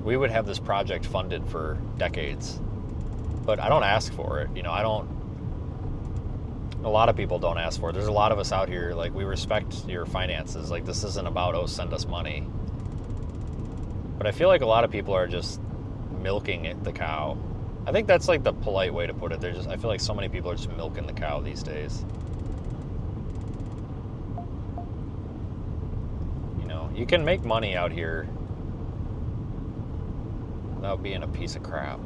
we would have this project funded for decades. But I don't ask for it. You know, a lot of people don't ask for it. There's a lot of us out here, like, we respect your finances. Like, this isn't about, oh, send us money. But I feel like a lot of people are just milking the cow. I think that's like the polite way to put it. I feel like so many people are just milking the cow these days. You know, you can make money out here without being a piece of crap.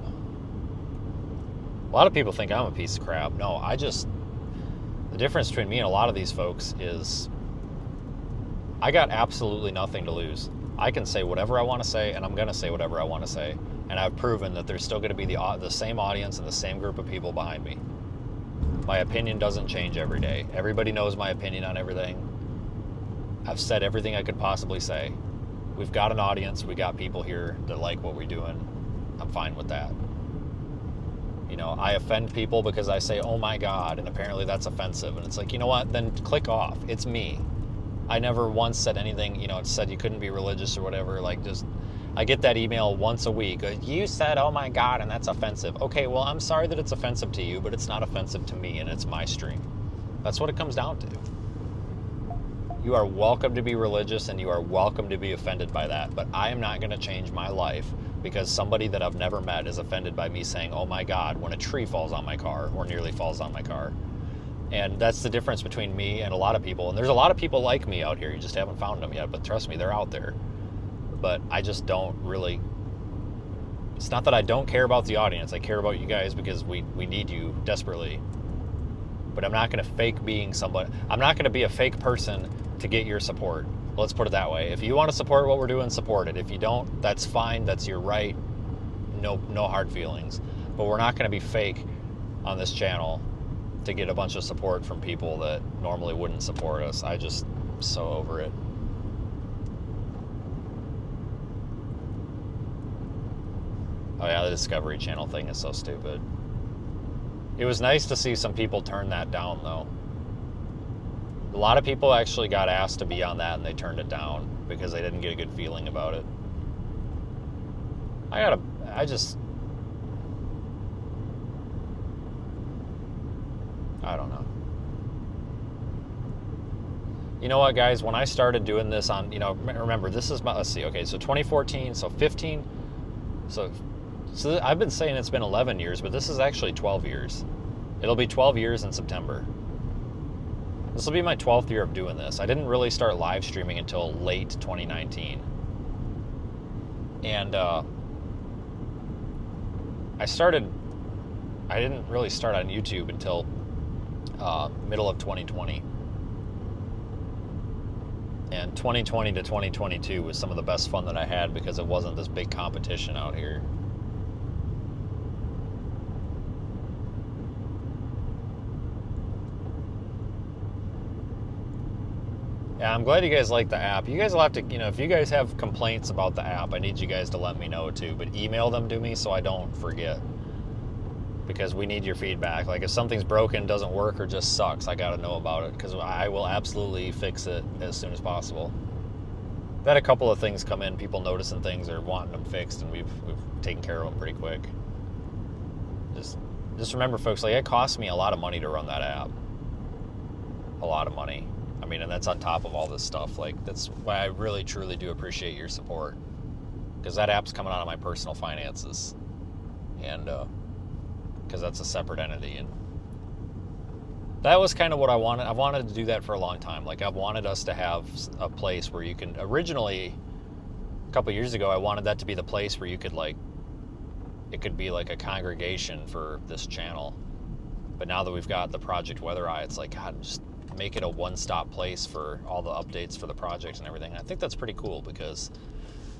A lot of people think I'm a piece of crap. No, the difference between me and a lot of these folks is I got absolutely nothing to lose. I can say whatever I want to say, and I'm going to say whatever I want to say. And I've proven that there's still going to be the same audience and the same group of people behind me. My opinion doesn't change every day. Everybody knows my opinion on everything. I've said everything I could possibly say. We've got an audience. We got people here that like what we're doing. I'm fine with that. You know, I offend people because I say, oh my God, and apparently that's offensive. And it's like, you know what? Then click off. It's me. I never once said anything, you know, it said you couldn't be religious or whatever. Like, just, I get that email once a week. You said, oh my God, and that's offensive. Okay, well, I'm sorry that it's offensive to you, but it's not offensive to me, and it's my stream. That's what it comes down to. You are welcome to be religious, and you are welcome to be offended by that. But I am not going to change my life because somebody that I've never met is offended by me saying, oh my God, when a tree falls on my car or nearly falls on my car. And that's the difference between me and a lot of people. And there's a lot of people like me out here. You just haven't found them yet. But trust me, they're out there. But I just don't really... It's not that I don't care about the audience. I care about you guys because we need you desperately. But I'm not going to fake being somebody. I'm not going to be a fake person to get your support. Let's put it that way. If you want to support what we're doing, support it. If you don't, that's fine. That's your right. No hard feelings. But we're not going to be fake on this channel to get a bunch of support from people that normally wouldn't support us. I'm so over it. Oh yeah, the Discovery Channel thing is so stupid. It was nice to see some people turn that down though. A lot of people actually got asked to be on that and they turned it down because they didn't get a good feeling about it. I don't know. You know what, guys? When I started doing this on, you know, remember, this is my, let's see, okay, so 2014, so 15, so I've been saying it's been 11 years, but this is actually 12 years. It'll be 12 years in September. This will be my 12th year of doing this. I didn't really start live streaming until late 2019. And I didn't really start on YouTube until middle of 2020. And 2020 to 2022 was some of the best fun that I had because it wasn't this big competition out here. Yeah, I'm glad you guys like the app. You guys will have to, you know, if you guys have complaints about the app, I need you guys to let me know too. But email them to me so I don't forget. Because we need your feedback. Like if something's broken, doesn't work, or just sucks, I gotta know about it. Because I will absolutely fix it as soon as possible. I've had a couple of things come in, people noticing things or wanting them fixed, and we've taken care of them pretty quick. Just remember, folks, like it costs me a lot of money to run that app. A lot of money. I mean, and that's on top of all this stuff. Like, that's why I really, truly do appreciate your support. Because that app's coming out of my personal finances. And, because that's a separate entity. And that was kind of what I wanted. I wanted to do that for a long time. Like, I wanted us to have a place where you can... Originally, a couple years ago, I wanted that to be the place where you could, like... It could be like a congregation for this channel. But now that we've got the Project Weather Eye, it's like, God, just... make it a one-stop place for all the updates for the project and everything. And I think that's pretty cool because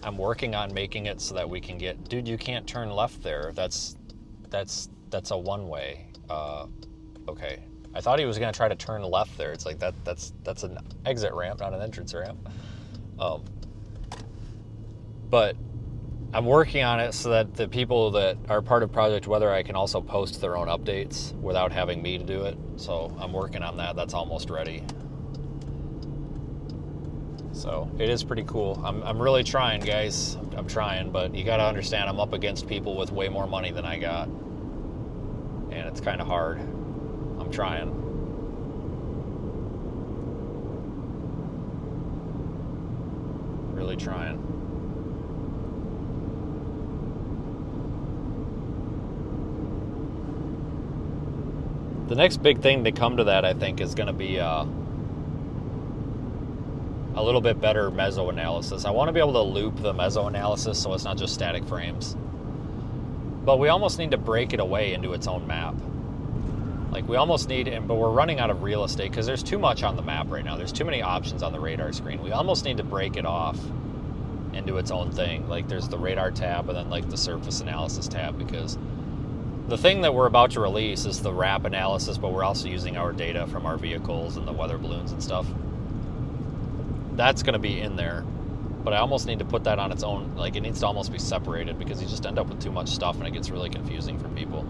I'm working on making it so that we can get, dude, you can't turn left there. That's a one-way. Okay. I thought he was going to try to turn left there. It's like that's an exit ramp, not an entrance ramp. But I'm working on it so that the people that are part of Project Weather Eye can also post their own updates without having me to do it. So I'm working on that. That's almost ready. So it is pretty cool. I'm really trying, guys. I'm trying, but you got to understand I'm up against people with way more money than I got. And it's kind of hard. I'm trying. Really trying. The next big thing to come to that, I think, is going to be a little bit better meso analysis. I want to be able to loop the meso analysis so it's not just static frames. But we almost need to break it away into its own map. Like, we almost need, but we're running out of real estate because there's too much on the map right now. There's too many options on the radar screen. We almost need to break it off into its own thing. Like, there's the radar tab and then like the surface analysis tab, because the thing that we're about to release is the RAP analysis, but we're also using our data from our vehicles and the weather balloons and stuff. That's going to be in there. But I almost need to put that on its own. Like, it needs to almost be separated because you just end up with too much stuff and it gets really confusing for people.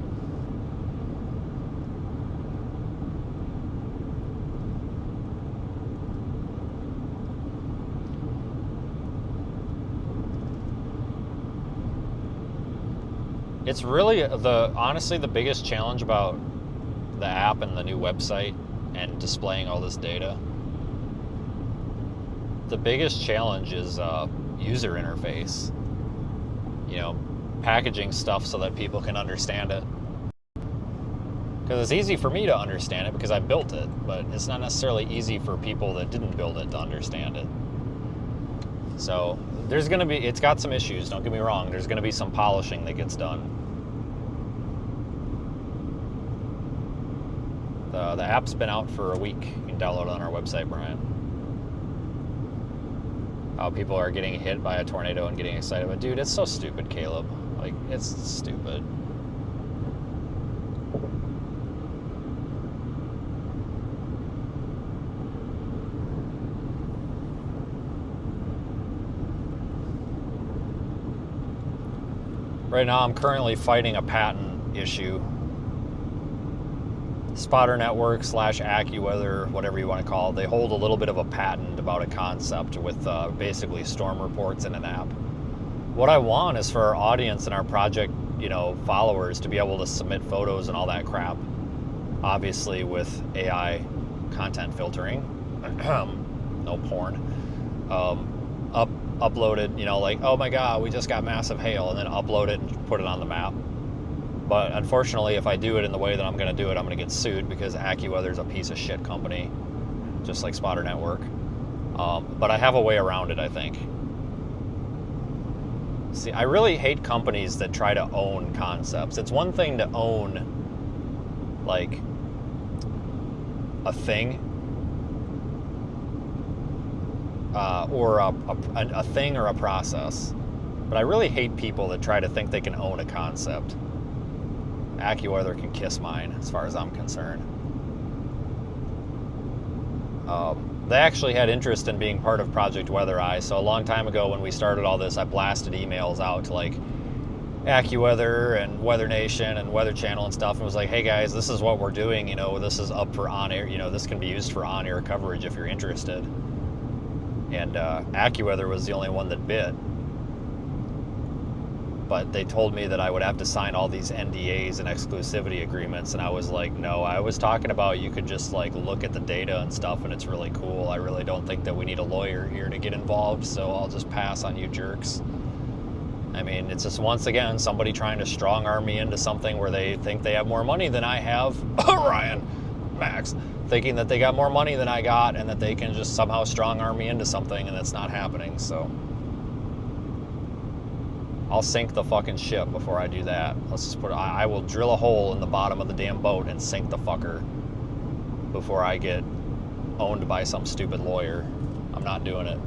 It's really, honestly, the biggest challenge about the app and the new website and displaying all this data. The biggest challenge is user interface. You know, packaging stuff so that people can understand it. Because it's easy for me to understand it because I built it, but it's not necessarily easy for people that didn't build it to understand it. So there's going to be, it's got some issues, don't get me wrong. There's going to be some polishing that gets done. The app's been out for a week. You can download it on our website, Brian. How people are getting hit by a tornado and getting excited. But dude, it's so stupid, Caleb. Like, it's stupid. Right now, I'm currently fighting a patent issue. Spotter Network / AccuWeather, whatever you want to call it, they hold a little bit of a patent about a concept with basically storm reports in an app. What I want is for our audience and our project, you know, followers to be able to submit photos and all that crap, obviously with AI content filtering, no porn, uploaded, you know, like, oh my god, we just got massive hail, and then upload it and put it on the map. But unfortunately, if I do it in the way that I'm going to do it, I'm going to get sued because AccuWeather's a piece of shit company, just like Spotter Network. But I have a way around it, I think. See, I really hate companies that try to own concepts. It's one thing to own, like, a thing, or a thing or a process. But I really hate people that try to think they can own a concept. AccuWeather can kiss mine, as far as I'm concerned. They actually had interest in being part of Project Weather Eye, so a long time ago when we started all this, I blasted emails out to, like, AccuWeather and Weather Nation and Weather Channel and stuff, and was like, hey guys, this is what we're doing, you know, this is up for on-air, you know, this can be used for on-air coverage if you're interested. And AccuWeather was the only one that bit. But they told me that I would have to sign all these NDAs and exclusivity agreements, and I was like, no, I was talking about you could just, like, look at the data and stuff, and it's really cool. I really don't think that we need a lawyer here to get involved, so I'll just pass on you jerks. I mean, it's just, once again, somebody trying to strong-arm me into something where they think they have more money than I have. Ryan, Max, thinking that they got more money than I got, and that they can just somehow strong-arm me into something, and that's not happening, so I'll sink the fucking ship before I do that. Let's just put it, I will drill a hole in the bottom of the damn boat and sink the fucker before I get owned by some stupid lawyer. I'm not doing it.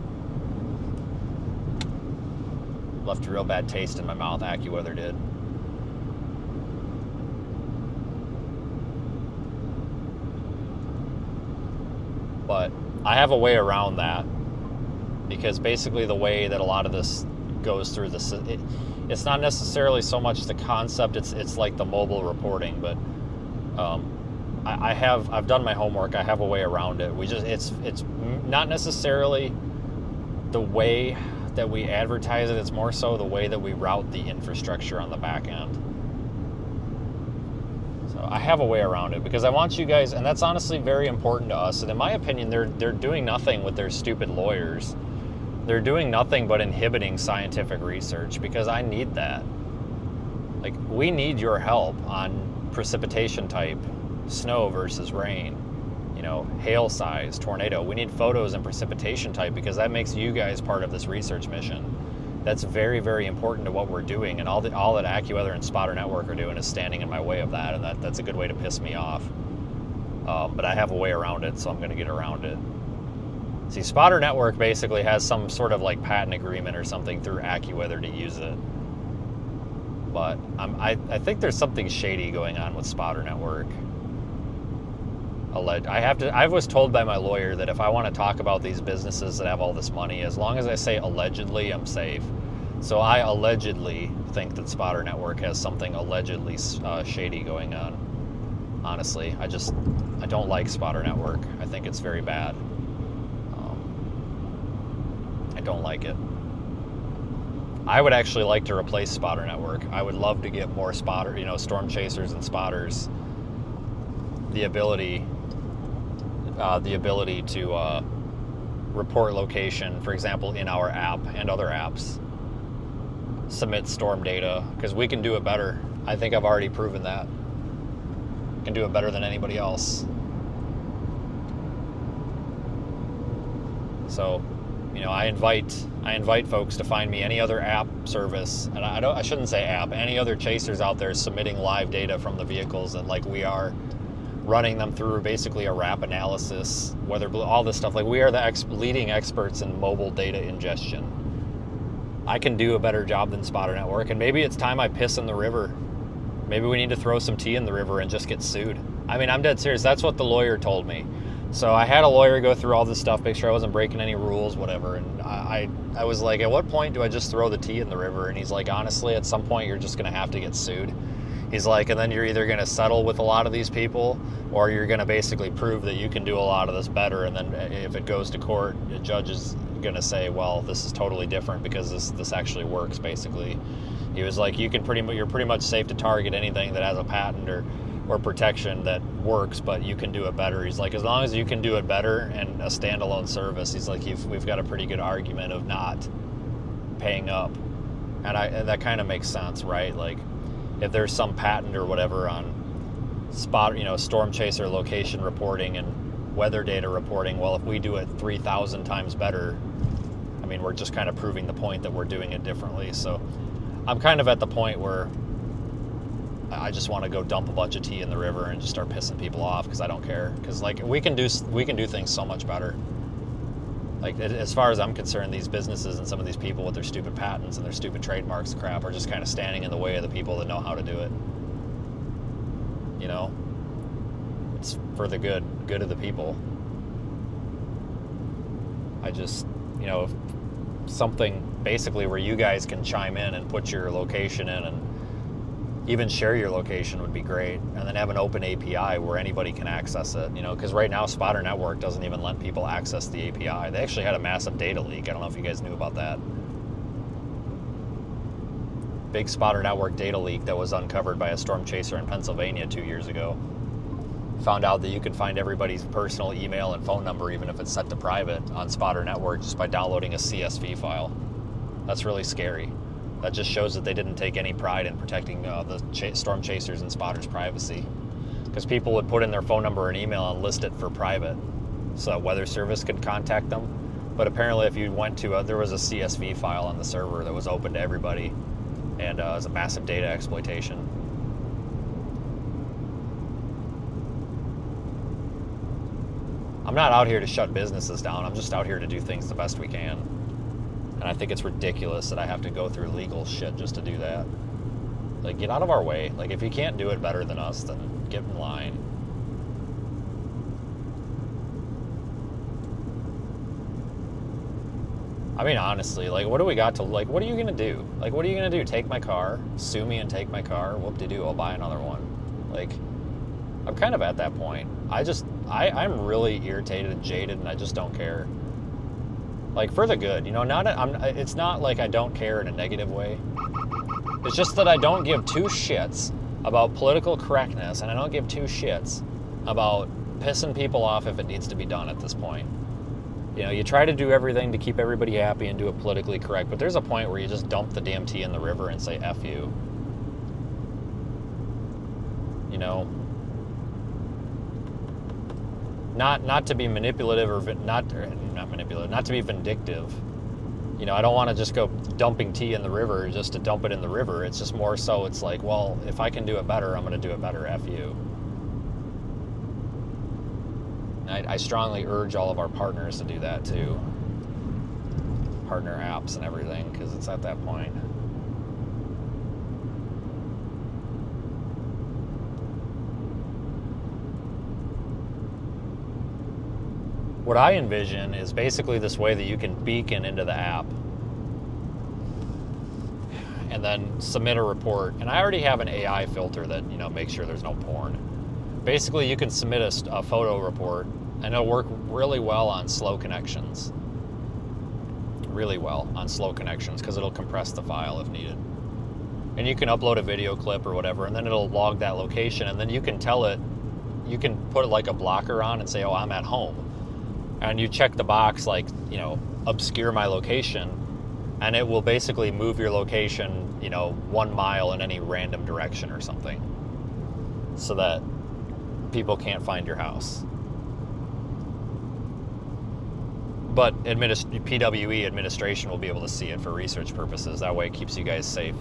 Left a real bad taste in my mouth, AccuWeather did. But I have a way around that, because basically the way that a lot of this goes through this, it's not necessarily so much the concept, it's like the mobile reporting, but I've done my homework. I have a way around it. It's not necessarily the way that we advertise it, it's more so the way that we route the infrastructure on the back end. So I have a way around it because I want you guys, and that's honestly very important to us, and in my opinion, they're doing nothing with their stupid lawyers. They're doing nothing but inhibiting scientific research, because I need that. Like, we need your help on precipitation type, snow versus rain, you know, hail size, tornado. We need photos and precipitation type, because that makes you guys part of this research mission. That's very, very important to what we're doing, and all that AccuWeather and Spotter Network are doing is standing in my way of that, and that's a good way to piss me off. But I have a way around it, so I'm going to get around it. See, Spotter Network basically has some sort of like patent agreement or something through AccuWeather to use it. But I think there's something shady going on with Spotter Network. I was told by my lawyer that if I want to talk about these businesses that have all this money, as long as I say allegedly, I'm safe. So I allegedly think that Spotter Network has something allegedly shady going on. Honestly, I don't like Spotter Network. I think it's very bad. I don't like it. I would actually like to replace Spotter Network. I would love to get more storm chasers and spotters the ability to report location, for example, in our app and other apps. Submit storm data, because we can do it better. I think I've already proven that. Can do it better than anybody else. So, I invite folks to find me any other app service, and I shouldn't say app, any other chasers out there submitting live data from the vehicles, and like we are running them through basically a RAP analysis, all this stuff. Like we are the leading experts in mobile data ingestion. I can do a better job than Spotter Network, and maybe it's time I piss in the river. Maybe we need to throw some tea in the river and just get sued. I mean, I'm dead serious. That's what the lawyer told me. So I had a lawyer go through all this stuff, make sure I wasn't breaking any rules, whatever. And I was like, at what point do I just throw the tea in the river? And he's like, honestly, at some point you're just going to have to get sued. He's like, and then you're either going to settle with a lot of these people, or you're going to basically prove that you can do a lot of this better. And then if it goes to court, the judge is going to say, well, this is totally different because this actually works, basically. He was like, you're pretty much safe to target anything that has a patent or protection that works, but you can do it better. He's like, as long as you can do it better and a standalone service, he's like, we've got a pretty good argument of not paying up. And that kind of makes sense, right? Like, if there's some patent or whatever on storm chaser location reporting and weather data reporting, well, if we do it 3,000 times better, I mean, we're just kind of proving the point that we're doing it differently. So I'm kind of at the point where I just want to go dump a bunch of tea in the river and just start pissing people off, because I don't care. Because like we can do things so much better. Like, as far as I'm concerned, these businesses and some of these people with their stupid patents and their stupid trademarks and crap are just kind of standing in the way of the people that know how to do it. It's for the good of the people. I just, something basically where you guys can chime in and put your location in, and even share your location would be great, and then have an open API where anybody can access it, because right now Spotter Network doesn't even let people access the API. They actually had a massive data leak. I don't know if you guys knew about that. Big Spotter Network data leak that was uncovered by a storm chaser in Pennsylvania 2 years ago. Found out that you can find everybody's personal email and phone number, even if it's set to private, on Spotter Network just by downloading a CSV file. That's really scary. That just shows that they didn't take any pride in protecting the storm chasers and spotters' privacy. Because people would put in their phone number and email and list it for private, so that weather service could contact them. But apparently if you went to, there was a CSV file on the server that was open to everybody, and it was a massive data exploitation. I'm not out here to shut businesses down. I'm just out here to do things the best we can. And I think it's ridiculous that I have to go through legal shit just to do that. Like, get out of our way. Like, if you can't do it better than us, then get in line. I mean, honestly, like, what do we got to, like, what are you going to do? Like, what are you going to do? Take my car? Sue me and take my car? Whoop-de-doo, I'll buy another one. Like, I'm kind of at that point. I'm really irritated and jaded, and I just don't care. Like, for the good, it's not like I don't care in a negative way. It's just that I don't give two shits about political correctness, and I don't give two shits about pissing people off if it needs to be done at this point. You try to do everything to keep everybody happy and do it politically correct, but there's a point where you just dump the damn tea in the river and say F you. Not to be manipulative or not to be vindictive, You know, I don't want to just go dumping tea in the river just to dump it in the river. It's just more so it's like, well, if I can do it better, I'm going to do it better. F you. I strongly urge all of our partners to do that too. Partner apps and everything, because it's at that point. What I envision is basically this way that you can beacon into the app and then submit a report. And I already have an AI filter that, you know, makes sure there's no porn. Basically, you can submit a photo report, and it'll work really well on slow connections. Really well on slow connections, because it'll compress the file if needed. And you can upload a video clip or whatever, and then it'll log that location, and then you can tell it, you can put like a blocker on and say, oh, I'm at home. And you check the box like, you know, obscure my location, and it will basically move your location, you know, 1 mile in any random direction or something, so that people can't find your house. But PWE administration will be able to see it for research purposes. That way it keeps you guys safe.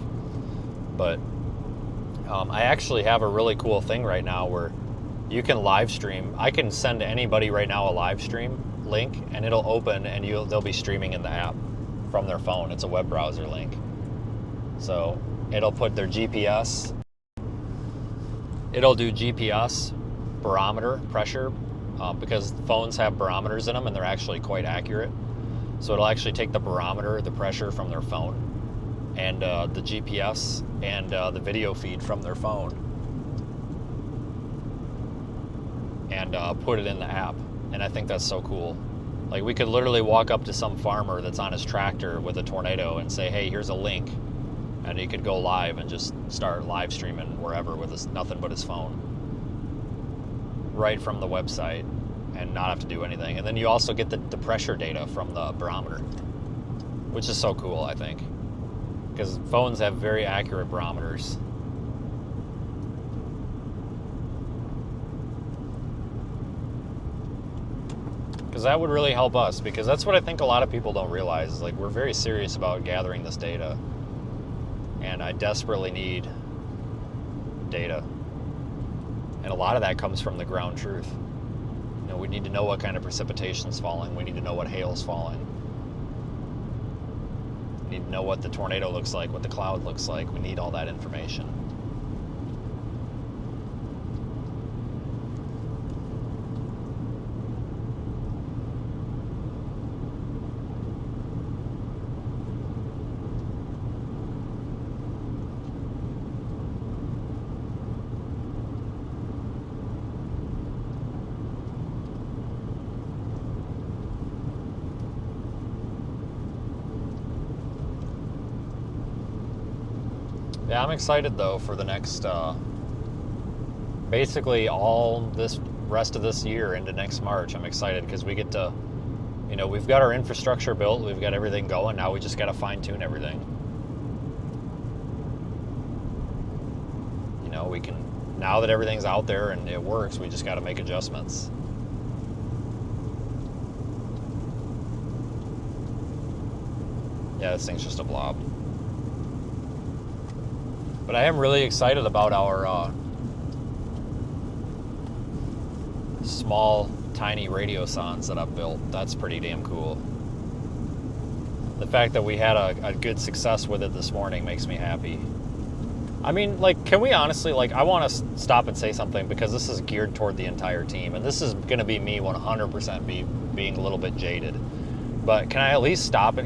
But I actually have a really cool thing right now where you can live stream. I can send anybody right now a live stream link, and it'll open, and they'll be streaming in the app from their phone. It's a web browser link. So it'll put their GPS. It'll do GPS, barometer, pressure, because phones have barometers in them, and they're actually quite accurate. So it'll actually take the barometer, the pressure from their phone, and the GPS and the video feed from their phone, and put it in the app. And I think that's so cool. Like, we could literally walk up to some farmer that's on his tractor with a tornado and say, hey, here's a link. And he could go live and just start live streaming wherever with nothing but his phone. Right from the website, and not have to do anything. And then you also get the pressure data from the barometer, which is so cool, I think. Because phones have very accurate barometers. Because that would really help us, because that's what I think a lot of people don't realize, is like, we're very serious about gathering this data, and I desperately need data, and a lot of that comes from the ground truth. You know, we need to know what kind of precipitation's falling, we need to know what hail's falling, we need to know what the tornado looks like, what the cloud looks like. We need all that information. Yeah, I'm excited though for the next, basically all this rest of this year into next March. I'm excited because we get to, you know, we've got our infrastructure built, we've got everything going. Now we just got to fine tune everything. You know, we can, now that everything's out there and it works, we just got to make adjustments. Yeah, this thing's just a blob. But I am really excited about our small, tiny radio sondes that I've built. That's pretty damn cool. The fact that we had a good success with it this morning makes me happy. I mean, like, can we honestly, like, I want to stop and say something, because this is geared toward the entire team, and this is going to be me 100% being a little bit jaded. But can we at least stop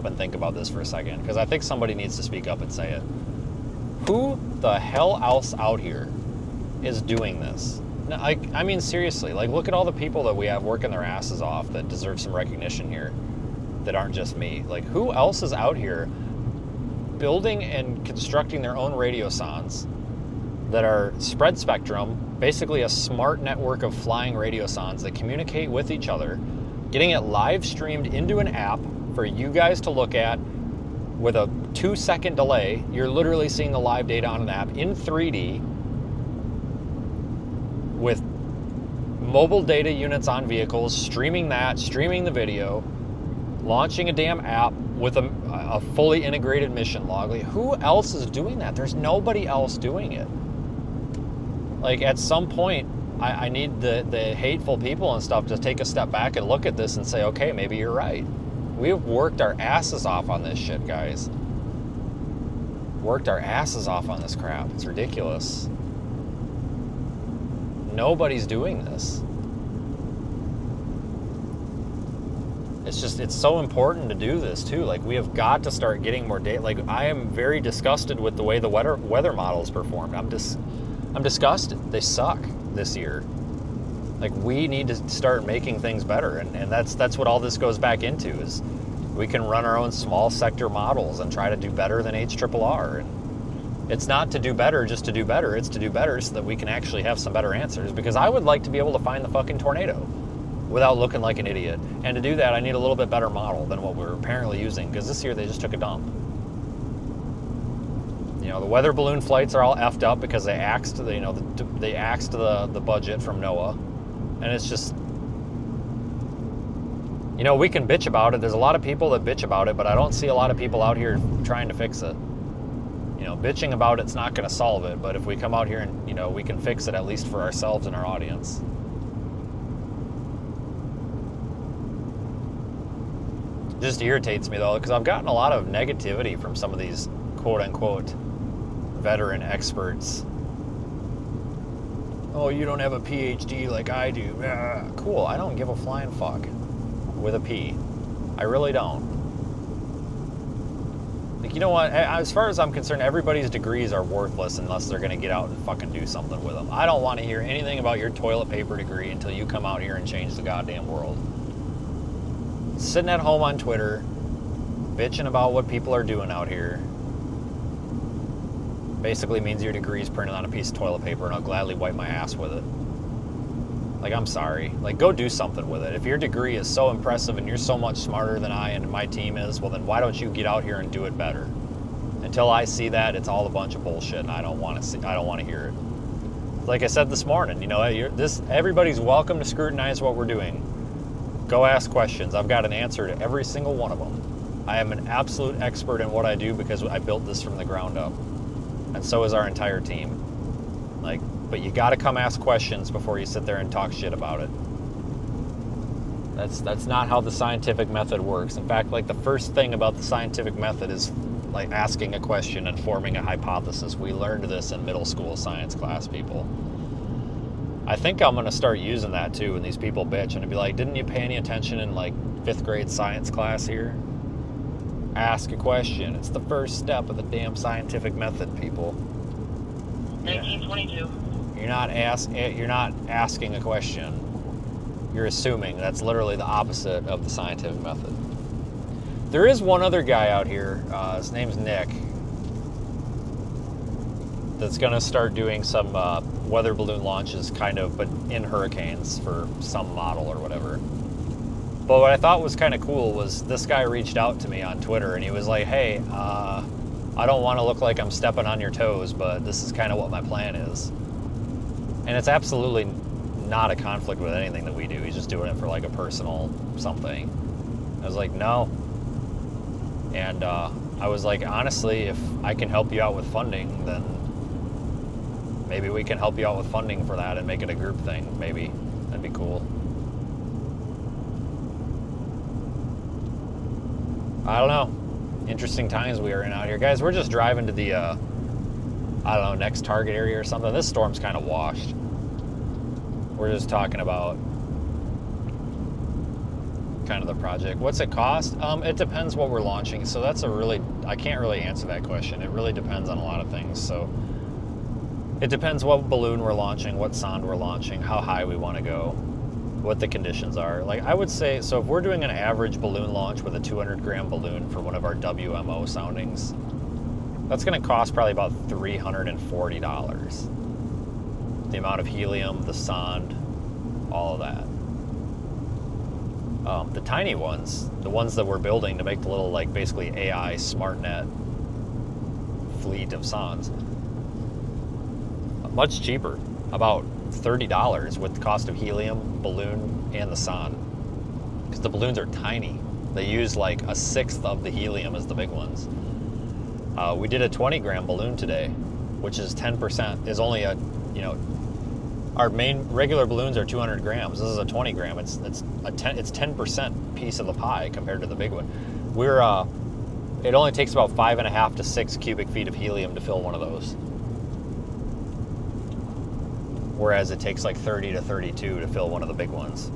and think about this for a second? Because I think somebody needs to speak up and say it. Who the hell else out here is doing this? I mean, seriously, like, look at all the people that we have working their asses off that deserve some recognition here, that aren't just me. Like, who else is out here building and constructing their own radio sondes that are spread spectrum, basically a smart network of flying radio sondes that communicate with each other, getting it live streamed into an app for you guys to look at with a 2-second delay? You're literally seeing the live data on an app in 3D with mobile data units on vehicles, streaming the video, launching a damn app with a fully integrated mission log. Like, who else is doing that? There's nobody else doing it. Like, at some point, I need the hateful people and stuff to take a step back and look at this and say, okay, maybe you're right. We've worked our asses off on this shit, guys. Worked our asses off on this crap. It's ridiculous. Nobody's doing this. It's so important to do this too. Like, we have got to start getting more data. Like, I am very disgusted with the way the weather models performed. I'm disgusted. They suck this year. Like, we need to start making things better, and that's what all this goes back into, is we can run our own small sector models and try to do better than HRRR. And it's not to do better just to do better. It's to do better so that we can actually have some better answers, because I would like to be able to find the fucking tornado without looking like an idiot. And to do that, I need a little bit better model than what we're apparently using, because this year they just took a dump. You know, the weather balloon flights are all effed up because they axed the budget from NOAA. And it's just, you know, we can bitch about it. There's a lot of people that bitch about it, but I don't see a lot of people out here trying to fix it. You know, bitching about it's not going to solve it, but if we come out here and, you know, we can fix it, at least for ourselves and our audience. It just irritates me, though, because I've gotten a lot of negativity from some of these quote-unquote veteran experts. Oh, you don't have a PhD like I do. Cool, I don't give a flying fuck with a P. I really don't. Like, you know what? As far as I'm concerned, everybody's degrees are worthless unless they're going to get out and fucking do something with them. I don't want to hear anything about your toilet paper degree until you come out here and change the goddamn world. Sitting at home on Twitter, bitching about what people are doing out here, basically means your degree is printed on a piece of toilet paper and I'll gladly wipe my ass with it. Like, I'm sorry. Like, go do something with it. If your degree is so impressive and you're so much smarter than I and my team is, well, then why don't you get out here and do it better? Until I see that, it's all a bunch of bullshit, and I don't want to hear it. Like I said this morning, you know, everybody's welcome to scrutinize what we're doing. Go ask questions. I've got an answer to every single one of them. I am an absolute expert in what I do because I built this from the ground up. And so is our entire team. Like, but you gotta come ask questions before you sit there and talk shit about it. That's not how the scientific method works. In fact, like, the first thing about the scientific method is like asking a question and forming a hypothesis. We learned this in middle school science class, people. I think I'm gonna start using that too when these people bitch and be like, didn't you pay any attention in like 5th grade science class here? Ask a question. It's the first step of the damn scientific method, people. 1922. You're not asking a question. You're assuming. That's literally the opposite of the scientific method. There is one other guy out here. His name's Nick. That's going to start doing some weather balloon launches, kind of, but in hurricanes for some model or whatever. But what I thought was kind of cool was this guy reached out to me on Twitter, and he was like, hey, I don't want to look like I'm stepping on your toes, but this is kind of what my plan is. And it's absolutely not a conflict with anything that we do. He's just doing it for like a personal something. I was like, no. And I was like, honestly, if I can help you out with funding, then maybe we can help you out with funding for that and make it a group thing. Maybe. That'd be cool. I don't know. Interesting times we are in out here. Guys, we're just driving to the, I don't know, next target area or something. This storm's kind of washed. We're just talking about kind of the project. What's it cost? It depends what we're launching. So that's I can't really answer that question. It really depends on a lot of things. So it depends what balloon we're launching, what sound we're launching, how high we want to go, what the conditions are. Like, I would say, so if we're doing an average balloon launch with a 200-gram balloon for one of our WMO soundings, that's going to cost probably about $340. The amount of helium, the sonde, all of that. The tiny ones, the ones that we're building to make the little, like, basically AI SmartNet fleet of sondes, much cheaper, about $30 with the cost of helium, balloon, and the sonde, because the balloons are tiny. They use like a sixth of the helium as the big ones. We did a 20-gram balloon today, which is 10%, is only a, our main regular balloons are 200 grams. This is a 20 gram. It's 10% piece of the pie compared to the big one. It only takes about 5.5 to 6 cubic feet of helium to fill one of those. Whereas it takes like 30 to 32 to fill one of the big ones.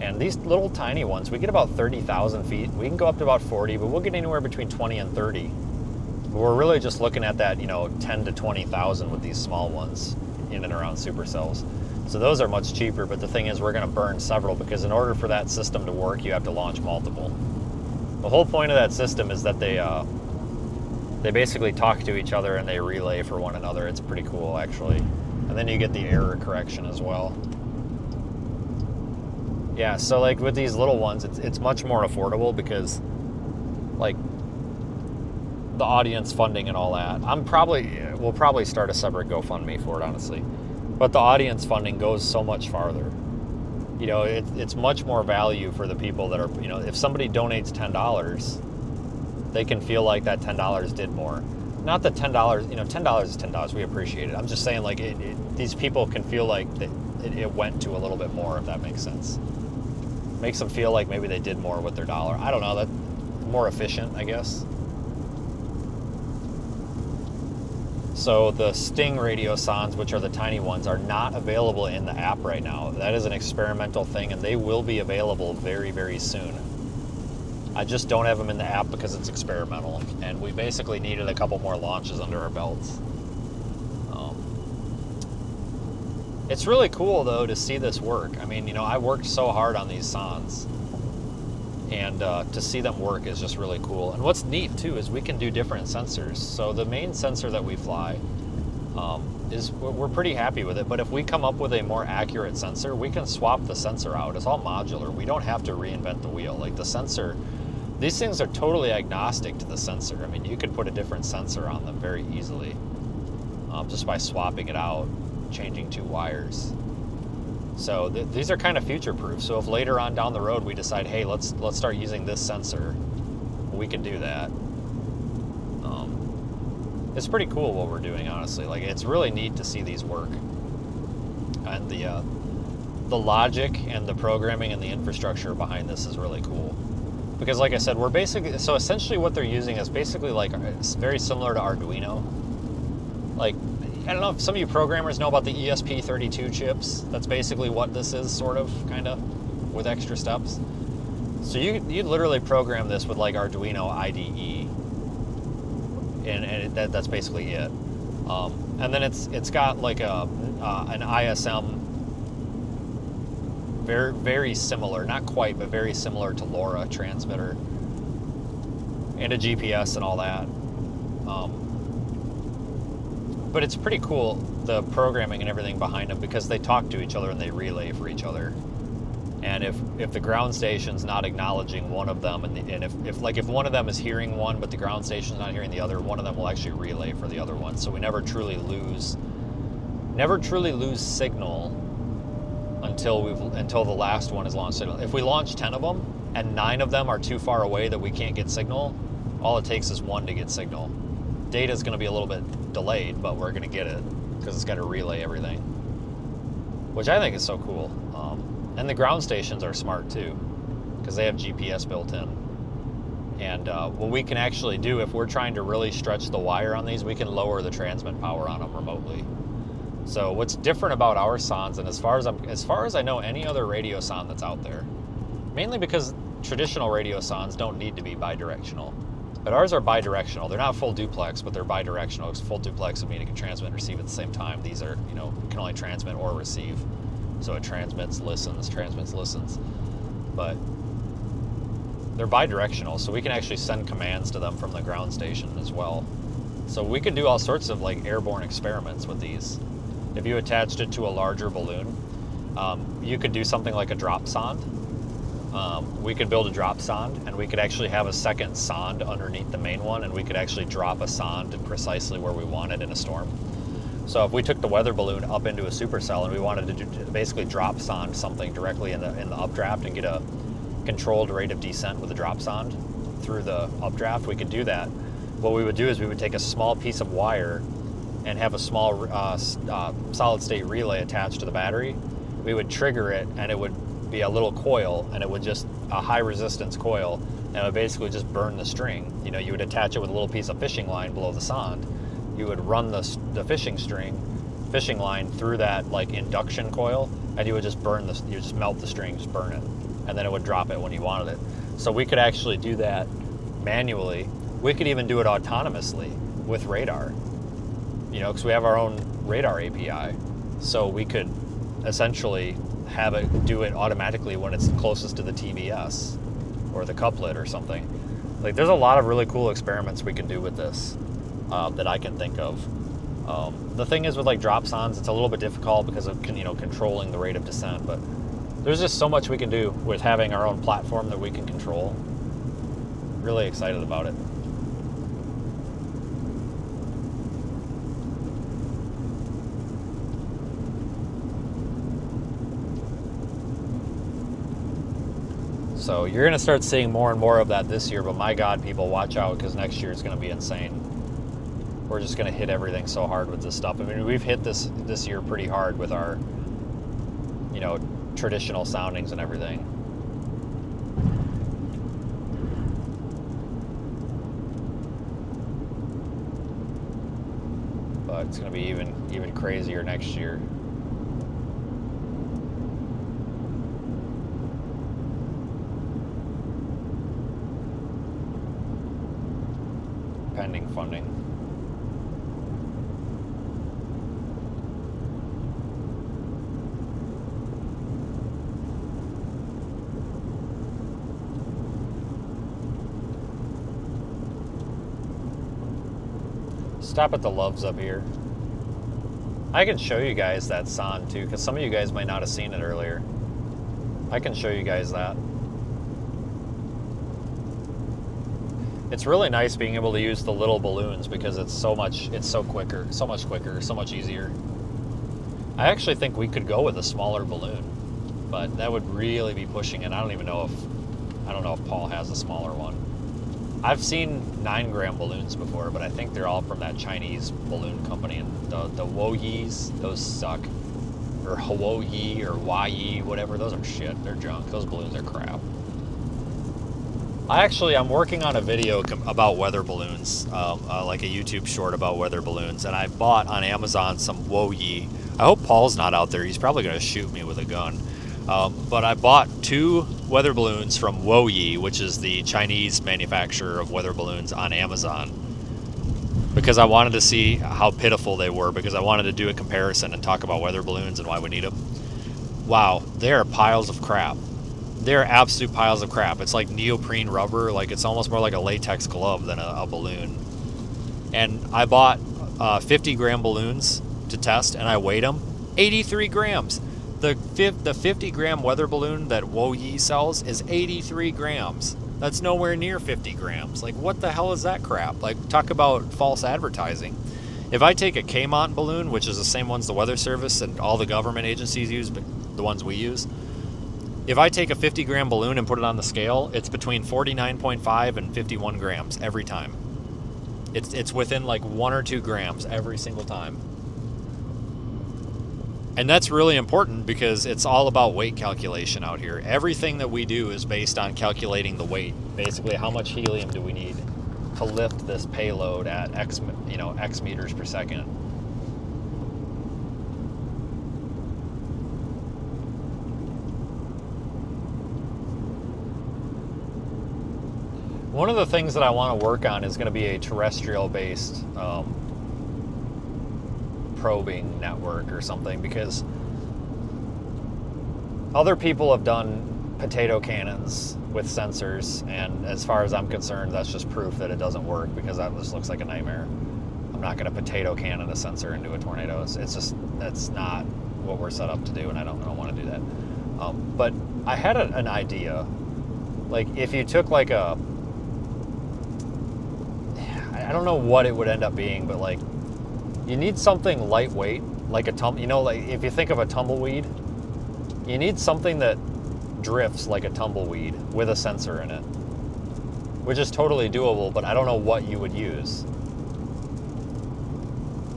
And these little tiny ones, we get about 30,000 feet. We can go up to about 40, but we'll get anywhere between 20 and 30. But we're really just looking at that, 10 to 20,000 with these small ones in and around supercells. So those are much cheaper, but the thing is we're going to burn several, because in order for that system to work, you have to launch multiple. The whole point of that system is that they basically talk to each other and they relay for one another. It's pretty cool, actually. And then you get the error correction as well. Yeah, so like with these little ones, it's much more affordable because like the audience funding and all that. We'll probably start a separate GoFundMe for it, honestly. But the audience funding goes so much farther. It's much more value for the people that are, if somebody donates $10, they can feel like that $10 did more. Not that $10, $10 is $10, we appreciate it. I'm just saying, like, these people can feel like it went to a little bit more, if that makes sense. Makes them feel like maybe they did more with their dollar. I don't know, that's more efficient, I guess. So the Sting radiosondes, which are the tiny ones, are not available in the app right now. That is an experimental thing, and they will be available very, very soon. I just don't have them in the app because it's experimental, and we basically needed a couple more launches under our belts. It's really cool, though, to see this work. I mean, I worked so hard on these sondes, and to see them work is just really cool. And what's neat, too, is we can do different sensors. So the main sensor that we fly, we're pretty happy with it, but if we come up with a more accurate sensor, we can swap the sensor out. It's all modular. We don't have to reinvent the wheel. Like the sensor, these things are totally agnostic to the sensor. I mean, you could put a different sensor on them very easily, just by swapping it out, changing 2 wires. So these are kind of future-proof. So if later on down the road we decide, hey, let's start using this sensor, we can do that. It's pretty cool what we're doing, honestly. Like, it's really neat to see these work. And the logic and the programming and the infrastructure behind this is really cool. Because like I said, so essentially what they're using is basically like, it's very similar to Arduino. Like, I don't know if some of you programmers know about the ESP32 chips. That's basically what this is, sort of, kind of, with extra steps. So you literally program this with like Arduino IDE. And that's basically it. And then it's got like an ISM, very, very similar, not quite, but very similar to LoRa transmitter, and a GPS and all that. But it's pretty cool, the programming and everything behind them, because they talk to each other and they relay for each other. And if the ground station's not acknowledging one of them, and if one of them is hearing one but the ground station's not hearing the other, one of them will actually relay for the other one. So we never truly lose signal until the last one is launched signal. If we launch 10 of them and 9 of them are too far away that we can't get signal, all it takes is 1 to get signal. Data's going to be a little bit delayed, but we're going to get it because it's got to relay everything, which I think is so cool. And the ground stations are smart too, because they have GPS built in. And what we can actually do, if we're trying to really stretch the wire on these, we can lower the transmit power on them remotely. So what's different about our sondes, and as far as I know, any other radio sonde that's out there, mainly because traditional radio sondes don't need to be bidirectional, but ours are bidirectional. They're not full duplex, but they're bidirectional. Because full duplex would mean it can transmit and receive at the same time. These are, can only transmit or receive. So it transmits, listens, transmits, listens. But they're bidirectional, so we can actually send commands to them from the ground station as well. So we could do all sorts of like airborne experiments with these. If you attached it to a larger balloon, you could do something like a drop sonde. We could build a drop sonde, and we could actually have a second sonde underneath the main one, and we could actually drop a sonde precisely where we want it in a storm. So if we took the weather balloon up into a supercell and we wanted to basically drop sonde something directly in the updraft and get controlled rate of descent with a drop sonde through the updraft, we could do that. What we would do is we would take a small piece of wire and have a small solid state relay attached to the battery. We would trigger it, and it would be a little coil, and it would just a high resistance coil, and it would basically just burn the string. You know, you would attach it with a little piece of fishing line below the sonde. You would run the fishing line through that like induction coil, and you would just you just melt the string, just burn it, and then it would drop it when you wanted it. So we could actually do that manually. We could even do it autonomously with radar, you know, because we have our own radar API. So we could essentially have it do it automatically when it's closest to the TVS or the couplet or something. Like, there's a lot of really cool experiments we can do with this that I can think of. The thing is with like drop sondes, it's a little bit difficult because of, you know, controlling the rate of descent, but there's just so much we can do with having our own platform that we can control. Really excited about it. So you're going to start seeing more and more of that this year, but my God, people, watch out, because next year it's going to be insane. We're just going to hit everything so hard with this stuff. I mean, we've hit this year pretty hard with our, you know, traditional soundings and everything. But it's going to be even crazier next year. Pending funding. Stop at the Loves up here. I can show you guys that sonde too, because some of you guys might not have seen it earlier. I can show you guys that. It's really nice being able to use the little balloons because it's so much quicker, so much easier. I actually think we could go with a smaller balloon, but that would really be pushing it. I don't know if Paul has a smaller one. I've seen 9-gram balloons before, but I think they're all from that Chinese balloon company, and the Woyis, those suck. Or Hawoyi or Wai, whatever, those are shit. They're junk. Those balloons are crap. I'm working on a video about weather balloons, like a YouTube short about weather balloons, and I bought on Amazon some Woyi. I hope Paul's not out there. He's probably going to shoot me with a gun. But I bought 2 weather balloons from Woyi, which is the Chinese manufacturer of weather balloons, on Amazon, because I wanted to see how pitiful they were, because I wanted to do a comparison and talk about weather balloons and why we need them. Wow, they are piles of crap. They're absolute piles of crap. It's like neoprene rubber. Like, it's almost more like a latex glove than a balloon. And I bought 50-gram balloons to test, and I weighed them. 83 grams. The 50-gram weather balloon that Woyi sells is 83 grams. That's nowhere near 50 grams. Like, what the hell is that crap? Like, talk about false advertising. If I take a K-Mont balloon, which is the same ones the Weather Service and all the government agencies use, but the ones we use, if I take a 50-gram balloon and put it on the scale, it's between 49.5 and 51 grams every time. It's within like 1 or 2 grams every single time. And that's really important because it's all about weight calculation out here. Everything that we do is based on calculating the weight. Basically, how much helium do we need to lift this payload at X meters per second. One of the things that I want to work on is going to be a terrestrial-based probing network or something, because other people have done potato cannons with sensors, and as far as I'm concerned, that's just proof that it doesn't work, because that just looks like a nightmare. I'm not going to potato cannon a sensor into a tornado. It's just, that's not what we're set up to do, and I don't want to do that. But I had an idea. Like, if you took like I don't know what it would end up being, but like, you need something lightweight, like like if you think of a tumbleweed, you need something that drifts like a tumbleweed with a sensor in it, which is totally doable, but I don't know what you would use.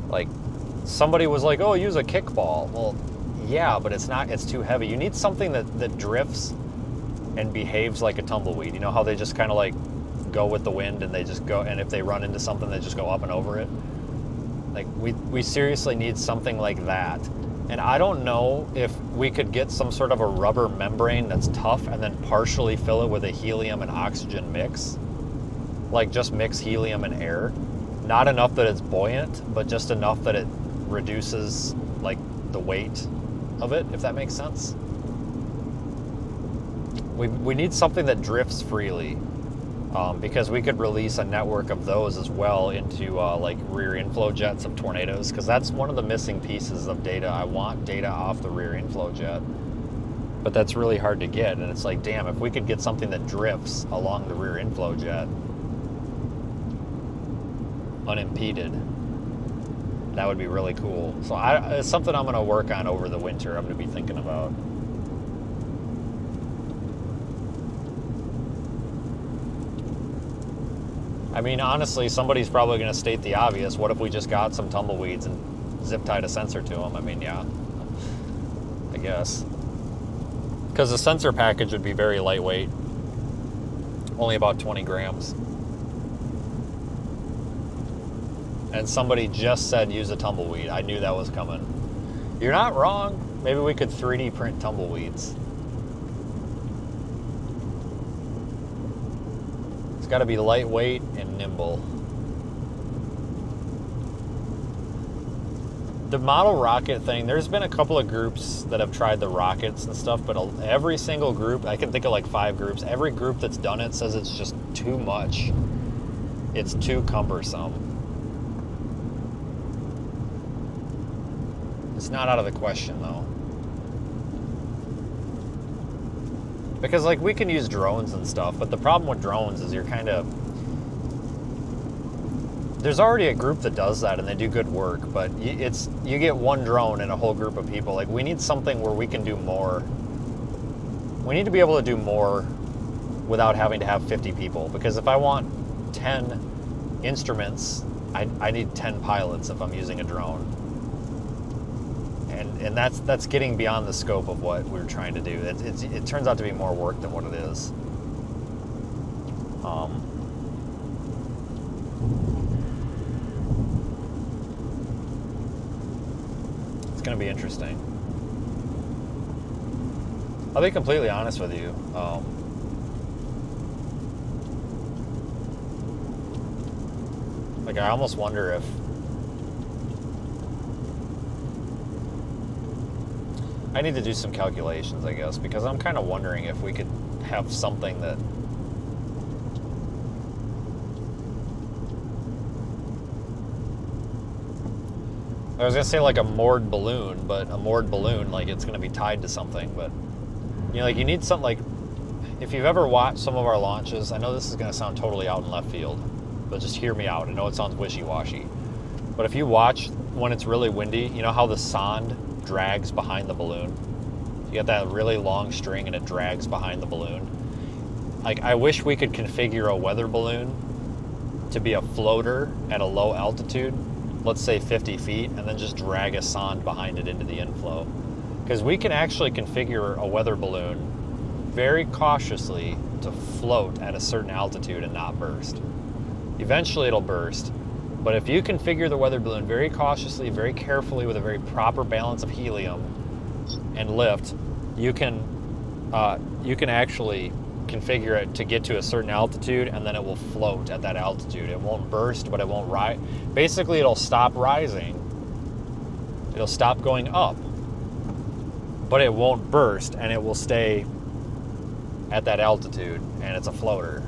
Like, somebody was like, oh, use a kickball. Well, yeah, but it's too heavy. You need something that drifts and behaves like a tumbleweed. You know how they just kind of like go with the wind and they just go, and if they run into something, they just go up and over it? Like, we seriously need something like that. And I don't know if we could get some sort of a rubber membrane that's tough and then partially fill it with a helium and oxygen mix. Like, just mix helium and air. Not enough that it's buoyant, but just enough that it reduces, like, the weight of it, if that makes sense. We need something that drifts freely, because we could release a network of those as well into like rear inflow jets of tornadoes, because that's one of the missing pieces of data. I want data off the rear inflow jet, but that's really hard to get. And it's like, damn, if we could get something that drifts along the rear inflow jet unimpeded, that would be really cool. So it's something I'm going to work on over the winter. I'm going to be thinking about. I mean, honestly, somebody's probably going to state the obvious. What if we just got some tumbleweeds and zip-tied a sensor to them? I mean, yeah, I guess. Because the sensor package would be very lightweight. Only about 20 grams. And somebody just said use a tumbleweed. I knew that was coming. You're not wrong. Maybe we could 3D print tumbleweeds. It's got to be lightweight and nimble. The model rocket thing, there's been a couple of groups that have tried the rockets and stuff, but every single group, I can think of like 5 groups, every group that's done it says it's just too much. It's too cumbersome. It's not out of the question, though. Because, like, we can use drones and stuff, but the problem with drones is you're kind of... There's already a group that does that, and they do good work, but you get one drone in a whole group of people. Like, we need something where we can do more. We need to be able to do more without having to have 50 people, because if I want 10 instruments, I need 10 pilots if I'm using a drone. And that's getting beyond the scope of what we're trying to do. It turns out to be more work than what it is. It's going to be interesting. I'll be completely honest with you. Like, I almost wonder if I need to do some calculations, I guess, because I'm kind of wondering if we could have something that... I was going to say like a moored balloon, but a moored balloon, like, it's going to be tied to something, but, you know, like, you need something like... If you've ever watched some of our launches, I know this is going to sound totally out in left field, but just hear me out. I know it sounds wishy-washy, but if you watch when it's really windy, you know how the sonde drags behind the balloon? You got that really long string and it drags behind the balloon. Like, I wish we could configure a weather balloon to be a floater at a low altitude, let's say 50 feet, and then just drag a sonde behind it into the inflow. Because we can actually configure a weather balloon very cautiously to float at a certain altitude and not burst. Eventually it'll burst, but if you configure the weather balloon very cautiously, very carefully, with a very proper balance of helium and lift, you can actually configure it to get to a certain altitude, and then it will float at that altitude. It won't burst, but it won't rise. Basically, it'll stop rising. It'll stop going up, but it won't burst, and it will stay at that altitude, and it's a floater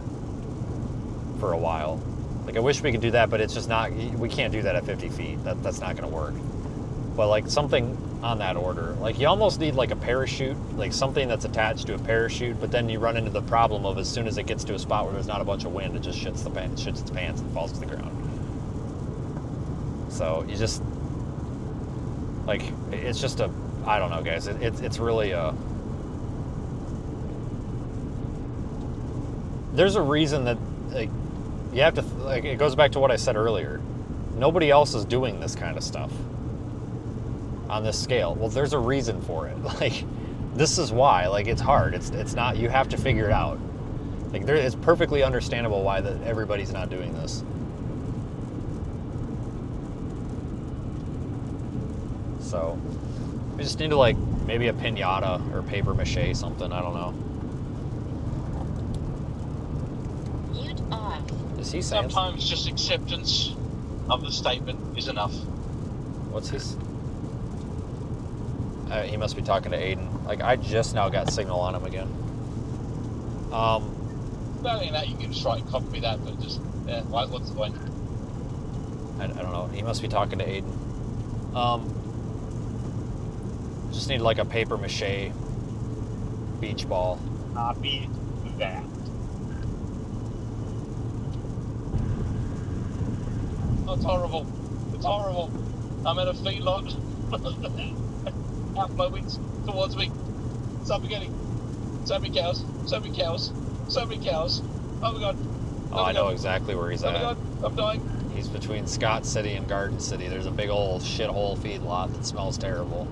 for a while. Like, I wish we could do that, but it's just not, we can't do that at 50 feet. That's not going to work. But, like, something on that order. Like, you almost need, like, a parachute, like something that's attached to a parachute, but then you run into the problem of as soon as it gets to a spot where there's not a bunch of wind, it just shits its pants and falls to the ground. So, you just, like, it's just a, I don't know, guys. It's really a, there's a reason that, like, you have to, like, it goes back to what I said earlier. Nobody else is doing this kind of stuff on this scale. Well, there's a reason for it. Like, this is why. Like, it's hard. It's not, you have to figure it out. Like, it's perfectly understandable why that everybody's not doing this. So, we just need to, like, maybe a piñata or paper mache something. I don't know. Mute off. Is he saying? Sometimes just acceptance of the statement is enough. What's his? He must be talking to Aiden. Like, I just now got signal on him again. Not only that, you can just try and copy that, but just, yeah, what's the point? I don't know. He must be talking to Aiden. Just need like a paper mache beach ball. Copy that. Oh, it's horrible. It's horrible. I'm at a feedlot. Out my wings towards me. Suffocating. So many cows. So many cows. So many cows. Oh my god. Oh, I know exactly where he's at. Oh my god. I'm dying. He's between Scott City and Garden City. There's a big old shithole feedlot that smells terrible.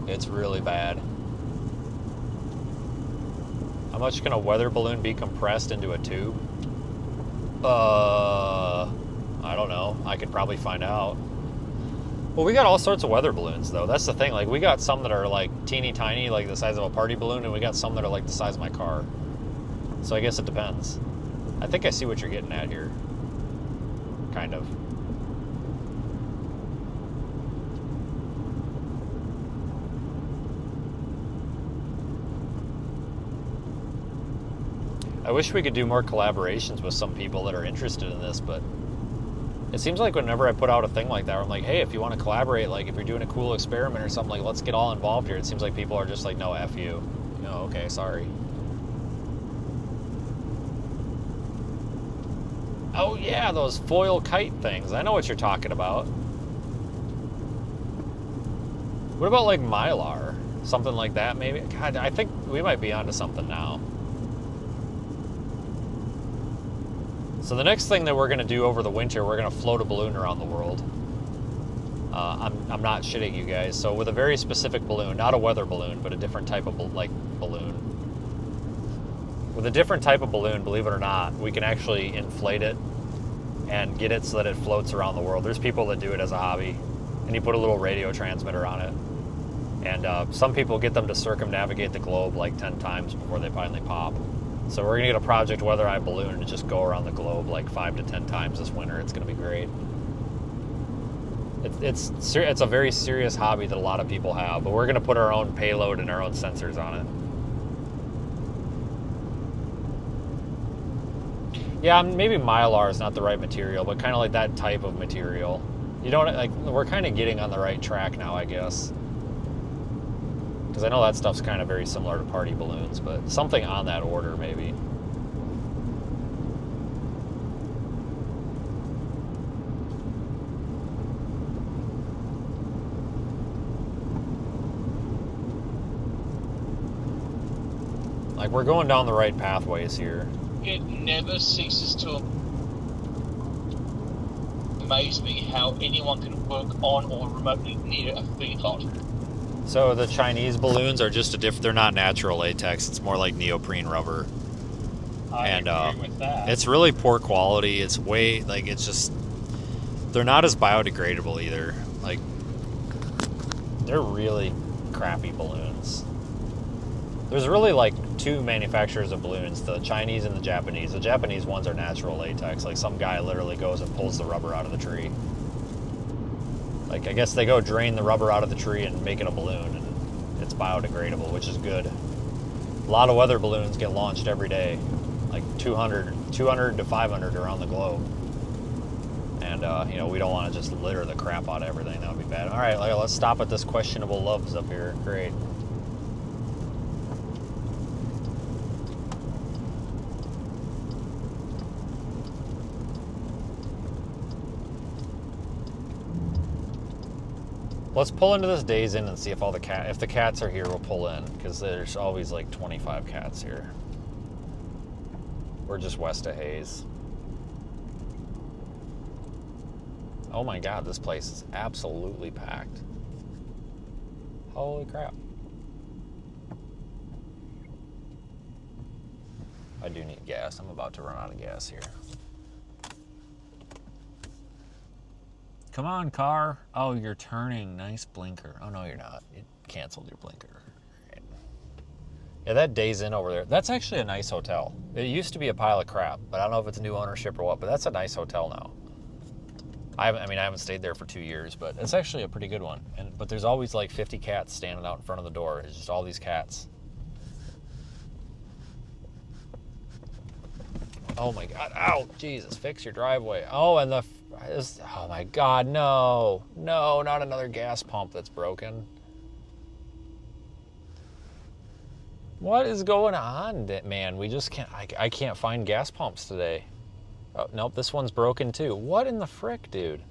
It's really bad. How much can a weather balloon be compressed into a tube? I don't know. I could probably find out. Well, we got all sorts of weather balloons, though. That's the thing. Like, we got some that are, like, teeny tiny, like the size of a party balloon, and we got some that are, like, the size of my car. So I guess it depends. I think I see what you're getting at here. Kind of. I wish we could do more collaborations with some people that are interested in this, but it seems like whenever I put out a thing like that, I'm like, hey, if you want to collaborate, like if you're doing a cool experiment or something, like let's get all involved here. It seems like people are just like, no, F you. You know, okay, sorry. Oh yeah, those foil kite things. I know what you're talking about. What about like Mylar? Something like that maybe? God, I think we might be onto something now. So the next thing that we're going to do over the winter, we're going to float a balloon around the world. I'm not shitting you guys. So with a very specific balloon, not a weather balloon, but a different type of balloon. With a different type of balloon, believe it or not, we can actually inflate it and get it so that it floats around the world. There's people that do it as a hobby, and you put a little radio transmitter on it. And some people get them to circumnavigate the globe like 10 times before they finally pop. So we're gonna get a Project Weather Eye balloon to just go around the globe like 5 to 10 times this winter. It's gonna be great. It's a very serious hobby that a lot of people have, but we're gonna put our own payload and our own sensors on it. Yeah, maybe Mylar is not the right material, but kind of like that type of material. You don't like. We're kind of getting on the right track now, I guess. Because I know that stuff's kind of very similar to party balloons, but something on that order, maybe. Like, we're going down the right pathways here. It never ceases to amaze me how anyone can work on or remotely near a feedlot. So the Chinese balloons are just they're not natural latex. It's more like neoprene rubber. I agree with that. It's really poor quality. It's way, like, it's just, they're not as biodegradable either. Like, they're really crappy balloons. There's really like 2 manufacturers of balloons, the Chinese and the Japanese. The Japanese ones are natural latex. Like, some guy literally goes and pulls the rubber out of the tree. Like, I guess they go drain the rubber out of the tree and make it a balloon, and it's biodegradable, which is good. A lot of weather balloons get launched every day, like 200 to 500 around the globe. And, you know, we don't want to just litter the crap out of everything. That would be bad. All right, let's stop at this questionable loves up here. Great. Let's pull into this Days Inn and see if if the cats are here, we'll pull in, because there's always like 25 cats here. We're just west of Hayes. Oh my God, this place is absolutely packed. Holy crap. I do need gas. I'm about to run out of gas here. Come on, car. Oh, you're turning. Nice blinker. Oh, no, you're not. You canceled your blinker. Right. Yeah, that Days Inn over there, that's actually a nice hotel. It used to be a pile of crap, but I don't know if it's new ownership or what, but that's a nice hotel now. I haven't stayed there for 2 years, but it's actually a pretty good one. But there's always like 50 cats standing out in front of the door. It's just all these cats. Oh my God. Ow, Jesus, fix your driveway. Oh, and oh my God, no. No, not another gas pump that's broken. What is going on, man? We just can't, I can't find gas pumps today. Oh, nope, this one's broken too. What in the frick, dude?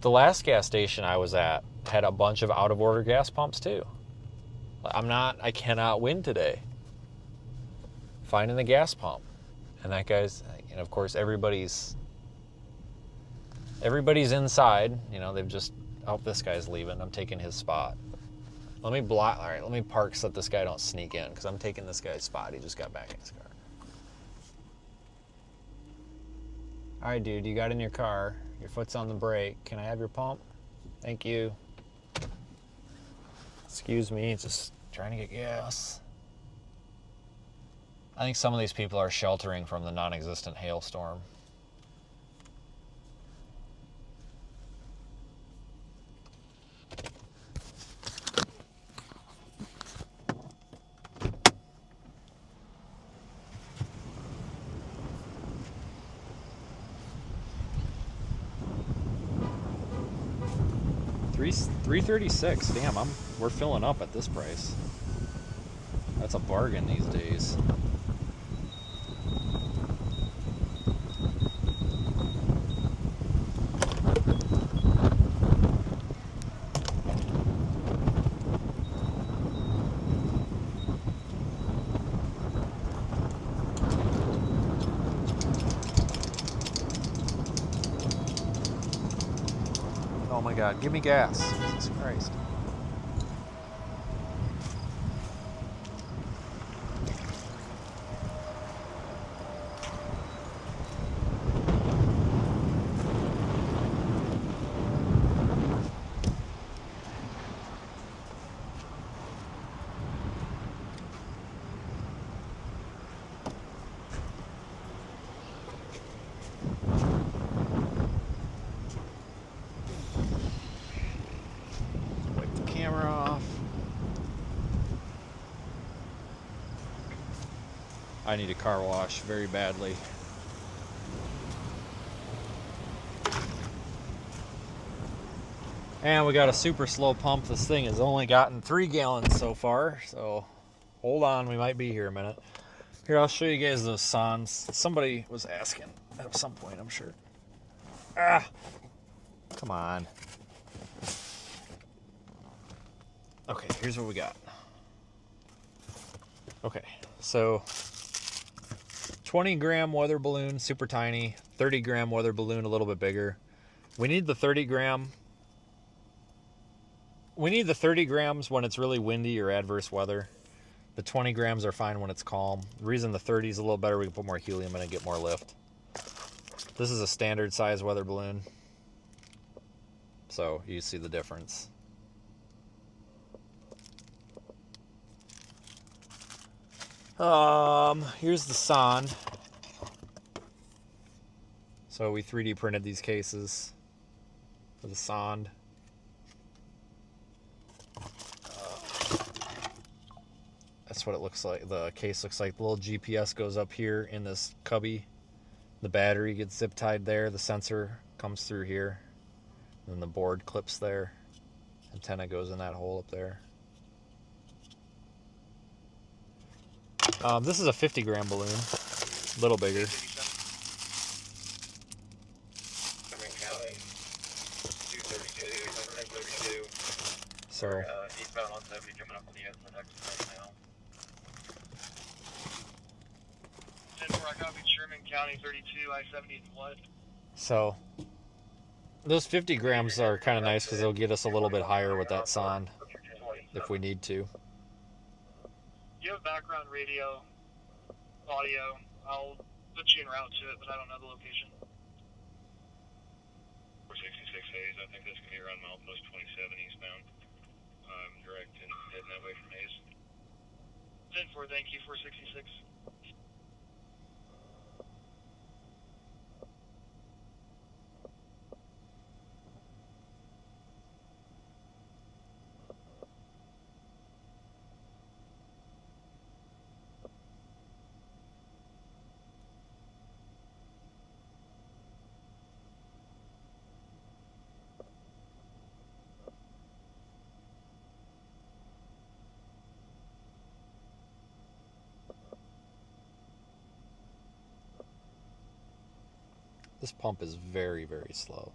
The last gas station I was at had a bunch of out-of-order gas pumps too. I cannot win today. Finding the gas pump. And that guy's, and of course everybody's inside. You know, they've just, oh, this guy's leaving. I'm taking his spot. All right, let me park so that this guy don't sneak in, because I'm taking this guy's spot. He just got back in his car. All right, dude, you got in your car. Your foot's on the brake. Can I have your pump? Thank you. Excuse me, just trying to get gas. I think some of these people are sheltering from the non-existent hailstorm. $336. Damn, we're filling up at this price. That's a bargain these days. Oh my God, give me gas. Jesus Christ. I need a car wash very badly. And we got a super slow pump. This thing has only gotten 3 gallons so far, so hold on, we might be here a minute. Here, I'll show you guys those Sans. Somebody was asking at some point, I'm sure. Ah, come on. Okay, here's what we got. Okay, so 20-gram weather balloon, super tiny. 30-gram weather balloon, a little bit bigger. We need the 30-gram. We need the 30 grams when it's really windy or adverse weather. The 20 grams are fine when it's calm. The reason the 30 is a little better, we can put more helium in and get more lift. This is a standard size weather balloon, so you see the difference. Here's the Sond. So we 3D printed these cases for the Sond. That's what it looks like. The case looks like. The little GPS goes up here in this cubby. The battery gets zip tied there. The sensor comes through here. And then the board clips there. Antenna goes in that hole up there. This is a 50-gram balloon. A little bigger. So I copied Sherman County 32, I-70 what? So those 50 grams are kind of nice because they'll get us a little bit higher with that sonde if we need to. You have background radio, audio. I'll put you en route to it, but I don't know the location. 466 Hayes, I think that's going to be around milepost 27 eastbound. I'm direct and heading that way from Hayes. 10-4, thank you, 466. This pump is very, very slow.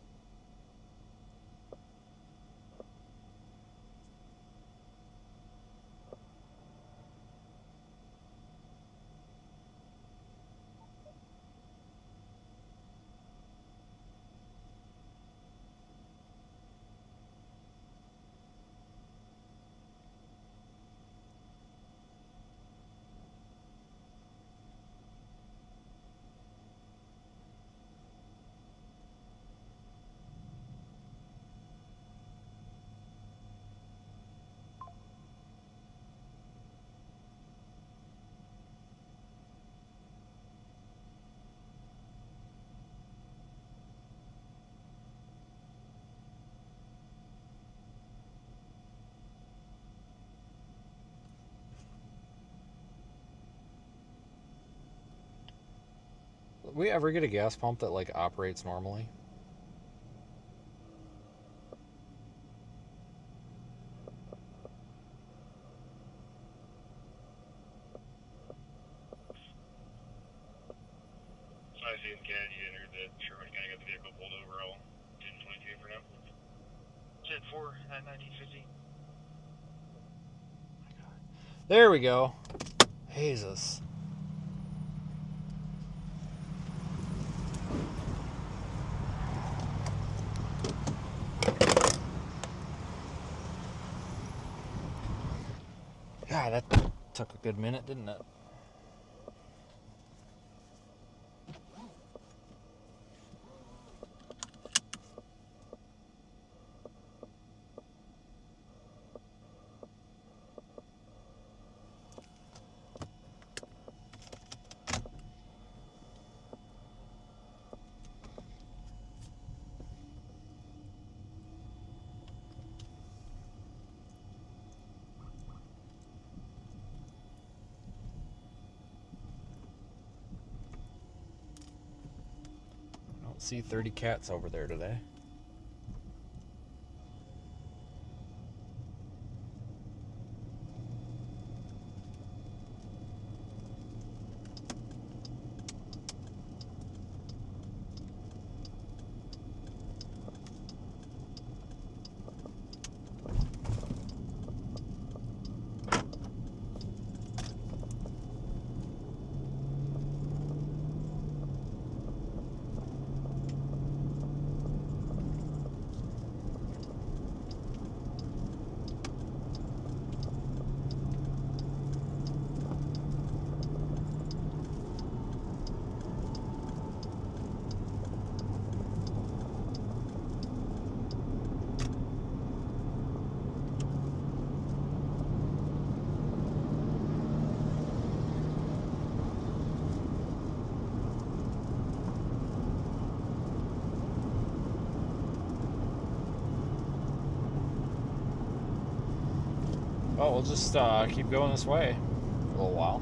We ever get a gas pump that like operates normally? I see in CAD you entered that Sherman County got the vehicle pulled over all 1022 for now. 10-4 at 1950. There we go. Jesus. God, that took a good minute, didn't it? See 30 cats over there today. Well, we'll just keep going this way for a little while.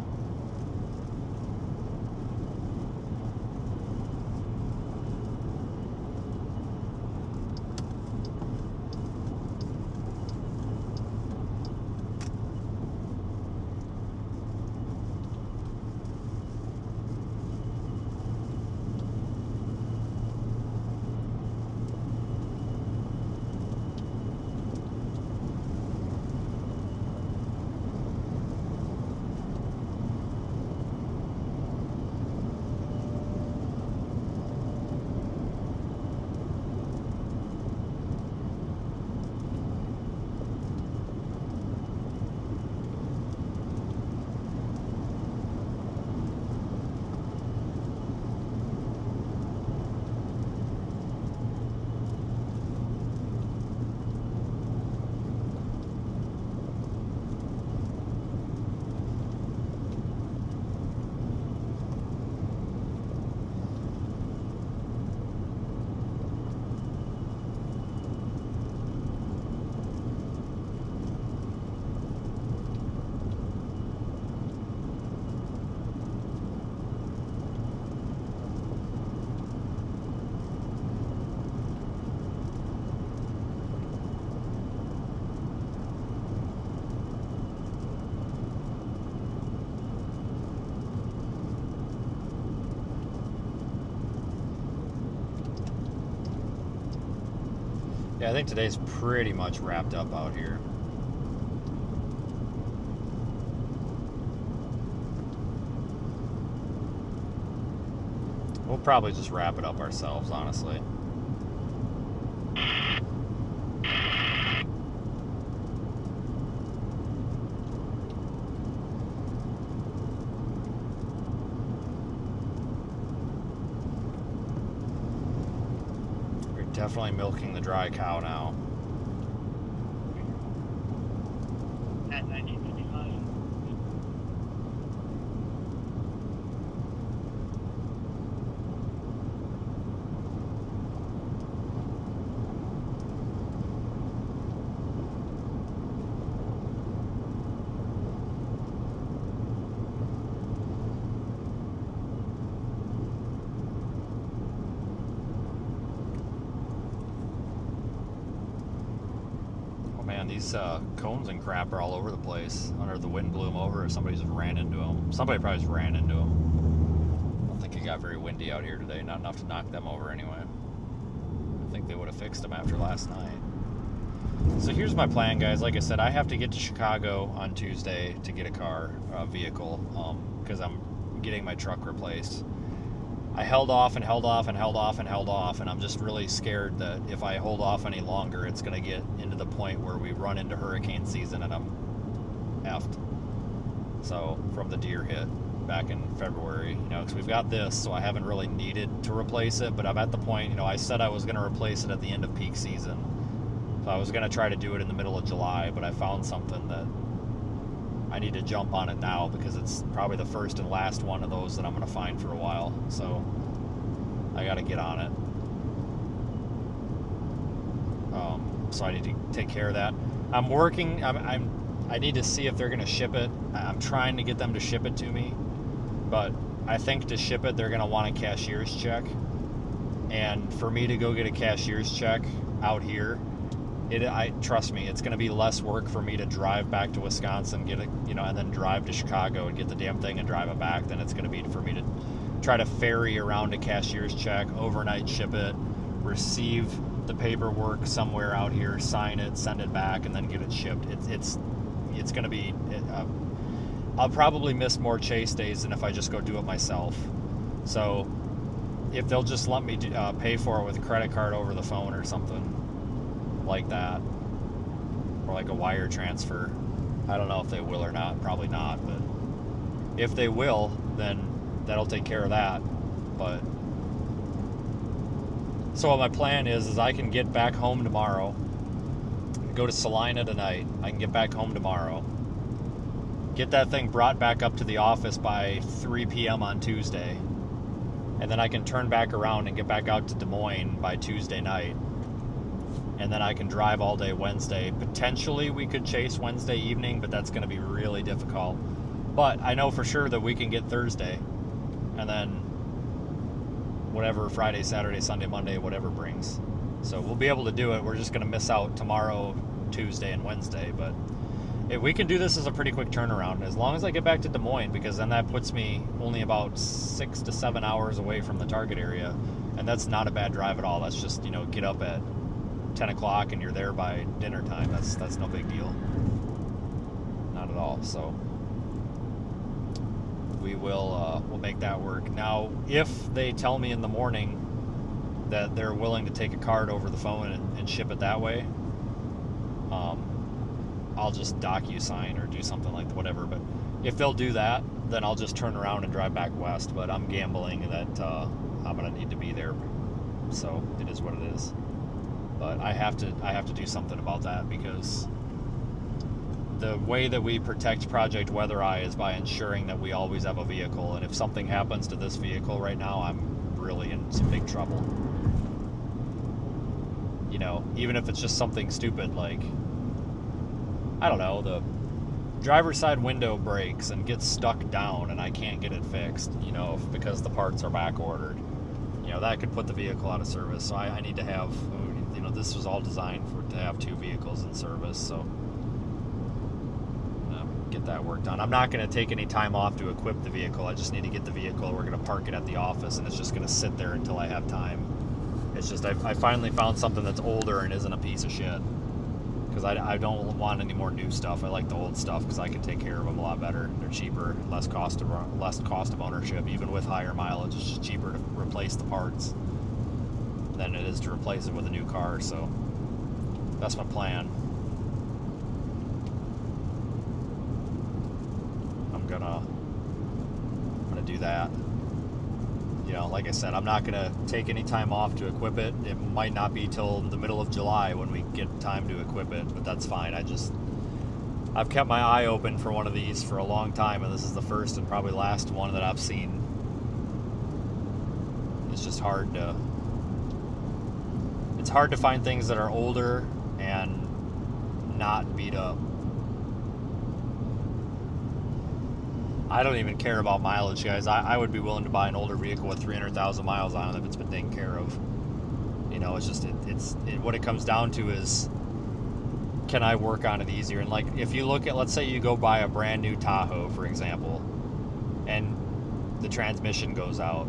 Yeah, I think today's pretty much wrapped up out here. We'll probably just wrap it up ourselves, honestly. We're definitely milking the dry cow now. At 1955. Man, these cones and crap are all over the place. Under the wind blew them over, or somebody just ran into them. Somebody probably just ran into them. I don't think it got very windy out here today, not enough to knock them over anyway. I think they would have fixed them after last night. So here's my plan, guys. Like I said, I have to get to Chicago on Tuesday to get a vehicle, because I'm getting my truck replaced. I held off and held off and held off and held off, and I'm just really scared that if I hold off any longer, it's going to get into the point where we run into hurricane season and I'm effed. So, from the deer hit back in February, because we've got this, so I haven't really needed to replace it, but I'm at the point, I said I was going to replace it at the end of peak season. So I was going to try to do it in the middle of July, but I found something that I need to jump on it now because it's probably the first and last one of those that I'm going to find for a while. So I got to get on it. So I need to take care of that. I'm working. I need to see if they're going to ship it. I'm trying to get them to ship it to me, but I think to ship it, they're going to want a cashier's check. And for me to go get a cashier's check out here, trust me, it's going to be less work for me to drive back to Wisconsin, get it, and then drive to Chicago and get the damn thing and drive it back than it's going to be for me to try to ferry around a cashier's check, overnight ship it, receive the paperwork somewhere out here, sign it, send it back, and then get it shipped. It's going to be. I'll probably miss more chase days than if I just go do it myself. So if they'll just let me pay for it with a credit card over the phone or something like that, or like a wire transfer. I don't know if they will or not, probably not, but if they will, then that'll take care of that. But so what my plan is I can get back home tomorrow, go to Salina tonight, I can get back home tomorrow, get that thing brought back up to the office by 3 p.m. on Tuesday, and then I can turn back around and get back out to Des Moines by Tuesday night. And then I can drive all day Wednesday. Potentially we could chase Wednesday evening, but that's going to be really difficult. But I know for sure that we can get Thursday. And then whatever Friday, Saturday, Sunday, Monday, whatever brings. So we'll be able to do it. We're just going to miss out tomorrow, Tuesday, and Wednesday. But we can do this as a pretty quick turnaround, as long as I get back to Des Moines, because then that puts me only about 6 to 7 hours away from the target area. And that's not a bad drive at all. That's just, get up at 10 o'clock and you're there by dinner time. That's no big deal. Not at all. So we'll make that work. Now, if they tell me in the morning that they're willing to take a card over the phone and ship it that way, I'll just DocuSign or do something like whatever. But if they'll do that, then I'll just turn around and drive back west. But I'm gambling that I'm gonna need to be there. So it is what it is. But I have to do something about that, because the way that we protect Project Weather Eye is by ensuring that we always have a vehicle. And if something happens to this vehicle right now, I'm really in some big trouble. Even if it's just something stupid like, I don't know, the driver's side window breaks and gets stuck down and I can't get it fixed, because the parts are back ordered. That could put the vehicle out of service. So I need to have, this was all designed to have 2 vehicles in service, so get that work done. I'm not going to take any time off to equip the vehicle. I just need to get the vehicle. We're going to park it at the office, and it's just going to sit there until I have time. It's just I finally found something that's older and isn't a piece of shit. Because I don't want any more new stuff. I like the old stuff because I can take care of them a lot better. They're cheaper, less cost of ownership. Even with higher mileage, it's just cheaper to replace the parts than it is to replace it with a new car. So that's my plan. I'm gonna do that. You know, like I said, I'm not gonna take any time off to equip it. It might not be till the middle of July when we get time to equip it, but that's fine. I've kept my eye open for one of these for a long time, and this is the first and probably last one that I've seen. It's just hard to find things that are older and not beat up. I don't even care about mileage, guys. I would be willing to buy an older vehicle with 300,000 miles on it if it's been taken care of. You know, it's just what it comes down to is, can I work on it easier? And like, if you look at, let's say you go buy a brand new Tahoe, for example, and the transmission goes out,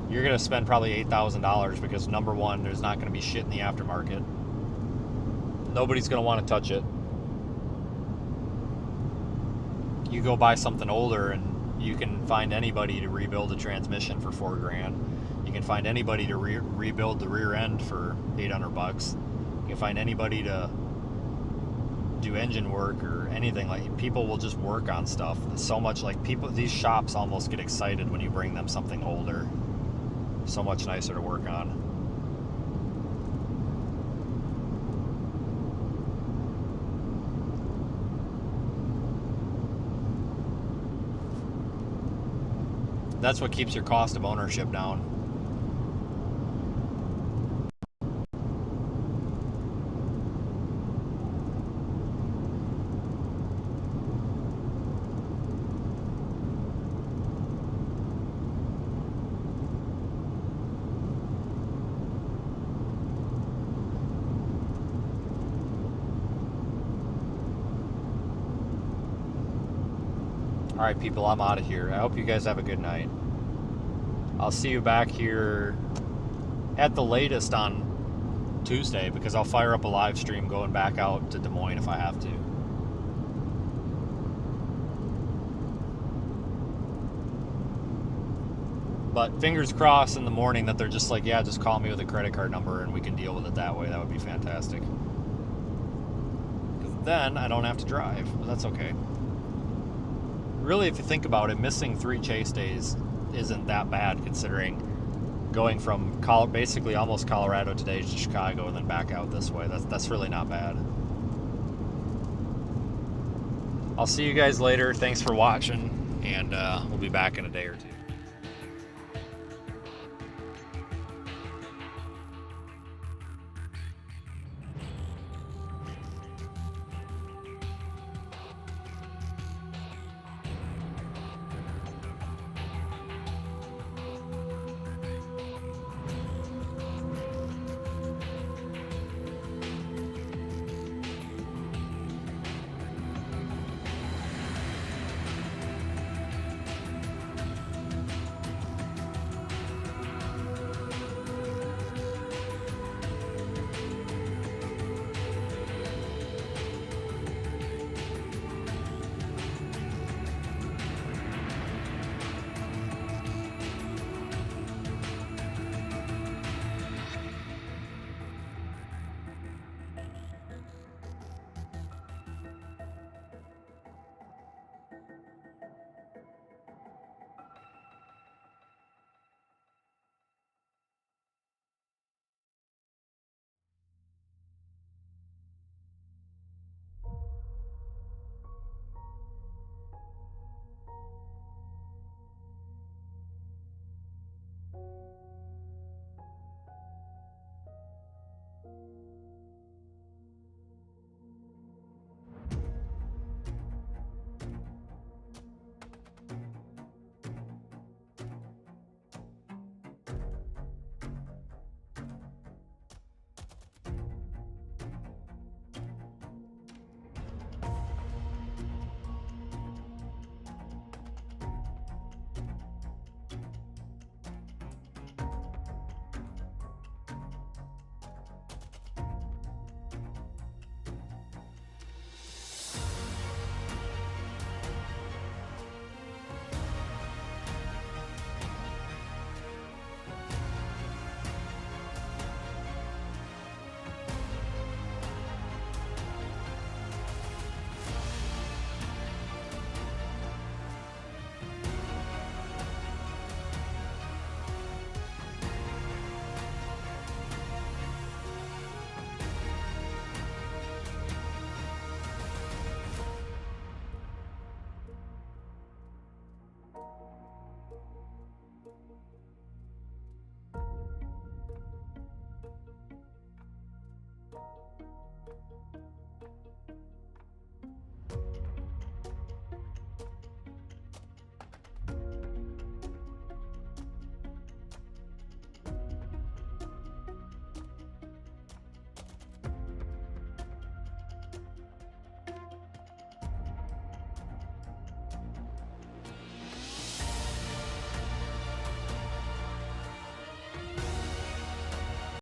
you're gonna spend probably $8,000 because number one, there's not gonna be shit in the aftermarket. Nobody's gonna want to touch it. You go buy something older and you can find anybody to rebuild a transmission for $4,000. You can find anybody to rebuild the rear end for $800. You can find anybody to do engine work or anything. Like, people will just work on stuff so much. Like, these shops almost get excited when you bring them something older. So much nicer to work on. That's what keeps your cost of ownership down. All right, people, I'm out of here. I hope you guys have a good night. I'll see you back here at the latest on Tuesday, because I'll fire up a live stream going back out to Des Moines if I have to. But fingers crossed in the morning that they're just like, yeah, just call me with a credit card number and we can deal with it that way. That would be fantastic. Because then I don't have to drive, but that's okay. Really, if you think about it, missing 3 chase days isn't that bad, considering going from basically almost Colorado today to Chicago and then back out this way. That's really not bad. I'll see you guys later. Thanks for watching, and we'll be back in a day or two.